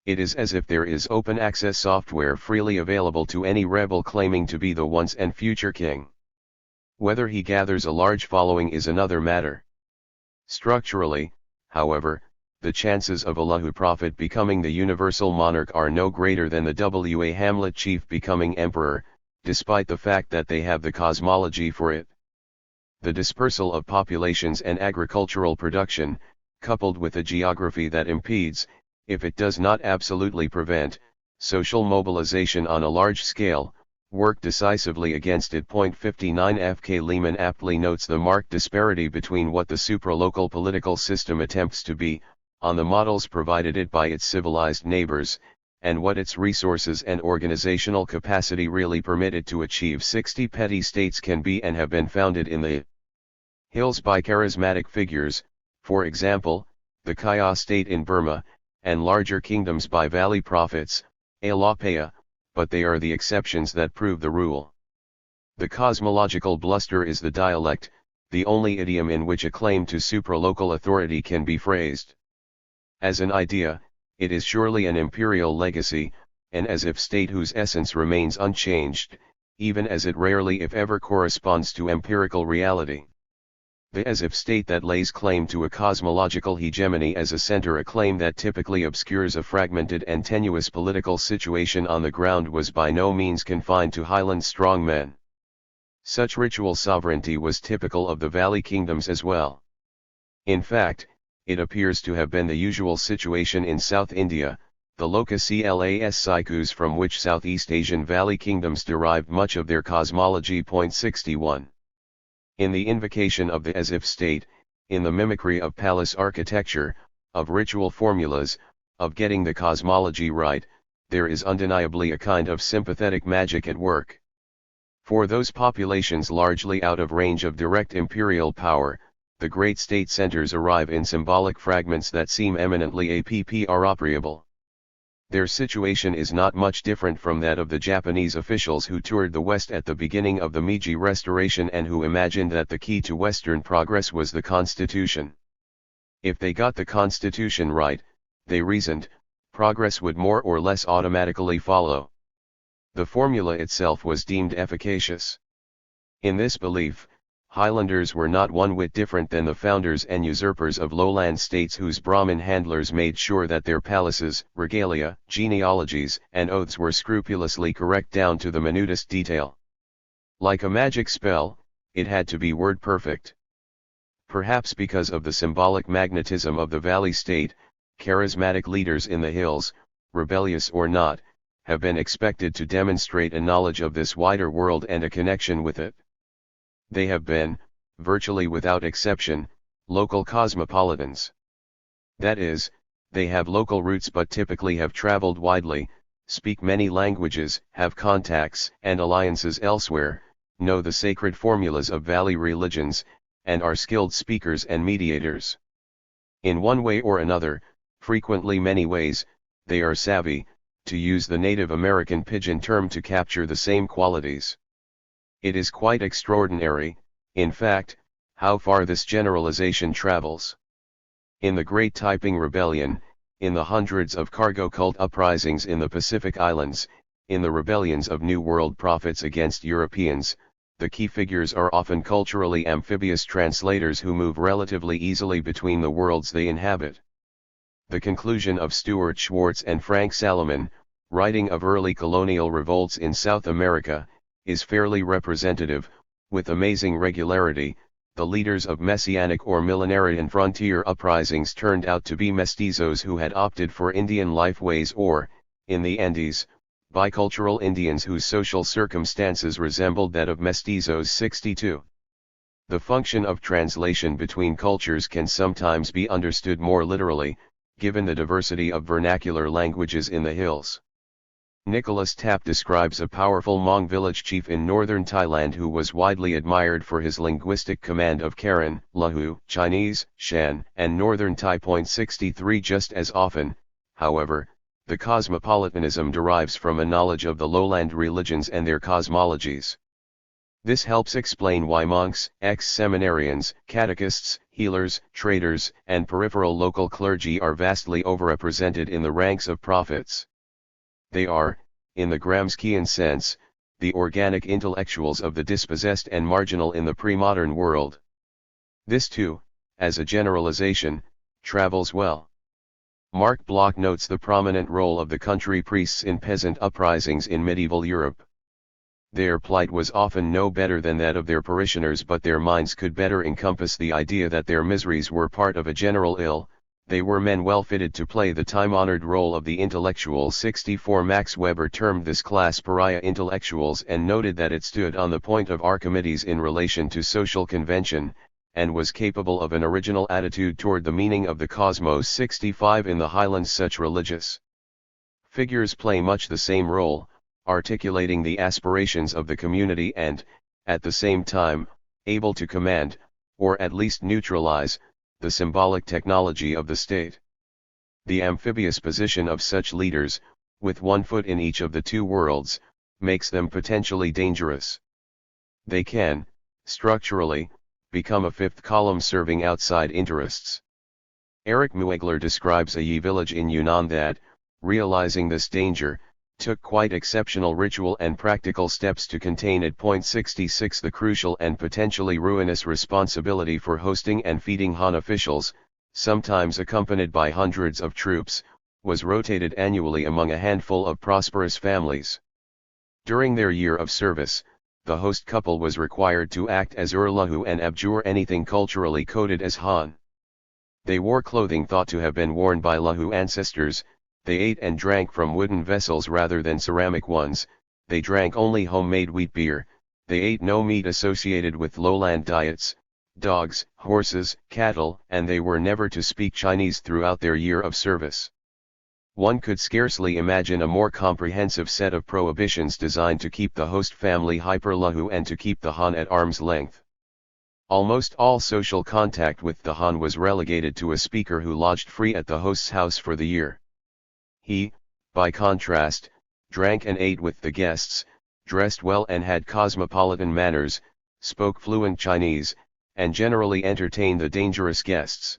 It is as if there is open access software freely available to any rebel claiming to be the once and future king. Whether he gathers a large following is another matter. Structurally, however, the chances of a Lahu prophet becoming the universal monarch are no greater than the Wa hamlet chief becoming emperor, despite the fact that they have the cosmology for it. The dispersal of populations and agricultural production, coupled with a geography that impedes, if it does not absolutely prevent, social mobilization on a large scale, work decisively against it. Point 59. F. K. Lehman aptly notes the marked disparity between what the supralocal political system attempts to be, on the models provided it by its civilized neighbors, and what its resources and organizational capacity really permit it to achieve. 60 petty states can be and have been founded in the hills by charismatic figures, for example, the Kaya state in Burma, and larger kingdoms by valley prophets, Alapaya, but they are the exceptions that prove the rule. The cosmological bluster is the dialect, the only idiom in which a claim to supralocal authority can be phrased. As an idea, it is surely an imperial legacy, and as if state whose essence remains unchanged, even as it rarely if ever corresponds to empirical reality. The as-if state that lays claim to a cosmological hegemony as a center, a claim that typically obscures a fragmented and tenuous political situation on the ground, was by no means confined to Highland strongmen. Such ritual sovereignty was typical of the Valley kingdoms as well. In fact, it appears to have been the usual situation in South India, the locus clas sikus, from which Southeast Asian Valley kingdoms derived much of their cosmology. 61. In the invocation of the as-if state, in the mimicry of palace architecture, of ritual formulas, of getting the cosmology right, there is undeniably a kind of sympathetic magic at work. For those populations largely out of range of direct imperial power, the great state centers arrive in symbolic fragments that seem eminently appropriable. Their situation is not much different from that of the Japanese officials who toured the West at the beginning of the Meiji Restoration and who imagined that the key to Western progress was the Constitution. If they got the Constitution right, they reasoned, progress would more or less automatically follow. The formula itself was deemed efficacious. In this belief, Highlanders were not one whit different than the founders and usurpers of lowland states whose Brahmin handlers made sure that their palaces, regalia, genealogies, and oaths were scrupulously correct down to the minutest detail. Like a magic spell, it had to be word perfect. Perhaps because of the symbolic magnetism of the Valley state, charismatic leaders in the hills, rebellious or not, have been expected to demonstrate a knowledge of this wider world and a connection with it. They have been, virtually without exception, local cosmopolitans. That is, they have local roots but typically have traveled widely, speak many languages, have contacts and alliances elsewhere, know the sacred formulas of valley religions, and are skilled speakers and mediators. In one way or another, frequently many ways, they are savvy, to use the Native American pidgin term, to capture the same qualities. It is quite extraordinary, in fact, how far this generalization travels. In the Great Taiping Rebellion, in the hundreds of cargo cult uprisings in the Pacific Islands, in the rebellions of New World prophets against Europeans, the key figures are often culturally amphibious translators who move relatively easily between the worlds they inhabit. The conclusion of Stuart Schwartz and Frank Salomon, writing of early colonial revolts in South America, is fairly representative. With amazing regularity, the leaders of messianic or millenarian frontier uprisings turned out to be mestizos who had opted for Indian lifeways or, in the Andes, bicultural Indians whose social circumstances resembled that of mestizos. 62. The function of translation between cultures can sometimes be understood more literally, given the diversity of vernacular languages in the hills. Nicholas Tapp describes a powerful Hmong village chief in northern Thailand who was widely admired for his linguistic command of Karen, Lahu, Chinese, Shan, and Northern Thai. 63. Just as often, however, the cosmopolitanism derives from a knowledge of the lowland religions and their cosmologies. This helps explain why monks, ex-seminarians, catechists, healers, traders, and peripheral local clergy are vastly overrepresented in the ranks of prophets. They are, in the Gramscian sense, the organic intellectuals of the dispossessed and marginal in the pre-modern world. This too, as a generalization, travels well. Mark Bloch notes the prominent role of the country priests in peasant uprisings in medieval Europe. Their plight was often no better than that of their parishioners, but their minds could better encompass the idea that their miseries were part of a general ill. They were men well fitted to play the time-honored role of the intellectual. 64. Max Weber termed this class pariah intellectuals and noted that it stood on the point of Archimedes in relation to social convention, and was capable of an original attitude toward the meaning of the cosmos. 65. In the Highlands, such religious figures play much the same role, articulating the aspirations of the community and, at the same time, able to command, or at least neutralize, the symbolic technology of the state. The amphibious position of such leaders, with one foot in each of the two worlds, makes them potentially dangerous. They can, structurally, become a fifth column serving outside interests. Eric Muegler describes a Yi village in Yunnan that, realizing this danger, took quite exceptional ritual and practical steps to contain at point 66 the crucial and potentially ruinous responsibility for hosting and feeding Han officials, sometimes accompanied by hundreds of troops, was rotated annually among a handful of prosperous families. During their year of service, the host couple was required to act as Lahu and abjure anything culturally coded as Han. They wore clothing thought to have been worn by Lahu ancestors, they ate and drank from wooden vessels rather than ceramic ones, they drank only homemade wheat beer, they ate no meat associated with lowland diets, dogs, horses, cattle, and they were never to speak Chinese throughout their year of service. One could scarcely imagine a more comprehensive set of prohibitions designed to keep the host family hyper-Lahu and to keep the Han at arm's length. Almost all social contact with the Han was relegated to a speaker who lodged free at the host's house for the year. He, by contrast, drank and ate with the guests, dressed well and had cosmopolitan manners, spoke fluent Chinese, and generally entertained the dangerous guests.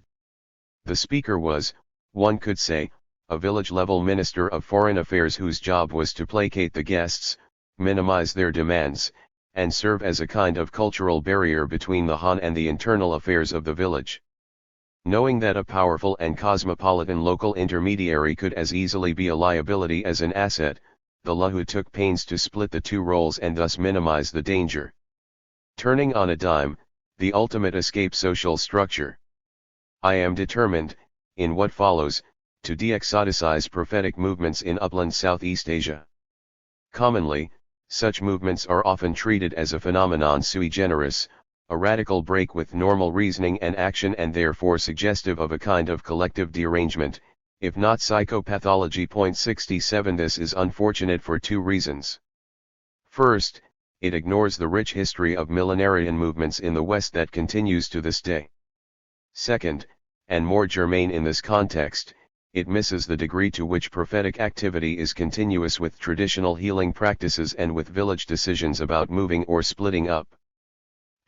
The speaker was, one could say, a village-level minister of foreign affairs whose job was to placate the guests, minimize their demands, and serve as a kind of cultural barrier between the Han and the internal affairs of the village. Knowing that a powerful and cosmopolitan local intermediary could as easily be a liability as an asset, the Lahu took pains to split the two roles and thus minimize the danger. Turning on a dime, the ultimate escape social structure. I am determined, in what follows, to de-exoticize prophetic movements in upland Southeast Asia. Commonly, such movements are often treated as a phenomenon sui generis, a radical break with normal reasoning and action and therefore suggestive of a kind of collective derangement, if not psychopathology. 67 This is unfortunate for two reasons. First, it ignores the rich history of millenarian movements in the West that continues to this day. Second, and more germane in this context, it misses the degree to which prophetic activity is continuous with traditional healing practices and with village decisions about moving or splitting up.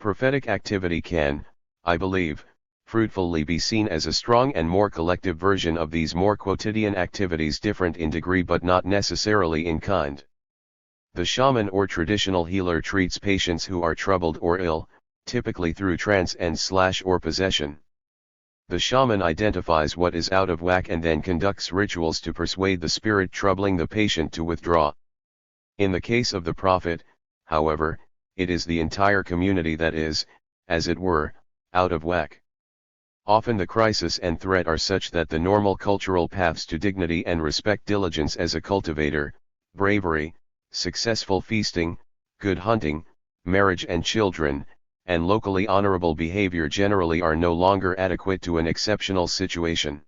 Prophetic activity can, I believe, fruitfully be seen as a strong and more collective version of these more quotidian activities, different in degree but not necessarily in kind. The shaman or traditional healer treats patients who are troubled or ill, typically through trance and/or possession. The shaman identifies what is out of whack and then conducts rituals to persuade the spirit troubling the patient to withdraw. In the case of the prophet, however, it is the entire community that is, as it were, out of whack. Often the crisis and threat are such that the normal cultural paths to dignity and respect, diligence as a cultivator, bravery, successful feasting, good hunting, marriage and children, and locally honorable behavior generally are no longer adequate to an exceptional situation.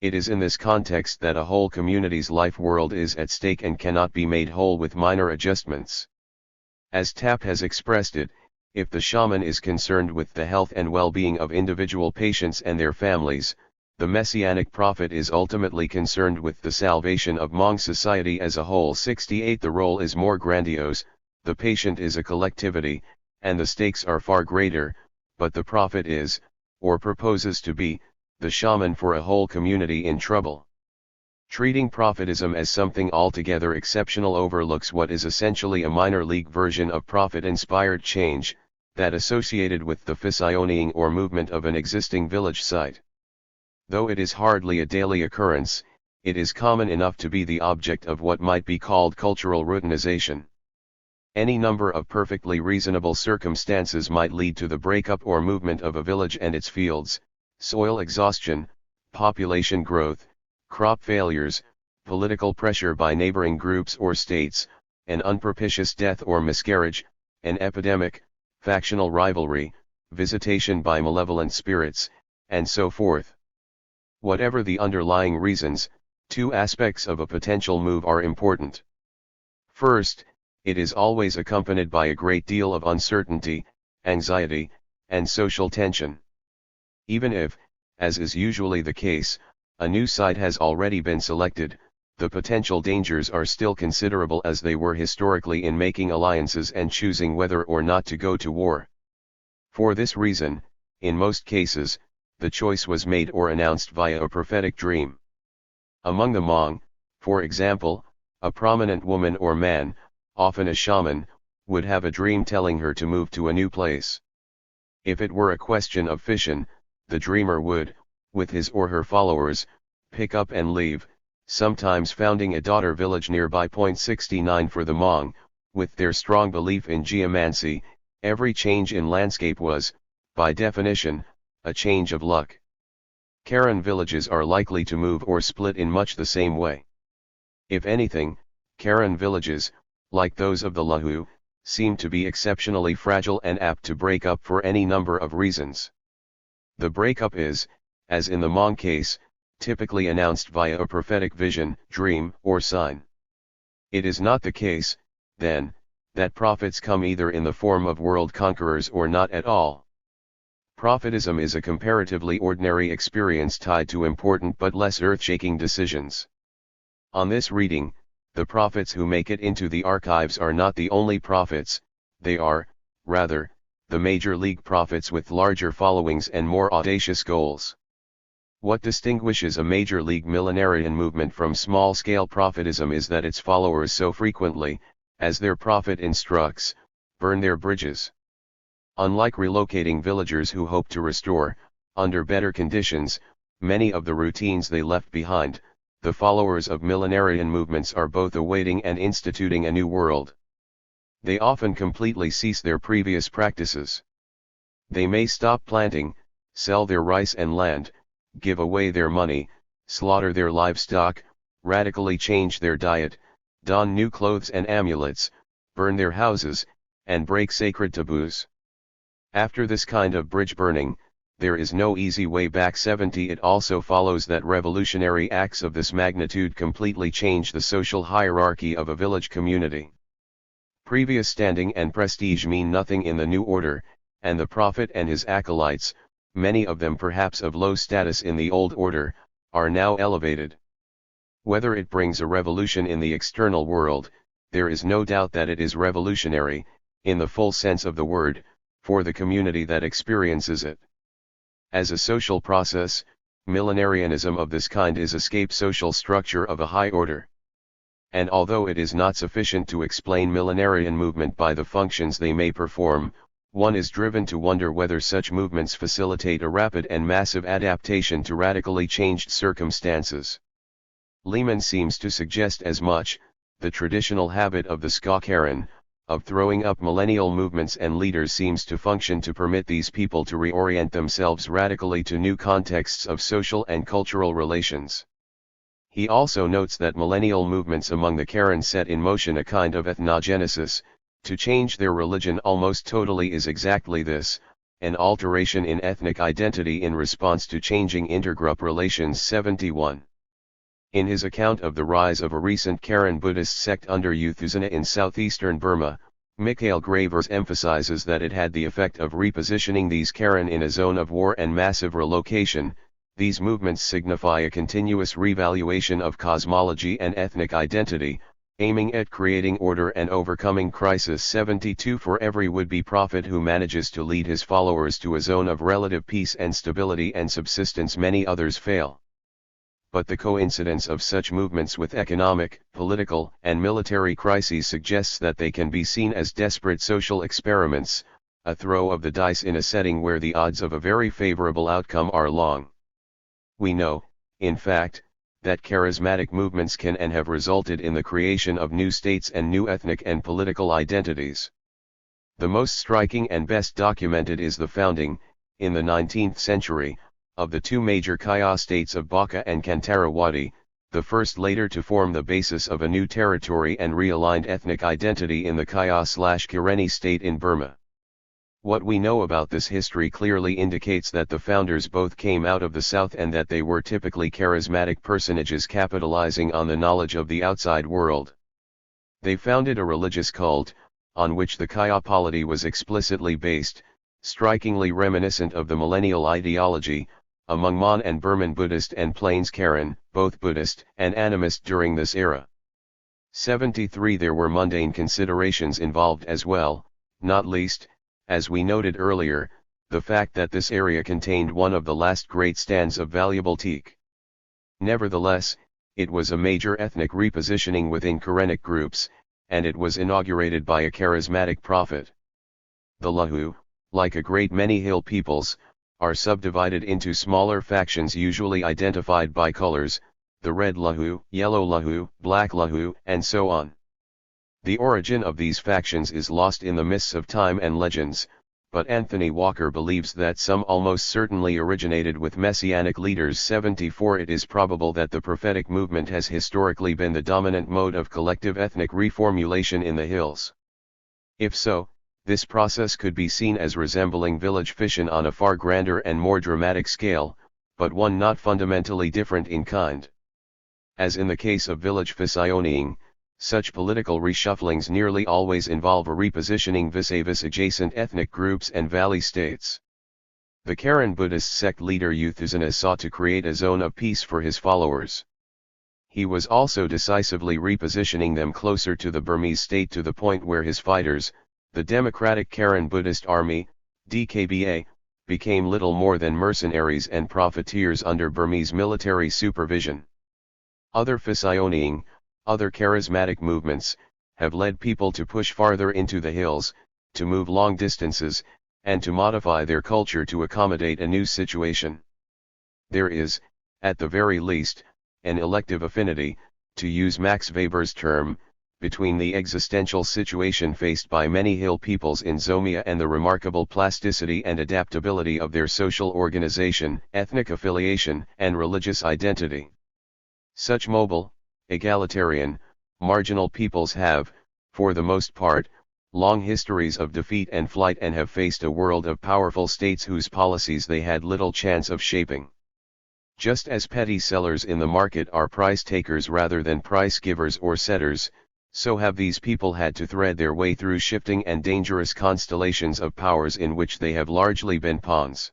It is in this context that a whole community's life world is at stake and cannot be made whole with minor adjustments. As Tapp has expressed it, if the shaman is concerned with the health and well-being of individual patients and their families, the messianic prophet is ultimately concerned with the salvation of Hmong society as a whole. 68 The role is more grandiose, the patient is a collectivity, and the stakes are far greater, but the prophet is, or proposes to be, the shaman for a whole community in trouble. Treating prophetism as something altogether exceptional overlooks what is essentially a minor league version of prophet-inspired change, that associated with the physioning or movement of an existing village site. Though it is hardly a daily occurrence, it is common enough to be the object of what might be called cultural routinization. Any number of perfectly reasonable circumstances might lead to the breakup or movement of a village and its fields: soil exhaustion, population growth, crop failures, political pressure by neighboring groups or states, an unpropitious death or miscarriage, an epidemic, factional rivalry, visitation by malevolent spirits, and so forth. Whatever the underlying reasons, two aspects of a potential move are important. First, it is always accompanied by a great deal of uncertainty, anxiety, and social tension. Even if, as is usually the case, a new site has already been selected, the potential dangers are still considerable as they were historically in making alliances and choosing whether or not to go to war. For this reason, in most cases, the choice was made or announced via a prophetic dream. Among the Hmong, for example, A prominent woman or man, often a shaman, would have a dream telling her to move to a new place. If it were a question of fission, the dreamer would, with his or her followers, pick up and leave, sometimes founding a daughter village nearby. 69 For the Hmong, with their strong belief in geomancy, every change in landscape was, by definition, a change of luck. Karen villages are likely to move or split in much the same way. If anything, Karen villages, like those of the Lahu, seem to be exceptionally fragile and apt to break up for any number of reasons. The breakup is, as in the Hmong case, typically announced via a prophetic vision, dream, or sign. It is not the case, then, that prophets come either in the form of world conquerors or not at all. Prophetism is a comparatively ordinary experience tied to important but less earth-shaking decisions. On this reading, the prophets who make it into the archives are not the only prophets, they are, rather, the major league prophets with larger followings and more audacious goals. What distinguishes a major league millenarian movement from small-scale prophetism is that its followers so frequently, as their prophet instructs, burn their bridges. Unlike relocating villagers who hope to restore, under better conditions, many of the routines they left behind, the followers of millenarian movements are both awaiting and instituting a new world. They often completely cease their previous practices. They may stop planting, sell their rice and land, give away their money, slaughter their livestock, radically change their diet, don new clothes and amulets, burn their houses, and break sacred taboos. After this kind of bridge burning, there is no easy way back. 70 It also follows that revolutionary acts of this magnitude completely change the social hierarchy of a village community. Previous standing and prestige mean nothing in the new order, and the prophet and his acolytes, many of them perhaps of low status in the old order, are now elevated. Whether it brings a revolution in the external world, there is no doubt that it is revolutionary, in the full sense of the word, for the community that experiences it. As a social process, millenarianism of this kind is escape social structure of a high order. And although it is not sufficient to explain millenarian movement by the functions they may perform, one is driven to wonder whether such movements facilitate a rapid and massive adaptation to radically changed circumstances. Lehman seems to suggest as much. The traditional habit of the Ska Karen, of throwing up millennial movements and leaders, seems to function to permit these people to reorient themselves radically to new contexts of social and cultural relations. He also notes that millennial movements among the Karen set in motion a kind of ethnogenesis. To change their religion almost totally is exactly this, an alteration in ethnic identity in response to changing intergroup relations. 71. In his account of the rise of a recent Karen Buddhist sect under Yuthusana in southeastern Burma, Mikhail Gravers emphasizes that it had the effect of repositioning these Karen in a zone of war and massive relocation. These movements signify a continuous revaluation of cosmology and ethnic identity, aiming at creating order and overcoming crisis. 72 For every would-be prophet who manages to lead his followers to a zone of relative peace and stability and subsistence, many others fail. But the coincidence of such movements with economic, political, and military crises suggests that they can be seen as desperate social experiments, a throw of the dice in a setting where the odds of a very favorable outcome are long. We know, in fact, that charismatic movements can and have resulted in the creation of new states and new ethnic and political identities. The most striking and best documented is the founding, in the 19th century, of the two major Kaya states of Baka and Kantarawadi, the first later to form the basis of a new territory and realigned ethnic identity in the Kaya/Karenni state in Burma. What we know about this history clearly indicates that the founders both came out of the south and that they were typically charismatic personages capitalizing on the knowledge of the outside world. They founded a religious cult, on which the Kaya polity was explicitly based, strikingly reminiscent of the millennial ideology, among Mon and Burman Buddhist and Plains Karen, both Buddhist and animist during this era. 73 There were mundane considerations involved as well, not least, as we noted earlier, the fact that this area contained one of the last great stands of valuable teak. Nevertheless, It was a major ethnic repositioning within Korenic groups, and it was inaugurated by a charismatic prophet. The Lahu, like a great many hill peoples, are subdivided into smaller factions usually identified by colors, the red Lahu, yellow Lahu, black Lahu, and so on. The origin of these factions is lost in the mists of time and legends, but Anthony Walker believes that some almost certainly originated with Messianic leaders. 74 It is probable that the prophetic movement has historically been the dominant mode of collective ethnic reformulation in the hills. If so, this process could be seen as resembling village fission on a far grander and more dramatic scale, but one not fundamentally different in kind. As in the case of village fissioning, such political reshufflings nearly always involve a repositioning vis-a-vis adjacent ethnic groups and valley states. The Karen Buddhist sect leader Yuthusana sought to create a zone of peace for his followers. He was also decisively repositioning them closer to the Burmese state to the point where his fighters, the Democratic Karen Buddhist Army, DKBA, became little more than mercenaries and profiteers under Burmese military supervision. Other fissioning, other charismatic movements, have led people to push farther into the hills, to move long distances, and to modify their culture to accommodate a new situation. There is, at the very least, an elective affinity, to use Max Weber's term, between the existential situation faced by many hill peoples in Zomia and the remarkable plasticity and adaptability of their social organization, ethnic affiliation, and religious identity. Such mobile, egalitarian, marginal peoples have, for the most part, long histories of defeat and flight and have faced a world of powerful states whose policies they had little chance of shaping. Just as petty sellers in the market are price takers rather than price givers or setters, so have these people had to thread their way through shifting and dangerous constellations of powers in which they have largely been pawns.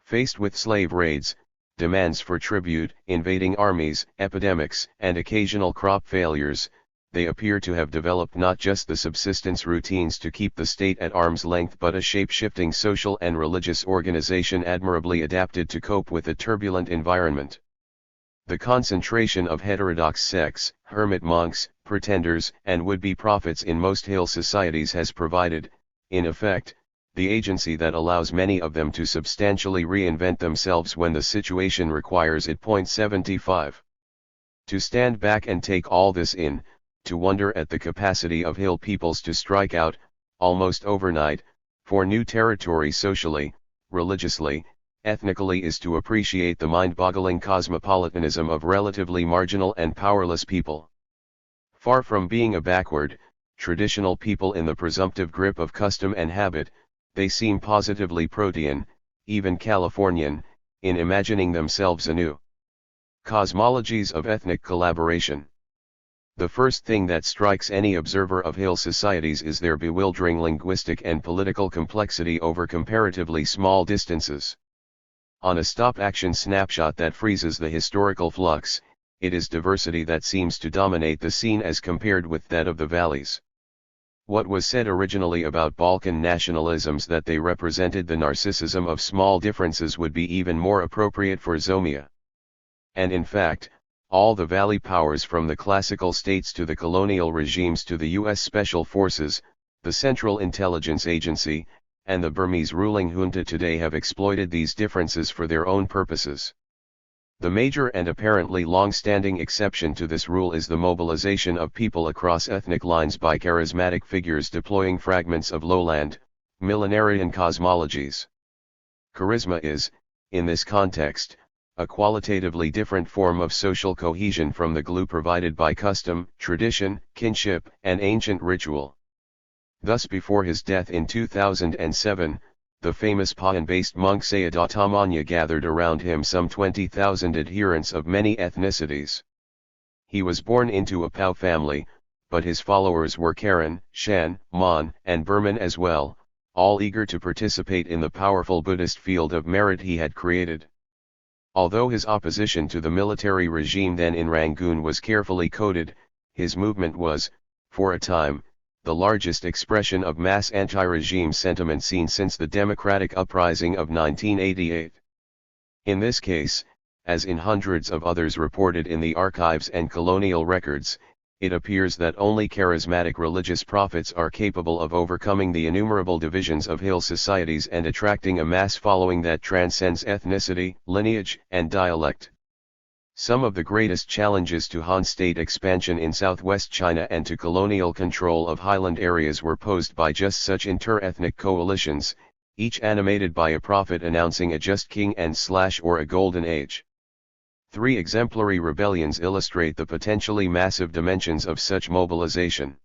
Faced with slave raids, demands for tribute, invading armies, epidemics, and occasional crop failures, they appear to have developed not just the subsistence routines to keep the state at arm's length but a shape-shifting social and religious organization admirably adapted to cope with a turbulent environment. The concentration of heterodox sects, hermit monks, pretenders, and would-be prophets in most hill societies has provided, in effect, the agency that allows many of them to substantially reinvent themselves when the situation requires it. 75. To stand back and take all this in, to wonder at the capacity of hill peoples to strike out, almost overnight, for new territory socially, religiously, ethnically is to appreciate the mind-boggling cosmopolitanism of relatively marginal and powerless people. Far from being a backward, traditional people in the presumptive grip of custom and habit, they seem positively protean, even Californian, in imagining themselves anew. Cosmologies of ethnic collaboration. The first thing that strikes any observer of hill societies is their bewildering linguistic and political complexity over comparatively small distances. On a stop-action snapshot that freezes the historical flux, it is diversity that seems to dominate the scene as compared with that of the valleys. What was said originally about Balkan nationalisms that they represented the narcissism of small differences would be even more appropriate for Zomia. And in fact, all the valley powers from the classical states to the colonial regimes to the U.S. Special Forces, the Central Intelligence Agency, and the Burmese ruling junta today have exploited these differences for their own purposes. The major and apparently long-standing exception to this rule is the mobilization of people across ethnic lines by charismatic figures deploying fragments of lowland, millenarian cosmologies. Charisma is, in this context, a qualitatively different form of social cohesion from the glue provided by custom, tradition, kinship, and ancient ritual. Thus before his death in 2007, the famous Pahan-based monk Sayadaw Manya gathered around him some 20,000 adherents of many ethnicities. He was born into a Pao family, but his followers were Karen, Shan, Mon, and Burman as well, all eager to participate in the powerful Buddhist field of merit he had created. Although his opposition to the military regime then in Rangoon was carefully coded, his movement was, for a time, the largest expression of mass anti-regime sentiment seen since the democratic uprising of 1988. In this case, as in hundreds of others reported in the archives and colonial records, it appears that only charismatic religious prophets are capable of overcoming the innumerable divisions of hill societies and attracting a mass following that transcends ethnicity, lineage, and dialect. Some of the greatest challenges to Han state expansion in southwest China and to colonial control of highland areas were posed by just such inter-ethnic coalitions, each animated by a prophet announcing a just king and/or a golden age. 3 exemplary rebellions illustrate the potentially massive dimensions of such mobilization.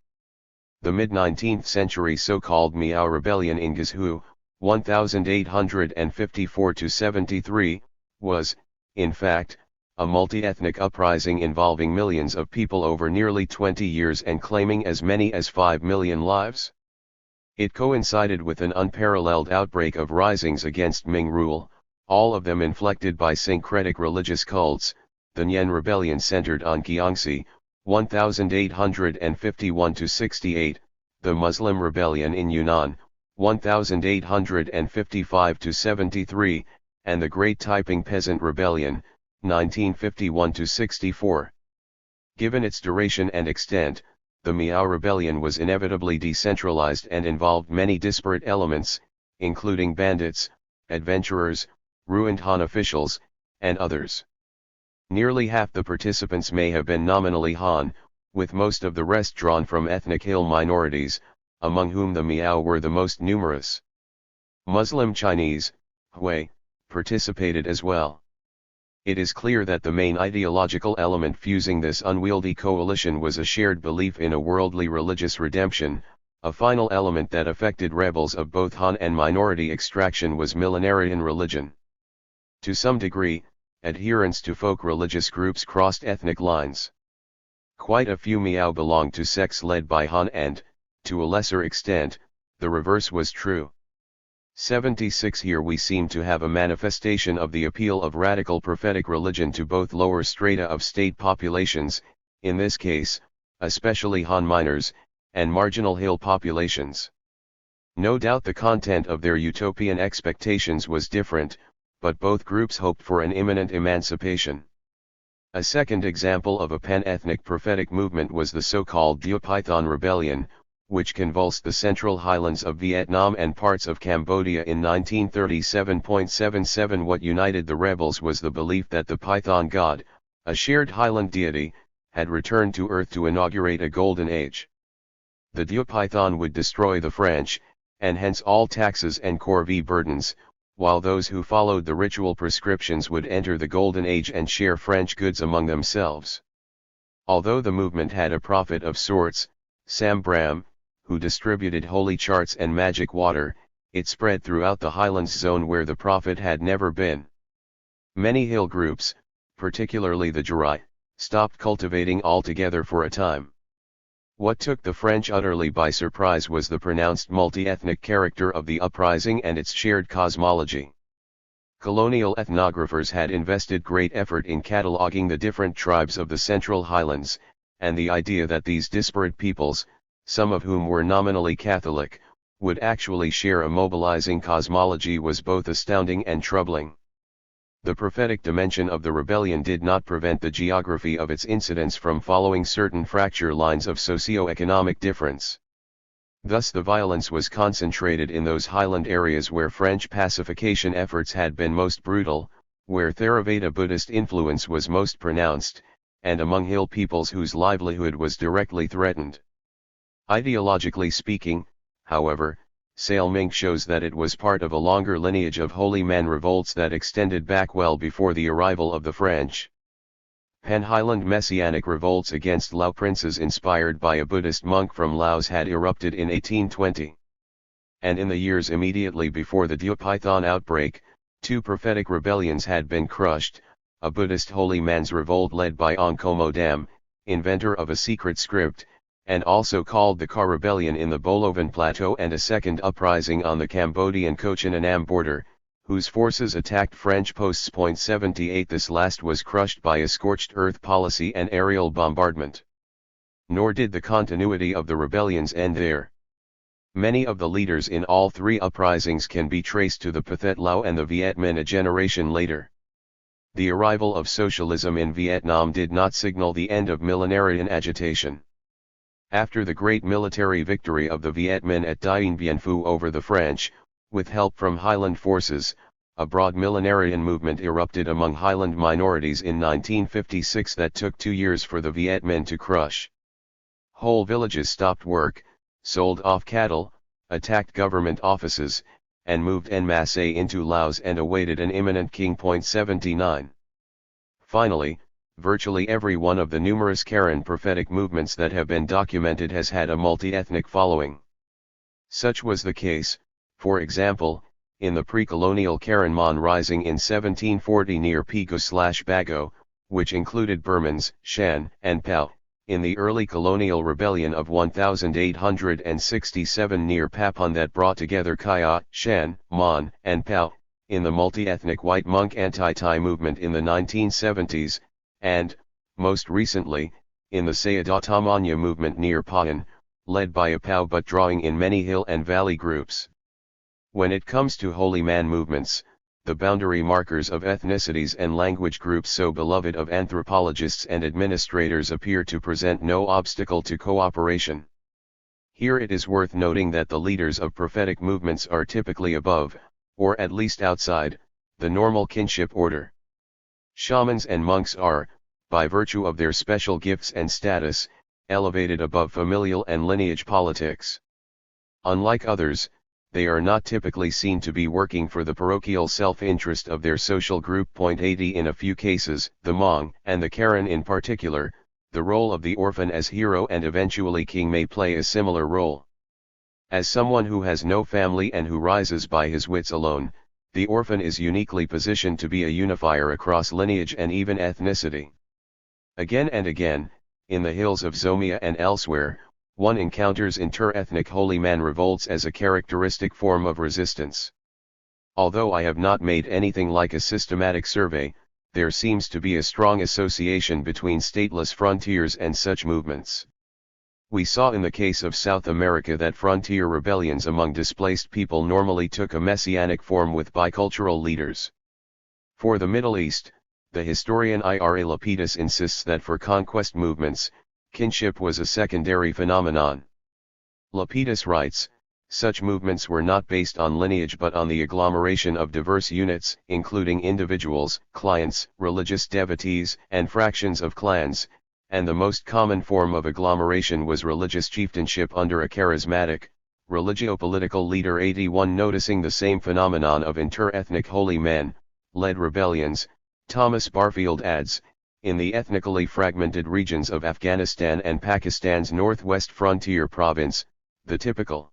The mid-19th century so-called Miao Rebellion in Guizhou, 1854–73, was, in fact, a multi-ethnic uprising involving millions of people over nearly 20 years and claiming as many as 5 million lives. It coincided with an unparalleled outbreak of risings against Ming rule, all of them inflected by syncretic religious cults. The Nian Rebellion centered on Qiangxi, 1851–68, the Muslim Rebellion in Yunnan, 1855–73, and the Great Taiping Peasant Rebellion, 1951–64. Given its duration and extent, the Miao Rebellion was inevitably decentralized and involved many disparate elements, including bandits, adventurers, ruined Han officials, and others. Nearly half the participants may have been nominally Han, with most of the rest drawn from ethnic hill minorities, among whom the Miao were the most numerous. Muslim Chinese, Hui, participated as well. It is clear that the main ideological element fusing this unwieldy coalition was a shared belief in a worldly religious redemption. A final element that affected rebels of both Han and minority extraction was millenarian religion. To some degree, adherents to folk religious groups crossed ethnic lines. Quite a few Miao belonged to sects led by Han and, to a lesser extent, the reverse was true. 76 Here we seem to have a manifestation of the appeal of radical prophetic religion to both lower strata of state populations, in this case, especially Han miners, and marginal hill populations. No doubt the content of their utopian expectations was different, but both groups hoped for an imminent emancipation. A second example of a pan-ethnic prophetic movement was the so-called Python Rebellion, which convulsed the central highlands of Vietnam and parts of Cambodia in 1937–77. What united the rebels was the belief that the Python god, a shared highland deity, had returned to earth to inaugurate a golden age. The Python would destroy the French, and hence all taxes and corvée burdens, while those who followed the ritual prescriptions would enter the golden age and share French goods among themselves. Although the movement had a prophet of sorts, Sam Bram, who distributed holy charts and magic water, it spread throughout the highlands zone where the prophet had never been. Many hill groups, particularly the Jirai, stopped cultivating altogether for a time. What took the French utterly by surprise was the pronounced multi-ethnic character of the uprising and its shared cosmology. Colonial ethnographers had invested great effort in cataloging the different tribes of the Central Highlands, and the idea that these disparate peoples, some of whom were nominally Catholic, would actually share a mobilizing cosmology was both astounding and troubling. The prophetic dimension of the rebellion did not prevent the geography of its incidents from following certain fracture lines of socio-economic difference. Thus the violence was concentrated in those highland areas where French pacification efforts had been most brutal, where Theravada Buddhist influence was most pronounced, and among hill peoples whose livelihood was directly threatened. Ideologically speaking, however, Sailming shows that it was part of a longer lineage of holy man revolts that extended back well before the arrival of the French. Pan-Highland messianic revolts against Lao princes inspired by a Buddhist monk from Laos had erupted in 1820. And in the years immediately before the Python outbreak, 2 prophetic rebellions had been crushed, a Buddhist holy man's revolt led by Angkomo Dam, inventor of a secret script, and also called the Kar Rebellion in the Bolovan Plateau, and a second uprising on the Cambodian-Cochin Annam border, whose forces attacked French posts. 78 This last was crushed by a scorched earth policy and aerial bombardment. Nor did the continuity of the rebellions end there. Many of the leaders in all 3 uprisings can be traced to the Pathet Lao and the Viet Minh a generation later. The arrival of socialism in Vietnam did not signal the end of millenarian agitation. After the great military victory of the Viet Minh at Dien Bien Phu over the French, with help from Highland forces, a broad millenarian movement erupted among Highland minorities in 1956 that took 2 years for the Viet Minh to crush. Whole villages stopped work, sold off cattle, attacked government offices, and moved en masse into Laos and awaited an imminent king. 79. Finally, virtually every one of the numerous Karen prophetic movements that have been documented has had a multi-ethnic following. Such was the case, for example, in the pre-colonial Karen Mon rising in 1740 near Pico/Bago, which included Burmans, Shan, and Pao, in the early colonial rebellion of 1867 near Papon that brought together Kaya, Shan, Mon, and Pao, in the multi-ethnic white monk anti-Thai movement in the 1970s, and, most recently, in the Sayadaw movement near Payan, led by a Pao but drawing in many hill and valley groups. When it comes to holy man movements, the boundary markers of ethnicities and language groups so beloved of anthropologists and administrators appear to present no obstacle to cooperation. Here it is worth noting that the leaders of prophetic movements are typically above, or at least outside, the normal kinship order. Shamans and monks are, by virtue of their special gifts and status, elevated above familial and lineage politics. Unlike others, they are not typically seen to be working for the parochial self-interest of their social group. 80 In a few cases, the Hmong, and the Karen in particular, the role of the orphan as hero and eventually king may play a similar role. As someone who has no family and who rises by his wits alone, the orphan is uniquely positioned to be a unifier across lineage and even ethnicity. Again and again, in the hills of Zomia and elsewhere, one encounters inter-ethnic holy man revolts as a characteristic form of resistance. Although I have not made anything like a systematic survey, there seems to be a strong association between stateless frontiers and such movements. We saw in the case of South America that frontier rebellions among displaced people normally took a messianic form with bicultural leaders. For the Middle East, the historian Ira Lapidus insists that for conquest movements, kinship was a secondary phenomenon. Lapidus writes, such movements were not based on lineage but on the agglomeration of diverse units, including individuals, clients, religious devotees, and fractions of clans, and the most common form of agglomeration was religious chieftainship under a charismatic, religio-political leader. 81 Noticing the same phenomenon of inter-ethnic holy men-led rebellions, Thomas Barfield adds, in the ethnically fragmented regions of Afghanistan and Pakistan's northwest frontier province, the typical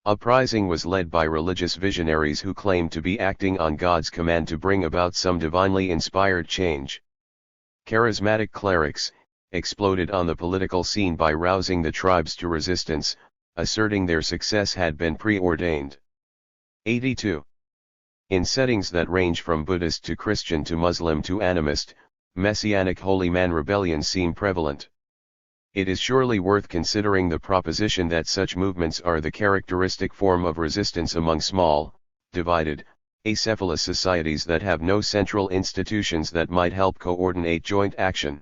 uprising was led by religious visionaries who claimed to be acting on God's command to bring about some divinely inspired change. Charismatic clerics exploded on the political scene by rousing the tribes to resistance, asserting their success had been preordained. 82. In settings that range from Buddhist to Christian to Muslim to animist, Messianic holy man rebellions seem prevalent. It is surely worth considering the proposition that such movements are the characteristic form of resistance among small, divided, acephalous societies that have no central institutions that might help coordinate joint action.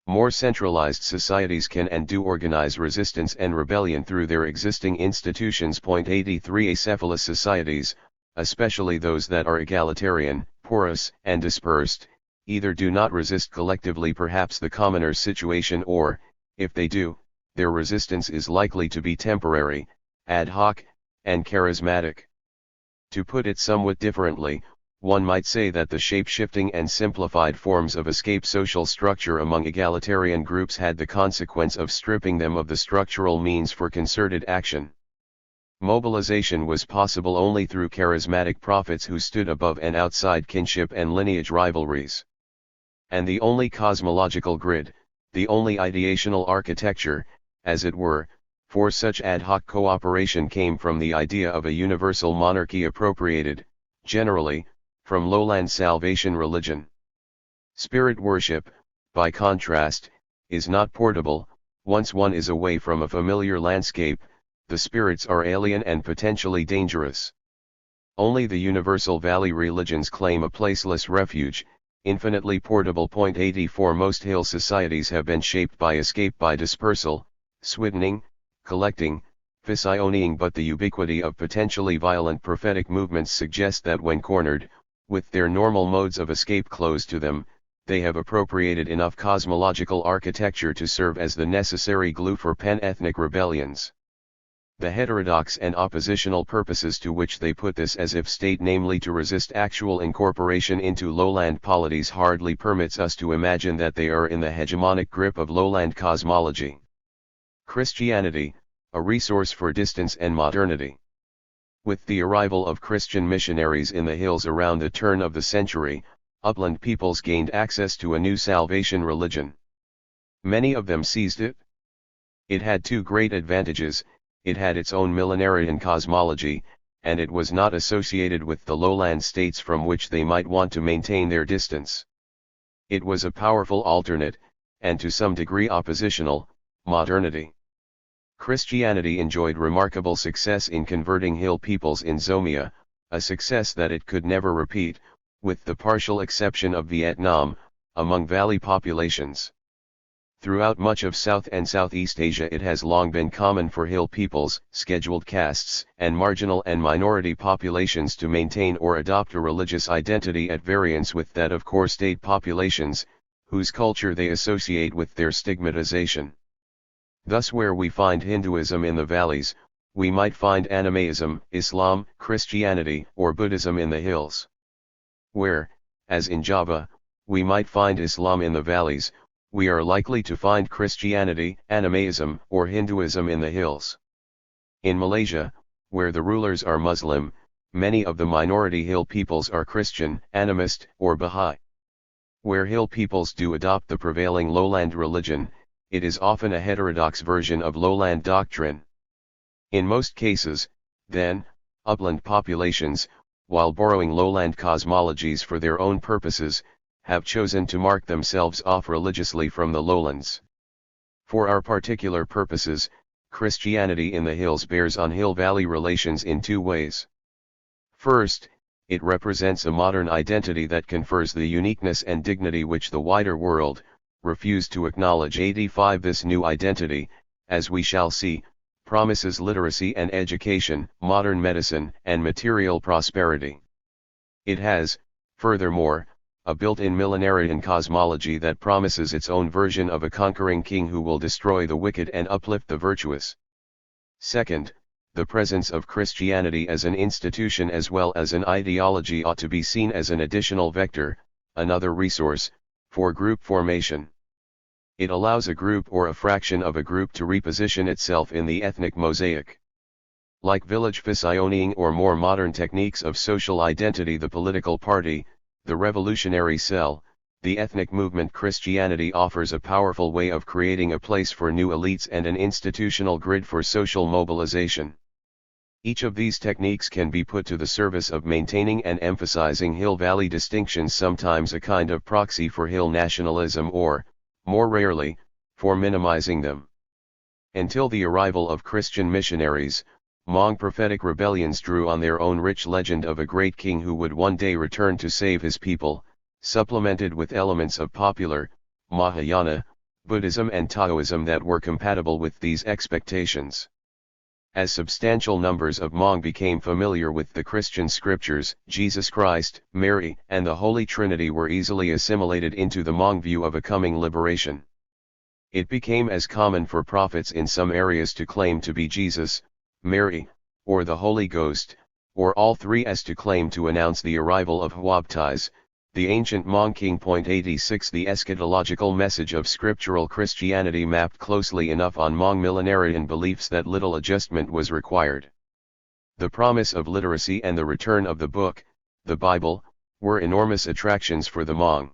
More centralized societies can and do organize resistance and rebellion through their existing institutions. 83 Acephalous societies, especially those that are egalitarian, porous, and dispersed, either do not resist collectively perhaps the commoner's situation or, if they do, their resistance is likely to be temporary, ad hoc, and charismatic. To put it somewhat differently, one might say that the shape-shifting and simplified forms of escape social structure among egalitarian groups had the consequence of stripping them of the structural means for concerted action. Mobilization was possible only through charismatic prophets who stood above and outside kinship and lineage rivalries. And the only cosmological grid, the only ideational architecture, as it were, for such ad hoc cooperation came from the idea of a universal monarchy appropriated, generally, from lowland salvation religion. Spirit worship, by contrast, is not portable. Once one is away from a familiar landscape, the spirits are alien and potentially dangerous. Only the universal valley religions claim a placeless refuge, Infinitely portable. 84 Most hill societies have been shaped by escape by dispersal, swiddening, collecting, physioneing, but the ubiquity of potentially violent prophetic movements suggests that when cornered, with their normal modes of escape closed to them, they have appropriated enough cosmological architecture to serve as the necessary glue for pan-ethnic rebellions. The heterodox and oppositional purposes to which they put this as if state, namely to resist actual incorporation into lowland polities, hardly permits us to imagine that they are in the hegemonic grip of lowland cosmology. Christianity, a resource for distance and modernity. With the arrival of Christian missionaries in the hills around the turn of the century, upland peoples gained access to a new salvation religion. Many of them seized it. It had two great advantages: it had its own millenarian cosmology, and it was not associated with the lowland states from which they might want to maintain their distance. It was a powerful alternate, and to some degree oppositional, modernity. Christianity enjoyed remarkable success in converting hill peoples in Zomia, a success that it could never repeat, with the partial exception of Vietnam, among valley populations. Throughout much of South and Southeast Asia it has long been common for hill peoples, scheduled castes, and marginal and minority populations to maintain or adopt a religious identity at variance with that of core state populations, whose culture they associate with their stigmatization. Thus, where we find Hinduism in the valleys, we might find Animism, Islam, Christianity, or Buddhism in the hills. Where, as in Java, we might find Islam in the valleys, we are likely to find Christianity, Animism, or Hinduism in the hills. In Malaysia, where the rulers are Muslim, many of the minority hill peoples are Christian, Animist, or Baha'i. Where hill peoples do adopt the prevailing lowland religion, it is often a heterodox version of lowland doctrine. In most cases, then, upland populations, while borrowing lowland cosmologies for their own purposes, have chosen to mark themselves off religiously from the lowlands. For our particular purposes, Christianity in the hills bears on hill-valley relations in two ways. First, it represents a modern identity that confers the uniqueness and dignity which the wider world refused to acknowledge. 85 This new identity, as we shall see, promises literacy and education, modern medicine, and material prosperity. It has, furthermore, a built-in millenarian cosmology that promises its own version of a conquering king who will destroy the wicked and uplift the virtuous. Second, the presence of Christianity as an institution as well as an ideology ought to be seen as an additional vector, another resource, for group formation. It allows a group or a fraction of a group to reposition itself in the ethnic mosaic. Like village physioneing or more modern techniques of social identity, the political party, the revolutionary cell, the ethnic movement, Christianity offers a powerful way of creating a place for new elites and an institutional grid for social mobilization. Each of these techniques can be put to the service of maintaining and emphasizing hill-valley distinctions, sometimes a kind of proxy for hill nationalism or, more rarely, for minimizing them. Until the arrival of Christian missionaries, Hmong prophetic rebellions drew on their own rich legend of a great king who would one day return to save his people, supplemented with elements of popular, Mahayana, Buddhism and Taoism that were compatible with these expectations. As substantial numbers of Hmong became familiar with the Christian scriptures, Jesus Christ, Mary, and the Holy Trinity were easily assimilated into the Hmong view of a coming liberation. It became as common for prophets in some areas to claim to be Jesus, Mary, or the Holy Ghost, or all three as to claim to announce the arrival of Huabtais, the ancient Hmong king. 86 The eschatological message of scriptural Christianity mapped closely enough on Hmong millenarian beliefs that little adjustment was required. The promise of literacy and the return of the book, the Bible, were enormous attractions for the Hmong.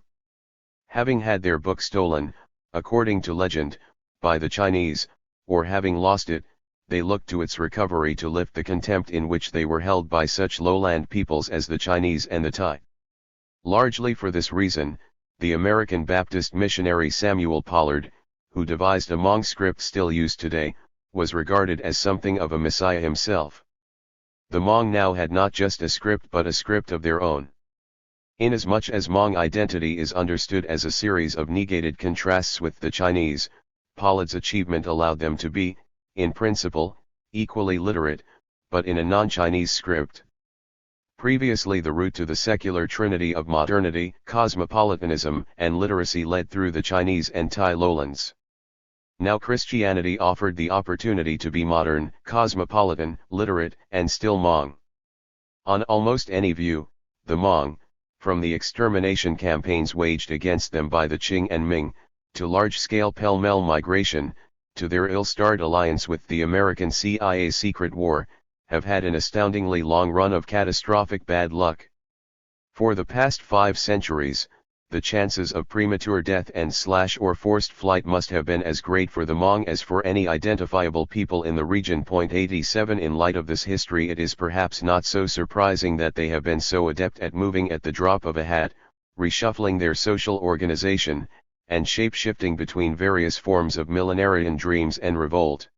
Having had their book stolen, according to legend, by the Chinese, or having lost it, they looked to its recovery to lift the contempt in which they were held by such lowland peoples as the Chinese and the Thai. Largely for this reason, the American Baptist missionary Samuel Pollard, who devised a Hmong script still used today, was regarded as something of a messiah himself. The Hmong now had not just a script but a script of their own. Inasmuch as Hmong identity is understood as a series of negated contrasts with the Chinese, Pollard's achievement allowed them to be, in principle, equally literate, but in a non-Chinese script. Previously, the route to the secular trinity of modernity, cosmopolitanism, and literacy led through the Chinese and Thai lowlands. Now Christianity offered the opportunity to be modern, cosmopolitan, literate, and still Hmong. On almost any view, the Hmong, from the extermination campaigns waged against them by the Qing and Ming, to large-scale pell-mell migration, to their ill-starred alliance with the American CIA's secret war, have had an astoundingly long run of catastrophic bad luck. For the past 5 centuries, the chances of premature death and/or forced flight must have been as great for the Hmong as for any identifiable people in the region. 87 In light of this history, it is perhaps not so surprising that they have been so adept at moving at the drop of a hat, reshuffling their social organization, and shape-shifting between various forms of millenarian dreams and revolt.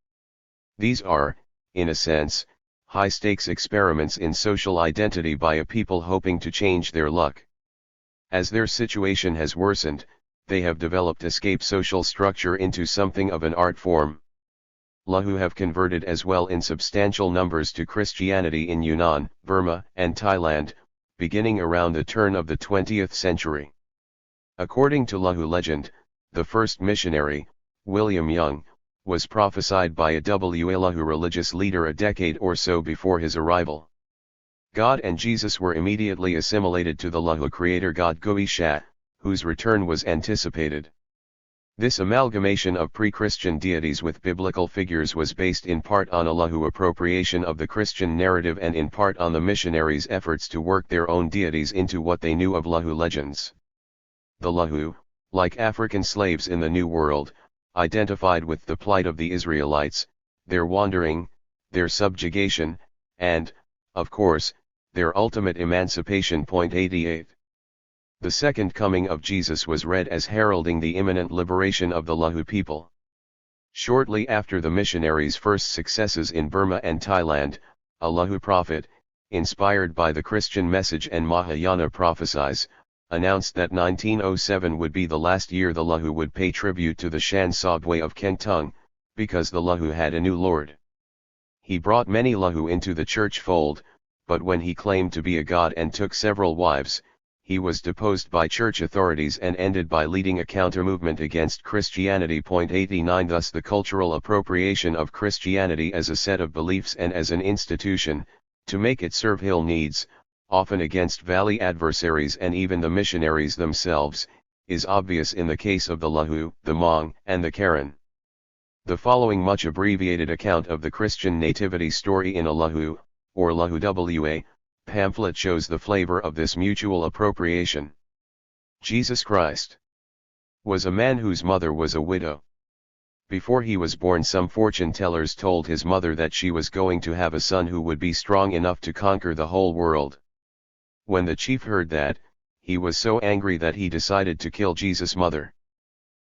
These are, in a sense, high-stakes experiments in social identity by a people hoping to change their luck. As their situation has worsened, they have developed escape social structure into something of an art form. Lahu have converted as well in substantial numbers to Christianity in Yunnan, Burma, and Thailand, beginning around the turn of the 20th century. According to Lahu legend, the first missionary, William Young, was prophesied by a Lahu religious leader a decade or so before his arrival. God and Jesus were immediately assimilated to the Lahu creator god Gui Sha, whose return was anticipated. This amalgamation of pre-Christian deities with biblical figures was based in part on a Lahu appropriation of the Christian narrative and in part on the missionaries' efforts to work their own deities into what they knew of Lahu legends. The Lahu, like African slaves in the New World, identified with the plight of the Israelites, their wandering, their subjugation, and, of course, their ultimate emancipation. 88. The second coming of Jesus was read as heralding the imminent liberation of the Lahu people. Shortly after the missionaries' first successes in Burma and Thailand, a Lahu prophet, inspired by the Christian message and Mahayana prophecies, announced that 1907 would be the last year the Lahu would pay tribute to the Shan Sobwe of Kengtung, because the Lahu had a new lord. He brought many Lahu into the church fold, but when he claimed to be a god and took several wives, he was deposed by church authorities and ended by leading a counter-movement against Christianity. 89 Thus the cultural appropriation of Christianity as a set of beliefs and as an institution, to make it serve hill needs, often against valley adversaries and even the missionaries themselves, is obvious in the case of the Lahu, the Hmong, and the Karen. The following much abbreviated account of the Christian nativity story in a Lahu, or Lahu Wa, pamphlet shows the flavor of this mutual appropriation. Jesus Christ was a man whose mother was a widow. Before he was born, some fortune tellers told his mother that she was going to have a son who would be strong enough to conquer the whole world. When the chief heard that, he was so angry that he decided to kill Jesus' mother.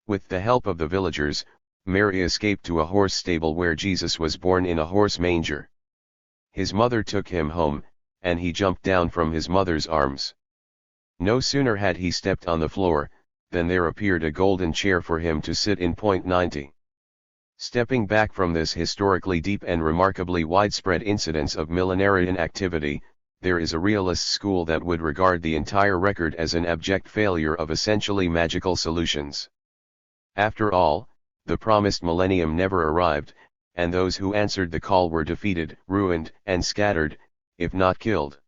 With the help of the villagers, Mary escaped to a horse stable where Jesus was born in a horse manger. His mother took him home, and he jumped down from his mother's arms. No sooner had he stepped on the floor, than there appeared a golden chair for him to sit in. 90. Stepping back from this historically deep and remarkably widespread incidence of millenarian activity, there is a realist school that would regard the entire record as an abject failure of essentially magical solutions. After all, the promised millennium never arrived, and those who answered the call were defeated, ruined, and scattered, if not killed.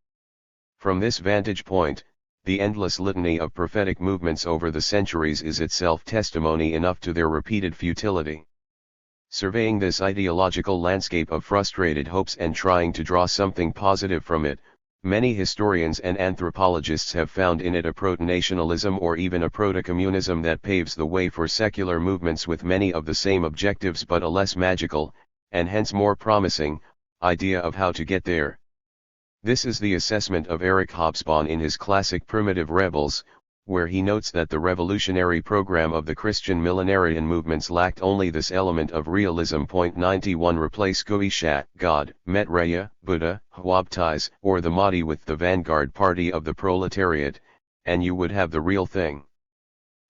From this vantage point, the endless litany of prophetic movements over the centuries is itself testimony enough to their repeated futility. Surveying this ideological landscape of frustrated hopes and trying to draw something positive from it, many historians and anthropologists have found in it a proto-nationalism or even a proto-communism that paves the way for secular movements with many of the same objectives but a less magical, and hence more promising, idea of how to get there. This is the assessment of Eric Hobsbawm in his classic Primitive Rebels, where he notes that the revolutionary program of the Christian millenarian movements lacked only this element of realism. 91 Replace Gui Sha, God, Maitreya, Buddha, Huabtais, or the Mahdi with the vanguard party of the proletariat, and you would have the real thing.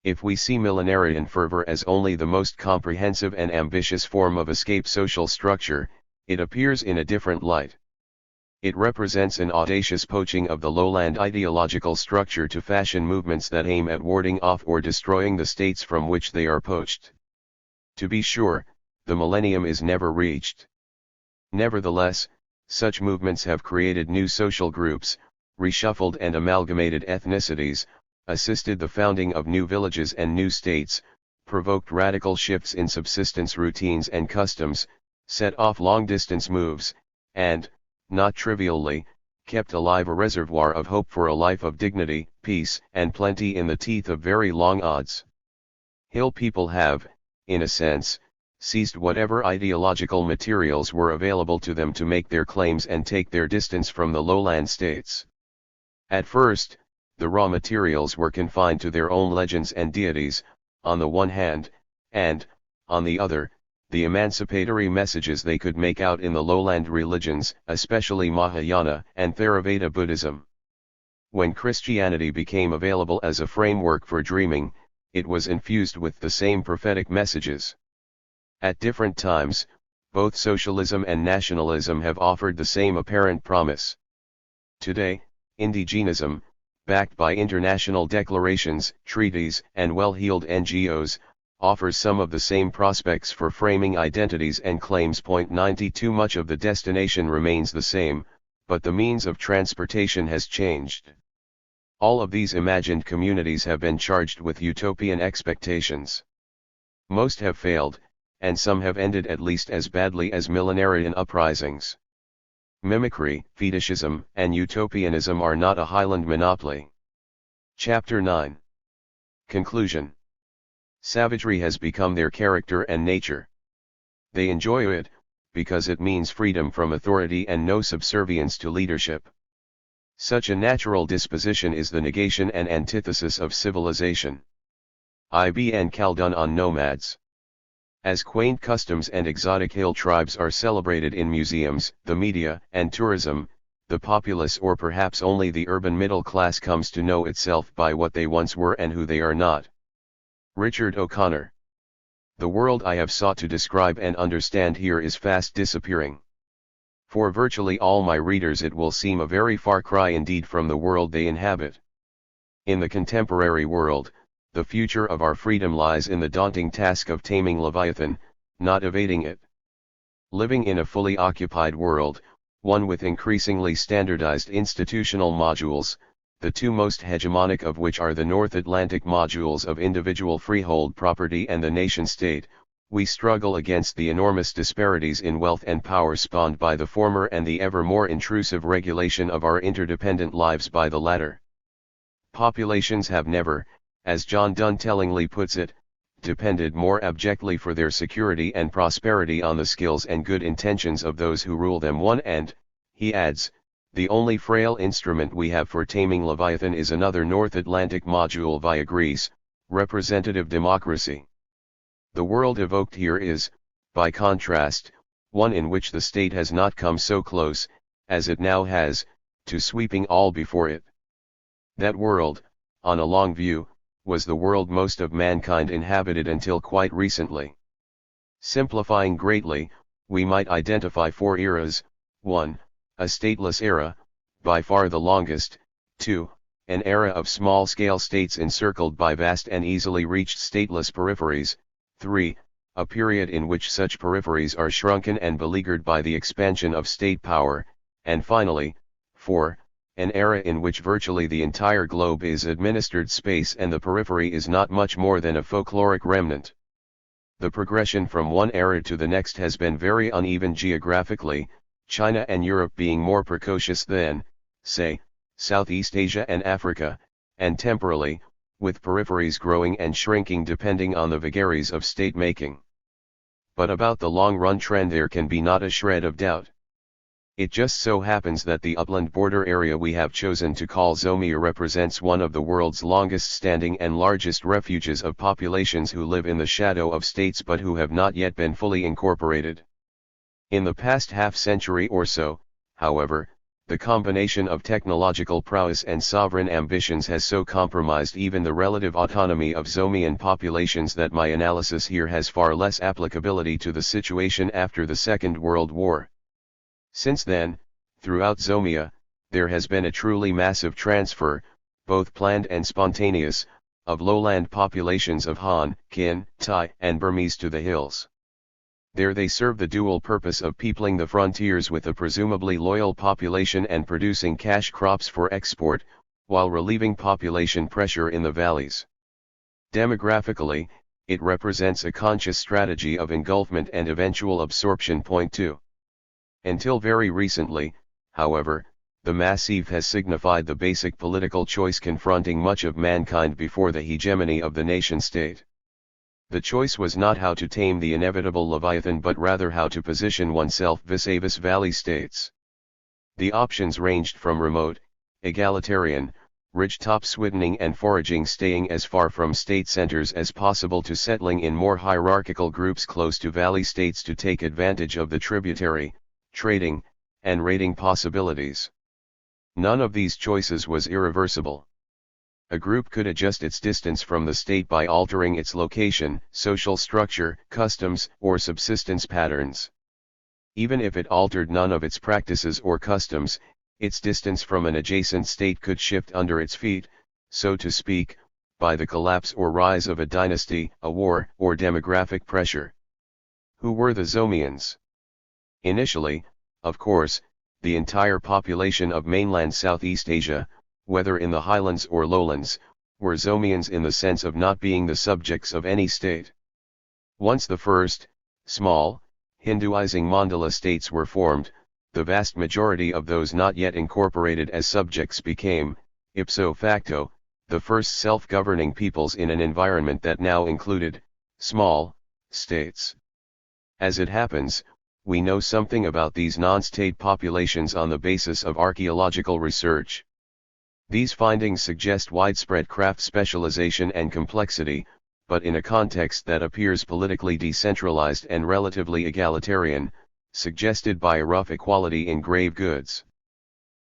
If we see millenarian fervor as only the most comprehensive and ambitious form of escape social structure, it appears in a different light. It represents an audacious poaching of the lowland ideological structure to fashion movements that aim at warding off or destroying the states from which they are poached. To be sure, the millennium is never reached. Nevertheless, such movements have created new social groups, reshuffled and amalgamated ethnicities, assisted the founding of new villages and new states, provoked radical shifts in subsistence routines and customs, set off long-distance moves, and, not trivially, kept alive a reservoir of hope for a life of dignity, peace, and plenty in the teeth of very long odds. Hill people have, in a sense, seized whatever ideological materials were available to them to make their claims and take their distance from the lowland states. At first, the raw materials were confined to their own legends and deities, on the one hand, and, on the other, the emancipatory messages they could make out in the lowland religions, especially Mahayana and Theravada Buddhism. When Christianity became available as a framework for dreaming, it was infused with the same prophetic messages. At different times, both socialism and nationalism have offered the same apparent promise. Today, indigenism, backed by international declarations, treaties, and well-heeled NGOs, offers some of the same prospects for framing identities and claims. 92 Much of the destination remains the same, but the means of transportation has changed. All of these imagined communities have been charged with utopian expectations. Most have failed, and some have ended at least as badly as millenarian uprisings. Mimicry, fetishism, and utopianism are not a Highland monopoly. Chapter 9. Conclusion. Savagery has become their character and nature. They enjoy it, because it means freedom from authority and no subservience to leadership. Such a natural disposition is the negation and antithesis of civilization. Ibn Khaldun on nomads. As quaint customs and exotic hill tribes are celebrated in museums, the media, and tourism, the populace, or perhaps only the urban middle class, comes to know itself by what they once were and who they are not. Richard O'Connor. The world I have sought to describe and understand here is fast disappearing. For virtually all my readers it will seem a very far cry indeed from the world they inhabit. In the contemporary world, the future of our freedom lies in the daunting task of taming Leviathan, not evading it. Living in a fully occupied world, one with increasingly standardized institutional modules, the two most hegemonic of which are the North Atlantic modules of individual freehold property and the nation-state, we struggle against the enormous disparities in wealth and power spawned by the former and the ever more intrusive regulation of our interdependent lives by the latter. Populations have never, as John Donne tellingly puts it, depended more abjectly for their security and prosperity on the skills and good intentions of those who rule them. And, he adds, the only frail instrument we have for taming Leviathan is another North Atlantic module via Greece, representative democracy. The world evoked here is, by contrast, one in which the state has not come so close, as it now has, to sweeping all before it. That world, on a long view, was the world most of mankind inhabited until quite recently. Simplifying greatly, we might identify four eras: 1. A stateless era, by far the longest; 2. An era of small-scale states encircled by vast and easily reached stateless peripheries; 3. A period in which such peripheries are shrunken and beleaguered by the expansion of state power; and finally, 4. An era in which virtually the entire globe is administered space and the periphery is not much more than a folkloric remnant. The progression from one era to the next has been very uneven geographically, China and Europe being more precocious than, say, Southeast Asia and Africa, and temporally, with peripheries growing and shrinking depending on the vagaries of state-making. But about the long-run trend there can be not a shred of doubt. It just so happens that the upland border area we have chosen to call Zomia represents one of the world's longest-standing and largest refuges of populations who live in the shadow of states but who have not yet been fully incorporated. In the past half-century or so, however, The combination of technological prowess and sovereign ambitions has so compromised even the relative autonomy of Zomian populations that my analysis here has far less applicability to the situation after the Second World War. Since then, throughout Zomia, there has been a truly massive transfer, both planned and spontaneous, of lowland populations of Han, Kin, Thai, and Burmese to the hills. There they serve the dual purpose of peopling the frontiers with a presumably loyal population and producing cash crops for export, while relieving population pressure in the valleys. Demographically, it represents a conscious strategy of engulfment and eventual absorption. Point 2. Until very recently, however, the massive has signified the basic political choice confronting much of mankind before the hegemony of the nation-state. The choice was not how to tame the inevitable Leviathan but rather how to position oneself vis-a-vis valley states. The options ranged from remote, egalitarian, ridgetop swiddening and foraging, staying as far from state centers as possible, to settling in more hierarchical groups close to valley states to take advantage of the tributary, trading, and raiding possibilities. None of these choices was irreversible. A group could adjust its distance from the state by altering its location, social structure, customs, or subsistence patterns. Even if it altered none of its practices or customs, its distance from an adjacent state could shift under its feet, so to speak, by the collapse or rise of a dynasty, a war, or demographic pressure. Who were the Zomians? Initially, of course, the entire population of mainland Southeast Asia, whether in the highlands or lowlands, were Zomians in the sense of not being the subjects of any state. Once the first, small, Hinduizing mandala states were formed, the vast majority of those not yet incorporated as subjects became, ipso facto, the first self-governing peoples in an environment that now included small states. As it happens, we know something about these non-state populations on the basis of archaeological research. These findings suggest widespread craft specialization and complexity, but in a context that appears politically decentralized and relatively egalitarian, suggested by a rough equality in grave goods.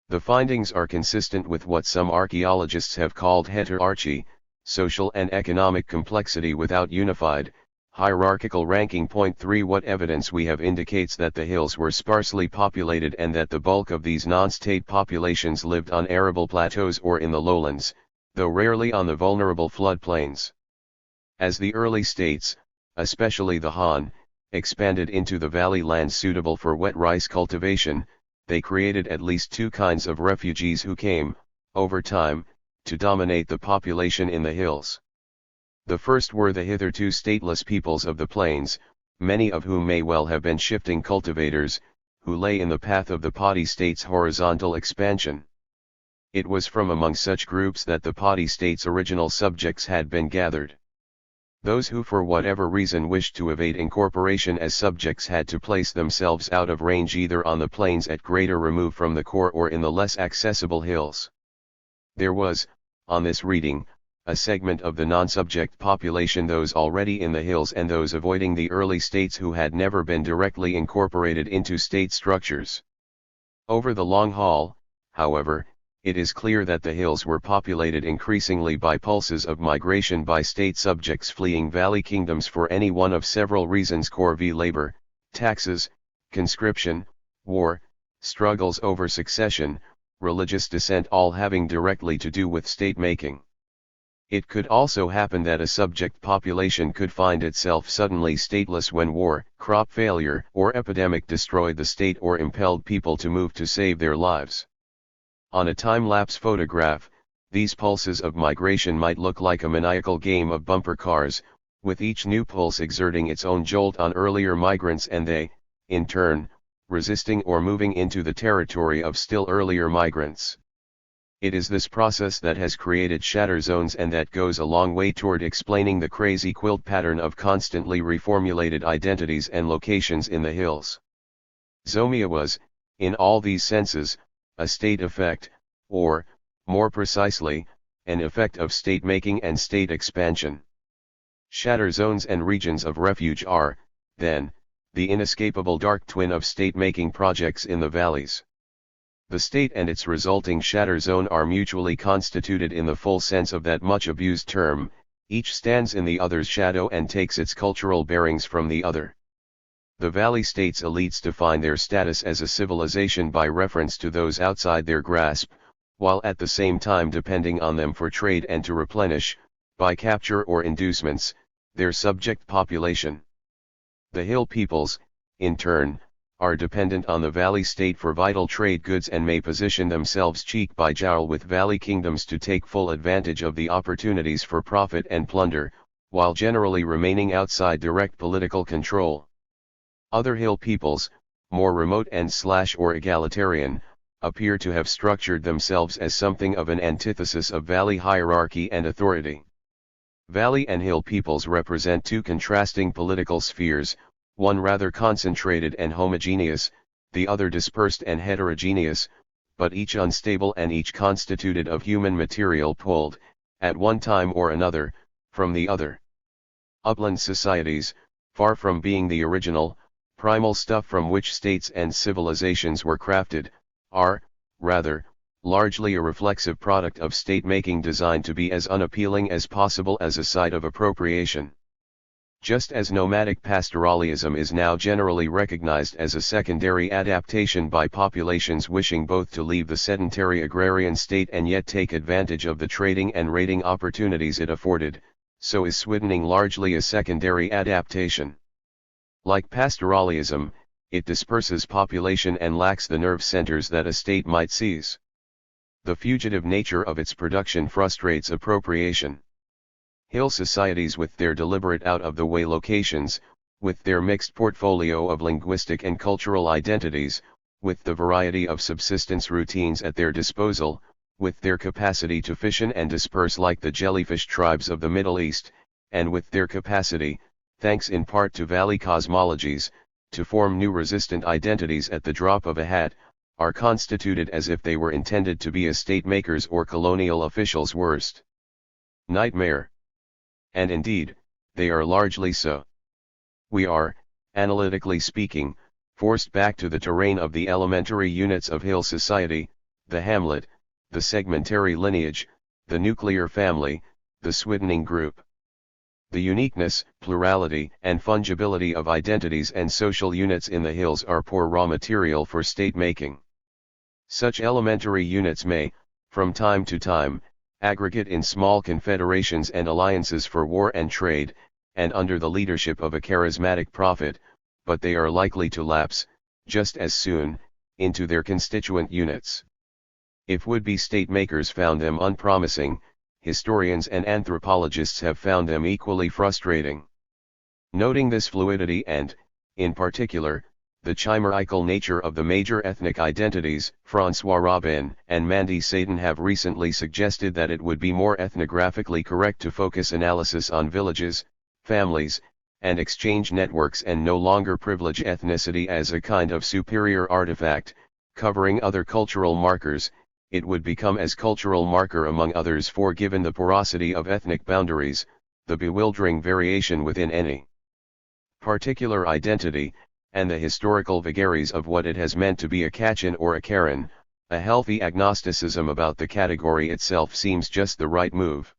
The findings are consistent with what some archaeologists have called heterarchy, social and economic complexity without unified, hierarchical ranking. Point 3. What evidence we have indicates that the hills were sparsely populated and that the bulk of these non-state populations lived on arable plateaus or in the lowlands, though rarely on the vulnerable floodplains. As the early states, especially the Han, expanded into the valley lands suitable for wet rice cultivation, they created at least two kinds of refugees who came, over time, to dominate the population in the hills. The first were the hitherto stateless peoples of the plains, many of whom may well have been shifting cultivators, who lay in the path of the Padi state's horizontal expansion. It was from among such groups that the Padi state's original subjects had been gathered. Those who for whatever reason wished to evade incorporation as subjects had to place themselves out of range either on the plains at greater remove from the core or in the less accessible hills. There was, on this reading, a segment of the non-subject population, those already in the hills and those avoiding the early states who had never been directly incorporated into state structures. Over the long haul, however, it is clear that the hills were populated increasingly by pulses of migration by state subjects fleeing valley kingdoms for any one of several reasons: corvée labor, taxes, conscription, war, struggles over succession, religious dissent, all having directly to do with state-making. It could also happen that a subject population could find itself suddenly stateless when war, crop failure, or epidemic destroyed the state or impelled people to move to save their lives. On a time-lapse photograph, these pulses of migration might look like a maniacal game of bumper cars, with each new pulse exerting its own jolt on earlier migrants and they, in turn, resisting or moving into the territory of still earlier migrants. It is this process that has created shatter zones and that goes a long way toward explaining the crazy quilt pattern of constantly reformulated identities and locations in the hills. Zomia was, in all these senses, a state effect, or, more precisely, an effect of state-making and state expansion. Shatter zones and regions of refuge are, then, the inescapable dark twin of state-making projects in the valleys. The state and its resulting shatter zone are mutually constituted in the full sense of that much abused term, each stands in the other's shadow and takes its cultural bearings from the other. The valley states' elites define their status as a civilization by reference to those outside their grasp, while at the same time depending on them for trade and to replenish, by capture or inducements, their subject population. The hill peoples, in turn, are dependent on the valley state for vital trade goods and may position themselves cheek by jowl with valley kingdoms to take full advantage of the opportunities for profit and plunder, while generally remaining outside direct political control. Other hill peoples, more remote and/or egalitarian, appear to have structured themselves as something of an antithesis of valley hierarchy and authority. Valley and hill peoples represent two contrasting political spheres, one rather concentrated and homogeneous, the other dispersed and heterogeneous, but each unstable and each constituted of human material pulled, at one time or another, from the other. Upland societies, far from being the original, primal stuff from which states and civilizations were crafted, are, rather, largely a reflexive product of state-making designed to be as unappealing as possible as a site of appropriation. Just as nomadic pastoralism is now generally recognized as a secondary adaptation by populations wishing both to leave the sedentary agrarian state and yet take advantage of the trading and raiding opportunities it afforded, so is swiddening largely a secondary adaptation. Like pastoralism, it disperses population and lacks the nerve centers that a state might seize. The fugitive nature of its production frustrates appropriation. Hill societies with their deliberate out-of-the-way locations, with their mixed portfolio of linguistic and cultural identities, with the variety of subsistence routines at their disposal, with their capacity to fission and disperse like the jellyfish tribes of the Middle East, and with their capacity, thanks in part to valley cosmologies, to form new resistant identities at the drop of a hat, are constituted as if they were intended to be a state-maker's or colonial official's worst nightmare. And indeed, they are largely so. We are, analytically speaking, forced back to the terrain of the elementary units of hill society, the hamlet, the segmentary lineage, the nuclear family, the swiddening group. The uniqueness, plurality, and fungibility of identities and social units in the hills are poor raw material for state-making. Such elementary units may, from time to time, aggregate in small confederations and alliances for war and trade, and under the leadership of a charismatic prophet, but they are likely to lapse, just as soon, into their constituent units. If would-be state-makers found them unpromising, historians and anthropologists have found them equally frustrating. Noting this fluidity and, in particular, the chimerical nature of the major ethnic identities, François Robin and Mandy Satan have recently suggested that it would be more ethnographically correct to focus analysis on villages, families, and exchange networks and no longer privilege ethnicity as a kind of superior artifact, covering other cultural markers. It would become as cultural marker among others, for given the porosity of ethnic boundaries, the bewildering variation within any particular identity, and the historical vagaries of what it has meant to be a Kachin or a Karen, a healthy agnosticism about the category itself seems just the right move.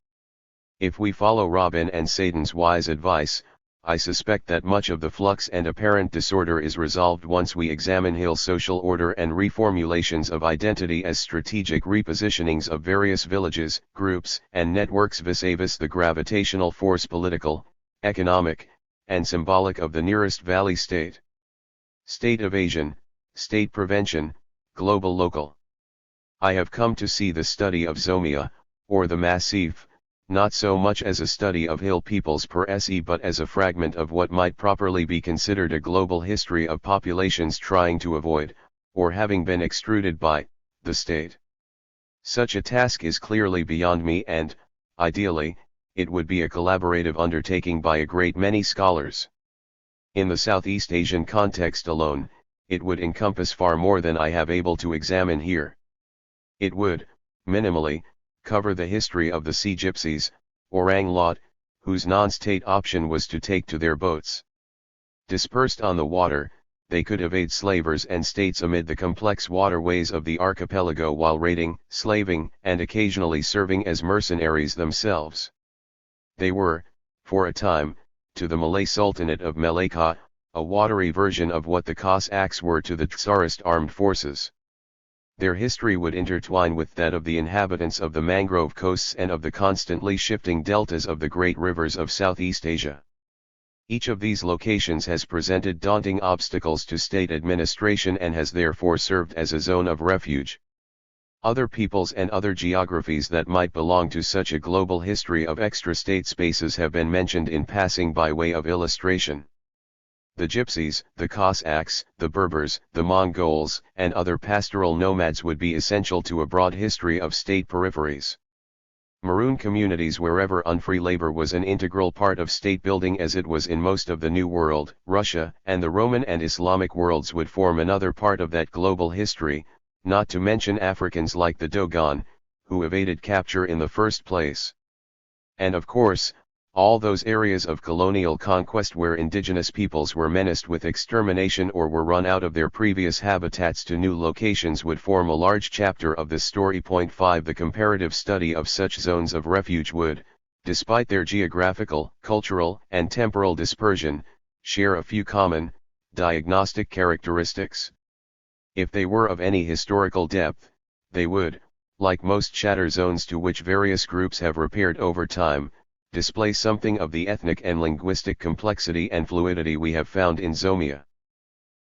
If we follow Robin and Satan's wise advice, I suspect that much of the flux and apparent disorder is resolved once we examine Hill social order and reformulations of identity as strategic repositionings of various villages, groups, and networks vis-a-vis the gravitational force political, economic, and symbolic of the nearest valley state. State evasion, state prevention, global local. I have come to see the study of Zomia, or the Massif, not so much as a study of hill peoples per se but as a fragment of what might properly be considered a global history of populations trying to avoid, or having been extruded by, the state. Such a task is clearly beyond me and, ideally, it would be a collaborative undertaking by a great many scholars. In the Southeast Asian context alone, it would encompass far more than I have able to examine here. It would, minimally, cover the history of the sea gypsies, orang lot, whose non-state option was to take to their boats. Dispersed on the water, they could evade slavers and states amid the complex waterways of the archipelago while raiding, slaving, and occasionally serving as mercenaries themselves. They were, for a time, to the Malay Sultanate of Malacca, a watery version of what the Cossacks were to the Tsarist armed forces. Their history would intertwine with that of the inhabitants of the mangrove coasts and of the constantly shifting deltas of the great rivers of Southeast Asia. Each of these locations has presented daunting obstacles to state administration and has therefore served as a zone of refuge. Other peoples and other geographies that might belong to such a global history of extra-state spaces have been mentioned in passing by way of illustration. The Gypsies, the Cossacks, the Berbers, the Mongols, and other pastoral nomads would be essential to a broad history of state peripheries. Maroon communities wherever unfree labor was an integral part of state building as it was in most of the New World, Russia, and the Roman and Islamic worlds would form another part of that global history, not to mention Africans like the Dogon, who evaded capture in the first place. And of course, all those areas of colonial conquest where indigenous peoples were menaced with extermination or were run out of their previous habitats to new locations would form a large chapter of this story. 5 The comparative study of such zones of refuge would, despite their geographical, cultural, and temporal dispersion, share a few common, diagnostic characteristics. If they were of any historical depth, they would, like most shatter zones to which various groups have repaired over time, display something of the ethnic and linguistic complexity and fluidity we have found in Zomia.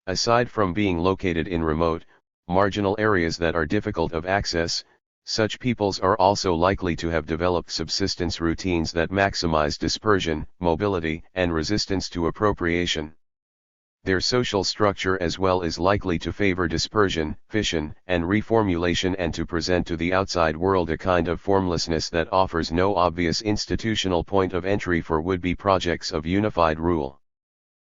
Aside from being located in remote, marginal areas that are difficult of access, such peoples are also likely to have developed subsistence routines that maximize dispersion, mobility, and resistance to appropriation. Their social structure as well is likely to favor dispersion, fission, and reformulation and to present to the outside world a kind of formlessness that offers no obvious institutional point of entry for would-be projects of unified rule.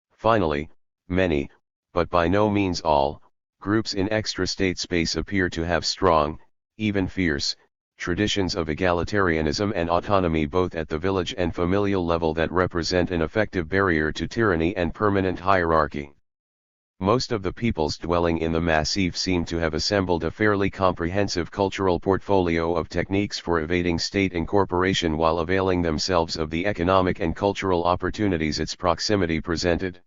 Finally, many, but by no means all, groups in extra-state space appear to have strong, even fierce, traditions of egalitarianism and autonomy both at the village and familial level that represent an effective barrier to tyranny and permanent hierarchy. Most of the peoples dwelling in the Massif seem to have assembled a fairly comprehensive cultural portfolio of techniques for evading state incorporation while availing themselves of the economic and cultural opportunities its proximity presented.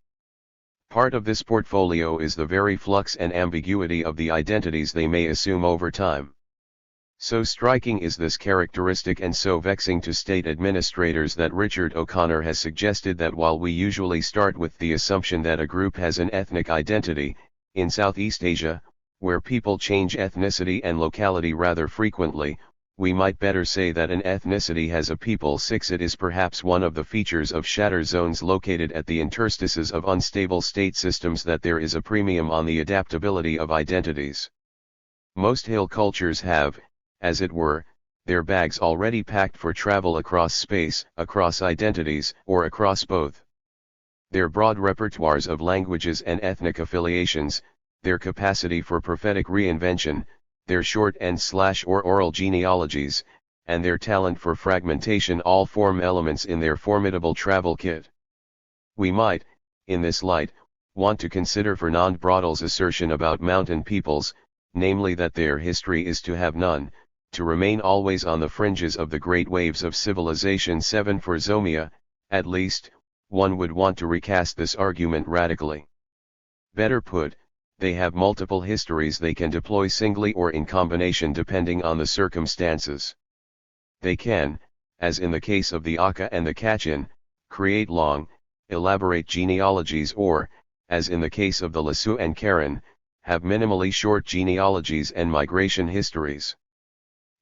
Part of this portfolio is the very flux and ambiguity of the identities they may assume over time. So striking is this characteristic and so vexing to state administrators that Richard O'Connor has suggested that while we usually start with the assumption that a group has an ethnic identity, in Southeast Asia, where people change ethnicity and locality rather frequently, we might better say that an ethnicity has a people. 6 It is perhaps one of the features of shatter zones located at the interstices of unstable state systems that there is a premium on the adaptability of identities. Most hill cultures have, as it were, their bags already packed for travel across space, across identities, or across both. Their broad repertoires of languages and ethnic affiliations, their capacity for prophetic reinvention, their short and/or oral genealogies, and their talent for fragmentation all form elements in their formidable travel kit. We might, in this light, want to consider Fernand Braudel's assertion about mountain peoples, namely that their history is to have none, to remain always on the fringes of the great waves of civilization. 7 For Zomia, at least, one would want to recast this argument radically. Better put, they have multiple histories they can deploy singly or in combination depending on the circumstances. They can, as in the case of the Aka and the Kachin, create long, elaborate genealogies or, as in the case of the Lasu and Karen, have minimally short genealogies and migration histories.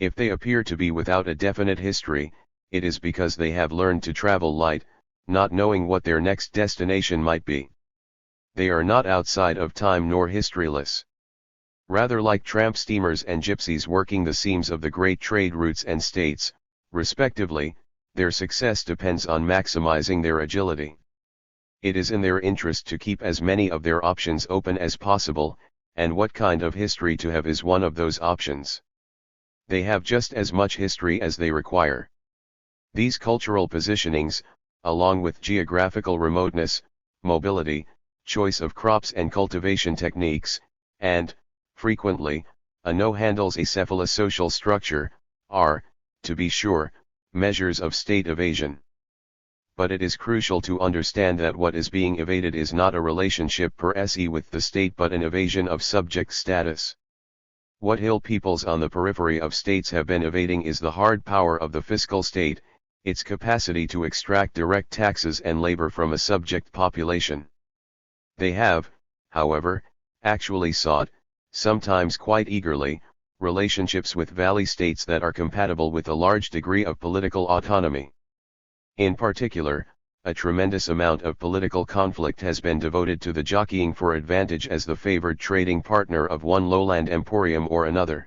If they appear to be without a definite history, it is because they have learned to travel light, not knowing what their next destination might be. They are not outside of time nor historyless. Rather like tramp steamers and gypsies working the seams of the great trade routes and states, respectively, their success depends on maximizing their agility. It is in their interest to keep as many of their options open as possible, and what kind of history to have is one of those options. They have just as much history as they require. These cultural positionings, along with geographical remoteness, mobility, choice of crops and cultivation techniques, and, frequently, a no-handles acephalosocial structure, are, to be sure, measures of state evasion. But it is crucial to understand that what is being evaded is not a relationship per se with the state but an evasion of subject status. What hill peoples on the periphery of states have been evading is the hard power of the fiscal state, its capacity to extract direct taxes and labor from a subject population. They have, however, actually sought, sometimes quite eagerly, relationships with valley states that are compatible with a large degree of political autonomy. In particular, a tremendous amount of political conflict has been devoted to the jockeying for advantage as the favored trading partner of one lowland emporium or another.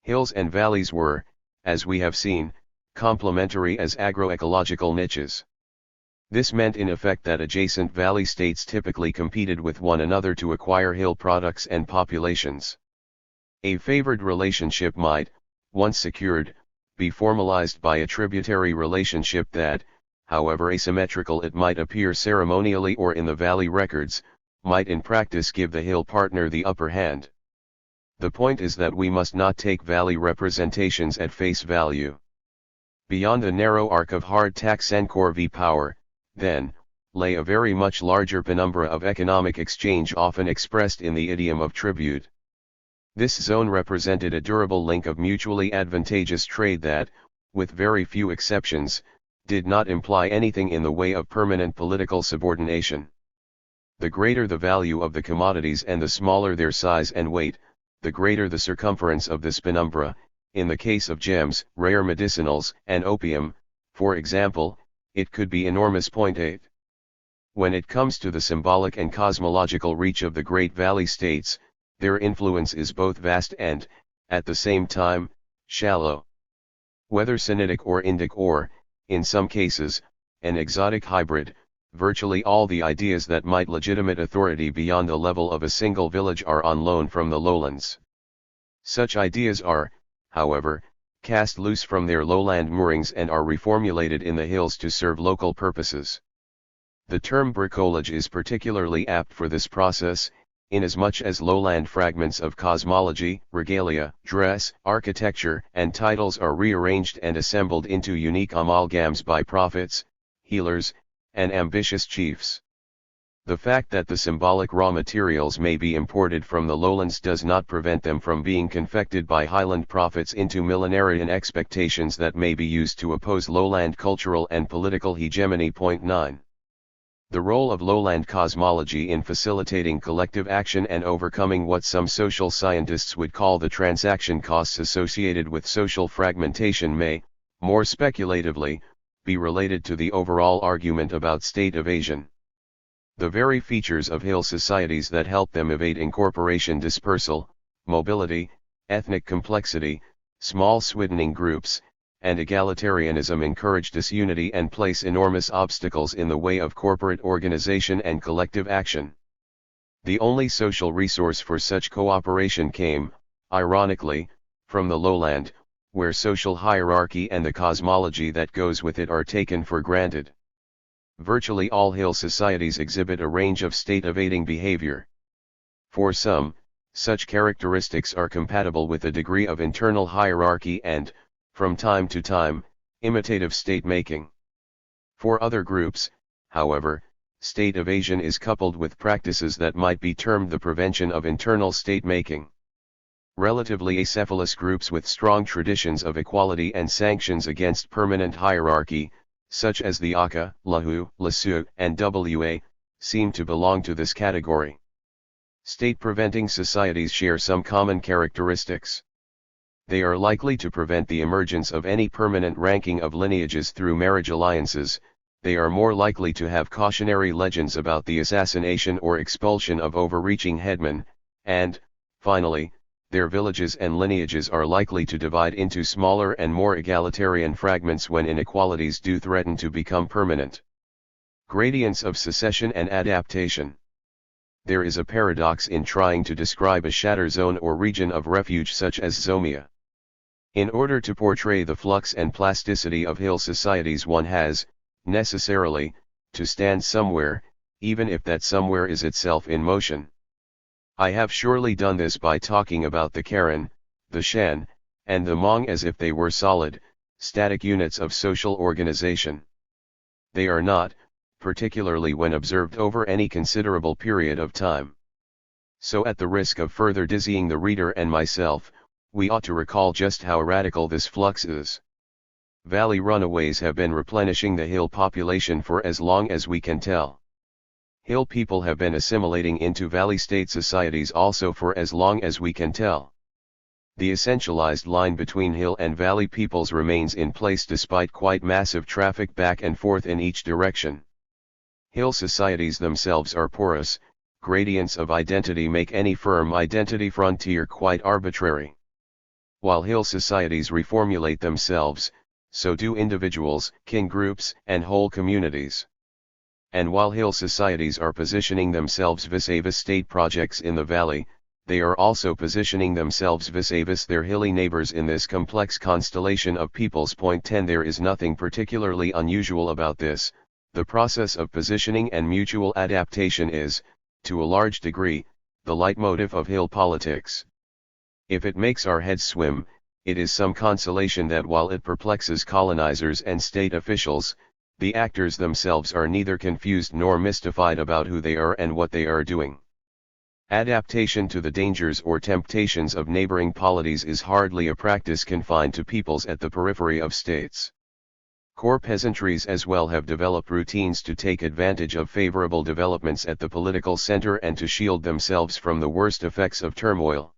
Hills and valleys were, as we have seen, complementary as agroecological niches. This meant in effect that adjacent valley states typically competed with one another to acquire hill products and populations. A favored relationship might, once secured, be formalized by a tributary relationship that, however asymmetrical it might appear ceremonially or in the valley records, might in practice give the hill partner the upper hand. The point is that we must not take valley representations at face value. Beyond the narrow arc of hard tax and corvée power, then, lay a very much larger penumbra of economic exchange often expressed in the idiom of tribute. This zone represented a durable link of mutually advantageous trade that, with very few exceptions, did not imply anything in the way of permanent political subordination. The greater the value of the commodities and the smaller their size and weight, the greater the circumference of this penumbra. In the case of gems, rare medicinals, and opium, for example, it could be enormous. 8. When it comes to the symbolic and cosmological reach of the Great Valley States, their influence is both vast and, at the same time, shallow. Whether Sinitic or Indic or, in some cases, an exotic hybrid, virtually all the ideas that might legitimate authority beyond the level of a single village are on loan from the lowlands. Such ideas are, however, cast loose from their lowland moorings and are reformulated in the hills to serve local purposes. The term bricolage is particularly apt for this process, inasmuch as lowland fragments of cosmology, regalia, dress, architecture, and titles are rearranged and assembled into unique amalgams by prophets, healers, and ambitious chiefs. The fact that the symbolic raw materials may be imported from the lowlands does not prevent them from being confected by highland prophets into millenarian expectations that may be used to oppose lowland cultural and political hegemony. 9. The role of lowland cosmology in facilitating collective action and overcoming what some social scientists would call the transaction costs associated with social fragmentation may, more speculatively, be related to the overall argument about state evasion. The very features of hill societies that help them evade incorporation, dispersal, mobility, ethnic complexity, small swiddening groups, and egalitarianism encourage disunity and place enormous obstacles in the way of corporate organization and collective action. The only social resource for such cooperation came, ironically, from the lowland, where social hierarchy and the cosmology that goes with it are taken for granted. Virtually all hill societies exhibit a range of state-evading behavior. For some, such characteristics are compatible with a degree of internal hierarchy and, from time to time, imitative state-making. For other groups, however, state evasion is coupled with practices that might be termed the prevention of internal state-making. Relatively acephalous groups with strong traditions of equality and sanctions against permanent hierarchy, such as the Aka, Lahu, Lasu, and Wa, seem to belong to this category. State-preventing societies share some common characteristics. They are likely to prevent the emergence of any permanent ranking of lineages through marriage alliances. They are more likely to have cautionary legends about the assassination or expulsion of overreaching headmen, and, finally, their villages and lineages are likely to divide into smaller and more egalitarian fragments when inequalities do threaten to become permanent. Gradients of secession and adaptation. There is a paradox in trying to describe a shatter zone or region of refuge such as Zomia. In order to portray the flux and plasticity of hill societies, one has, necessarily, to stand somewhere, even if that somewhere is itself in motion. I have surely done this by talking about the Karen, the Shan, and the Hmong as if they were solid, static units of social organization. They are not, particularly when observed over any considerable period of time. So at the risk of further dizzying the reader and myself, we ought to recall just how radical this flux is. Valley runaways have been replenishing the hill population for as long as we can tell. Hill people have been assimilating into valley state societies also for as long as we can tell. The essentialized line between hill and valley peoples remains in place despite quite massive traffic back and forth in each direction. Hill societies themselves are porous, gradients of identity make any firm identity frontier quite arbitrary. While hill societies reformulate themselves, so do individuals, kin groups, and whole communities. And while hill societies are positioning themselves vis-a-vis state projects in the valley, they are also positioning themselves vis-a-vis their hilly neighbors in this complex constellation of peoples. Point 10 There is nothing particularly unusual about this. The process of positioning and mutual adaptation is, to a large degree, the leitmotif of hill politics. If it makes our heads swim, it is some consolation that while it perplexes colonizers and state officials, the actors themselves are neither confused nor mystified about who they are and what they are doing. Adaptation to the dangers or temptations of neighboring polities is hardly a practice confined to peoples at the periphery of states. Core peasantries as well have developed routines to take advantage of favorable developments at the political center and to shield themselves from the worst effects of turmoil.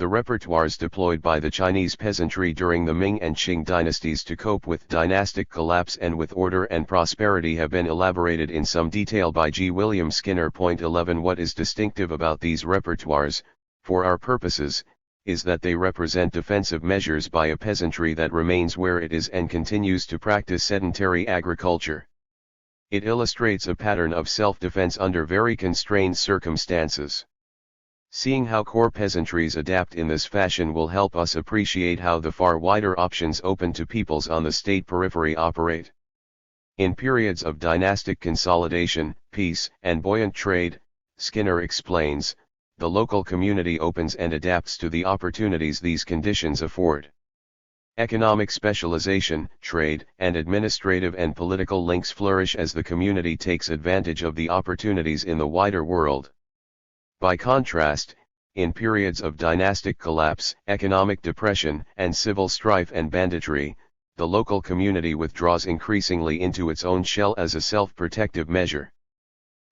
The repertoires deployed by the Chinese peasantry during the Ming and Qing dynasties to cope with dynastic collapse and with order and prosperity have been elaborated in some detail by G. William Skinner. Point 11 What is distinctive about these repertoires, for our purposes, is that they represent defensive measures by a peasantry that remains where it is and continues to practice sedentary agriculture. It illustrates a pattern of self-defense under very constrained circumstances. Seeing how core peasantries adapt in this fashion will help us appreciate how the far wider options open to peoples on the state periphery operate. In periods of dynastic consolidation, peace, and buoyant trade, Skinner explains, the local community opens and adapts to the opportunities these conditions afford. Economic specialization, trade, and administrative and political links flourish as the community takes advantage of the opportunities in the wider world. By contrast, in periods of dynastic collapse, economic depression, and civil strife and banditry, the local community withdraws increasingly into its own shell as a self-protective measure.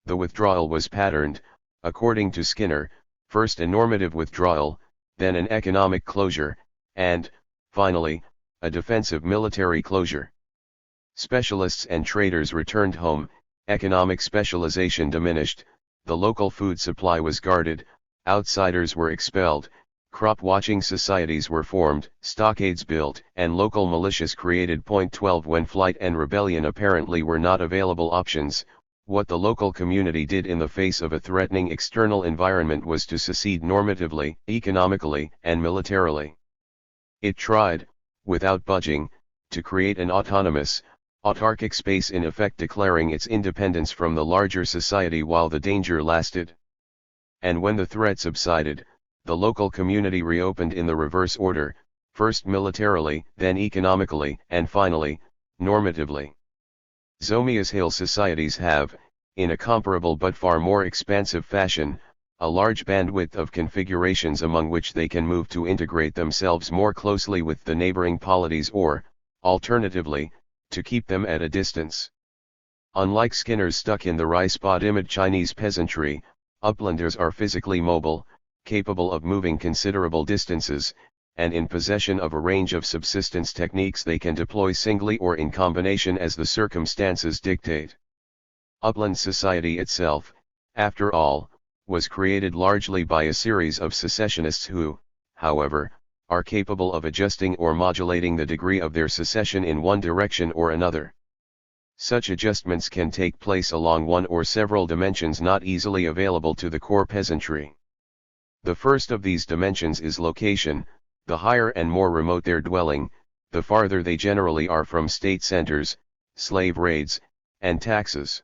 The withdrawal was patterned, according to Skinner, first a normative withdrawal, then an economic closure, and, finally, a defensive military closure. Specialists and traders returned home, economic specialization diminished, the local food supply was guarded, outsiders were expelled, crop-watching societies were formed, stockades built, and local militias created. Point 12 When flight and rebellion apparently were not available options, what the local community did in the face of a threatening external environment was to secede normatively, economically, and militarily. It tried, without budging, to create an autonomous, autarkic space, in effect declaring its independence from the larger society while the danger lasted. And when the threat subsided, the local community reopened in the reverse order, first militarily, then economically, and finally, normatively. Zomia's hill societies have, in a comparable but far more expansive fashion, a large bandwidth of configurations among which they can move to integrate themselves more closely with the neighboring polities or, alternatively, to keep them at a distance. Unlike Skinner's stuck-in-the-rye-spot Chinese peasantry, uplanders are physically mobile, capable of moving considerable distances, and in possession of a range of subsistence techniques they can deploy singly or in combination as the circumstances dictate. Upland society itself, after all, was created largely by a series of secessionists who, however, are capable of adjusting or modulating the degree of their secession in one direction or another. Such adjustments can take place along one or several dimensions not easily available to the core peasantry. The first of these dimensions is location. The higher and more remote their dwelling, the farther they generally are from state centers, slave raids, and taxes.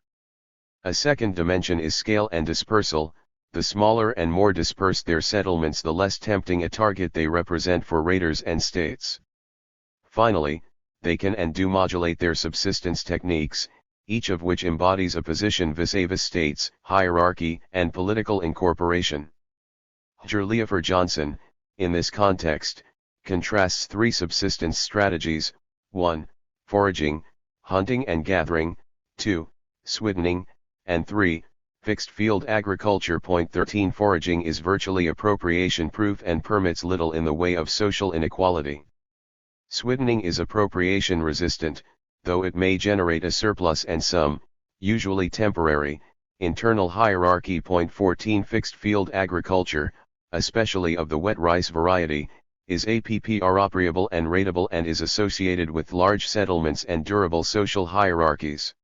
A second dimension is scale and dispersal. The smaller and more dispersed their settlements, the less tempting a target they represent for raiders and states. Finally, they can and do modulate their subsistence techniques, each of which embodies a position vis-a-vis states, hierarchy, and political incorporation. Leofer Johnson, in this context, contrasts three subsistence strategies: 1. Foraging, hunting and gathering; 2. Swiddening; and 3. Fixed field agriculture. 13 Foraging is virtually appropriation-proof and permits little in the way of social inequality. Swiddening is appropriation-resistant, though it may generate a surplus and some, usually temporary, internal hierarchy. 14 Fixed field agriculture, especially of the wet rice variety, is appropriable and rateable and is associated with large settlements and durable social hierarchies.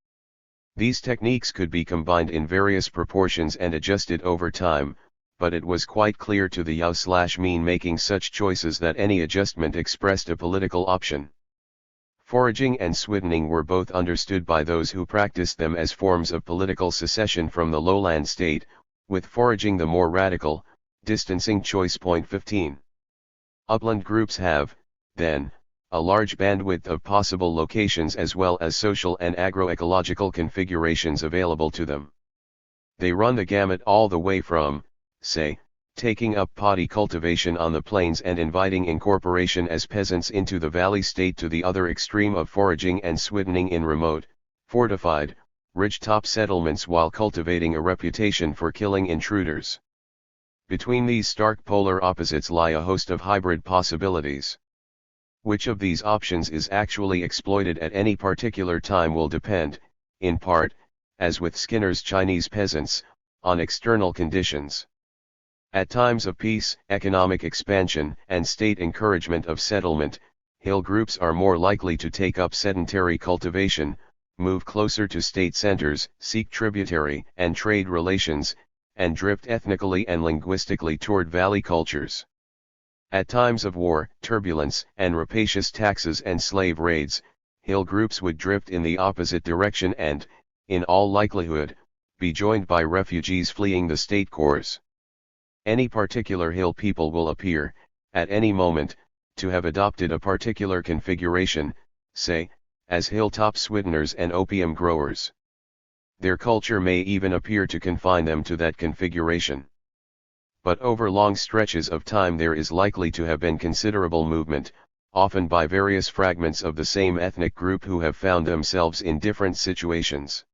These techniques could be combined in various proportions and adjusted over time, but it was quite clear to the Yao/Mean making such choices that any adjustment expressed a political option. Foraging and swiddening were both understood by those who practiced them as forms of political secession from the lowland state, with foraging the more radical, distancing choice. 15. Upland groups have, then, a large bandwidth of possible locations as well as social and agroecological configurations available to them. They run the gamut all the way from, say, taking up paddy cultivation on the plains and inviting incorporation as peasants into the valley state to the other extreme of foraging and swiddening in remote, fortified, ridgetop settlements while cultivating a reputation for killing intruders. Between these stark polar opposites lie a host of hybrid possibilities. Which of these options is actually exploited at any particular time will depend, in part, as with Skinner's Chinese peasants, on external conditions. At times of peace, economic expansion, and state encouragement of settlement, hill groups are more likely to take up sedentary cultivation, move closer to state centers, seek tributary and trade relations, and drift ethnically and linguistically toward valley cultures. At times of war, turbulence, and rapacious taxes and slave raids, hill groups would drift in the opposite direction and, in all likelihood, be joined by refugees fleeing the state cores. Any particular hill people will appear, at any moment, to have adopted a particular configuration, say, as hilltop swiddeners and opium growers. Their culture may even appear to confine them to that configuration. But over long stretches of time there is likely to have been considerable movement, often by various fragments of the same ethnic group who have found themselves in different situations.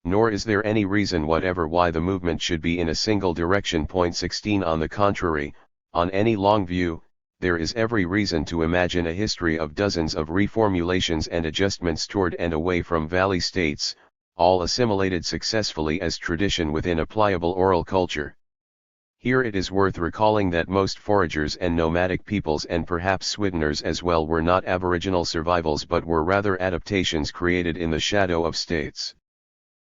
Nor is there any reason whatever why the movement should be in a single direction. 16 On the contrary, on any long view, there is every reason to imagine a history of dozens of reformulations and adjustments toward and away from valley states, all assimilated successfully as tradition within a pliable oral culture. Here it is worth recalling that most foragers and nomadic peoples, and perhaps swiddeners as well, were not aboriginal survivals but were rather adaptations created in the shadow of states.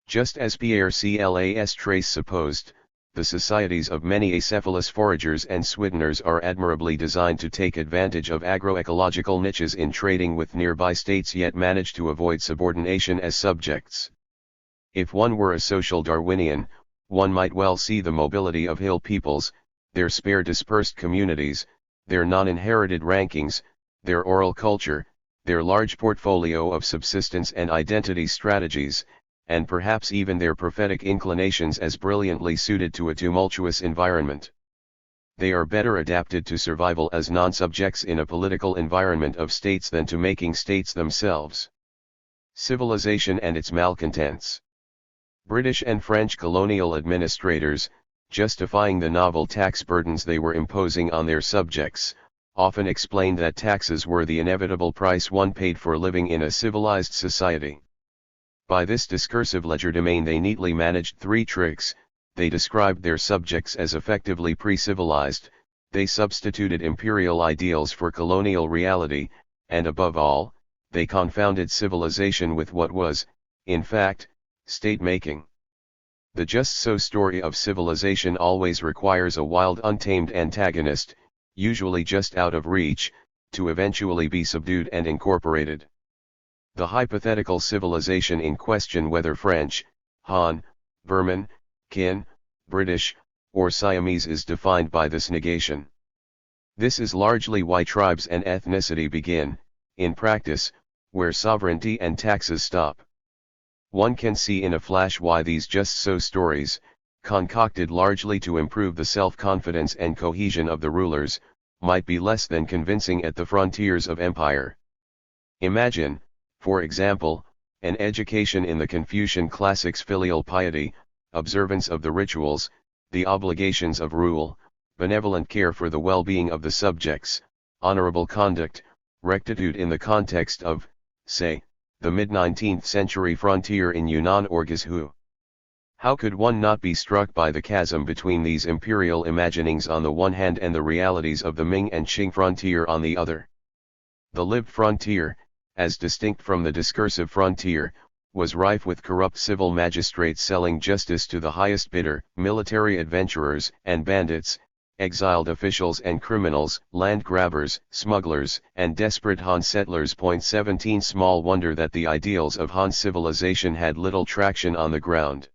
Just as Pierre Clas Trace supposed, the societies of many acephalous foragers and swiddeners are admirably designed to take advantage of agroecological niches in trading with nearby states yet manage to avoid subordination as subjects. If one were a social Darwinian, one might well see the mobility of hill peoples, their spare dispersed communities, their non-inherited rankings, their oral culture, their large portfolio of subsistence and identity strategies, and perhaps even their prophetic inclinations as brilliantly suited to a tumultuous environment. They are better adapted to survival as non-subjects in a political environment of states than to making states themselves. Civilization and its malcontents. British and French colonial administrators, justifying the novel tax burdens they were imposing on their subjects, often explained that taxes were the inevitable price one paid for living in a civilized society. By this discursive legerdemain they neatly managed three tricks: they described their subjects as effectively pre-civilized, they substituted imperial ideals for colonial reality, and above all, they confounded civilization with what was, in fact, state-making. The just so story of civilization always requires a wild untamed antagonist, usually just out of reach, to eventually be subdued and incorporated. The hypothetical civilization in question, whether French, Han, Burman, Kin, British, or Siamese is defined by this negation. This is largely why tribes and ethnicity begin, in practice, where sovereignty and taxes stop. One can see in a flash why these just so stories, concocted largely to improve the self-confidence and cohesion of the rulers, might be less than convincing at the frontiers of empire. Imagine, for example, an education in the Confucian classics: filial piety, observance of the rituals, the obligations of rule, benevolent care for the well-being of the subjects, honorable conduct, rectitude in the context of, say, the mid-19th century frontier in Yunnan or Guizhou. How could one not be struck by the chasm between these imperial imaginings on the one hand and the realities of the Ming and Qing frontier on the other? The lived frontier, as distinct from the discursive frontier, was rife with corrupt civil magistrates selling justice to the highest bidder, military adventurers and bandits, exiled officials and criminals, land grabbers, smugglers, and desperate Han settlers. 17 Small wonder that the ideals of Han civilization had little traction on the ground.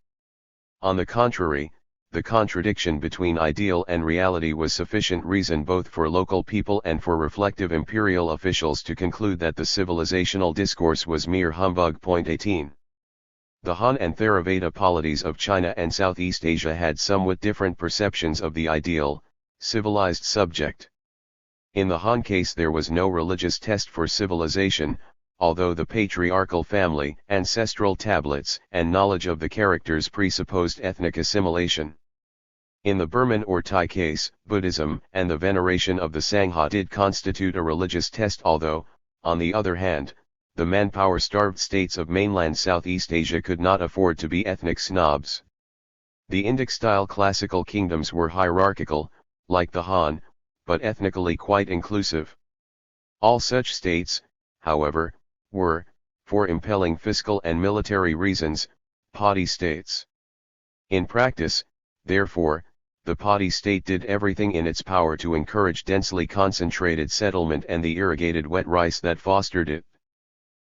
On the contrary, the contradiction between ideal and reality was sufficient reason both for local people and for reflective imperial officials to conclude that the civilizational discourse was mere humbug. 18. The Han and Theravada polities of China and Southeast Asia had somewhat different perceptions of the ideal, civilized subject. In the Han case there was no religious test for civilization, although the patriarchal family, ancestral tablets, and knowledge of the characters presupposed ethnic assimilation. In the Burman or Thai case, Buddhism and the veneration of the Sangha did constitute a religious test, although, on the other hand, the manpower-starved states of mainland Southeast Asia could not afford to be ethnic snobs. The Indic-style classical kingdoms were hierarchical, like the Han, but ethnically quite inclusive. All such states, however, were, for impelling fiscal and military reasons, Padi states. In practice, therefore, the Padi state did everything in its power to encourage densely concentrated settlement and the irrigated wet rice that fostered it.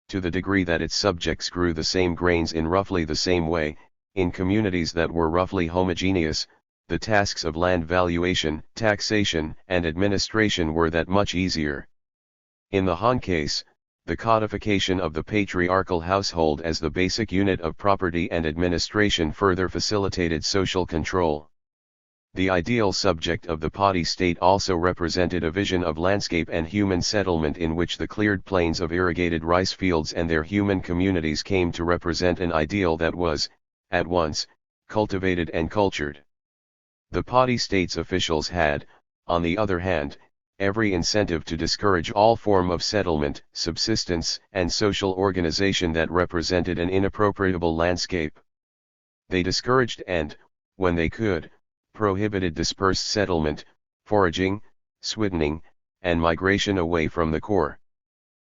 To the degree that its subjects grew the same grains in roughly the same way, in communities that were roughly homogeneous, the tasks of land valuation, taxation, and administration were that much easier. In the Han case, the codification of the patriarchal household as the basic unit of property and administration further facilitated social control. The ideal subject of the Padi state also represented a vision of landscape and human settlement in which the cleared plains of irrigated rice fields and their human communities came to represent an ideal that was, at once, cultivated and cultured. The Padi state's officials had, on the other hand, every incentive to discourage all form of settlement, subsistence, and social organization that represented an inappropriable landscape. They discouraged and, when they could, prohibited dispersed settlement, foraging, swiddening, and migration away from the core.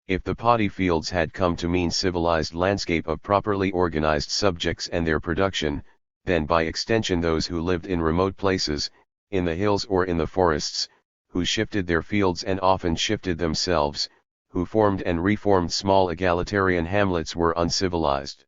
If the Padi fields had come to mean civilized landscape of properly organized subjects and their production, then by extension those who lived in remote places, in the hills or in the forests, who shifted their fields and often shifted themselves, who formed and reformed small egalitarian hamlets were uncivilized.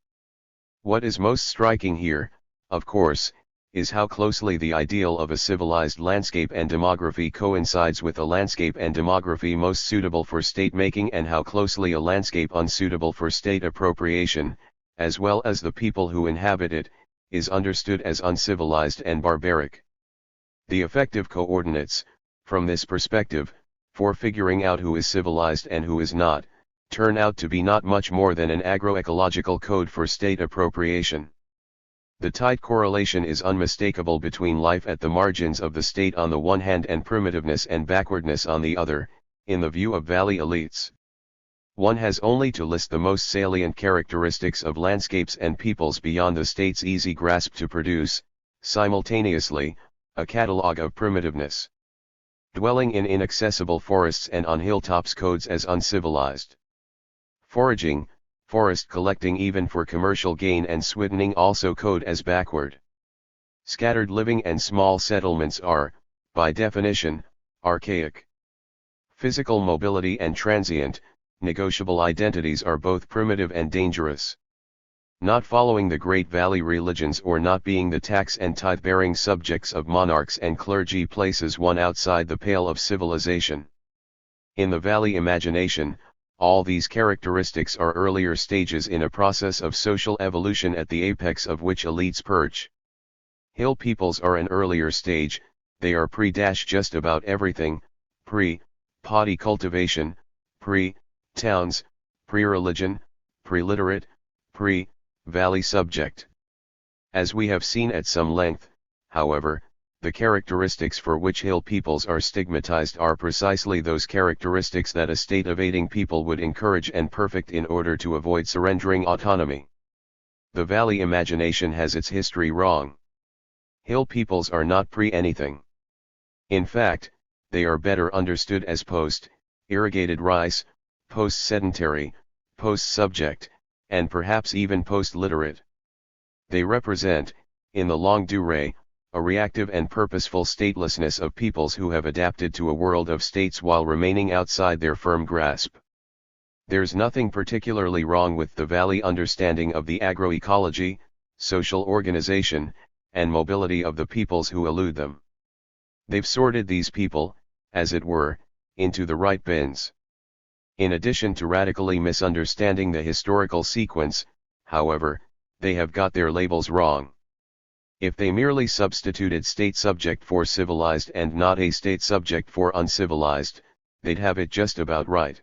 What is most striking here, of course, is how closely the ideal of a civilized landscape and demography coincides with a landscape and demography most suitable for state-making, and how closely a landscape unsuitable for state appropriation, as well as the people who inhabit it, is understood as uncivilized and barbaric. The effective coordinates, from this perspective, for figuring out who is civilized and who is not, turn out to be not much more than an agroecological code for state appropriation. The tight correlation is unmistakable between life at the margins of the state on the one hand and primitiveness and backwardness on the other, in the view of valley elites. One has only to list the most salient characteristics of landscapes and peoples beyond the state's easy grasp to produce, simultaneously, a catalogue of primitiveness. Dwelling in inaccessible forests and on hilltops codes as uncivilized. Foraging, forest collecting even for commercial gain, and swiddening also code as backward. Scattered living and small settlements are, by definition, archaic. Physical mobility and transient, negotiable identities are both primitive and dangerous. Not following the Great Valley religions or not being the tax and tithe-bearing subjects of monarchs and clergy places one outside the pale of civilization. In the Valley imagination, all these characteristics are earlier stages in a process of social evolution at the apex of which elites perch. Hill peoples are an earlier stage, they are pre-just about everything, pre-potty cultivation, pre-towns, pre-religion, pre-literate, pre-valley subject. As we have seen at some length, however, the characteristics for which hill peoples are stigmatized are precisely those characteristics that a state-evading people would encourage and perfect in order to avoid surrendering autonomy. The valley imagination has its history wrong. Hill peoples are not pre-anything. In fact, they are better understood as post-irrigated rice, post-sedentary, post-subject, and perhaps even post-literate. They represent, in the longue durée, a reactive and purposeful statelessness of peoples who have adapted to a world of states while remaining outside their firm grasp. There's nothing particularly wrong with the Valley understanding of the agroecology, social organization, and mobility of the peoples who elude them. They've sorted these people, as it were, into the right bins. In addition to radically misunderstanding the historical sequence, however, they have got their labels wrong. If they merely substituted state subject for civilized and not a state subject for uncivilized, they'd have it just about right.